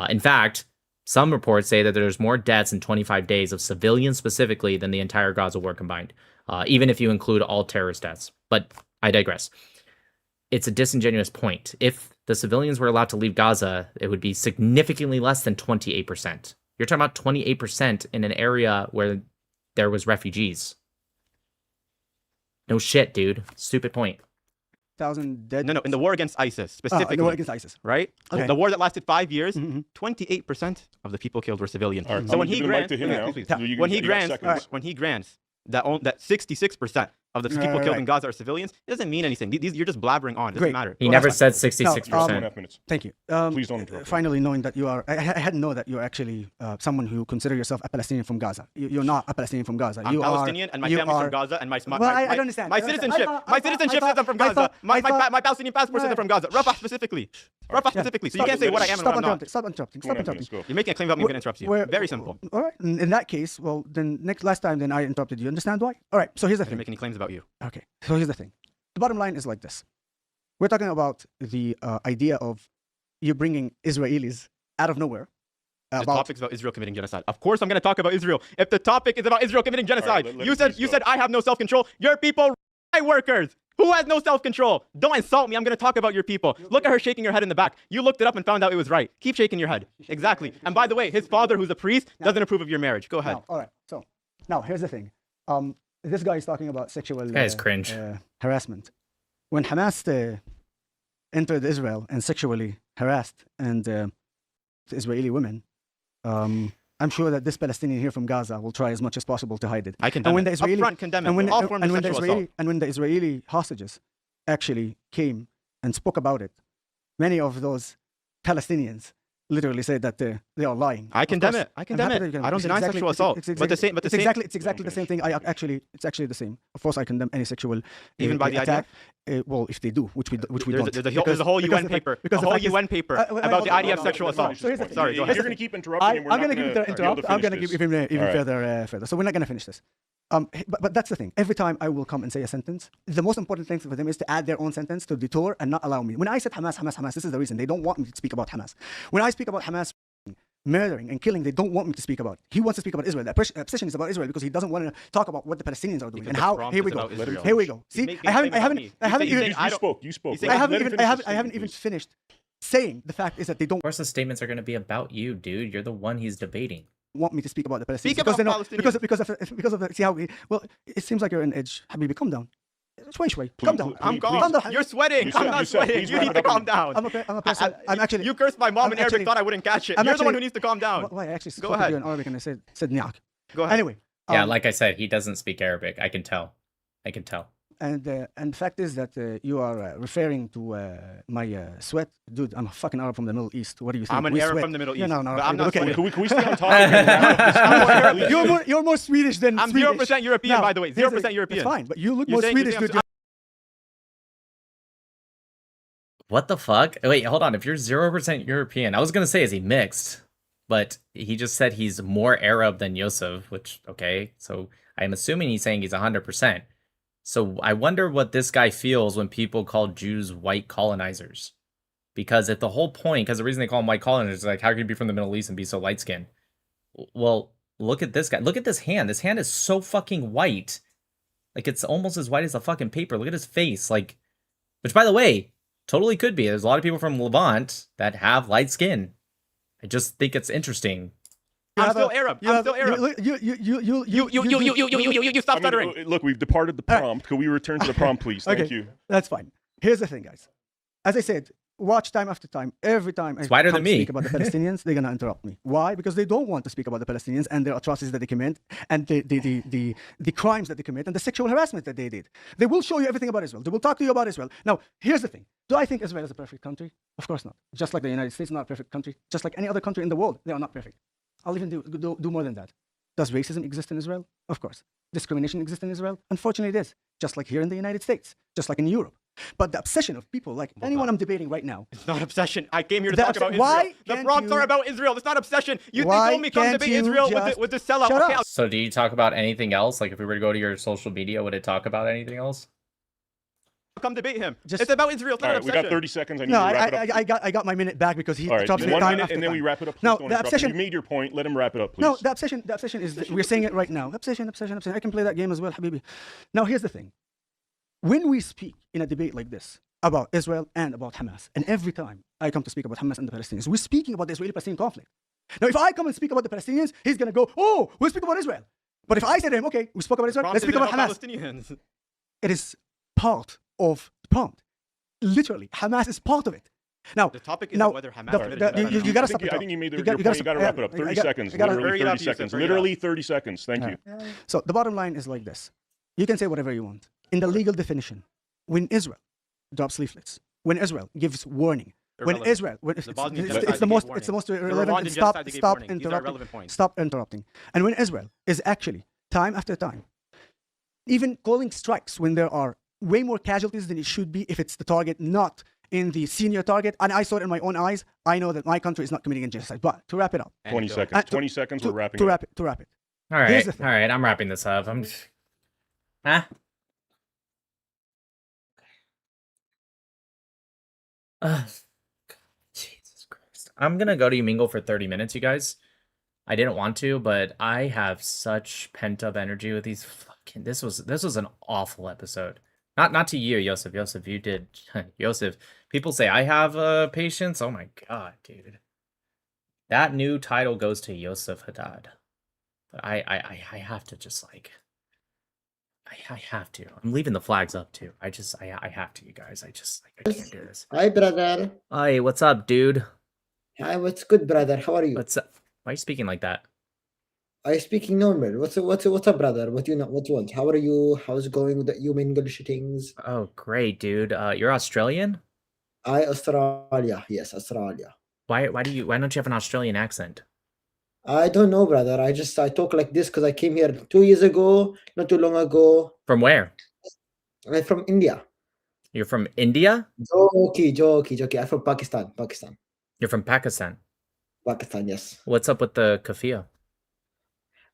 In fact, some reports say that there's more deaths in 25 days of civilians specifically than the entire Gaza war combined, even if you include all terrorist deaths. But I digress. It's a disingenuous point. If the civilians were allowed to leave Gaza, it would be significantly less than 28%. You're talking about 28% in an area where there was refugees. No shit, dude. Stupid point. 1,000 dead. No, in the war against ISIS, specifically. In the war against ISIS. Right? Okay. The war that lasted 5 years, 28% of the people killed were civilians. All right, So I'm when gonna he give the mic grants, to him now. when he grants that 66% of the people killed in Gaza are civilians, it doesn't mean anything. You're just blabbering on. It doesn't matter. He never said 66%. Thank you. Please don't interrupt. Finally, knowing that you are, I hadn't known that you're actually someone who consider yourself a Palestinian from Gaza. You're not a Palestinian from Gaza. I'm Palestinian, and my family's from Gaza, and I don't understand. My citizenship isn't from Gaza. My Palestinian passport isn't from Gaza. Rafah specifically. So you can't say what I am and what I'm not. Stop interrupting. You're making a claim about me, I'm going to interrupt you. Very simple. All right. In that case, well, then last time, then I interrupted you. Understand why? All right. So here's the I thing. didn't make any claims about you. Okay. So here's the thing. The bottom line is like this. We're talking about the idea of you bringing Israelis out of nowhere. The topic's about Israel committing genocide. Of course I'm going to talk about Israel. If the topic is about Israel committing genocide, right, you said I have no self-control. Your people are workers. Who has no self-control? Don't insult me. I'm going to talk about your people. Look at her shaking her head in the back. You looked it up and found out it was right. Keep shaking your head. Exactly. And by the way, his father, who's a priest, doesn't approve of your marriage. Go ahead. All right. So now here's the thing. This guy is talking about sexual cringe. Harassment. When Hamas entered Israel and sexually harassed the Israeli women, I'm sure that this Palestinian here from Gaza will try as much as possible to hide it. I condemn it. Upfront condemn it. All forms of sexual assault. And when the Israeli hostages actually came and spoke about it, many of those Palestinians literally said that they are lying. I condemn it. I condemn it. I don't deny sexual assault. It's exactly the same thing. It's actually the same. Of course, I condemn any sexual even by the attack. Well, if they do, which we don't. There's a whole UN paper. A whole UN paper about the idea of sexual assault. Sorry, go ahead. You're going to keep interrupting. I'm going to interrupt. I'm going to give even further. So we're not going to finish this. But that's the thing. Every time I will come and say a sentence, the most important thing for them is to add their own sentence to detour and not allow me. When I said Hamas, this is the reason. They don't want me to speak about Hamas. When I speak about Hamas murdering and killing, they don't want me to speak about. He wants to speak about Israel. The obsession is about Israel because he doesn't want to talk about what the Palestinians are doing and how. Here we go. See, I haven't even finished saying the fact is that they don't. Of course, the statements are going to be about you, dude. You're the one he's debating. Want me to speak about the Palestinians Speak about Palestinians. because of the, see how well it seems like you're on edge. Habibi, calm down. Shway. Calm down. I'm calm. You're sweating. I'm not sweating. You need to calm down. I'm a person. I'm actually. You cursed my mom in Arabic. Thought I wouldn't catch it. You're the one who needs to calm down. Why? I actually go spoke ahead. to you in Arabic and I said niak. Go ahead. Anyway. Yeah, like I said, he doesn't speak Arabic. I can tell. And the fact is that you are referring to my sweat, dude. I'm a fucking Arab from the Middle East. What do you think? I'm an Arab from the Middle East. No. But I'm not. Can we stay on topic? You're more Swedish than I'm Swedish. 0% European, by the way. 0% European. It's fine, but you look more Swedish, dude. What the fuck? Wait, hold on. If you're 0% European, I was gonna say is he mixed, but he just said he's more Arab than Yosef, which okay. So I'm assuming he's saying he's 100%. So I wonder what this guy feels when people call Jews white colonizers. Because if the whole point, because the reason they call them white colonizers is like, how can you be from the Middle East and be so light skinned? Well, look at this guy. Look at this hand. This hand is so fucking white. Like it's almost as white as the fucking paper. Look at his face. Like, which by the way, totally could be. There's a lot of people from Levant that have light skin. I just think it's interesting. I'm still Arab. You stop stuttering. Look, we've departed the prompt. Could we return to the prompt, please? Thank you. That's fine. Here's the thing, guys. As I said, watch time after time. Every time I come to speak about the Palestinians, they're gonna interrupt me. Why? Because they don't want to speak about the Palestinians and their atrocities that they commit, and the crimes that they commit, and the sexual harassment that they did. They will show you everything about Israel. They will talk to you about Israel. Now, here's the thing. Do I think Israel is a perfect country? Of course not. Just like the United States is not a perfect country. Just like any other country in the world, they are not perfect. I'll even do more than that. Does racism exist in Israel? Of course. Discrimination exists in Israel? Unfortunately, it is. Just like here in the United States, just like in Europe, But the obsession of people, like anyone I'm debating right now, It's not obsession. I came here to The talk about obs- why Israel. The can't prompts you- are about Israel. It's not obsession. You Why told me come can't debate you Israel just with the sellout. shut Okay, up? So do you talk about anything else? Like if we were to go to your social media, would it talk about anything else? I'll come debate him. It's about Israel. It's not All an right, we obsession. got 30 seconds. I need No, to wrap it up. I got my minute back because he All right, interrupts me 1 time minute, after and then we time. wrap it up. Please No, don't the interrupt. obsession. You made your point. Let him wrap it up, please. No, the obsession is that we're saying it right now. Obsession. I can play that game as well, Habibi. Now, here's the thing. When we speak in a debate like this about Israel and about Hamas, and every time I come to speak about Hamas and the Palestinians, we're speaking about the Israeli-Palestinian conflict. Now, if I come and speak about the Palestinians, he's going to go, oh, we'll speak about Israel. But if I say to him, okay, we spoke about Israel, let's speak about Hamas. Palestinians. It is part of the prompt. Literally, Hamas is part of it. Now, The topic is whether Hamas you got to stop. I think you made your point. You got to wrap it up. 30 seconds. Literally 30 seconds. Literally 30 seconds. Thank you. So the bottom line is like this. You can say whatever you want. In the legal definition, when Israel drops leaflets, when Israel gives warning, when Irrelevant. Israel, when, The Bosnian it's genocide the gave most, warning. it's the most The irrelevant. Rwandan Stop, genocide gave stop warning. These are interrupting. relevant points. Stop interrupting. And when Israel is actually time after time, even calling strikes when there are way more casualties than it should be, if it's the target not in the senior target, and I saw it in my own eyes, I know that my country is not committing a genocide. But to wrap it up, 20 seconds. 20 seconds. We're wrapping to it wrap up. it. To wrap it. All Here's right, the thing. all right. I'm wrapping this up. I'm just... Jesus Christ. I'm gonna go to Mingle for 30 minutes, you guys. I didn't want to, but I have such pent-up energy with these fucking... This was an awful episode. Not to you, Yosef. Yosef, you did... Yosef, people say I have patience. Oh my god, dude. That new title goes to Yosef Haddad. But I have to just like... I have to. I'm leaving the flags up too. I have to, you guys. I can't do this. Hi, brother. Hi, what's up, dude? Hi, what's good, brother? How are you? What's up? Why are you speaking like that? I speaking normal. What's up, brother? What you want? How are you? How's it going with the human English things? Oh, great, dude. You're Australian? Australia. Yes, Australia. Why don't you have an Australian accent? I don't know, brother. I talk like this because I came here 2 years ago, not too long ago. From where? I'm from India. You're from India? Jokey. I'm from Pakistan. You're from Pakistan? Pakistan, yes. What's up with the kafia?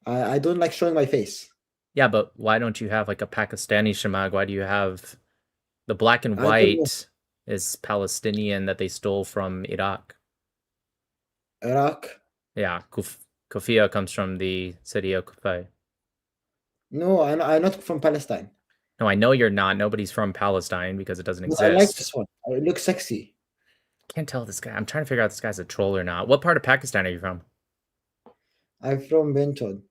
I don't like showing my face. Yeah, but why don't you have like a Pakistani shamag? Why do you have the black and I don't know. white is Palestinian that they stole from Iraq? Iraq? Yeah, kafia comes from the city of Kufa. No, I'm not from Palestine. No, I know you're not. Nobody's from Palestine because it doesn't But exist. I like this one. It looks sexy. Can't tell this guy. I'm trying to figure out if this guy's a troll or not. What part of Pakistan are you from? I'm from Benton.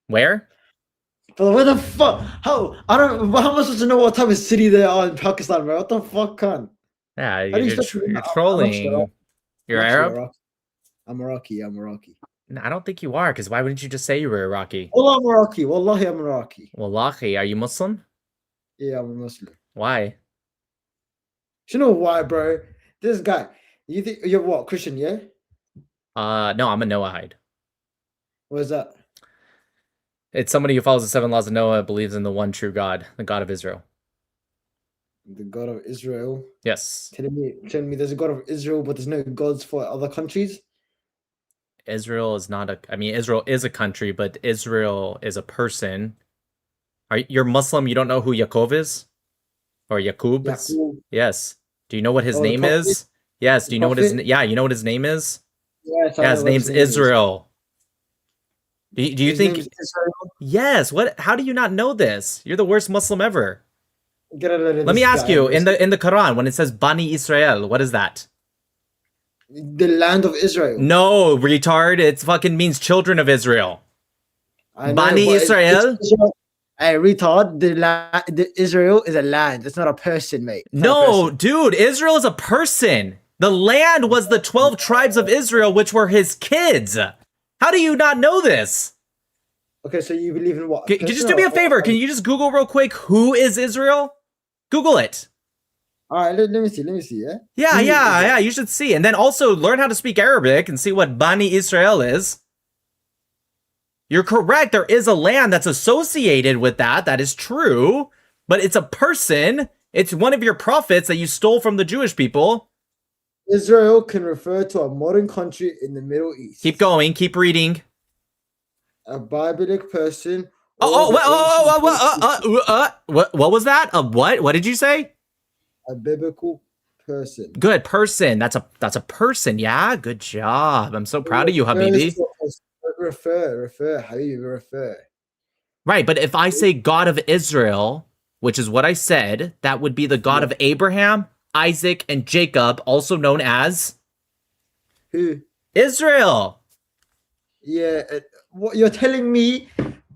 Where? But where the fuck? How am I supposed to know what type of city they are in Pakistan, bro? What the fuck, con? Yeah, How do you you're expect- you're I'm trolling. actually- You're I'm actually Arab? Iraqi. I'm Iraqi. No, I don't think you are, because why wouldn't you just say you were Iraqi? Wallah, I'm Iraqi. Wallahi, I'm Iraqi. Wallahi, are you Muslim? Yeah, I'm a Muslim. Why? You know why, bro? This guy. You think you're what, Christian, yeah? No, I'm a Noahide. What is that? It's somebody who follows the 7 laws of Noah, believes in the one true God, the God of Israel. The God of Israel. Yes. Telling me there's a God of Israel, but there's no gods for other countries? Israel is not a... I mean, Israel is a country, but Israel is a person. You're Muslim, you don't know who Yaakov is? Or Yaqub is? Yaqub. Yes. Do you know what his Oh, the name prophet? is? Yes. Do you know what his... prophet? Yeah, you know what his name is? Yes, I Yeah, know his what name's name is. Israel. Do you His think... name is Israel? Yes. What? How do you not know this? You're the worst Muslim ever. Get out of Let me this ask guy, you, bro. in the Quran, when it says Bani Israel, what is that? The land of Israel. No, retard. It fucking means children of Israel. I know, Bani but Israel? Hey, retard. The Israel is a land. It's not a person, mate. It's not a No, person. dude, Israel is a person. The land was the 12 tribes of Israel, which were his kids. How do you not know this? Okay, so you believe in what? Can you just do me a favor? Can you just Google real quick, who is Israel? Google it. All right, let me see. Yeah. Yeah, Who is yeah, Israel? yeah, you should see. And then also learn how to speak Arabic and see what Bani Israel is. You're correct. There is a land that's associated with that. That is true. But it's a person. It's one of your prophets that you stole from the Jewish people. Israel can refer to a modern country in the Middle East. Keep going. Keep reading. A biblical person. What was that? A what? What did you say? A biblical person. Good person. That's a person. Yeah. Good job. I'm so proud of you, Habibi. Refer, Habibi, refer. Right, but if I say God of Israel, which is what I said, that would be the God of Abraham, Isaac, and Jacob, also known as who? Israel. Yeah. What you're telling me?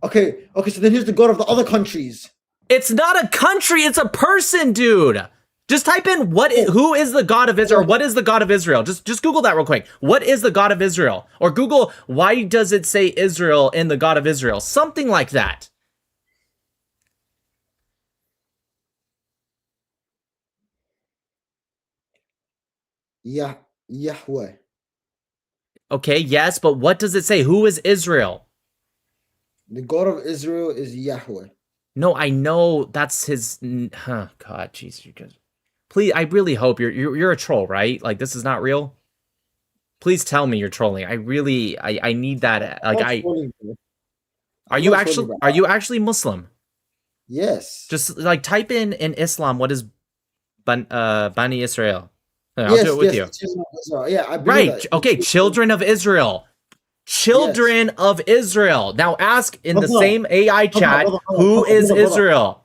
Okay. So then who's the God of the other countries? It's not a country. It's a person, dude. Just type in who is the God of Israel? Or what is the God of Israel? Just Google that real quick. What is the God of Israel? Or Google, why does it say Israel in the God of Israel? Something like that. Yeah, Yahweh. Okay, yes, but what does it say? Who is Israel? The God of Israel is Yahweh. No, I know that's his. God, jeez, you guys. Please, I really hope you're a troll, right? Like, this is not real. Please tell me you're trolling. I need that. Like, are you actually Muslim? Yes. Just like type in Islam. What is Bani Israel? I'll do it with you. Yeah, I believe right. that. Okay, children of Israel. Children of Israel. Now ask in the same AI chat, who is Israel?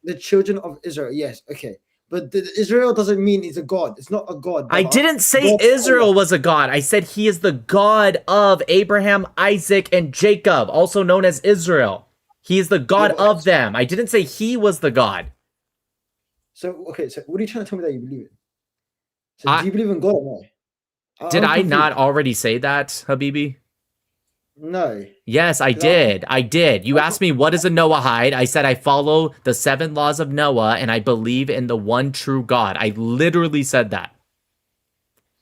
The children of Israel. Yes. Okay. But Israel doesn't mean he's a god. It's not a god. I didn't say Israel was a god. I said he is the God of Abraham, Isaac, and Jacob, also known as Israel. He is the God of them. I didn't say he was the God. So, okay. So what are you trying to tell me that you believe in? So do you believe in God or not? Did I not already say that, Habibi? No. Yes, I did. I did. You asked me, what is a Noahide? I said I follow the 7 laws of Noah and I believe in the one true God. I literally said that.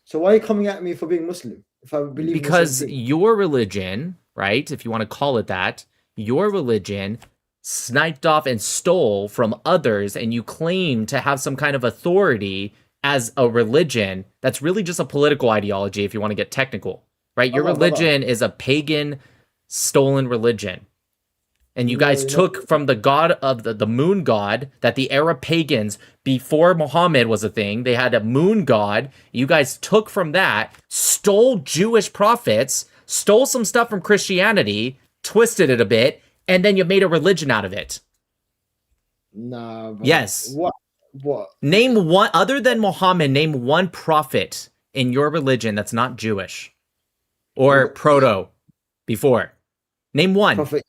So why are you coming at me for being Muslim? If I believe because your religion, right, if you want to call it that, your religion sniped off and stole from others and you claim to have some kind of authority as a religion that's really just a political ideology if you want to get technical. Right? Your religion is a pagan, stolen religion. And you guys took from the god of the moon god that the Arab pagans, before Muhammad was a thing, they had a moon god. You guys took from that, stole Jewish prophets, stole some stuff from Christianity, twisted it a bit, and then you made a religion out of it. Nah. Bro. Yes. What? Name one, other than Muhammad, name one prophet in your religion that's not Jewish. Or proto before. Name one. Prophet.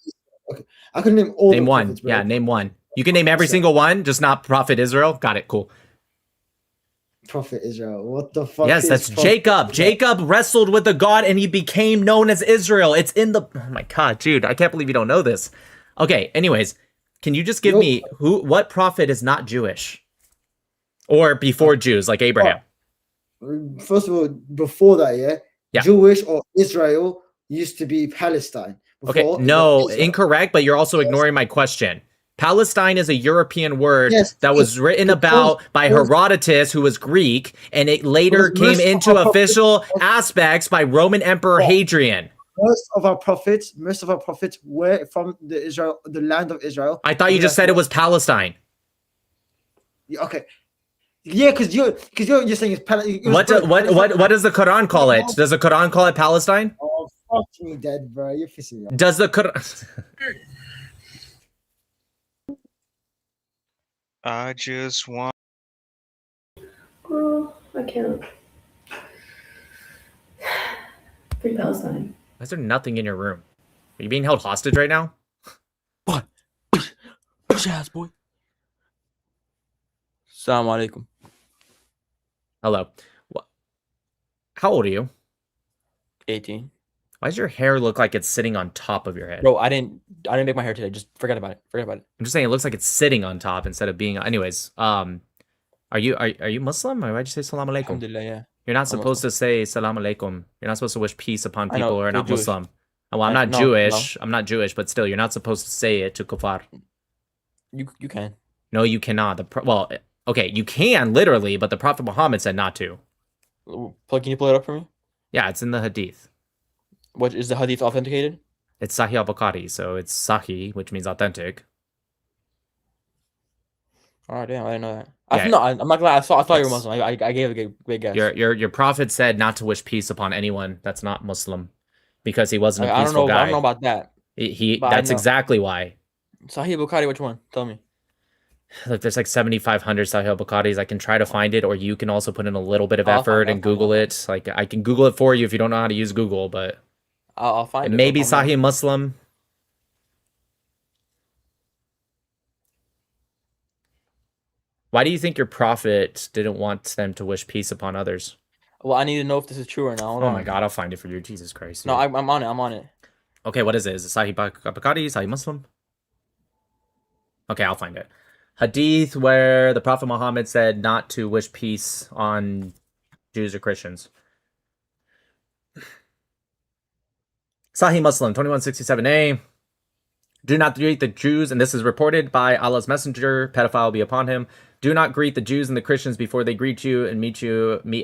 Okay. I can name all name the one. prophets, bro. Yeah, name one. You can name every single one, just not Prophet Israel. Got it. Cool. Prophet Israel. What the fuck? Yes, that's Jacob. Jacob wrestled with the God and he became known as Israel. It's in the. Oh my God, dude. I can't believe you don't know this. Okay, anyways, can you just give me what prophet is not Jewish? Or before Jews, like Abraham? First of all, before that, yeah? Jewish or Israel used to be Palestine. Okay, no, incorrect, but you're also ignoring my question. Palestine is a European word that was written about by Herodotus, who was Greek, and it later came into official aspects by Roman Emperor Hadrian. Most of our prophets were from the land of Israel. I thought you just said it was Palestine. Okay. Yeah, because you're saying it's Palestine. What does the Quran call it? Does the Quran call it Palestine? Oh, fuck me dead, bro. You're pissing me off. Does the Quran? I just want. Oh, I can't. Free Palestine. Why is there nothing in your room? Are you being held hostage right now? What? Push ass, boy. Assalamu alaikum. Hello. How old are you? 18. Why does your hair look like it's sitting on top of your head? Bro, I didn't make my hair today. Just forget about it. I'm just saying it looks like it's sitting on top instead of being. Anyways, are you Muslim? Or why'd you say salam alaikum? Alhamdulillah, yeah. You're not supposed to say salam alaikum. You're not supposed to wish peace upon people who are not Jewish. Muslim. Well, I'm not Jewish. No. I'm not Jewish, but still, you're not supposed to say it to kuffar. You can. No, you cannot. Well, okay, you can literally, but the Prophet Muhammad said not to. Can you pull it up for me? Yeah, it's in the Hadith. What is the Hadith authenticated? It's Sahih al-Bukhari, so it's Sahih, which means authentic. Oh damn, I didn't know that. Yeah. I'm not glad. I thought you were Muslim. I gave a big guess. Your prophet said not to wish peace upon anyone that's not Muslim, because he wasn't a I peaceful don't know. guy. I don't know about that. That's exactly why. Sahih Bukhari, which one? Tell me. Look, there's like 7,500 Sahih al-Bukharis. I can try to find it, or you can also put in a little bit of effort and Google it. Like, I can Google it for you if you don't know how to use Google, but I'll find it. Maybe Sahih Muslim. Why do you think your prophet didn't want them to wish peace upon others? Well, I need to know if this is true or not. Oh my God, I'll find it for you. Jesus Christ. No, I'm on it. I'm on it. Okay, what is it? Is it Sahih Bukhari, Sahih Muslim? Okay, I'll find it. Hadith where the Prophet Muhammad said not to wish peace on Jews or Christians. Sahih Muslim 2167a. Do not greet the Jews, and this is reported by Allah's messenger, pedophile be upon him. Do not greet the Jews and the Christians before they greet you and meet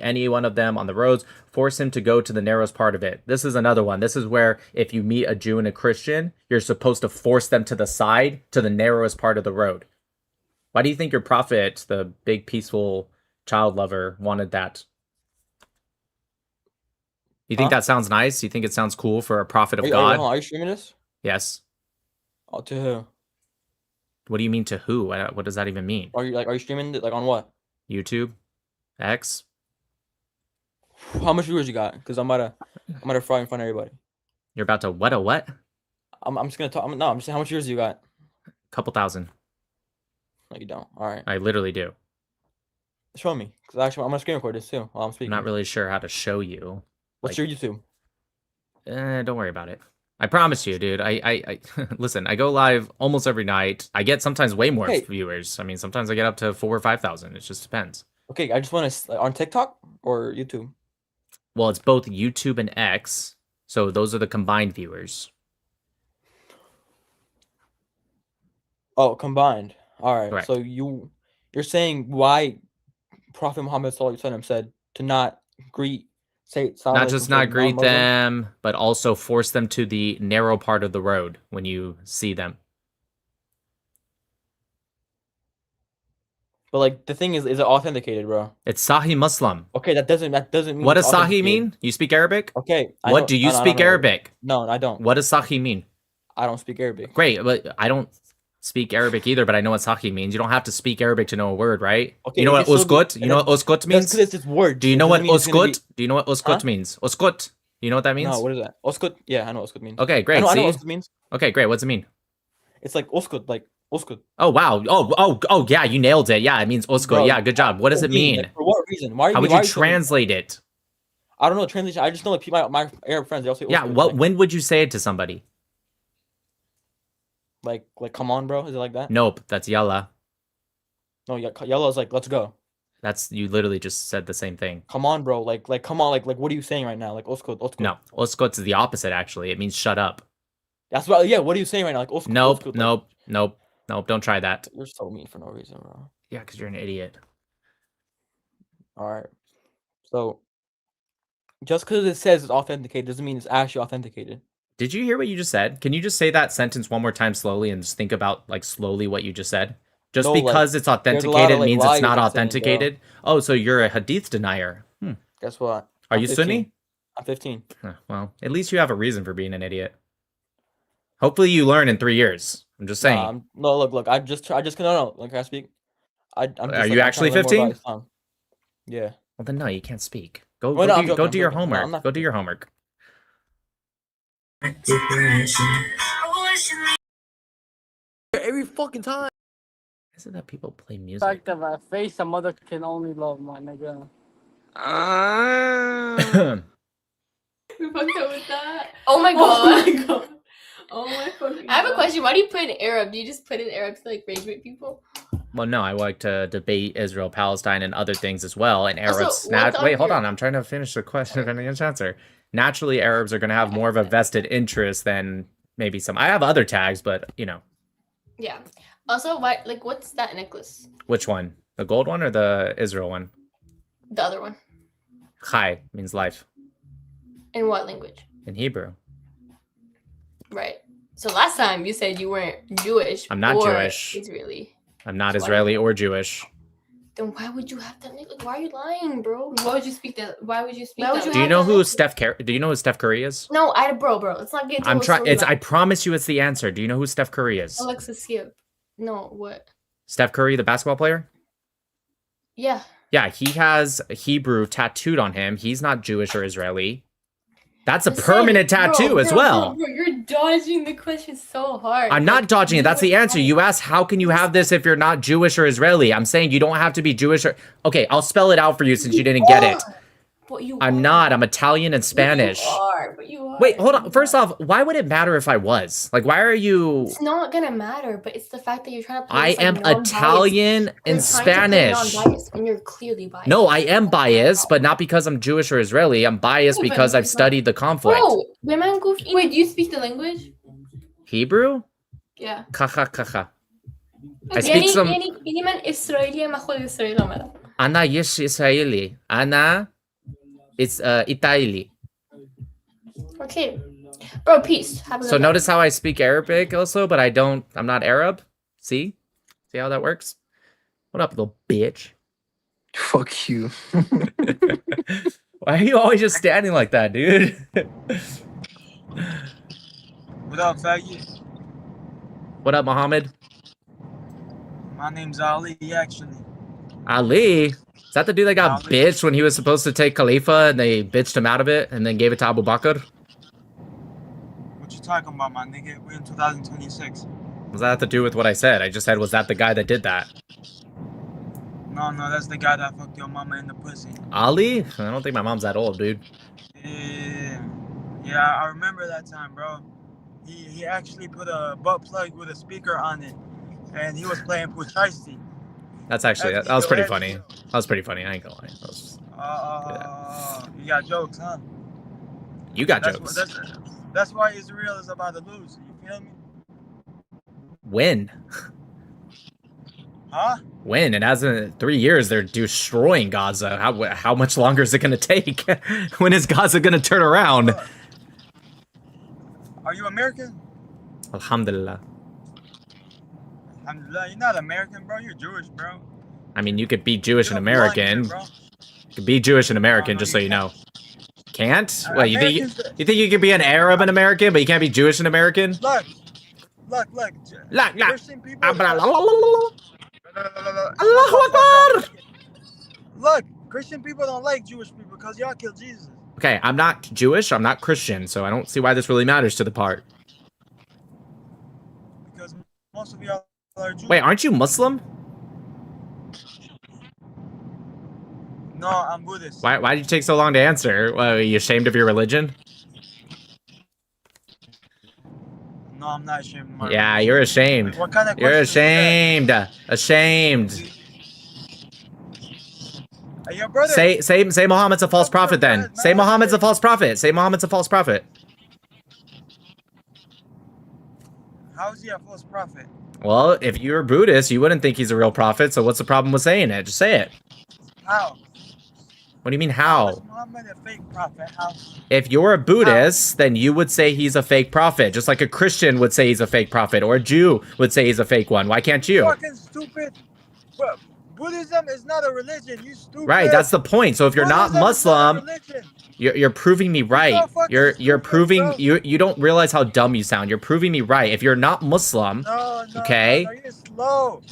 any one of them on the roads. Force him to go to the narrowest part of it. This is another one. This is where if you meet a Jew and a Christian, you're supposed to force them to the side, to the narrowest part of the road. Why do you think your prophet, the big peaceful child lover, wanted that? You think that sounds nice? You think it sounds cool for a prophet of God? Are you streaming this? Yes. Oh, to who? What do you mean to who? What does that even mean? Are you streaming it on what? YouTube? X? How much viewers you got? Because I'm about to fry in front of everybody. You're about to what? A what? I'm just gonna talk. No, I'm just saying how much viewers you got. Couple thousand. No, you don't. All right. I literally do. Show me, because actually I'm gonna screen record this too while I'm speaking. I'm not really sure how to show you. What's your YouTube? Don't worry about it. I promise you, dude. I listen. I go live almost every night. I get sometimes way more viewers. I mean, sometimes I get up to 4,000 or 5,000. It just depends. Okay, I just want to on TikTok or YouTube. Well, it's both YouTube and X, so those are the combined viewers. Oh, combined. All right. Correct. So you're saying why Prophet Muhammad ﷺ said to not greet. Not just not greet them, but also force them to the narrow part of the road when you see them. But like the thing is it authenticated, bro? It's Sahih Muslim. Okay, that doesn't mean. What does Sahih mean? You speak Arabic? Okay. What do you speak Arabic? No, I don't. What does Sahih mean? I don't speak Arabic. Great, but I don't speak Arabic either, but I know what Sahih means. You don't have to speak Arabic to know a word, right? Okay, you know what uskut? You know what uskut means? It's this word. Do you know what uskut? Do you know what uskut means? Uskut. You know what that means? No, what is that? Uskut? Yeah, I know what uskut means. Okay, great. I know what uskut means. Okay, great. What's it mean? It's like uskut, like uskut. Oh wow. Oh yeah, you nailed it. Yeah, it means uskut. Yeah, good job. What does it mean? Like, for what reason? How would you translate it? I don't know translation. I just know like my Arab friends, they all say uskut. Yeah, when would you say it to somebody? Like come on, bro. Is it like that? Nope, that's yalla. No, yalla is like let's go. That's you literally just said the same thing. Come on, bro. Like come on. Like what are you saying right now? Like uskut. No, uskut is the opposite. Actually, it means shut up. That's what. Yeah. What are you saying right now? Like uskut. Nope. Don't try that. You're so mean for no reason, bro. Yeah, because you're an idiot. All right. So just because it says it's authenticated doesn't mean it's actually authenticated. Did you hear what you just said? Can you just say that sentence one more time slowly and just think about like slowly what you just said? Just No, because like, it's authenticated there's a lot of, like, means lies it's not you're saying, bro. authenticated. Oh, so you're a hadith denier. Guess what? Are I'm you 15. Sunni? I'm 15. Well, at least you have a reason for being an idiot. Hopefully you learn in 3 years. I'm just saying. No, look. I just no. Like, can I speak? I'm just, Are you actually 15? Yeah. Well, then no, you can't speak. Go Well, no, I'm do joking, your I'm joking. No, homework. I'm not Go do your homework. Every fucking time. Is it that people play music? Fact of a face a mother can only love, my nigga. We fucked up with that. Oh my god. Oh my fucking I have a question. Why do you put in Arab? Do you just put in Arab to like rage with people? Well, no, I like to debate Israel, Palestine, and other things as well. And Also, Arabs. what's Wait, on hold your- on. I'm trying to finish the question and answer. Naturally, Arabs are going to have more of a vested interest than maybe some. I have other tags, but you know. Yeah. Also, why? Like, what's that necklace? Which one? The gold one or the Israel one? The other one. Chai means life In what language? in Hebrew. Right. So last time you said you weren't Jewish. I'm not or Jewish. Israeli. I'm not So why Israeli you- or Jewish. Then why would you have that necklace? Why are you lying, bro? Why would you speak that? Why would you speak that? Do you know who Steph Do you know who Steph Curry is? No, bro. Let's not get into I'm a trying. It's. I storyline. promise you, it's the answer. Do you know who Steph Curry is? Alexis Skip. No, what? Steph Curry, the basketball player. Yeah. Yeah, he has Hebrew tattooed on him. He's not Jewish or Israeli. That's a permanent tattoo as well. Bro, you're dodging the question so hard. I'm not dodging it. That's the answer. You asked, how can you have this if you're not Jewish or Israeli? I'm saying you don't have to be Jewish or... Okay, I'll spell it out for you since you didn't get it. But you I'm not. I'm Italian and Spanish. But you are. Wait, hold on. First off, why would it matter if I was? Like, why are you... It's not gonna matter, but it's the fact that you're trying to play I this, like, am non-biased. Italian You're and trying to play Spanish. non-biased when you're clearly biased. No, I am biased, but not because I'm Jewish or Israeli. I'm biased because I've studied the conflict. Bro, wait, do you speak the language? Hebrew? Yeah. Kacha. I speak some... Ana yesh Israeli. Ana... It's Italy. Okay. Bro, peace. Have a So good notice how I speak Arabic also, but I'm not Arab. See how that works? What up, little bitch? Fuck you. Why are you always just standing like that, dude? What up, faggot? What up, Muhammad? My name's Ali, actually. Ali? Is that the dude that got bitched when he was supposed to take Khalifa and they bitched him out of it and then gave it to Abu Bakr? What you talking about, my nigga? We're in 2026. What does that have to do with what I said? I just said, was that the guy that did that? No, that's the guy that fucked your mama in the pussy. Ali? I don't think my mom's that old, dude. Yeah, I remember that time, bro. He actually put a butt plug with a speaker on it, and he was playing Puchaisi. That's actually, that was pretty funny. That was pretty funny, I ain't gonna lie. That was, You got jokes, huh? you got jokes. That's why Israel is about to lose. You feel me? When? Huh? When? It hasn't 3 years. They're destroying Gaza. How much longer is it gonna take? When is Gaza gonna turn around? Are you American? Alhamdulillah. Alhamdulillah, you're not American, bro. You're Jewish, bro. I mean, you could be Jewish and American. You could be Jewish and American, just so you know. Can't? What, you think you could be an Arab and American, but you can't be Jewish and American? Look. Christian people. Look, Christian people don't like Jewish people because y'all killed Jesus. Okay, I'm not Jewish, I'm not Christian, so I don't see why this really matters to the part. Because most of y'all are Jewish. Wait, aren't you Muslim? No, I'm Buddhist. Why did you take so long to answer? Are you ashamed of your religion? No, I'm not ashamed of my Yeah, you're ashamed. What kind of You're question is that? ashamed. Ashamed. Hey, your brother. Say Muhammad's a false prophet then. Say Muhammad's a false prophet. Say Muhammad's a false prophet. How is he a false prophet? Well, if you're Buddhist, you wouldn't think he's a real prophet, so what's the problem with saying it? Just say it. How? What do you mean, how? Is Muhammad a fake prophet? How? If you're a Buddhist, then you would say he's a fake prophet, just like a Christian would say he's a fake prophet, or a Jew would say he's a fake one. Why can't you? Fucking stupid. Bro, Buddhism is not a religion. You stupid. Right, that's the point. So if you're not Muslim, you're proving me right. You're proving you don't realize how dumb you sound. You're proving me right. If you're not Muslim, okay? No, you're slow.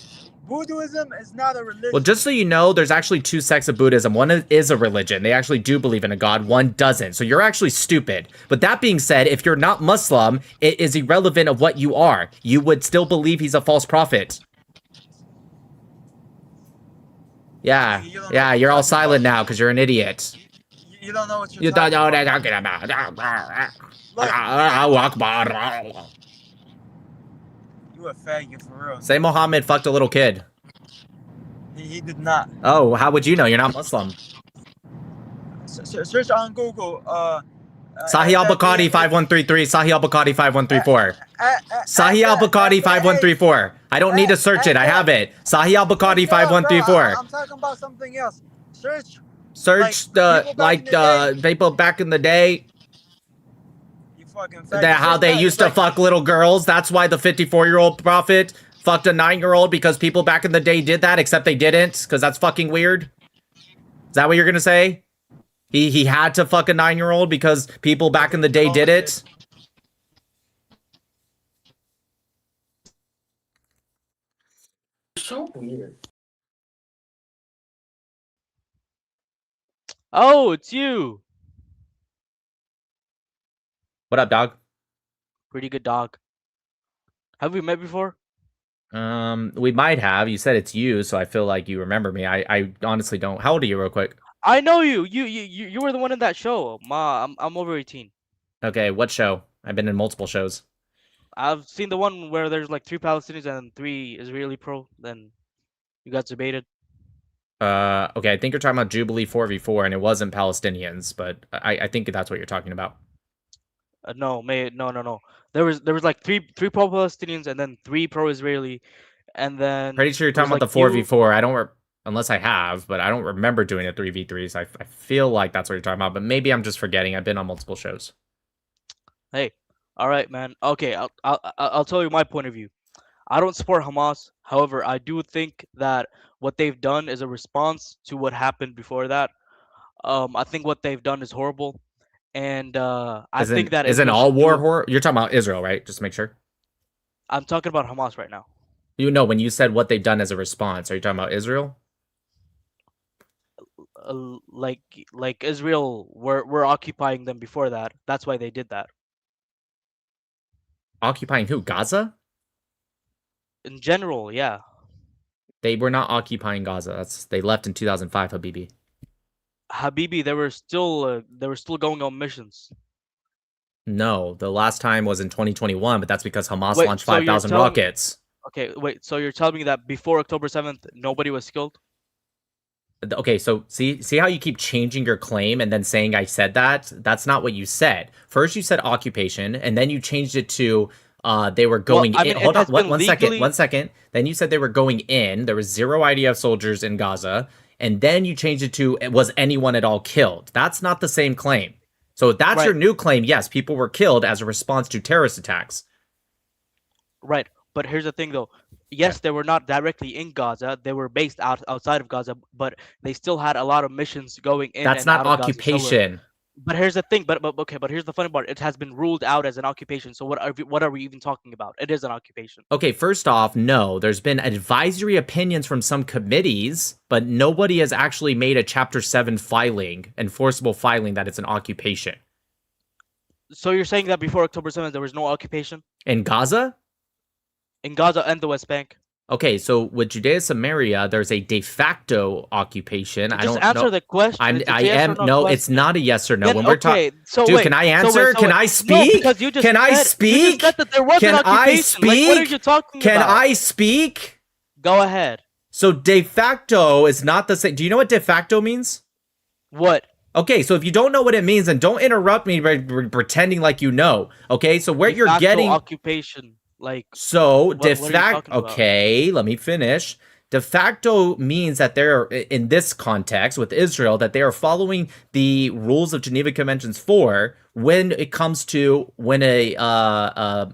Buddhism is not a religion. Well, just so you know, there's actually two sects of Buddhism. One is a religion. They actually do believe in a god. One doesn't. So you're actually stupid. But that being said, if you're not Muslim, it is irrelevant of what you are. You would still believe he's a false prophet. Yeah, you're all silent now because you're an idiot. You don't know what You don't know what I'm talking about. You a faggot for real. Say Muhammad fucked a little kid. He did not. Oh, how would you know? You're not Muslim. Search on Google. Sahih al-Bukhari 5133. Sahih al-Bukhari 5134. Sahih al-Bukhari 5134. I don't need to search it. I have it. Sahih al-Bukhari 5134. I'm talking about something else. Search the people back in the day. How they used to fuck little girls. That's why the 54-year-old prophet fucked a 9-year-old, because people back in the day did that, except they didn't, because that's fucking weird. Is that what you're gonna say? He had to fuck a 9-year-old because people back in the day did it? So weird. Oh, it's you. What up, dog? Pretty good, dog. Have we met before? We might have. You said it's you, so I feel like you remember me. I honestly don't. How old are you, real quick? I know you. You were the one in that show. I'm over 18. Okay, what show? I've been in multiple shows. I've seen the one where there's like 3 Palestinians and 3 Israeli pro. Then you got debated. Okay, I think you're talking about Jubilee 4v4, and it wasn't Palestinians, but I think that's what you're talking about. No. There was like three pro Palestinians and then 3 pro Israeli, and then Pretty sure you're talking about the 4v4. I don't, unless I have, but I don't remember doing a 3v3s. I feel like that's what you're talking about, but maybe I'm just forgetting. I've been on multiple shows. Hey, all right, man. Okay, I'll tell you my point of view. I don't support Hamas. However, I do think that what they've done is a response to what happened before that. I think what they've done is horrible, and I think that isn't all war horror? You're talking about Israel, right? Just to make sure. I'm talking about Hamas right now. You know, when you said what they've done as a response, are you talking about Israel? Like Israel were occupying them before that. That's why they did that. Occupying who? Gaza? In general, yeah. They were not occupying Gaza. They left in 2005, Habibi. Habibi, they were still going on missions. No, the last time was in 2021, but that's because Hamas Wait, launched so you're 5,000 telling- rockets. Okay, wait. So you're telling me that before October 7th, nobody was killed? Okay, so see how you keep changing your claim and then saying I said that? That's not what you said. First you said occupation, and then you changed it to they were going in. Hold on, one second. Then you said they were going in. There was 0 IDF soldiers in Gaza, and then you changed it to was anyone at all killed? That's not the same claim. So if that's your new claim, yes, people were killed as a response to terrorist attacks. Right, but here's the thing though. Yes, they were not directly in Gaza. They were based outside of Gaza, but they still had a lot of missions going in. That's and not out of Gaza. occupation. But here's the thing. But here's the funny part. It has been ruled out as an occupation. So what are we even talking about? It is an occupation. Okay, first off, no. There's been advisory opinions from some committees, but nobody has actually made a Chapter 7 filing, enforceable filing, that it's an occupation. So you're saying that before October 7th, there was no occupation? In Gaza? In Gaza and the West Bank. Okay, so with Judea Samaria, there's a de facto occupation. I don't know. Just answer the question. It's not a yes or no. Then, When we're talking, so dude, wait, can I so answer? wait, so Can wait. I No, speak? because you just Can I said- speak? You just said that there was Can an I occupation. speak? Like, what are you talking Can about? I speak? Go ahead. So de facto is not the same. Do you know what de facto means? What? Okay, so if you don't know what it means, then don't interrupt me by pretending like you know. Okay, so where De you're facto getting occupation, like so de what are you facto. talking about? Okay, let me finish. De facto means that they're, in this context with Israel, that they are following the rules of Geneva Conventions 4 when it comes to when a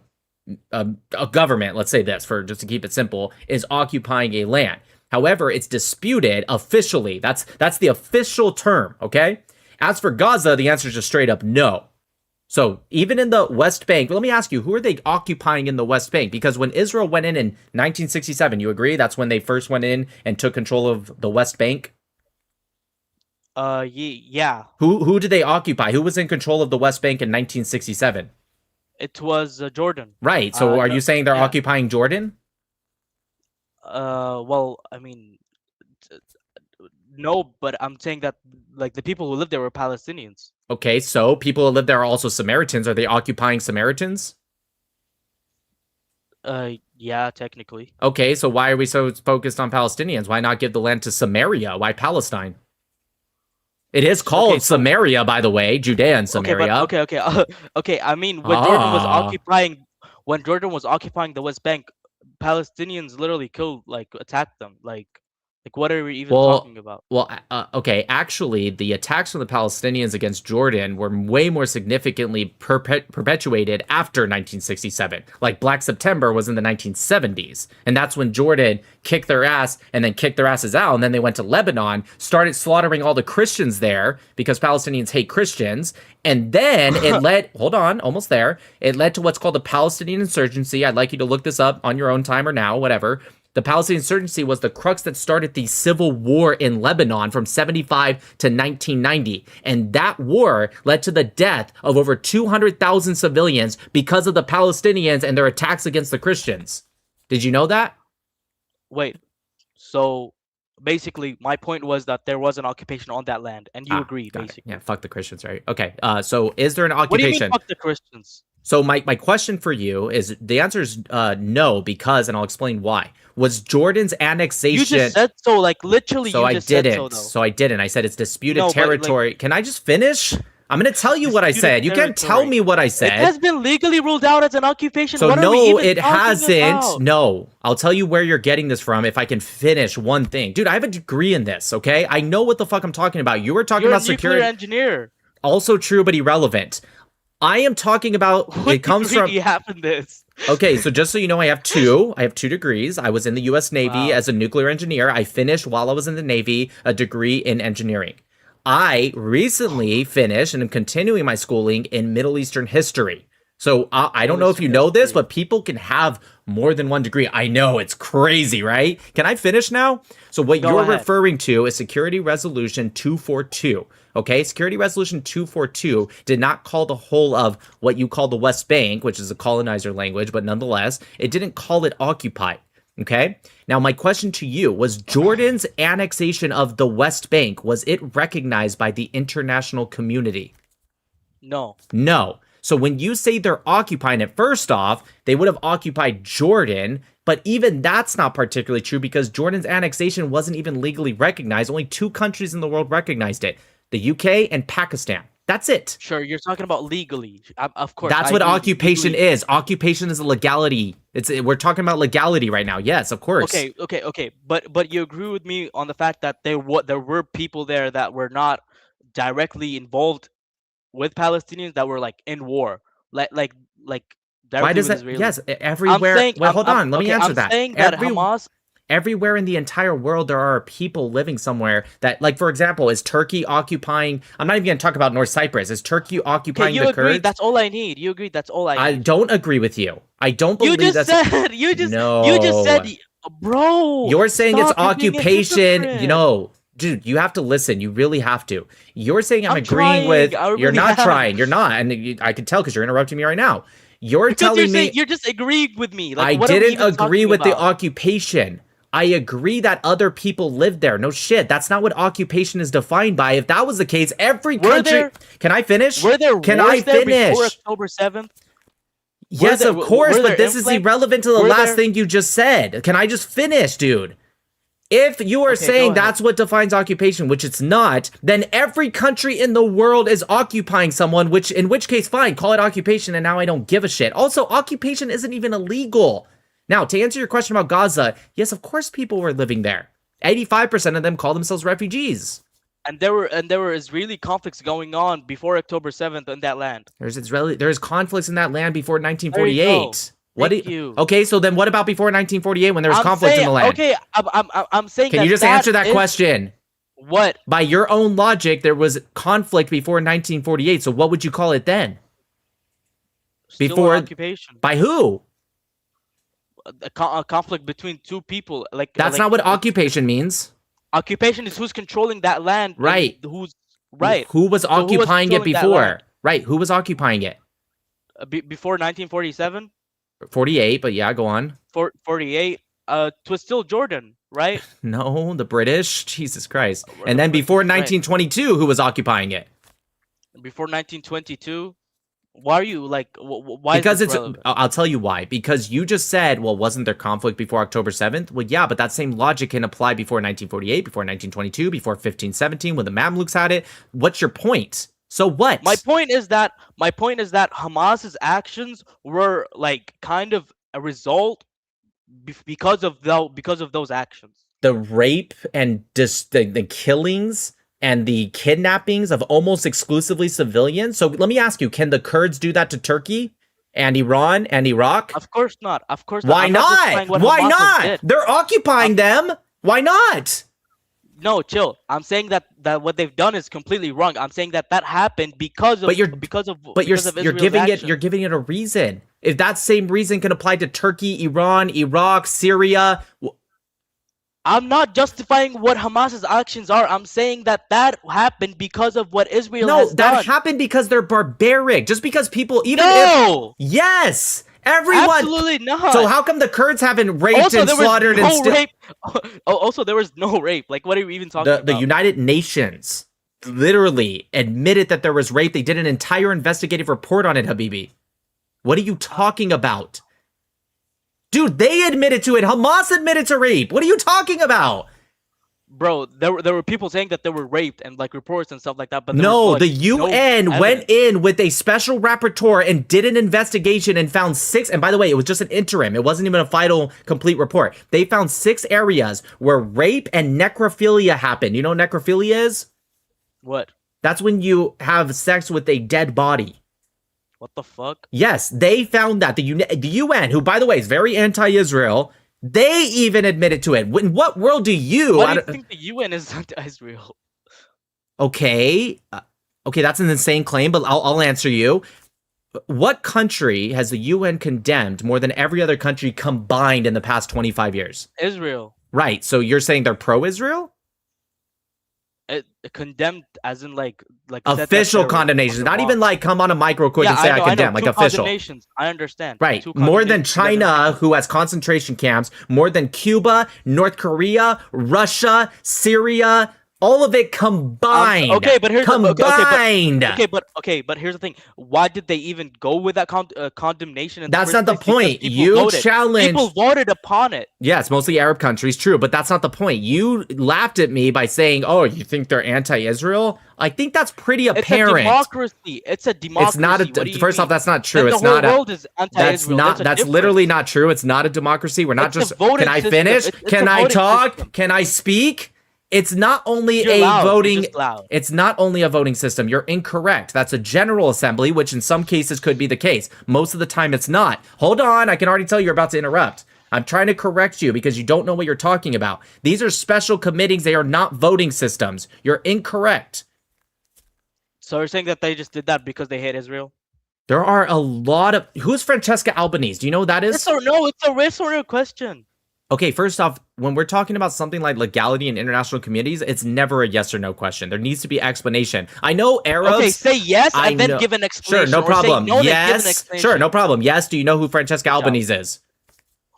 government, let's say this for just to keep it simple, is occupying a land. However, it's disputed officially. That's the official term, okay? As for Gaza, the answer is just straight up no. So even in the West Bank, let me ask you, who are they occupying in the West Bank? Because when Israel went in 1967, you agree that's when they first went in and took control of the West Bank? Yeah. Who did they occupy? Who was in control of the West Bank in 1967? It was Jordan. Right. So are you saying they're occupying Jordan? Well, I mean, no, but I'm saying that like the people who lived there were Palestinians. Okay, so people who live there are also Samaritans. Are they occupying Samaritans? Yeah, technically. Okay, so why are we so focused on Palestinians? Why not give the land to Samaria? Why Palestine? It is called Okay, so Samaria, by the way, Judea and okay, but Samaria. okay. I mean, when Jordan was occupying the West Bank, Palestinians literally attacked them. Like what are we even talking about? Okay. Actually, the attacks from the Palestinians against Jordan were way more significantly perpetuated after 1967. Like Black September was in the 1970s, and that's when Jordan kicked their ass and then kicked their asses out, and then they went to Lebanon, started slaughtering all the Christians there because Palestinians hate Christians, and then it led. Hold on, almost there. It led to what's called the Palestinian insurgency. I'd like you to look this up on your own time or now, whatever. The Palestinian insurgency was the crux that started the civil war in Lebanon from 75 to 1990. And that war led to the death of over 200,000 civilians because of the Palestinians and their attacks against the Christians. Did you know that? Wait, so basically my point was that there was an occupation on that land, and you agree, basically. Yeah, fuck the Christians, right? Okay, so is there an occupation? What do you mean, fuck the Christians? So my question for you is, the answer is no, because, and I'll explain why. Was Jordan's annexation... You just said so, like, literally so you I just didn't. said so, though. So I didn't. I said it's disputed No, but, like- territory. Can I just finish? I'm going to tell you what I said. You can't tell me what I said. It has been legally ruled out as an occupation. So What are we no, even it talking hasn't. about? No, I'll tell you where you're getting this from if I can finish one thing. Dude, I have a degree in this, okay? I know what the fuck I'm talking about. You were talking You're about a nuclear security. engineer. Also true, but irrelevant. I am talking about, it comes degree from... do you have in this? Okay, so just so you know, I have two degrees. I was in the U.S. Navy as a nuclear engineer. I finished while I was in the Navy a degree in engineering. I recently finished and am continuing my schooling in Middle Eastern history. So I don't know if you know this, but people can have more than one degree. I know, it's crazy, right? Can I finish now? So what Go you're ahead. referring to is Security Resolution 242. Okay, Security Resolution 242 did not call the whole of what you call the West Bank, which is a colonizer language, but nonetheless, it didn't call it occupied. Okay, now my question to you was, Jordan's annexation of the West Bank, was it recognized by the international community? No. No. So when you say they're occupying it, first off, they would have occupied Jordan, but even that's not particularly true because Jordan's annexation wasn't even legally recognized. Only 2 countries in the world recognized it, the UK and Pakistan. That's it. Sure, you're talking about legally. Of course. That's what occupation is. Occupation is a legality. We're talking about legality right now. Yes, of course. Okay. But you agree with me on the fact that there were people there that were not directly involved with Palestinians, that were like in war, like directly Why does with that? Israelis. Yes, everywhere. Hold on. Let me answer I'm that. saying that Hamas. Everywhere in the entire world, there are people living somewhere that, like, for example, is Turkey occupying? I'm not even going to talk about North Cyprus. Is Turkey occupying You the agree? Kurds? That's all I need. You agree? That's all I need. I don't agree with you. I don't believe You that's. just said. You just said, bro. You're saying it's stop being a occupation. hypocrite. You know, dude, you have to listen. You really have to. You're saying I'm agreeing trying. with. I You're really not am. trying. You're not, and I can tell because you're interrupting me right now. You're Because telling me you're just agreeing with me. Like, I what are we didn't even agree talking with the about? occupation. I agree that other people lived there. No shit. That's not what occupation is defined by. If that was the case, every country. Can I finish? Were there Can wars I there finish? before October 7th? Yes, of course, but this is irrelevant to the Were last there- thing you just said. Can I just finish, dude? If you are Okay, saying go ahead. that's what defines occupation, which it's not, then every country in the world is occupying someone, in which case, fine, call it occupation, and now I don't give a shit. Also, occupation isn't even illegal. Now, to answer your question about Gaza, yes, of course people were living there. 85% of them call themselves refugees. And there were Israeli conflicts going on before October 7th in that land. There's conflicts in that land before 1948. What Thank do you. Okay, so then what about before 1948 when there was I'm conflict in saying- the land? Okay, I'm saying. Can you just answer that question? What? By your own logic, there was conflict before 1948. So what would you call it then? Still Before an occupation. By who? A conflict between 2 people. That's not what occupation means. Occupation is who's controlling that land. and Right. Who's right? Who was So who was occupying it controlling that before? land? Right. Who was occupying it? Before 1947, 48, but yeah, go on. 48. It was still Jordan, right? No, the British. Jesus Christ. And then before 1922, who was occupying it? Before 1922, Why are you like? Why because is this it's relevant? I'll tell you why. Because you just said, well, wasn't there conflict before October 7th? Well, yeah, but that same logic can apply before 1948, before 1922, before 1517 when the Mamluks had it. What's your point? So what? My point is that Hamas's actions were like kind of a result because of those actions. The rape and just the killings and the kidnappings of almost exclusively civilians. So let me ask you, can the Kurds do that to Turkey and Iran and Iraq? Of course not. Of course Why not. not? Why not? They're occupying them. Why not? No, chill. I'm saying that what they've done is completely wrong. I'm saying that happened because of you're Israel's giving actions. you're giving it a reason. If that same reason can apply to Turkey, Iran, Iraq, Syria. I'm not justifying what Hamas's actions are. I'm saying that happened because of what Israel has done. No, that happened because they're barbaric. Just because people yes, everyone. Absolutely not. So how come the Kurds haven't raped and slaughtered and still? Rape. Also, there was no rape. Like, what are you even talking about? The United Nations literally admitted that there was rape. They did an entire investigative report on it, Habibi. What are you talking about? Dude, they admitted to it. Hamas admitted to rape. What are you talking about? Bro, there were people saying that they were raped and like reports and stuff like that. But the UN went in with a special rapporteur and did an investigation and found 6. And by the way, it was just an interim. It wasn't even a final complete report. They found 6 areas where rape and necrophilia happened. You know what necrophilia is? What? That's when you have sex with a dead body. What the fuck? Yes, they found that. The UN, who, by the way, is very anti-Israel, they even admitted to it. In what world do you... Why do you think the UN is anti-Israel? Okay. Okay, that's an insane claim, but I'll answer you. What country has the UN condemned more than every other country combined in the past 25 years? Israel. Right, so you're saying they're pro-Israel? Condemned as in like official condemnations, not even like come on a micro quick and say I condemn, like official. I understand. Right, more than China, who has concentration camps, more than Cuba, North Korea, Russia, Syria, all of it combined. Okay, but here's combined. But here's the thing. Why did they even go with that condemnation? That's not the point. You challenged. People voted upon it. Yes, mostly Arab countries, true, but that's not the point. You laughed at me by saying, "Oh, you think they're anti-Israel?" I think that's pretty apparent. It's a democracy. It's a democracy. It's not a. First off, that's not true. It's not. The whole world is anti-Israel. That's literally not true. It's not a democracy. We're not just. Can I finish? Can I talk? Can I speak? It's not only voting. It's not only a voting system. You're incorrect. That's a general assembly, which in some cases could be the case. Most of the time, it's not. Hold on. I can already tell you're about to interrupt. I'm trying to correct you because you don't know what you're talking about. These are special committees. They are not voting systems. You're incorrect. So you're saying that they just did that because they hate Israel? There are a lot of... Who's Francesca Albanese? Do you know who that is? Yes or no? It's a yes or no question. Okay, first off, when we're talking about something like legality in international communities, it's never a yes or no question. There needs to be explanation. I know Arabs... Okay, say yes and then give an explanation. Sure, no problem. No, yes, sure, no problem. Yes, do you know who Francesca Albanese is?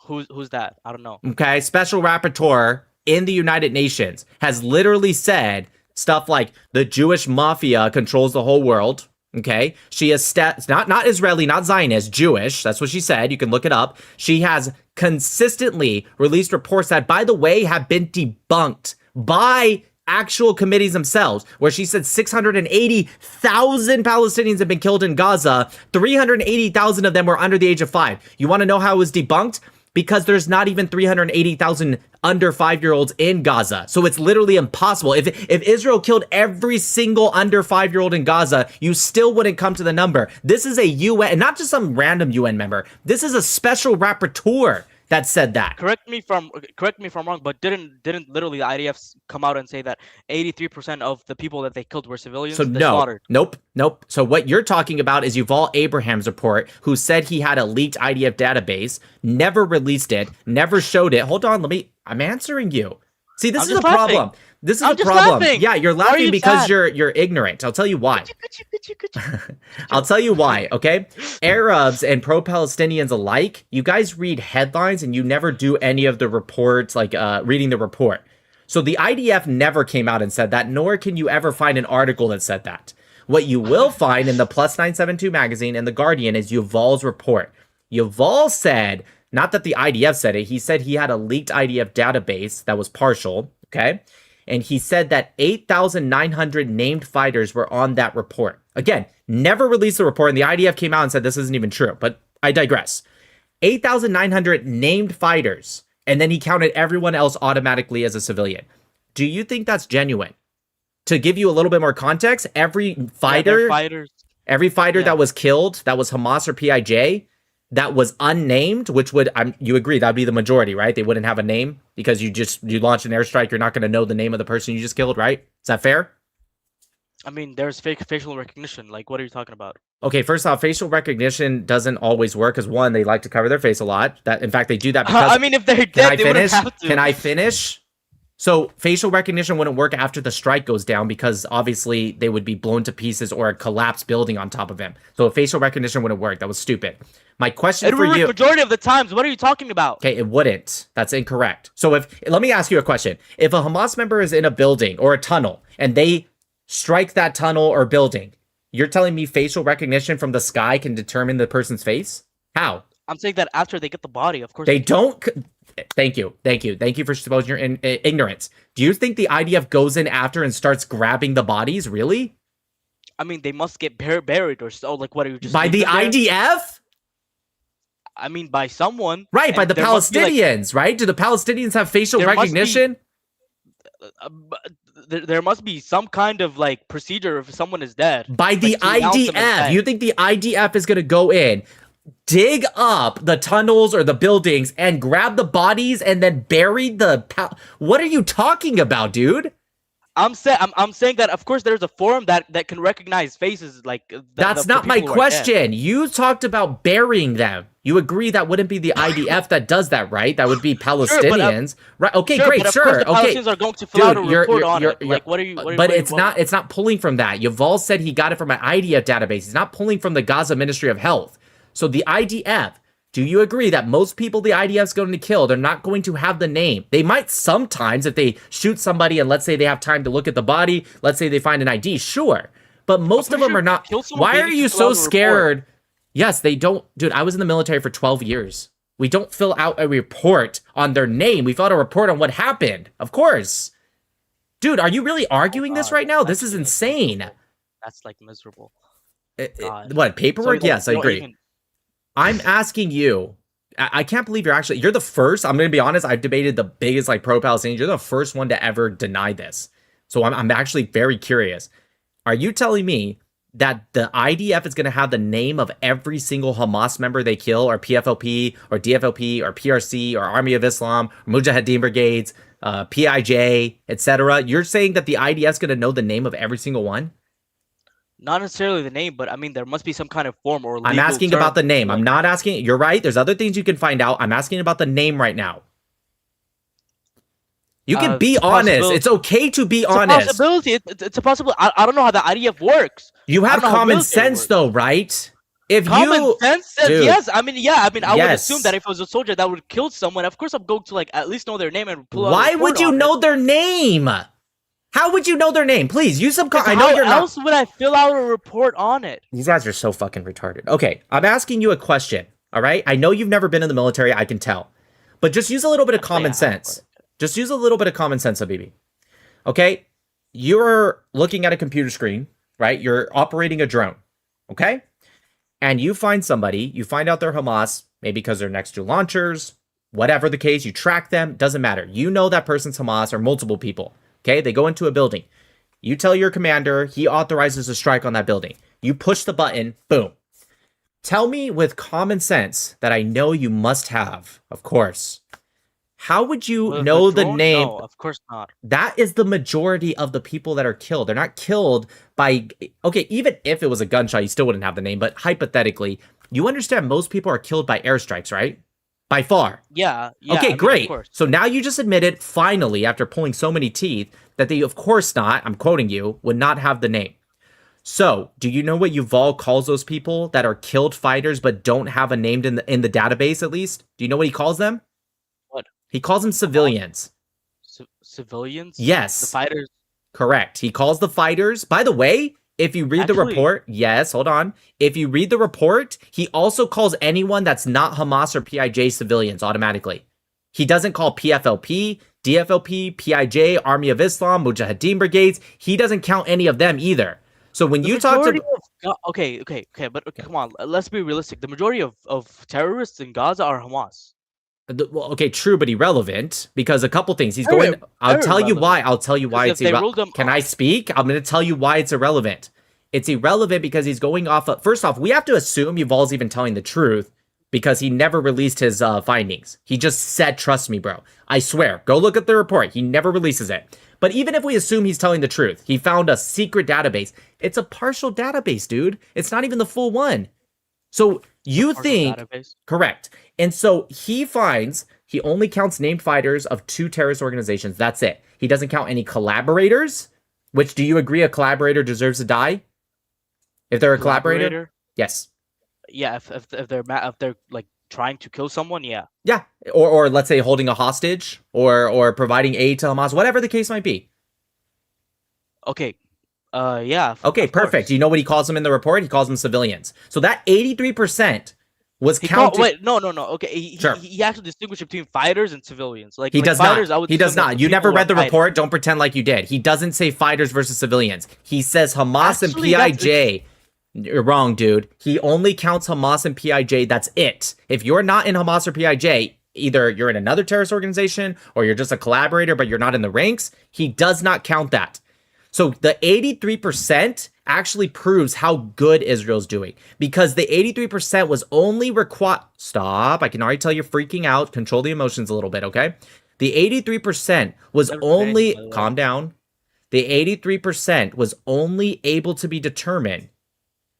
Who's that? I don't know. Okay, special rapporteur in the United Nations has literally said stuff like the Jewish mafia controls the whole world. Okay, she has not Israeli, not Zionist, Jewish. That's what she said. You can look it up. She has consistently released reports that, by the way, have been debunked by actual committees themselves, where she said 680,000 Palestinians have been killed in Gaza. 380,000 of them were under the age of 5. You want to know how it was debunked? Because there's not even 380,000 under 5-year-olds in Gaza. So it's literally impossible. If Israel killed every single under 5-year-old in Gaza, you still wouldn't come to the number. This is a UN, not just some random UN member. This is a special rapporteur that said that. Correct me if I'm wrong, but didn't literally the IDF come out and say that 83% of the people that they killed were civilians? So no, nope. So what you're talking about is Yuval Abraham's report, who said he had a leaked IDF database, never released it, never showed it. Hold on, I'm answering you. See, this is a problem. This is a problem. Laughing. Yeah, you're laughing because you're ignorant. I'll tell you why. I'll tell you why, okay? Arabs and pro-Palestinians alike, you guys read headlines and you never do any of the reports, like reading the report. So the IDF never came out and said that, nor can you ever find an article that said that. What you will find in the Plus 972 magazine and The Guardian is Yuval's report. Yuval said, not that the IDF said it, he said he had a leaked IDF database that was partial, okay? And he said that 8,900 named fighters were on that report. Again, never released the report, and the IDF came out and said this isn't even true, but I digress. 8,900 named fighters, and then he counted everyone else automatically as a civilian. Do you think that's genuine? To give you a little bit more context, every fighter that was killed, that was Hamas or PIJ, that was unnamed, which would, you agree, that would be the majority, right? They wouldn't have a name because you launch an airstrike, you're not going to know the name of the person you just killed, right? Is that fair? I mean, there's fake facial recognition. Like, what are you talking about? Okay, first off, facial recognition doesn't always work because one, they like to cover their face a lot. That, in fact, they do that because... I mean, if they're dead, they wouldn't have to. Can I finish? So facial recognition wouldn't work after the strike goes down because obviously they would be blown to pieces or a collapsed building on top of him. So facial recognition wouldn't work. That was stupid. My question for you... Majority of the times, what are you talking about? Okay, it wouldn't. That's incorrect. So let me ask you a question. If a Hamas member is in a building or a tunnel and they strike that tunnel or building, you're telling me facial recognition from the sky can determine the person's face? How? I'm saying that after they get the body, of course. They don't... Thank you for exposing your ignorance. Do you think the IDF goes in after and starts grabbing the bodies? Really? I mean, they must get buried or so. Like, what are you just by the IDF? I mean, by someone. Right, by the Palestinians, right? Do the Palestinians have facial recognition? There must be some kind of like procedure if someone is dead. By the IDF. You think the IDF is going to go in, dig up the tunnels or the buildings and grab the bodies and then bury the... What are you talking about, dude? I'm saying that of course there's a forum that can recognize faces like that's not my question. You talked about burying them. You agree that wouldn't be the IDF that does that, right? That would be Palestinians, right? Okay, great, sure. The Palestinians are going to fill out a report on it. Like, what are you? But it's not pulling from that. Yuval said he got it from an IDF database. He's not pulling from the Gaza Ministry of Health. So the IDF, do you agree that most people the IDF is going to kill, they're not going to have the name? They might sometimes, if they shoot somebody and let's say they have time to look at the body, let's say they find an ID, sure. But most of them are not. Why are you so scared? Yes, they don't. Dude, I was in the military for 12 years. We don't fill out a report on their name. We fill out a report on what happened. Of course. Dude, are you really arguing this right now? This is insane. That's like miserable. What, paperwork? Yes, I agree. I'm asking you, I can't believe you're the first, I'm going to be honest, I've debated the biggest like pro-Palestinian, you're the first one to ever deny this. So I'm actually very curious. Are you telling me that the IDF is going to have the name of every single Hamas member they kill, or PFLP, or DFLP, or PRC, or Army of Islam, or Mujahideen Brigades, PIJ, etc.? You're saying that the IDF is going to know the name of every single one? Not necessarily the name, but I mean, there must be some kind of form or legal I'm asking about the name. I'm not asking. You're right. There's other things you can find out. I'm asking about the name right now. You can be honest. It's okay to be honest. It's a possibility. It's a possibility. I don't know how the IDF works. You have common sense, though, right? If common sense says yes. I mean, I would assume that if it was a soldier that would kill someone, of course I'm going to like at least know their name and pull out. Why would you know their name? How would you know their name? Please use some. I know you're not. How else would I fill out a report on it? These guys are so fucking retarded. Okay, I'm asking you a question. All right, I know you've never been in the military. I can tell, but just use a little bit of common sense. Just use a little bit of common sense, Habibi. Okay, you're looking at a computer screen, right? You're operating a drone. Okay, and you find somebody. You find out they're Hamas, maybe because they're next to launchers. Whatever the case, you track them. Doesn't matter. You know that person's Hamas or multiple people. Okay, they go into a building. You tell your commander, he authorizes a strike on that building. You push the button, boom. Tell me with common sense that I know you must have, of course. How would you know the name? No, of course not. That is the majority of the people that are killed. They're not killed by... Okay, even if it was a gunshot, you still wouldn't have the name. But hypothetically, you understand most people are killed by airstrikes, right? By far. Yeah. Okay, great. So now you just admitted, finally, after pulling so many teeth, that they, of course not, I'm quoting you, would not have the name. So, do you know what Yuval calls those people that are killed fighters but don't have a name in the database, at least? Do you know what he calls them? What? He calls them civilians. Civilians? Yes. The fighters? Correct. He calls the fighters. By the way, If you read the Actually- report, yes, hold on. If you read the report, he also calls anyone that's not Hamas or PIJ civilians automatically. He doesn't call PFLP, DFLP, PIJ, Army of Islam, Mujahideen brigades. He doesn't count any of them either. So when The you talk majority to... of okay, but come on, let's be realistic. The majority of terrorists in Gaza are Hamas. Well, okay, true, but irrelevant because a couple things. He's Very- going. I'll very tell you relevant. why. I'll tell you why Because it's if they ruled irrelevant. him- Can I speak? I'm going to tell you why it's irrelevant. It's irrelevant because he's going off of. First off, we have to assume Yuval's even telling the truth because he never released his findings. He just said, "Trust me, bro." I swear. Go look at the report. He never releases it. But even if we assume he's telling the truth, he found a secret database. It's a partial database, dude. It's not even the full one. So you think database? correct. And so he finds he only counts named fighters of 2 terrorist organizations. That's it. He doesn't count any collaborators, which do you agree a collaborator deserves to die? If they're a collaborator? Yes. Yeah, if they're like trying to kill someone, yeah. Yeah. Or let's say holding a hostage or providing aid to Hamas, whatever the case might be. Okay. Yeah. Okay, perfect. You know what he calls them in the report? He calls them civilians. So that 83% was counted. Wait, no. Okay, Sure. he actually distinguished between fighters and civilians. Like He like does fighters, I not. would He does assume that not. the You never people read the are fighting. report. Don't pretend like you did. He doesn't say fighters versus civilians. He says Hamas Actually, and that's- PIJ. You're wrong, dude. He only counts Hamas and PIJ. That's it. If you're not in Hamas or PIJ, either you're in another terrorist organization or you're just a collaborator, but you're not in the ranks. He does not count that. So the 83% actually proves how good Israel's doing because the 83% was only required. Stop. I can already tell you're freaking out. Control the emotions a little bit, okay? The 83% was only, calm down. The 83% was only able to be determined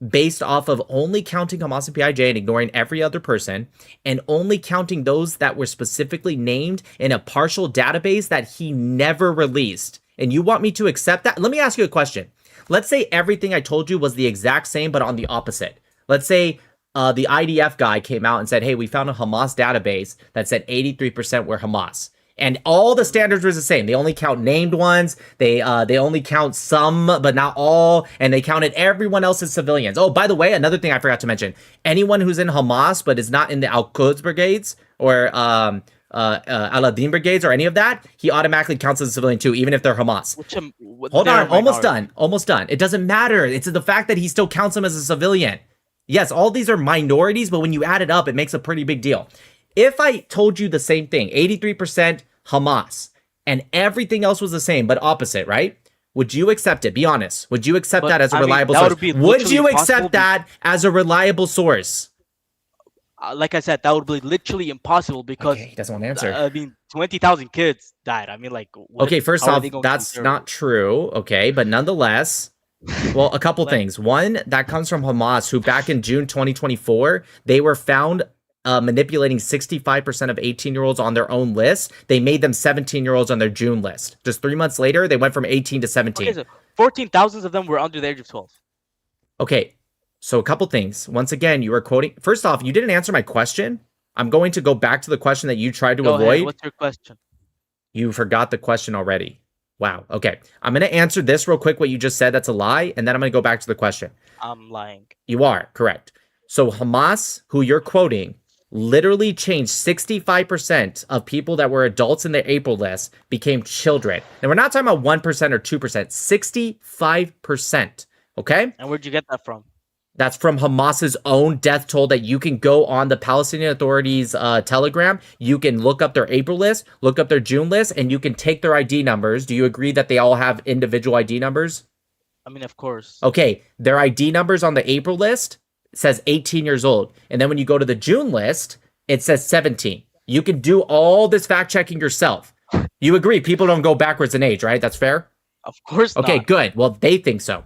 based off of only counting Hamas and PIJ and ignoring every other person and only counting those that were specifically named in a partial database that he never released. And you want me to accept that? Let me ask you a question. Let's say everything I told you was the exact same, but on the opposite. Let's say the IDF guy came out and said, hey, we found a Hamas database that said 83% were Hamas. And all the standards were the same. They only count named ones. They only count some, but not all. And they counted everyone else as civilians. Oh, by the way, another thing I forgot to mention. Anyone who's in Hamas, but is not in the Al-Quds brigades or Al-Adin brigades or any of that, he automatically counts as a civilian too, even if they're Hamas. Hold on, almost done. It doesn't matter. It's the fact that he still counts them as a civilian. Yes, all these are minorities, but when you add it up, it makes a pretty big deal. If I told you the same thing, 83% Hamas, and everything else was the same, but opposite, right? Would you accept it? Be honest. Would you accept that as a reliable source? Would you accept that as a reliable source? Like I said, that would be literally impossible because he doesn't want to answer. I mean, 20,000 kids died. I mean, like. Okay, first off, that's not true. Okay, but nonetheless, well, a couple things. One, that comes from Hamas, who back in June 2024, they were found manipulating 65% of 18-year-olds on their own list. They made them 17-year-olds on their June list. Just 3 months later, they went from 18 to 17. Okay, so 14,000 of them were under the age of 12. Okay, so a couple things. Once again, you were quoting. First off, you didn't answer my question. I'm going to go back to the question that you tried to Go avoid. ahead. What's your question? You forgot the question already. Wow. Okay. I'm going to answer this real quick, what you just said. That's a lie. And then I'm going to go back to the question. I'm lying. You are correct. So Hamas, who you're quoting, literally changed 65% of people that were adults in the April list became children. And we're not talking about 1% or 2%, 65%. Okay? And where'd you get that from? That's from Hamas's own death toll that you can go on the Palestinian Authority's Telegram. You can look up their April list, look up their June list, and you can take their ID numbers. Do you agree that they all have individual ID numbers? I mean, of course. Okay, their ID numbers on the April list says 18 years old. And then when you go to the June list, it says 17. You can do all this fact checking yourself. You agree, people don't go backwards in age, right? That's fair? Of course not. Okay, good. Well, they think so.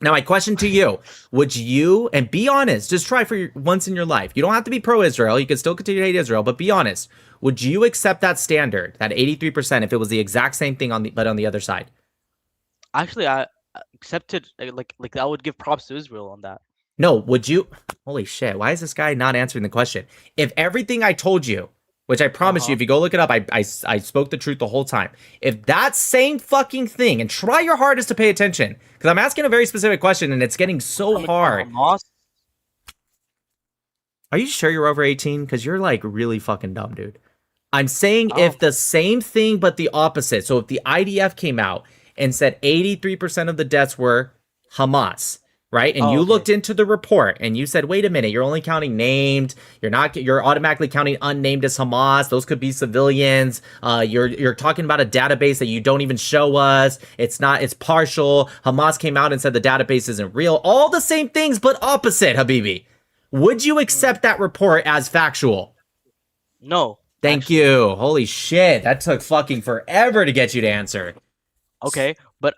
Now, my question to you, would you, and be honest, just try for once in your life. You don't have to be pro-Israel. You can still continue to hate Israel, but be honest. Would you accept that standard, that 83%, if it was the exact same thing but on the other side? Actually, I accepted, like I would give props to Israel on that. No, would you? Holy shit, why is this guy not answering the question? If everything I told you which I promise you, if you go look it up, I spoke the truth the whole time. If that same fucking thing, and try your hardest to pay attention, because I'm asking a very specific question and it's getting so hard. Are you sure you're over 18? Because you're like really fucking dumb, dude. I'm saying if the same thing but the opposite. So if the IDF came out and said 83% of the deaths were Hamas, right? And you looked into the report and you said, wait a minute, you're only counting named. You're automatically counting unnamed as Hamas. Those could be civilians. You're talking about a database that you don't even show us. It's partial. Hamas came out and said the database isn't real. All the same things, but opposite, Habibi. Would you accept that report as factual? No. Thank you. Holy shit. That took fucking forever to get you to answer. Okay, but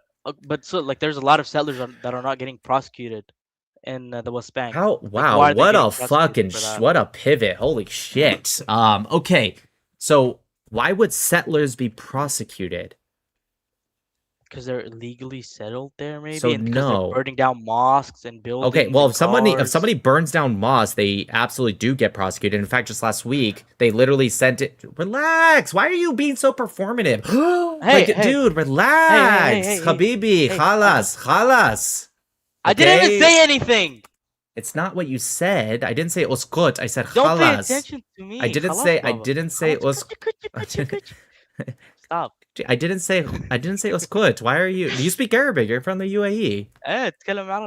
so like there's a lot of settlers that are not getting prosecuted in the West Bank. How? Wow. What a fucking what a pivot. Holy shit. Okay. So why would settlers be prosecuted? Because they're illegally settled there, maybe. So and because no. they're burning down mosques and buildings. Okay, well, if somebody cars. burns down mosques, they absolutely do get prosecuted. In fact, just last week, they literally sent it. Relax. Why are you being so performative? Dude, relax. Habibi, khalas. I didn't even say anything. It's not what you said. I didn't say uskut. I said khalas. Don't pay attention to me. I didn't say Stop. I didn't say uskut. Why are you? Do you speak Arabic? You're from the UAE.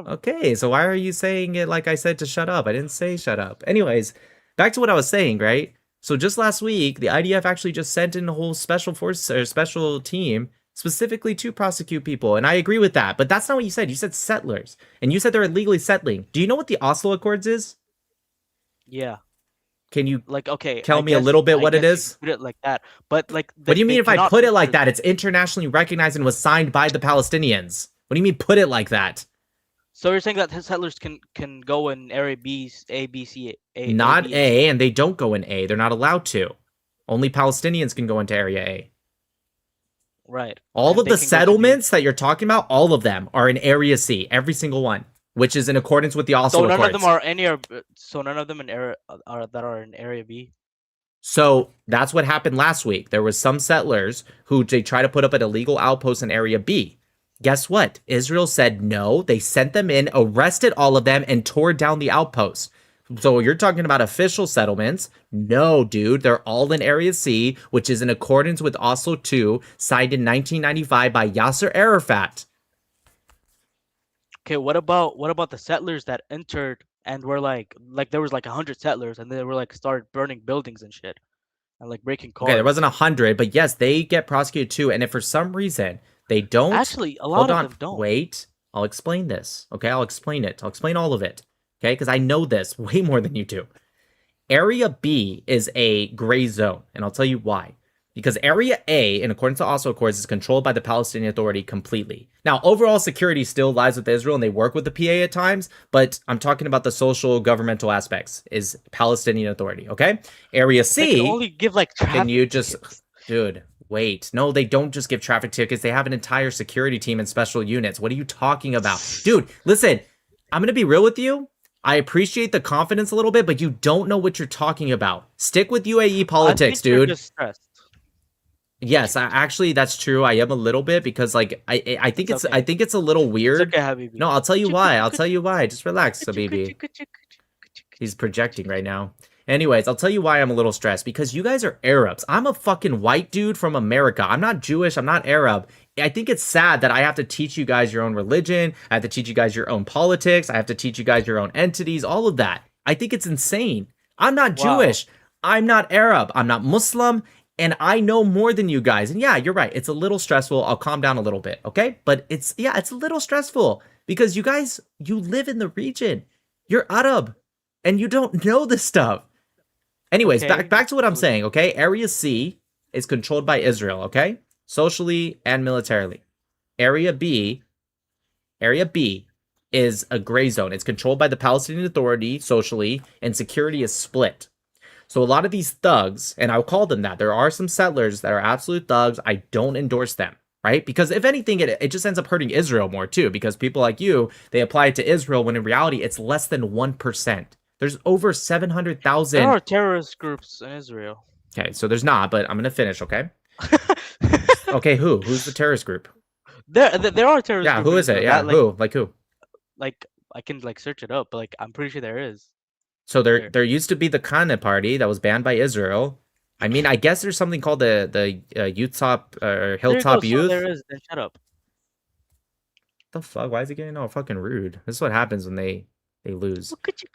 Okay, so why are you saying it like I said to shut up? I didn't say shut up. Anyways, back to what I was saying, right? So just last week, the IDF actually just sent in a whole special force or special team specifically to prosecute people, and I agree with that. But that's not what you said. You said settlers, and you said they're illegally settling. Do you know what the Oslo Accords is? Yeah. Can you okay? Tell me a little bit what it is? Put it like that, but like. What do you mean if I put it like that? It's internationally recognized and was signed by the Palestinians. What do you mean put it like that? So you're saying that settlers can go in area B, A, B, C, A. Not A, B, A, and they don't go in A. They're not allowed to. Only Palestinians can go into Area A. Right. All of the settlements that you're talking about, all of them are in Area C. Every single one, which is in accordance with the Oslo Accords. So none of them are any. So none of them in area that are in Area B. So that's what happened last week. There was some settlers who they tried to put up an illegal outpost in Area B. Guess what? Israel said no. They sent them in, arrested all of them, and tore down the outposts. So you're talking about official settlements? No, dude. They're all in Area C, which is in accordance with Oslo II, signed in 1995 by Yasser Arafat. Okay, what about the settlers that entered and were like there was like 100 settlers and they were like started burning buildings and shit and like breaking cars. Okay, there wasn't 100, but yes, they get prosecuted too. And if for some reason they don't, actually a lot of them don't. Wait, I'll explain this. Okay, I'll explain it. I'll explain all of it. Okay, because I know this way more than you do. Area B is a gray zone, and I'll tell you why. Because Area A, in accordance to Oslo Accords, is controlled by the Palestinian Authority completely. Now, overall security still lies with Israel, and they work with the PA at times, but I'm talking about the social, governmental aspects, is Palestinian Authority, okay? Area C, they can only give like traffic can you just... tickets. Dude, wait. No, they don't just give traffic tickets. They have an entire security team and special units. What are you talking about? Dude, listen, I'm going to be real with you. I appreciate the confidence a little bit, but you don't know what you're talking about. Stick with UAE politics, dude. You're just stressed. Yes, actually, that's true. I am a little bit because, like, I think it's okay. I think it's a little weird. It's okay, Habibi. No, I'll tell you why. I'll tell you why. Just relax, Habibi. He's projecting right now. Anyways, I'll tell you why I'm a little stressed. Because you guys are Arabs. I'm a fucking white dude from America. I'm not Jewish. I'm not Arab. I think it's sad that I have to teach you guys your own religion. I have to teach you guys your own politics. I have to teach you guys your own entities. All of that. I think it's insane. I'm not Jewish. I'm not Arab. I'm not Muslim. And I know more than you guys. And yeah, you're right. It's a little stressful. I'll calm down a little bit, okay? But it's a little stressful because you guys, you live in the region. You're Arab and you don't know this stuff. Anyways, Okay. back to what I'm saying, okay? Area C is controlled by Israel, okay? Socially and militarily. Area B is a gray zone. It's controlled by the Palestinian Authority socially, and security is split. So a lot of these thugs, and I'll call them that, there are some settlers that are absolute thugs. I don't endorse them, right? Because if anything, it just ends up hurting Israel more too, because people like you, they apply it to Israel when in reality, it's less than 1%. There's over 700,000. There are terrorist groups in Israel. Okay, so there's not, but I'm gonna finish. Okay. Okay, who's the terrorist group? There are terrorist. Yeah, groups who is in it? Israel Yeah, that, who? Like who? Like I can like search it up, but like I'm pretty sure there is. So there used to be the Kana party that was banned by Israel. I mean, I guess there's something called the Utop or Hilltop So Youth. there is. Then shut up. The fuck? Why is it getting all fucking rude? This is what happens when they lose. Could you.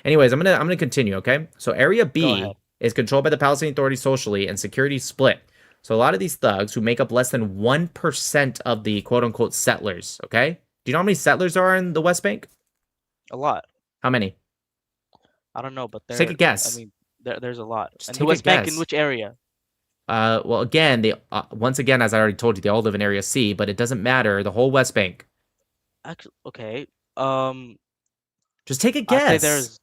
Anyways, I'm gonna continue. Okay, so Area Go B ahead. is controlled by the Palestinian Authority socially, and security split. So a lot of these thugs who make up less than 1% of the quote unquote settlers. Okay, do you know how many settlers there are in the West Bank? A lot. How many? I don't know, but Take a guess. I mean, there's a lot. Just And take the a West Bank in guess. which area? Well, again, they once again, as I already told you, they all live in Area C, but it doesn't matter. The whole West Bank. Actually, okay. Just take a I'd guess. say there's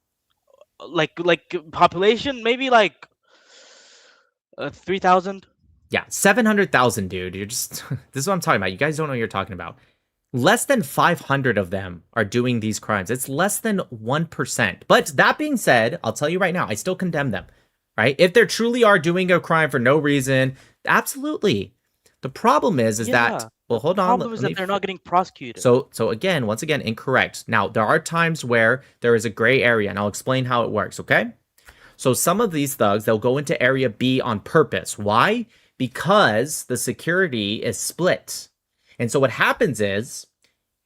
like population maybe like 3,000. Yeah, 700,000, dude. You're just this is what I'm talking about. You guys don't know what you're talking about. Less than 500 of them are doing these crimes. It's less than 1%. But that being said, I'll tell you right now, I still condemn them, right? If they truly are doing a crime for no reason, absolutely. The problem is that, well, hold on. The problem is that they're not getting prosecuted. So again, once again, incorrect. Now, there are times where there is a gray area, and I'll explain how it works, okay? So some of these thugs, they'll go into Area B on purpose. Why? Because the security is split. And so what happens is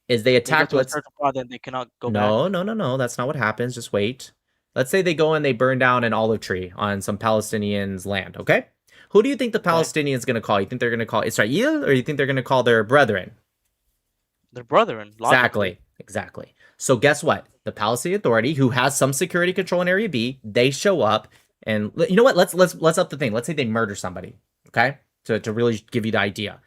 they attack. Then they cannot go back. No. That's not what happens. Just wait. Let's say they go and they burn down an olive tree on some Palestinians' land. Okay, who do you think the Palestinians going to call? You think they're going to call Israel, or you think they're going to call their brethren? Their brethren. Logically. Exactly. So guess what? The Palestinian Authority, who has some security control in Area B, they show up, and you know what? Let's up the thing. Let's say they murder somebody. Okay, to really give you the idea.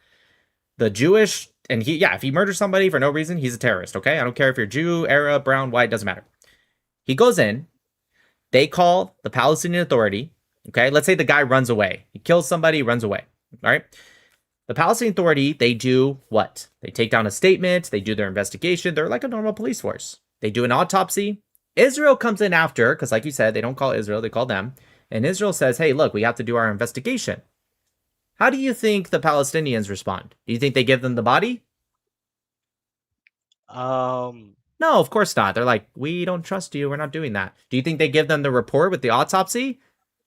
The Jewish, and if he murders somebody for no reason, he's a terrorist, okay? I don't care if you're Jew, Arab, brown, white, doesn't matter. He goes in, they call the Palestinian Authority, okay? Let's say the guy runs away. He kills somebody, runs away, all right? The Palestinian Authority, they do what? They take down a statement, they do their investigation, they're like a normal police force. They do an autopsy. Israel comes in after, because like you said, they don't call Israel, they call them. And Israel says, hey, look, we have to do our investigation. How do you think the Palestinians respond? Do you think they give them the body? No, of course not. They're like, we don't trust you. We're not doing that. Do you think they give them the report with the autopsy?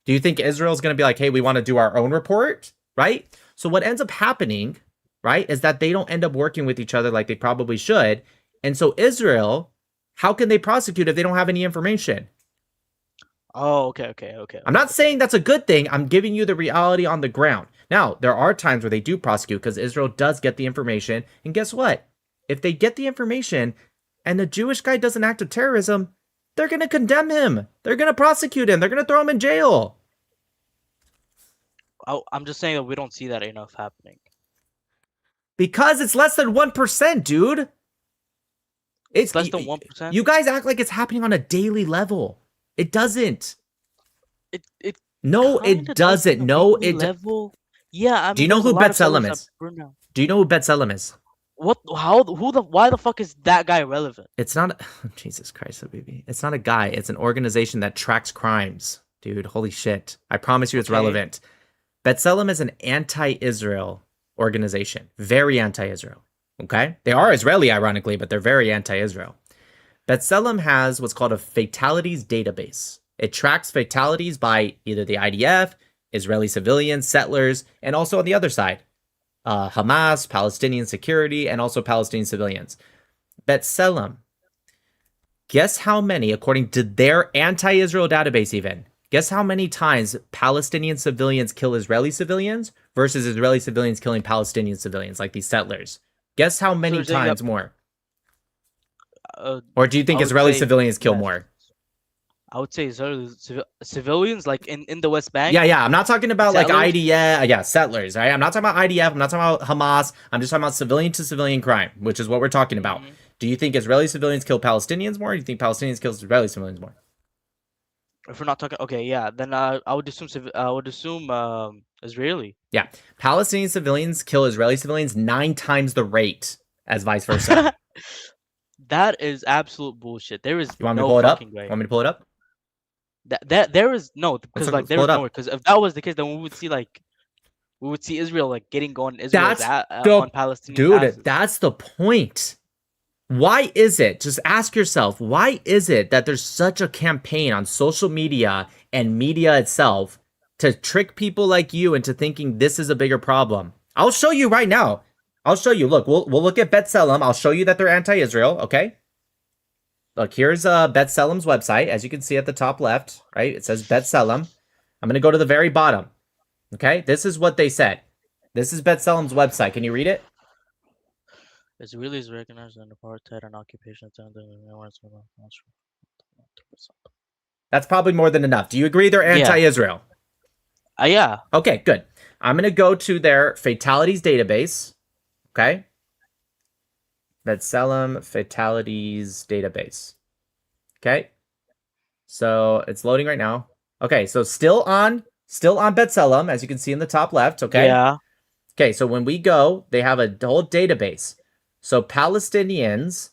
Do you think Israel's going to be like, hey, we want to do our own report? Right? So what ends up happening, right, is that they don't end up working with each other like they probably should. And so Israel, how can they prosecute if they don't have any information? Oh, okay. I'm not saying that's a good thing. I'm giving you the reality on the ground. Now, there are times where they do prosecute because Israel does get the information. And guess what? If they get the information and the Jewish guy does an act of terrorism, they're going to condemn him. They're going to prosecute him. They're going to throw him in jail. I'm just saying that we don't see that enough happening. Because it's less than 1%, dude. It's less than 1%? You guys act like it's happening on a daily level. It doesn't. It doesn't. No, it level. Yeah. I mean, do you know who B'Tselem is? Do you know who B'Tselem is? What? How? Why the fuck is that guy relevant? It's not. Jesus Christ, baby. It's not a guy. It's an organization that tracks crimes, dude. Holy shit! I promise you, it's relevant. B'Tselem is an anti-Israel organization. Very anti-Israel. Okay, they are Israeli, ironically, but they're very anti-Israel. B'Tselem has what's called a fatalities database. It tracks fatalities by either the IDF, Israeli civilians, settlers, and also on the other side, Hamas, Palestinian security, and also Palestinian civilians. B'Tselem, guess how many, according to their anti-Israel database even, guess how many times Palestinian civilians kill Israeli civilians versus Israeli civilians killing Palestinian civilians, like these settlers? Guess how many times more? Or do you think Israeli civilians kill more? I would say civilians, like in the West Bank. Yeah. I'm not talking about settlers? like IDF. Yeah, settlers, right? I'm not talking about IDF. I'm not talking about Hamas. I'm just talking about civilian to civilian crime, which is what we're talking about. Do you think Israeli civilians kill Palestinians more? Or do you think Palestinians kill Israeli civilians more? If we're not talking, okay, yeah, then I would assume Israeli. Yeah, Palestinian civilians kill Israeli civilians 9 times the rate as vice versa. That is absolute bullshit. There is You want me no to pull it up? fucking way. Want me to pull it up? That there is no, because like Let's there pull is it up. nowhere. Because if that was the case, then we would see Israel like getting on Israel's That's on Palestinian dude, asses. that's the point. Why is it? Just ask yourself, why is it that there's such a campaign on social media and media itself to trick people like you into thinking this is a bigger problem? I'll show you right now. I'll show you. Look, we'll look at B'Tselem. I'll show you that they're anti-Israel, okay? Look, here's B'Tselem's website. As you can see at the top left, right? It says B'Tselem. I'm going to go to the very bottom. Okay? This is what they said. This is B'Tselem's website. Can you read it? Israelis recognize an apartheid and occupation. That's probably more than enough. Do you agree they're anti-Israel? Yeah. Okay, good. I'm going to go to their fatalities database. Okay? B'Tselem fatalities database. Okay? So it's loading right now. Okay, so still on B'Tselem, as you can see in the top left. Okay? Yeah. Okay, so when we go, they have a whole database. So Palestinians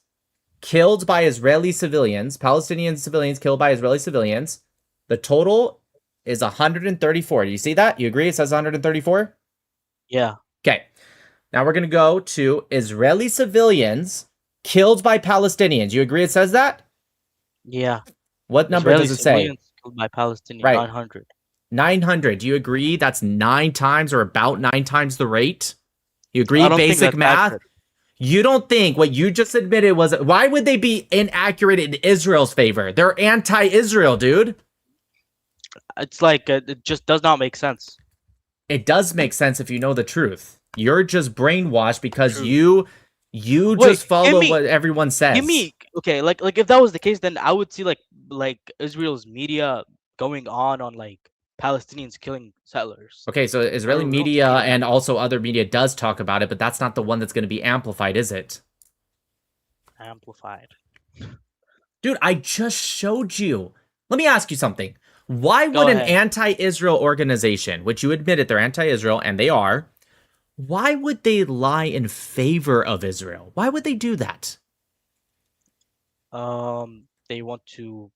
killed by Israeli civilians, Palestinian civilians killed by Israeli civilians, the total is 134. Do you see that? You agree it says 134? Yeah. Okay. Now we're going to go to Israeli civilians killed by Palestinians. You agree it says that? Yeah. What number Israeli does it say? civilians killed by Palestinians, Right. 900. 900. Do you agree that's 9 times or about 9 times the rate? You agree? I don't think Basic that's math? accurate. You don't think what you just admitted was... Why would they be inaccurate in Israel's favor? They're anti-Israel, dude. It's like it just does not make sense. It does make sense if you know the truth. You're just brainwashed because True. you Wait, just follow give me- what everyone says. Give me okay, like if that was the case, then I would see like Israel's media going on like Palestinians killing settlers. Okay, so Israeli I don't media see that. and also other media does talk about it, but that's not the one that's going to be amplified, is it? Amplified. Dude, I just showed you. Let me ask you something. Why Go would an ahead. anti-Israel organization, which you admitted they're anti-Israel, and they are, why would they lie in favor of Israel? Why would they do that? They want to.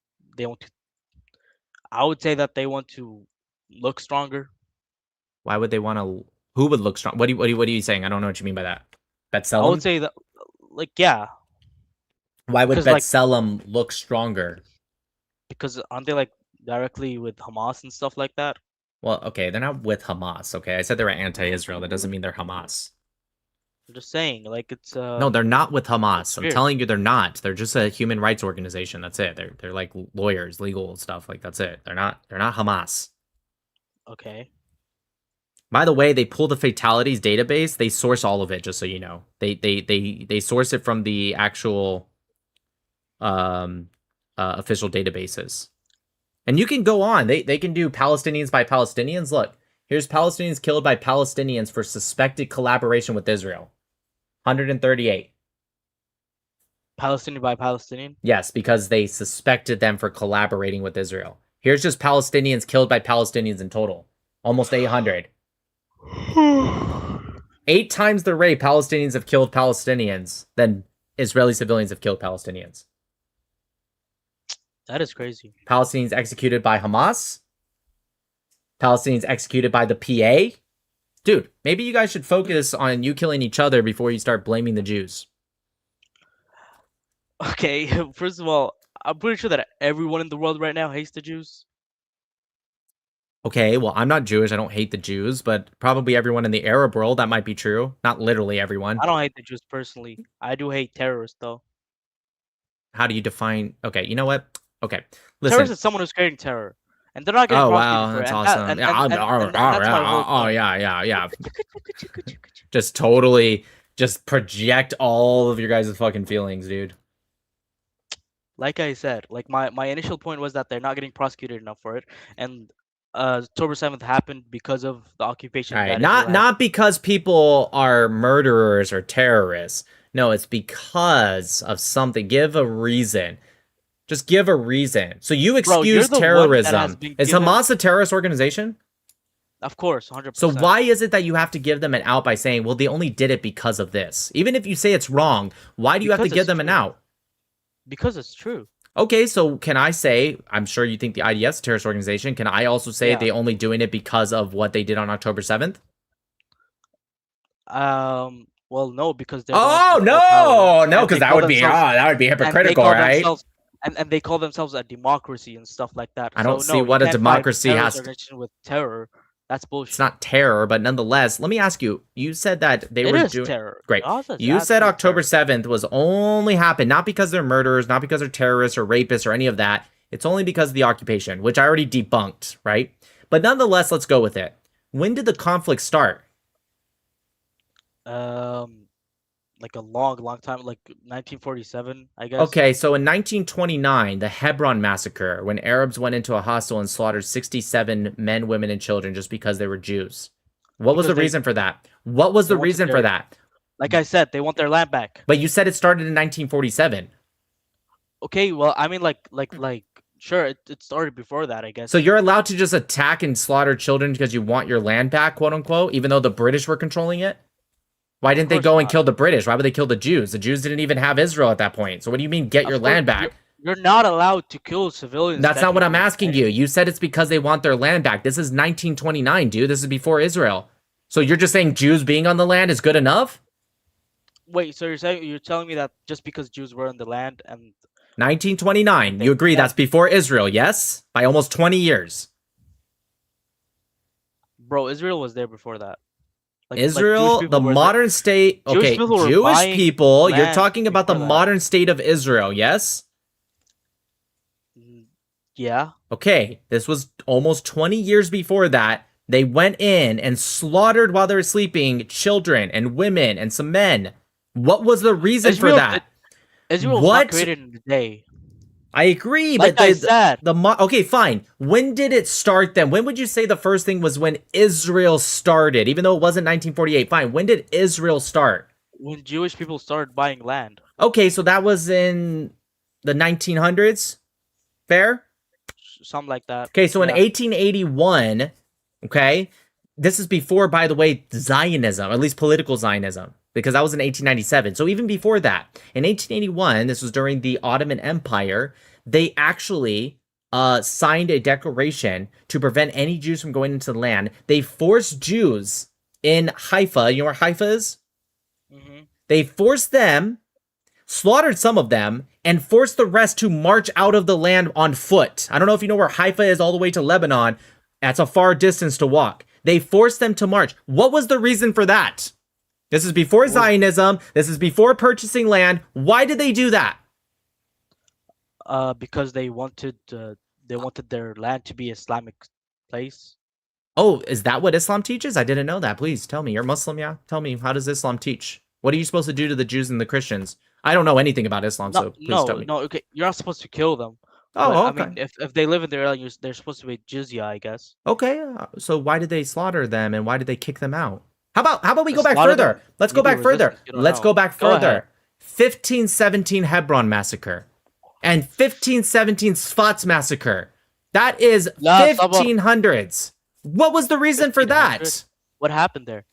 I would say that they want to look stronger. Why would they want to... Who would look strong? What are you saying? I don't know what you mean by that. I B'Tselem? would say that, like, yeah, Why would 'cause, like- B'Tselem look stronger? because aren't they like directly with Hamas and stuff like that? Well, okay, they're not with Hamas, okay? I said they were anti-Israel. That doesn't mean they're Hamas. I'm just saying, like it's No, they're not with Hamas. I'm weird. telling you, they're not. They're just a human rights organization. That's it. They're like lawyers, legal stuff. Like that's it. They're not Hamas. Okay. By the way, they pull the fatalities database. They source all of it, just so you know. They source it from the actual official databases. And you can go on. They can do Palestinians by Palestinians. Look, here's Palestinians killed by Palestinians for suspected collaboration with Israel. 138. Palestinian by Palestinian. Yes, because they suspected them for collaborating with Israel. Here's just Palestinians killed by Palestinians in total. Almost 800. 8 times the rate Palestinians have killed Palestinians than Israeli civilians have killed Palestinians. That is crazy. Palestinians executed by Hamas. Palestinians executed by the PA. Dude, maybe you guys should focus on you killing each other before you start blaming the Jews. Okay, first of all, I'm pretty sure that everyone in the world right now hates the Jews. Okay, well, I'm not Jewish. I don't hate the Jews, but probably everyone in the Arab world, that might be true. Not literally everyone. I don't hate the Jews personally. I do hate terrorists though. How do you define... Okay, you know what? Okay, listen. Terrorist is someone who's creating terror, and they're not getting Oh, prosecuted wow, for it. that's and awesome. and Yeah, that's my whole oh, point. yeah. Just totally... Just project all of your guys' fucking feelings, dude. Like I said, like my initial point was that they're not getting prosecuted enough for it, and October 7th happened because of the occupation. All right, that not Israel had. not because people are murderers or terrorists. No, it's because of something. Give a reason. Just give a reason. So you Bro, you're excuse the one that has terrorism. been Is given- Hamas a terrorist organization? Of course, 100%. So why is it that you have to give them an out by saying, well, they only did it because of this? Even if you say it's wrong, why do you have to Because give it's them an true. out? Because it's true. Okay, so can I say, I'm sure you think the IDF is a terrorist organization. Can I also say Yeah. they only doing it because of what they did on October 7th? Well, no, because they're the ones with more power, Oh, no, and because they call that would be and they hypocritical, call right? themselves and they call themselves a democracy and stuff like that. I So don't see no, you what a can't fight democracy terrorist has to. organization with terror. That's It's bullshit. not terror, but nonetheless, let me ask you. You said that they It were is doing terror. great. Gaza's You said absolute October 7th was only happened not because they're murderers, not because they're terrorists or rapists or any of that. It's only because of the occupation, which I already debunked, right? But nonetheless, let's go with it. When did the conflict start? Like a long time, like 1947, I guess. Okay, so in 1929, the Hebron massacre, when Arabs went into a hostel and slaughtered 67 men, women, and children just because they were Jews. What was the reason for that? What was the reason for that? Like I said, they want their land back. But you said it started in 1947. Okay, well, I mean, sure, it started before that, I guess. So you're allowed to just attack and slaughter children because you want your land back, quote unquote, even though the British were controlling it? Why didn't they go and kill the British? Why would they kill the Jews? The Jews didn't even have Israel at that point. So what do you mean get your land back? You're not allowed to kill civilians. That's not what I'm asking you. You said it's because they want their land back. This is 1929, dude. This is before Israel. So you're just saying Jews being on the land is good enough? Wait, so you're telling me that just because Jews were on the land and 1929. You agree that's before Israel, yes? By almost 20 years. Bro, Israel was there before that. Israel, the modern state. Okay, Jewish people. You're talking about the modern state of Israel, yes? Yeah. Okay, this was almost 20 years before that. They went in and slaughtered while they were sleeping children and women and some men. What was the reason for that? Israel was not created in a day. I agree, Like but I said. Okay, fine. When did it start then? When would you say the first thing was when Israel started? Even though it wasn't 1948. Fine. When did Israel start? When Jewish people started buying land. Okay, so that was in the 1900s? Fair? Something like that. Okay, so in 1881, okay, this is before, by the way, Zionism, at least political Zionism, because that was in 1897. So even before that, in 1881, this was during the Ottoman Empire, they actually signed a declaration to prevent any Jews from going into the land. They forced Jews in Haifa. You know where Haifa is? Mm-hmm. They forced them, slaughtered some of them, and forced the rest to march out of the land on foot. I don't know if you know where Haifa is all the way to Lebanon. That's a far distance to walk. They forced them to march. What was the reason for that? This is before Zionism. This is before purchasing land. Why did they do that? Because they wanted their land to be Islamic place. Oh, is that what Islam teaches? I didn't know that. Please tell me. You're Muslim, yeah? Tell me, how does Islam teach? What are you supposed to do to the Jews and the Christians? I don't know anything about Islam, so please tell me. No, okay. You're not supposed to kill them. Oh, but, okay. I mean, if they live in their area, they're supposed to pay jizya, I guess. Okay, so why did they slaughter them and why did they kick them out? How about we go back further? Let's go back further. Let's go back further. 1517 Hebron massacre and 1517 Sfat's massacre. That is 1500s. What was the reason for that? What happened there?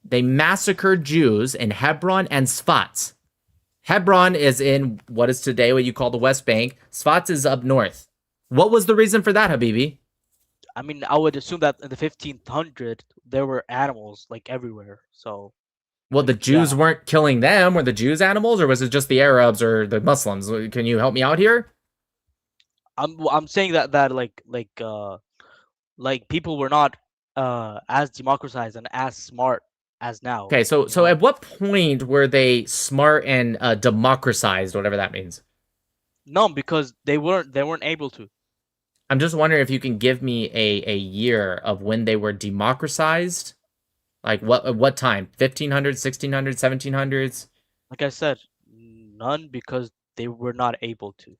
They massacred Jews in Hebron and Sfat. Hebron is in what is today what you call the West Bank. Sfat is up north. What was the reason for that, Habibi? I mean, I would assume that in the 1500s there were animals like everywhere. So, well, the Jews weren't killing them. Were the Jews animals, or was it just the Arabs or the Muslims? Can you help me out here? I'm saying that like people were not as democratized and as smart as now. Okay, so at what point were they smart and democratized, whatever that means? No, because they weren't able to. I'm just wondering if you can give me a year of when they were democratized. Like what time? 1500s, 1600s, 1700s? Like I said, none, because they were not able to.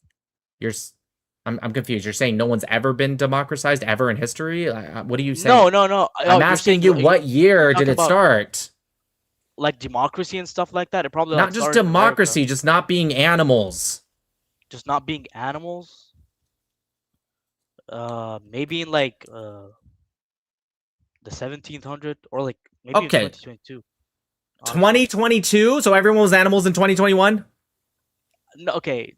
I'm confused. You're saying no one's ever been democratized ever in history? What are you saying? No. I'm asking you what year did it start? Like democracy and stuff like that? It probably not just democracy, just not being animals. Just not being animals? Maybe in like the 1700s or like maybe in 2022. 2022? So everyone was animals in 2021? No, okay.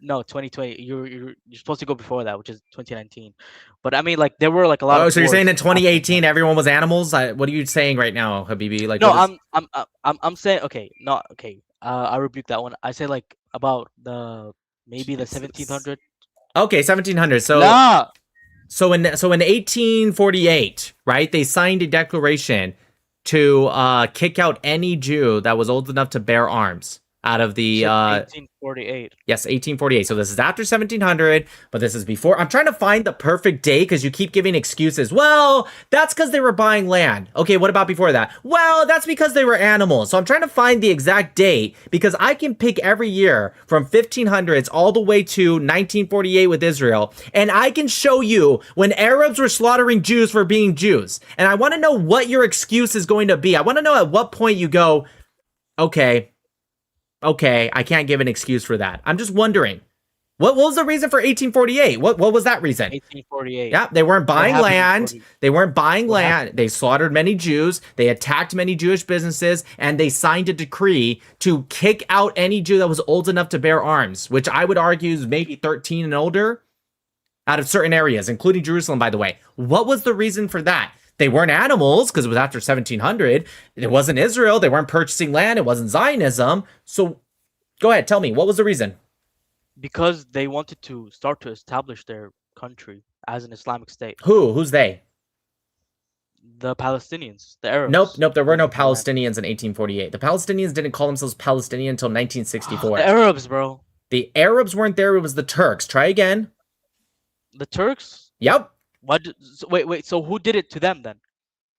No, 2020. You're supposed to go before that, which is 2019. But I mean, like there were like a lot Oh, of so you're saying wars in 2018 everyone was animals? What are you saying right now, Habibi? Like, No, what is? I'm saying okay, not okay. I rebuke that one. I say like about the maybe the 1700. Okay, 1700. La. So in 1848, right? They signed a declaration to kick out any Jew that was old enough to bear arms out of the 1848. Yes, 1848. So this is after 1700, but this is before. I'm trying to find the perfect date because you keep giving excuses. Well, that's because they were buying land. Okay, what about before that? Well, that's because they were animals. So I'm trying to find the exact date because I can pick every year from 1500s all the way to 1948 with Israel, and I can show you when Arabs were slaughtering Jews for being Jews. And I want to know what your excuse is going to be. I want to know at what point you go, okay, I can't give an excuse for that. I'm just wondering, what was the reason for 1848? What was that reason? 1848. Yeah, they weren't buying land. They weren't buying land. They slaughtered many Jews. They attacked many Jewish businesses, and they signed a decree to kick out any Jew that was old enough to bear arms, which I would argue is maybe 13 and older out of certain areas, including Jerusalem, by the way. What was the reason for that? They weren't animals because it was after 1700. It wasn't Israel. They weren't purchasing land. It wasn't Zionism. So go ahead. Tell me, what was the reason? Because they wanted to start to establish their country as an Islamic state. Who's they? The Palestinians, the Arabs. Nope. There were no Palestinians in 1848. The Palestinians didn't call themselves Palestinian until 1964. The Arabs, bro. The Arabs weren't there. It was the Turks. Try again. The Turks? Yep. Wait. So who did it to them then?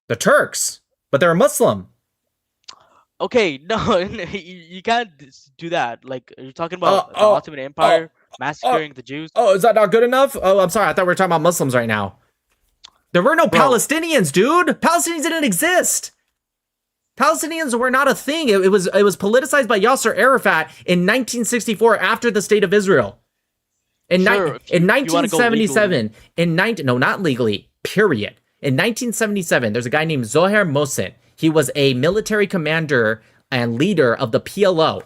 The Turks. But they're Muslim. Okay, no, you can't do that. Like, you're talking about the Ottoman Empire massacring the Jews. Oh, is that not good enough? Oh, I'm sorry. I thought we were talking about Muslims right now. There were no Palestinians, dude. Palestinians didn't exist. Palestinians were not a thing. It was politicized by Yasser Arafat in 1964 after the State of Israel. In 1977, not legally, period. In 1977, there's a guy named Zohar Mohsen. He was a military commander and leader of the PLO.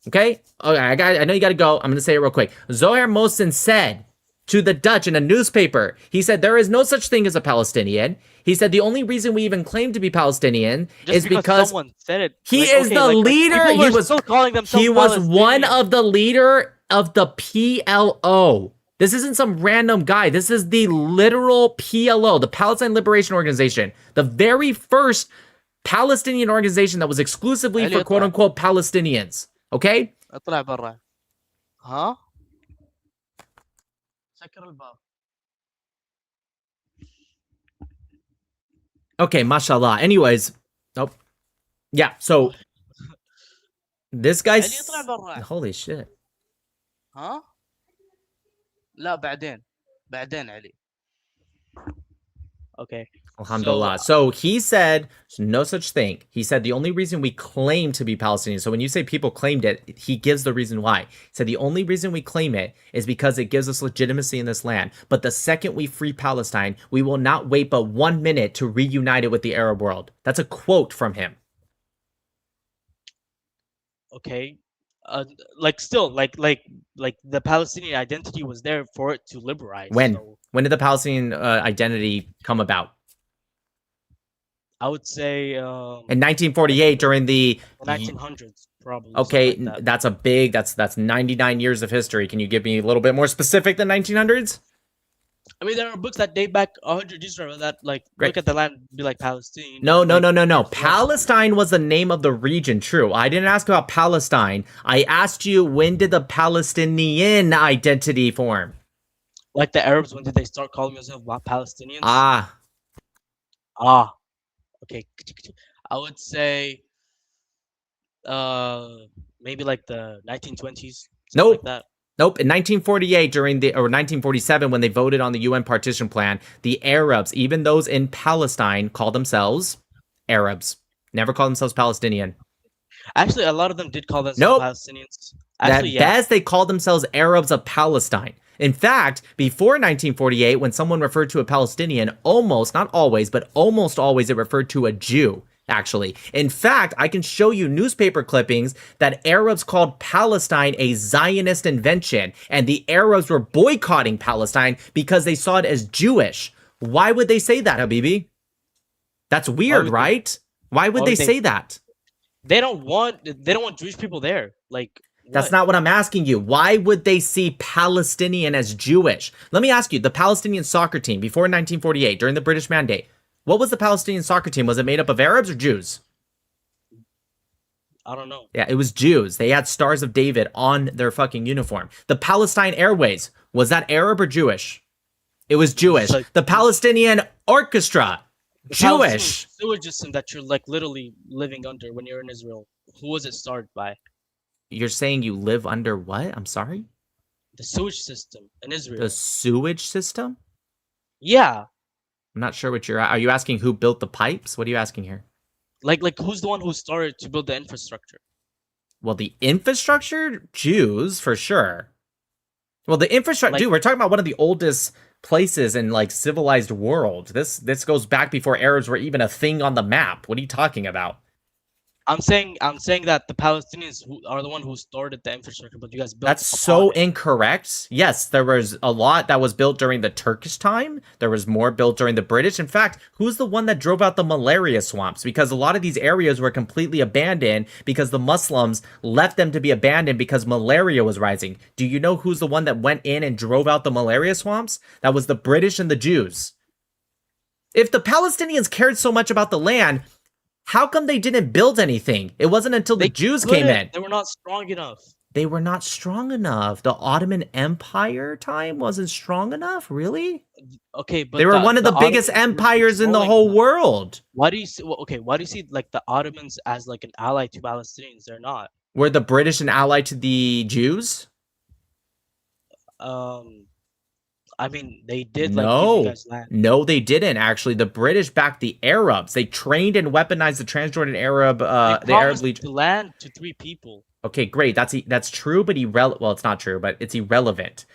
Okay? I know you got to go. I'm going to say it real quick. Zohar Mohsen said to the Dutch in a newspaper, he said, there is no such thing as a Palestinian. He said, the only reason we even claim to be Palestinian is because someone said it. He is the leader. He was still calling themselves He was one of the leader of the PLO. This isn't some random guy. This is the literal PLO, the Palestine Liberation Organization, the very first Palestinian organization that was exclusively for quote-unquote Palestinians. Okay? Huh? Okay, mashallah. Anyways, yeah, so this guy's holy shit. Huh? لا بعدين علي. Okay. Alhamdulillah. So he said no such thing. He said the only reason we claim to be Palestinian. So when you say people claimed it, he gives the reason why. He said the only reason we claim it is because it gives us legitimacy in this land. But the second we free Palestine, we will not wait but 1 minute to reunite it with the Arab world. That's a quote from him. Okay. Like the Palestinian identity was there for it to liberate. When did the Palestinian identity come about? I would say in 1948 during the 1900s, probably. Okay, like that. that's 99 years of history. Can you give me a little bit more specific than 1900s? I mean, there are books that date back 100 years ago that look at the land and be like Palestine. No. Palestine was the name of the region. True. I didn't ask about Palestine. I asked you, when did the Palestinian identity form? Like the Arabs, when did they start calling themselves Palestinians? Okay. I would say maybe like the 1920s. Nope. Like that. Nope. In 1948, or 1947, when they voted on the UN partition plan, the Arabs, even those in Palestine, called themselves Arabs. Never called themselves Palestinian. Actually, a lot of them did call themselves Palestinians. Actually, they called themselves Arabs of Palestine. In fact, before 1948, when someone referred to a Palestinian, almost, not always, but almost always it referred to a Jew. actually. In fact, I can show you newspaper clippings that Arabs called Palestine a Zionist invention, and the Arabs were boycotting Palestine because they saw it as Jewish. Why would they say that, Habibi? That's weird, right? Why would they say that? They don't want Jewish people there. Like, that's not what I'm asking you. Why would they see Palestinian as Jewish? Let me ask you, the Palestinian soccer team before 1948, during the British Mandate, what was the Palestinian soccer team? Was it made up of Arabs or Jews? I don't know. Yeah, it was Jews. They had Stars of David on their fucking uniform. The Palestine Airways, was that Arab or Jewish? It was Jewish. The Palestinian Orchestra, Jewish. Sewage system that you're like literally living under when you're in Israel. Who was it started by? You're saying you live under what? I'm sorry? The sewage system in Israel. The sewage system? Yeah. I'm not sure what are you asking who built the pipes? What are you asking here? Like who's the one who started to build the infrastructure? Well, the infrastructure? Jews, for sure. Well, the infrastructure, dude, we're talking about one of the oldest places in like civilized world. This goes back before Arabs were even a thing on the map. What are you talking about? I'm saying that the Palestinians are the one who started the infrastructure, but you guys built. That's so incorrect. Yes, there was a lot that was built during the Turkish time. There was more built during the British. In fact, who's the one that drove out the malaria swamps? Because a lot of these areas were completely abandoned because the Muslims left them to be abandoned because malaria was rising. Do you know who's the one that went in and drove out the malaria swamps? That was the British and the Jews. If the Palestinians cared so much about the land, how come they didn't build anything? It wasn't until the Jews came in. They were not strong enough. They were not strong enough. The Ottoman Empire time wasn't strong enough, really? Okay, but they were one of the biggest empires in the whole world. Why do you see? Why do you see like the Ottomans as like an ally to Palestinians? They're not. Were the British an ally to the Jews? I mean, they did. No, give you guys land. No, they didn't. Actually, the British backed the Arabs. They trained and weaponized the Transjordan Arab, the Arab Legion. The land to 3 people. Okay, great. That's true, but well, it's not true, but it's irrelevant.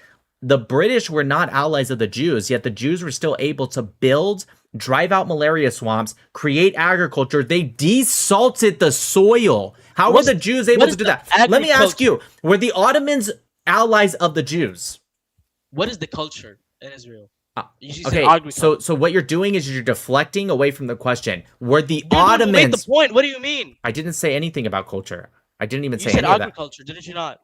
The British were not allies of the Jews, yet the Jews were still able to build, drive out malaria swamps, create agriculture. They desalted the soil. How were the Jews able to do that? Let me ask you: were the Ottomans allies of the Jews? What is the culture in Israel? Okay, so what you're doing is you're deflecting away from the question. Were the Ottomans? Make the point. What do you mean? I didn't say anything about culture. I didn't even say any of that. You said agriculture, didn't you not?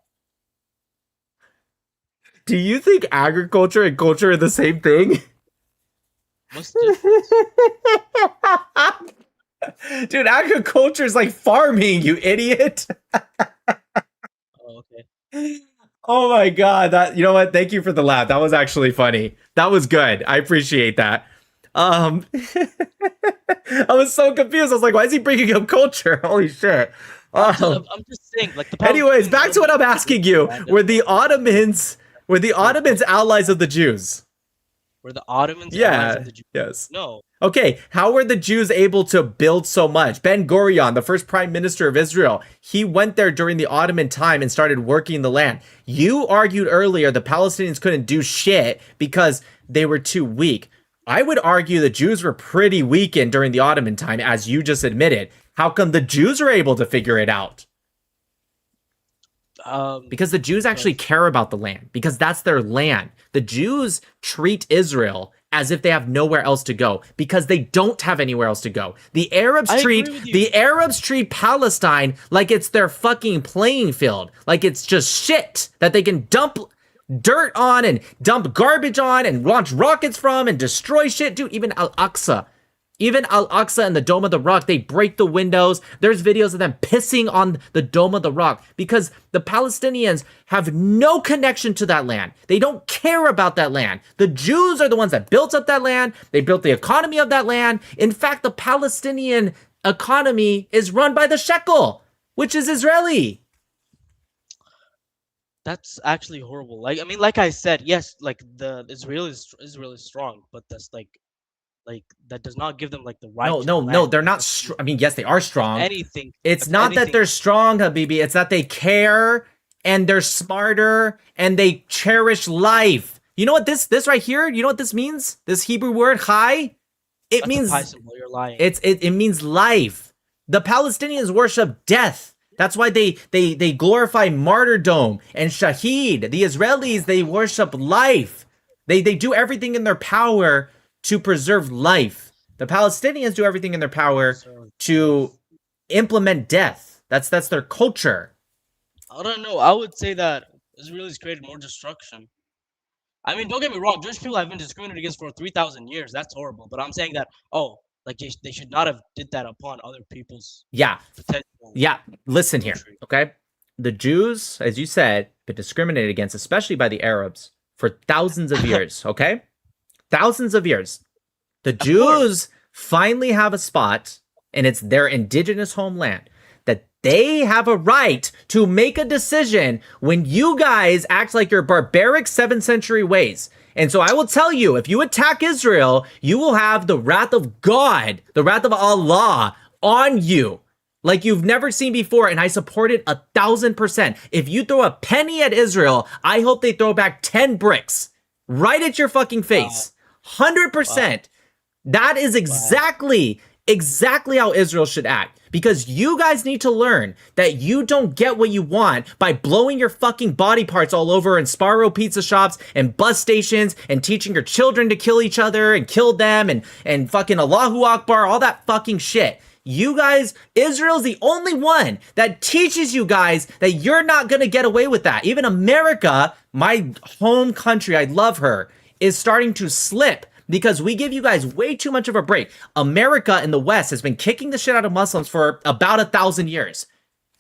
Do you think agriculture and culture are the same thing? What's the difference? Dude, agriculture is like farming, you idiot. Oh, okay. Oh my god, you know what? Thank you for the laugh. That was actually funny. That was good. I appreciate that. I was so confused. I was like, why is he bringing up culture? Holy shit. I'm just saying, like anyways, back to what I'm asking you. Were the Ottomans allies of the Jews? Were the Ottomans allies of the Jews? Yes. No. Okay, how were the Jews able to build so much? Ben-Gurion, the first prime minister of Israel, he went there during the Ottoman time and started working the land. You argued earlier the Palestinians couldn't do shit because they were too weak. I would argue the Jews were pretty weakened during the Ottoman time, as you just admitted. How come the Jews were able to figure it out? Because the Jews actually care about the land, because that's their land. The Jews treat Israel as if they have nowhere else to go, because they don't have anywhere else to go. The Arabs treat Palestine like it's their fucking playing field, like it's just shit that they can dump dirt on and dump garbage on and launch rockets from and destroy shit. Dude, even Al-Aqsa and the Dome of the Rock, they break the windows. There's videos of them pissing on the Dome of the Rock because the Palestinians have no connection to that land. They don't care about that land. The Jews are the ones that built up that land. They built the economy of that land. In fact, the Palestinian economy is run by the shekel, which is Israeli. That's actually horrible. Like, I mean, like I said, yes, like Israel is strong, but that's like that does not give them like the right. No, they're not. I mean, yes, they are strong. Anything. It's not that they're strong, Habibi. It's that they care and they're smarter and they cherish life. You know what this right here? You know what this means? This Hebrew word "chai." It means You're lying. It means life. The Palestinians worship death. That's why they glorify martyrdom and shaheed. The Israelis, they worship life. They do everything in their power to preserve life. The Palestinians do everything in their power to implement death. That's their culture. I don't know. I would say that Israelis created more destruction. I mean, don't get me wrong. Jewish people have been discriminated against for 3,000 years. That's horrible. But I'm saying that, like they should not have did that upon other people's potential. Yeah. Listen here, okay? The Jews, as you said, been discriminated against, especially by the Arabs, for thousands of years, okay? Thousands of years. The Jews finally have a spot, and it's their indigenous homeland, that they have a right to make a decision when you guys act like your barbaric 7th century ways. And so I will tell you, if you attack Israel, you will have the wrath of God, the wrath of Allah on you, like you've never seen before. And I support it 1,000%. If you throw a penny at Israel, I hope they throw back 10 bricks right at your fucking face. 100%. That is exactly how Israel should act. Because you guys need to learn that you don't get what you want by blowing your fucking body parts all over in Sparrow pizza shops and bus stations and teaching your children to kill each other and kill them and fucking Allahu Akbar, all that fucking shit. You guys, Israel's the only one that teaches you guys that you're not going to get away with that. Even America, my home country, I love her, is starting to slip. Because we give you guys way too much of a break. America in the West has been kicking the shit out of Muslims for about 1,000 years.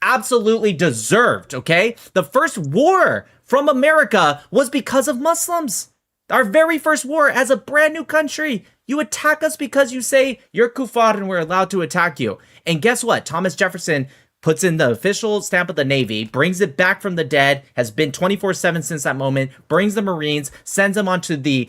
Absolutely deserved, okay? The first war from America was because of Muslims. Our very first war as a brand new country. You attack us because you say you're kuffar and we're allowed to attack you. And guess what? Thomas Jefferson puts in the official stamp of the Navy, brings it back from the dead, has been 24/7 since that moment, brings the Marines, sends them onto the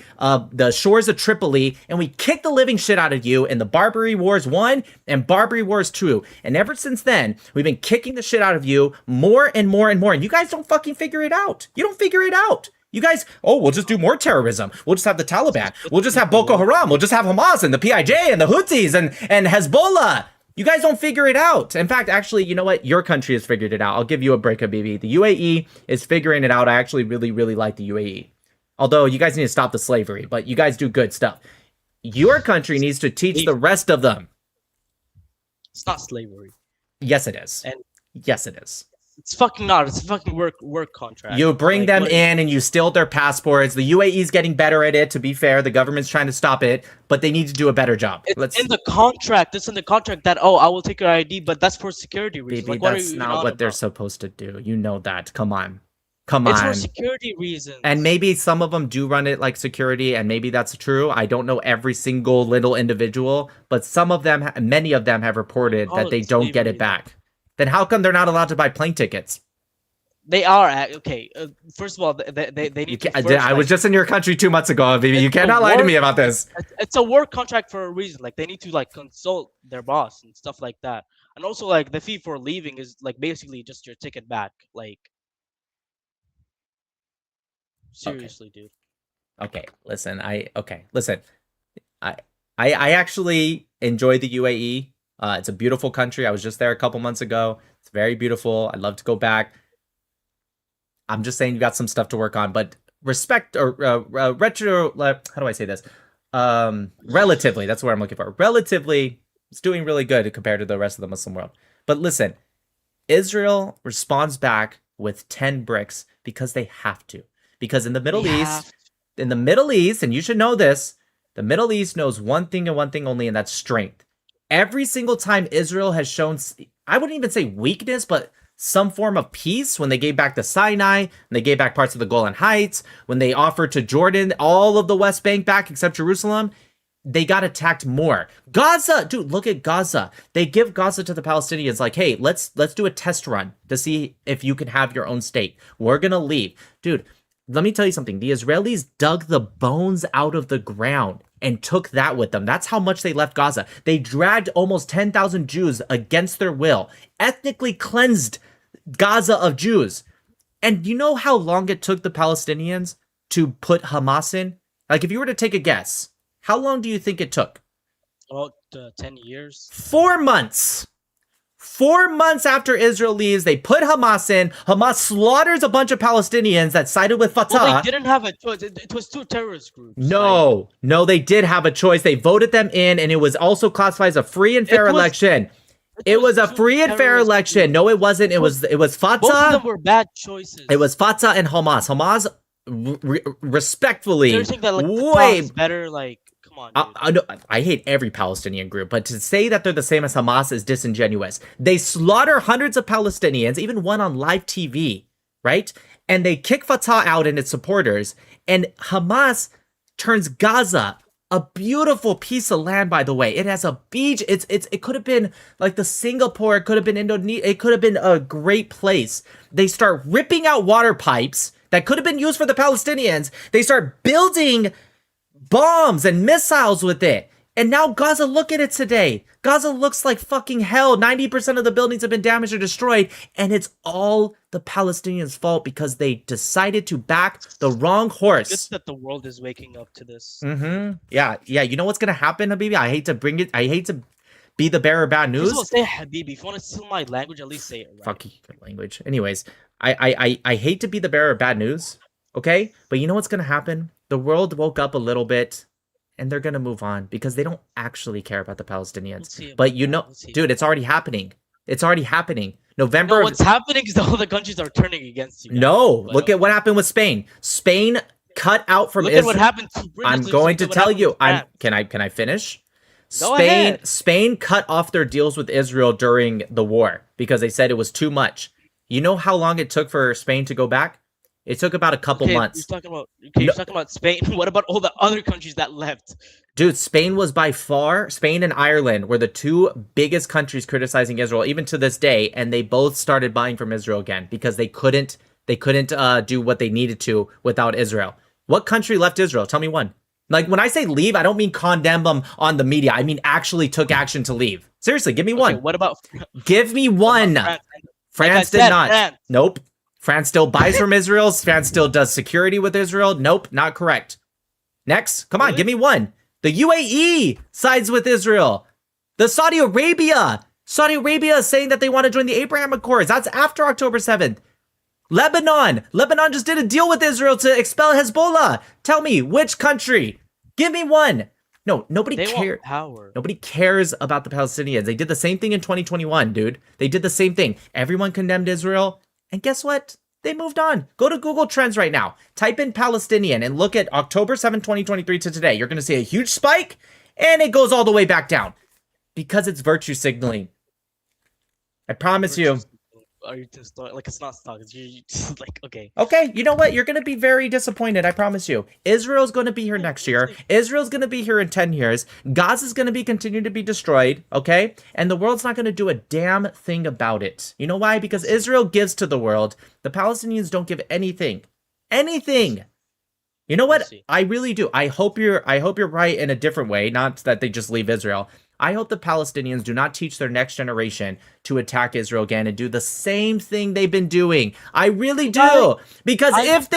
shores of Tripoli, and we kick the living shit out of you in the Barbary Wars 1 and Barbary Wars 2. And ever since then, we've been kicking the shit out of you more and more and more. And you guys don't fucking figure it out. You don't figure it out. You guys, we'll just do more terrorism. We'll just have the Taliban. We'll just have Boko Haram. We'll just have Hamas and the PIJ and the Houthis and Hezbollah. You guys don't figure it out. In fact, actually, you know what? Your country has figured it out. I'll give you a break, Habibi. The UAE is figuring it out. I actually really, really like the UAE. Although you guys need to stop the slavery, but you guys do good stuff. Your country needs to teach the rest of them. It's not slavery. Yes, it is. And yes, it is. It's fucking not. It's a fucking work contract. You bring them in and you steal their passports. The UAE's getting better at it, to be fair. The government's trying to stop it, but they need to do a better job. It's in the contract. It's in the contract that, I will take your ID, but that's for security reasons. Baby, like, that's not what they're supposed to do. You know that. Come on. Come It's on. for security reasons. And maybe some of them do run it like security, and maybe that's true. I don't know every single little individual, but some of them, many of them have reported that they don't get it back. Then how come they're not allowed to buy plane tickets? They are okay. First of all, they need to. First, I was just in your country 2 months ago, baby. You cannot lie to me about this. It's a work contract for a reason. Like they need to consult their boss and stuff like that. And also the fee for leaving is basically just your ticket back. Seriously, dude. Okay, listen. Listen. I actually enjoy the UAE. It's a beautiful country. I was just there a couple months ago. It's very beautiful. I'd love to go back. I'm just saying you got some stuff to work on, but respect or how do I say this? Relatively, that's what I'm looking for. Relatively, it's doing really good compared to the rest of the Muslim world. But listen, Israel responds back with 10 bricks because they have to. Because in the Middle East, and you should know this, the Middle East knows one thing and one thing only, and that's strength. Every single time Israel has shown, I wouldn't even say weakness, but some form of peace, when they gave back the Sinai, and they gave back parts of the Golan Heights, when they offered to Jordan all of the West Bank back except Jerusalem, they got attacked more. Gaza, dude, look at Gaza. They give Gaza to the Palestinians like, hey, let's do a test run to see if you can have your own state. We're gonna leave. Dude, let me tell you something. The Israelis dug the bones out of the ground and took that with them. That's how much they left Gaza. They dragged almost 10,000 Jews against their will, ethnically cleansed Gaza of Jews. And you know how long it took the Palestinians to put Hamas in? Like, if you were to take a guess, how long do you think it took? About 10 years. 4 months. 4 months after Israel leaves, they put Hamas in. Hamas slaughters a bunch of Palestinians that sided with Fatah. Well, they didn't have a choice. It was two terrorist groups. No, they did have a choice. They voted them in, and it was also classified as a free and fair election. It was a free and fair election. No, it wasn't. It was Fatah. Both of them were bad choices. It was Fatah and Hamas. Hamas, respectfully, They're saying that, like, way Fatah is better. Like, come on, dude. I hate every Palestinian group, but to say that they're the same as Hamas is disingenuous. They slaughter hundreds of Palestinians, even one on live TV, right? And they kick Fatah out and its supporters. And Hamas turns Gaza, a beautiful piece of land, by the way. It has a beach. It could have been like the Singapore. It could have been Indonesia. It could have been a great place. They start ripping out water pipes that could have been used for the Palestinians. They start building bombs and missiles with it. And now Gaza, look at it today. Gaza looks like fucking hell. 90% of the buildings have been damaged or destroyed. And it's all the Palestinians' fault because they decided to back the wrong horse. It's that the world is waking up to this. Yeah. You know what's going to happen, Habibi? I hate to be the bearer of bad news. First of all, say Habibi. If you want to steal my language, at least say it right. Fuck your language. Anyways, I hate to be the bearer of bad news, okay? But you know what's going to happen? The world woke up a little bit, and they're going to move on because they don't actually care about the Palestinians. But you know, dude, it's already happening. It's already happening. November. No, what's happening is all the countries are turning against you. No, look at what happened with Spain. Spain cut out from Israel. Look at what happened to I'm going to tell you. Can I finish? Go ahead. Spain cut off their deals with Israel during the war because they said it was too much. You know how long it took for Spain to go back? It took about a couple months. You're talking about Spain. What about all the other countries that left? Dude, Spain and Ireland were the two biggest countries criticizing Israel, even to this day, and they both started buying from Israel again because they couldn't do what they needed to without Israel. What country left Israel? Tell me one. Like, when I say leave, I don't mean condemn them on the media. I mean actually took action to leave. Seriously, give me one. What about... Give me one. France did not. France. Nope. France still buys from Israel. France still does security with Israel. Nope, not correct. Next, come on, give me one. The UAE sides with Israel. The Saudi Arabia is saying that they want to join the Abraham Accords. That's after October 7th. Lebanon just did a deal with Israel to expel Hezbollah. Tell me, which country? Give me one. No, nobody cares. Nobody cares about the Palestinians. They did the same thing in 2021, dude. They did the same thing. Everyone condemned Israel. And guess what? They moved on. Go to Google Trends right now. Type in Palestinian and look at October 7, 2023 to today. You're going to see a huge spike and it goes all the way back down because it's virtue signaling. I promise you. Are you just like, it's not stuck? It's just like, okay. Okay, you know what? You're going to be very disappointed. I promise you. Israel's going to be here next year. Israel's going to be here in 10 years. Gaza's going to be continued to be destroyed. Okay. And the world's not going to do a damn thing about it. You know why? Because Israel gives to the world. The Palestinians don't give anything. Anything. You know what? I really do. I hope you're right in a different way. Not that they just leave Israel. I hope the Palestinians do not teach their next generation to attack Israel again and do the same thing they've been doing. I really do. Because if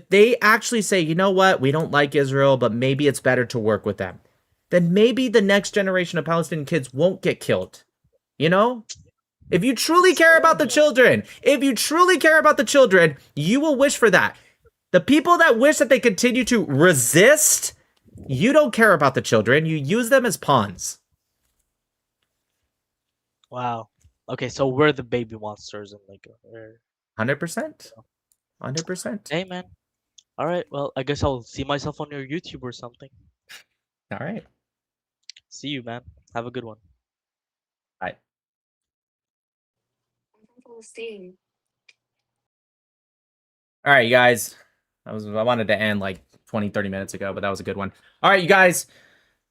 they actually say, you know what, we don't like Israel, but maybe it's better to work with them, then maybe the next generation of Palestinian kids won't get killed. You know? If you truly care about the children, you will wish for that. The people that wish that they continue to resist, you don't care about the children. You use them as pawns. Wow. Okay, so we're the baby monsters and like 100%. 100%. Hey, man. All right. Well, I guess I'll see myself on your YouTube or something. All right. See you, man. Have a good one. Bye. All right, you guys. I wanted to end like 20-30 minutes ago, but that was a good one. All right, you guys.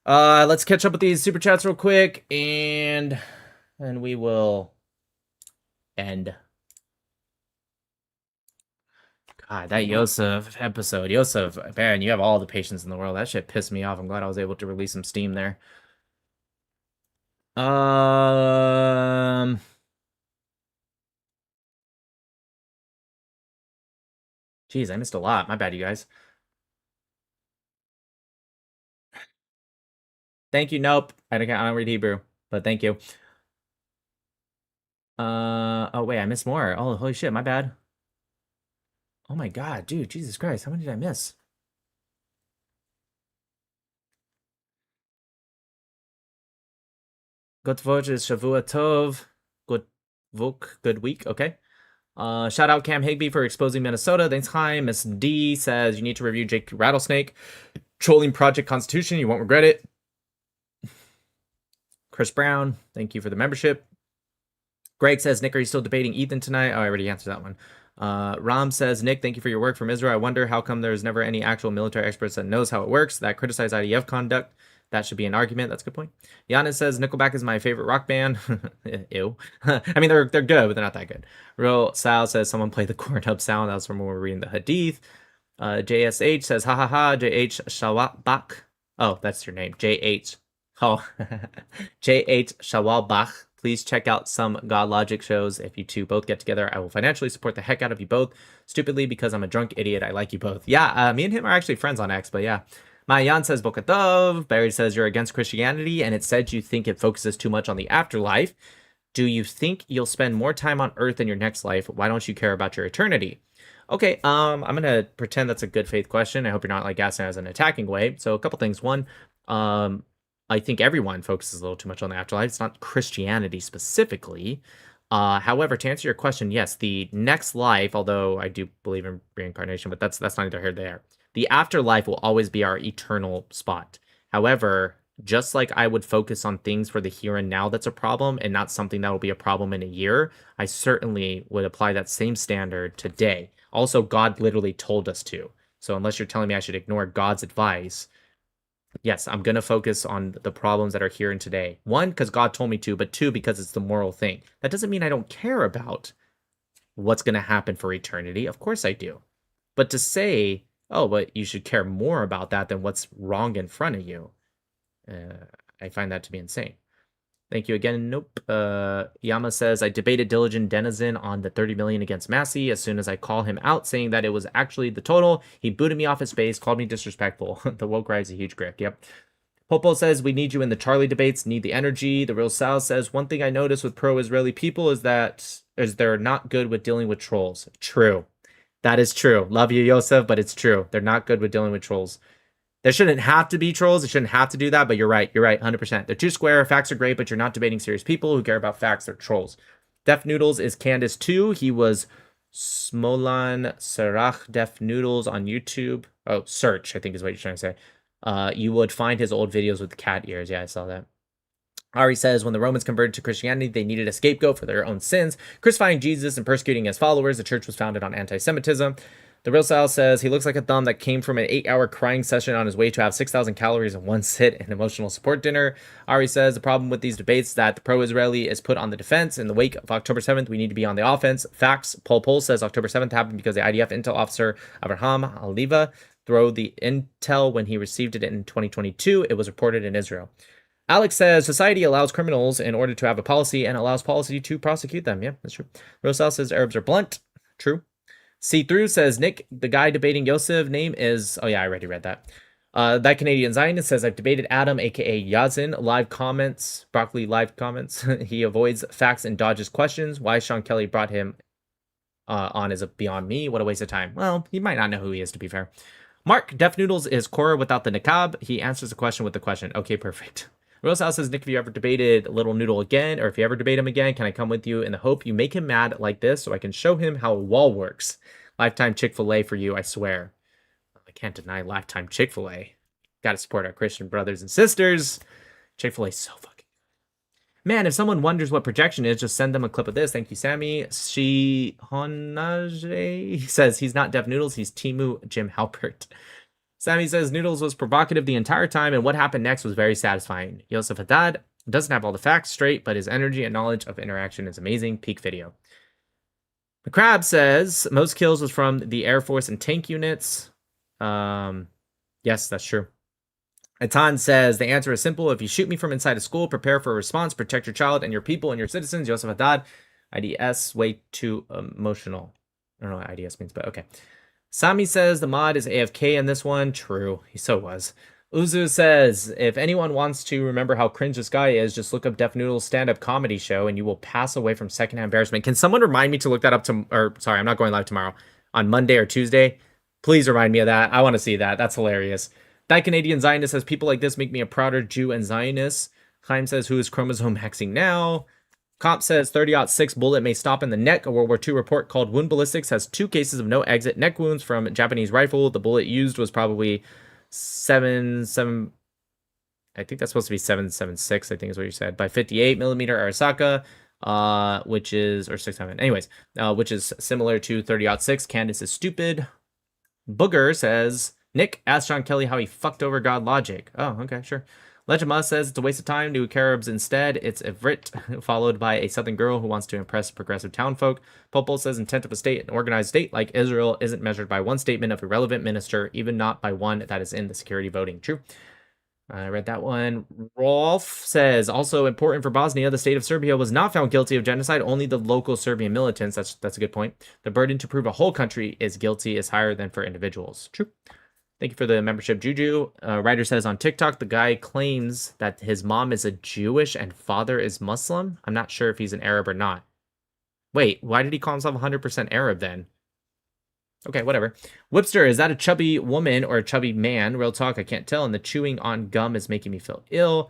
Let's catch up with these super chats real quick, and we will end. God, that Yoseph episode. Yoseph, man, you have all the patience in the world. That shit pissed me off. I'm glad I was able to release some steam there. Jeez, I missed a lot. My bad, you guys. Thank you. Nope. I don't read Hebrew, but thank you. Oh wait, I missed more. Oh, holy shit, my bad. Oh my god, dude, Jesus Christ, how many did I miss? Good voices, Shavua Tov. Good Vuk, good week, okay. Shout out Cam Higby for exposing Minnesota. Thanks, hi. Miss D says you need to review Jake Rattlesnake. Trolling Project Constitution, you won't regret it. Chris Brown, thank you for the membership. Greg says, Nick, are you still debating Ethan tonight? Oh, I already answered that one. Ram says, Nick, thank you for your work from Israel. I wonder how come there's never any actual military experts that knows how it works, that criticize IDF conduct. That should be an argument. That's a good point. Giannis says, Nickelback is my favorite rock band. Ew. I mean, they're good, but they're not that good. Real Sal says, someone play the corn up sound. That was from when we were reading the Hadith. JSH says, ha ha ha, JH Shawabach. Oh, that's your name. JH. Oh, JH Shawabach. Please check out some God Logic shows. If you two both get together, I will financially support the heck out of you both. Stupidly, because I'm a drunk idiot. I like you both. Yeah, me and him are actually friends on X, but yeah. Mayan says, Bokatov. Barry says, you're against Christianity, and it said you think it focuses too much on the afterlife. Do you think you'll spend more time on Earth in your next life? Why don't you care about your eternity? Okay, I'm going to pretend that's a good faith question. I hope you're not like asking as an attacking way. So a couple things. One, I think everyone focuses a little too much on the afterlife. It's not Christianity specifically. However, to answer your question, yes, the next life, although I do believe in reincarnation, but that's neither here nor there. The afterlife will always be our eternal spot. However, just like I would focus on things for the here and now that's a problem and not something that will be a problem in a year, I certainly would apply that same standard today. Also, God literally told us to. So unless you're telling me I should ignore God's advice, yes, I'm going to focus on the problems that are here and today. One, because God told me to, but two, because it's the moral thing. That doesn't mean I don't care about what's going to happen for eternity. Of course I do. But to say, oh, but you should care more about that than what's wrong in front of you, I find that to be insane. Thank you again. Nope. Yama says, I debated Diligent Denizen on the 30 million against Massey. As soon as I call him out saying that it was actually the total, he booted me off his space, called me disrespectful. The woke ride's a huge grift. Yep. Popo says, we need you in the Charlie debates, need the energy. The Real Sal says, one thing I noticed with pro-Israeli people is they're not good with dealing with trolls. True. That is true. Love you, Yosef, but it's true. They're not good with dealing with trolls. There shouldn't have to be trolls. They shouldn't have to do that, but you're right. You're right, 100%. They're too square. Facts are great, but you're not debating serious people who care about facts. They're trolls. Def Noodles is Candace too. He was Smolan Sarach Def Noodles on YouTube. Oh, search, I think is what you're trying to say. You would find his old videos with cat ears. Yeah, I saw that. Ari says, when the Romans converted to Christianity, they needed a scapegoat for their own sins. Crucifying Jesus and persecuting his followers, the church was founded on anti-Semitism. The Real Sal says, he looks like a thumb that came from an 8-hour crying session on his way to have 6,000 calories in one sit and emotional support dinner. Ari says, the problem with these debates is that the pro-Israeli is put on the defense. In the wake of October 7th, we need to be on the offense. Facts. Pol says October 7th happened because the IDF intel officer Abraham Haliva threw the intel when he received it in 2022. It was reported in Israel. Alex says, society allows criminals in order to have a policy and allows policy to prosecute them. Yeah, that's true. Rosal says, Arabs are blunt. True. See-Through says, Nick, the guy debating Yosef name is... Oh, yeah, I already read that. That Canadian Zionist says, I've debated Adam, a.k.a. Yazin. Live comments. Broccoli live comments. He avoids facts and dodges questions. Why Sean Kelly brought him on is beyond me. What a waste of time. Well, he might not know who he is, to be fair. Mark, Def Noodles is Cora without the niqab. He answers the question with the question. Okay, perfect. Rosal says, Nick, if you ever debated Little Noodle again, or if you ever debate him again, can I come with you in the hope you make him mad like this so I can show him how a wall works? Lifetime Chick-fil-A for you, I swear. I can't deny lifetime Chick-fil-A. Gotta support our Christian brothers and sisters. Chick-fil-A is so fucking good. Man, if someone wonders what projection is, just send them a clip of this. Thank you, Sammy. She Honaje says he's not Def Noodles, he's Timu Jim Halpert. Sammy says Noodles was provocative the entire time, and what happened next was very satisfying. Yosef Haddad doesn't have all the facts straight, but his energy and knowledge of interaction is amazing. Peak video. McCrab says most kills was from the Air Force and tank units. Yes, that's true. Atan says the answer is simple. If you shoot me from inside a school, prepare for a response, protect your child and your people and your citizens. Yosef Haddad. IDS, way too emotional. I don't know what IDS means, but okay. Sami says the mod is AFK in this one. True, he so was. Uzu says, if anyone wants to remember how cringe this guy is, just look up Def Noodle's stand-up comedy show and you will pass away from secondhand embarrassment. Can someone remind me to look that up sorry, I'm not going live tomorrow. On Monday or Tuesday? Please remind me of that. I want to see that. That's hilarious. That Canadian Zionist says, people like this make me a prouder Jew and Zionist. Chaim says, who is chromosome hexing now? Comp says 30-06 bullet may stop in the neck. A World War II report called Wound Ballistics has 2 cases of no exit neck wounds from a Japanese rifle. The bullet used was probably 7 I think that's supposed to be 7.76, I think is what you said, by 58 millimeter Arisaka, which is, or 6.7, anyways, which is similar to 30-06. Candace is stupid. Booger says, Nick, ask John Kelly how he fucked over God Logic. Oh, okay, sure. Legend says it's a waste of time. Do Caribs instead. It's Ivrit, followed by a southern girl who wants to impress progressive townfolk. Popol says intent of a state, an organized state like Israel, isn't measured by one statement of a relevant minister, even not by one that is in the security voting. True. I read that one. Rolf says, also important for Bosnia, the state of Serbia was not found guilty of genocide, only the local Serbian militants. That's a good point. The burden to prove a whole country is guilty is higher than for individuals. True. Thank you for the membership, Juju. Ryder says on TikTok, the guy claims that his mom is a Jewish and father is Muslim. I'm not sure if he's an Arab or not. Wait, why did he call himself 100% Arab then? Okay, whatever. Whipster, is that a chubby woman or a chubby man? Real talk, I can't tell. And the chewing on gum is making me feel ill.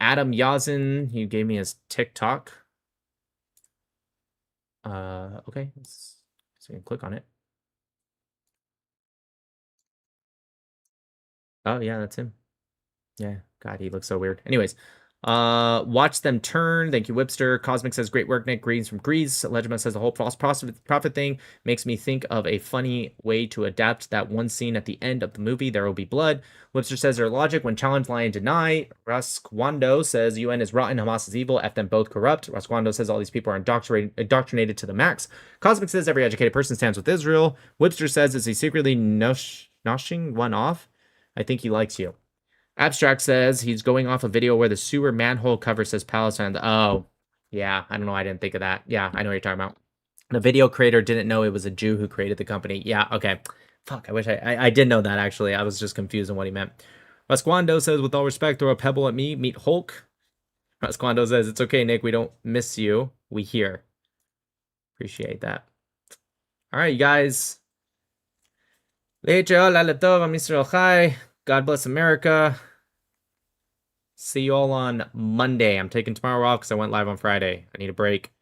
Adam Yazin, he gave me his TikTok. Okay, so we can click on it. Oh, yeah, that's him. Yeah, God, he looks so weird. Anyways, watch them turn. Thank you, Whipster. Cosmic says, great work, Nick. Greens from Greece. Legend says, the whole false prophet thing makes me think of a funny way to adapt that one scene at the end of the movie, There Will Be Blood. Whipster says, their logic when challenged, lie, and deny. Rasquando says, UN is rotten, Hamas is evil, F them both corrupt. Rasquando says, all these people are indoctrinated to the max. Cosmic says, every educated person stands with Israel. Whipster says, is he secretly noshing one off? I think he likes you. Abstract says he's going off a video where the sewer manhole cover says Palestine. Oh, yeah. I don't know. I didn't think of that. Yeah, I know what you're talking about. The video creator didn't know it was a Jew who created the company. Yeah, okay. Fuck, I wish I did know that, actually. I was just confused on what he meant. Rasquando says, with all respect, throw a pebble at me. Meet Hulk. Rasquando says, it's okay, Nick. We don't miss you. We hear. Appreciate that. All right, you guys. God bless America. See you all on Monday. I'm taking tomorrow off because I went live on Friday. I need a break.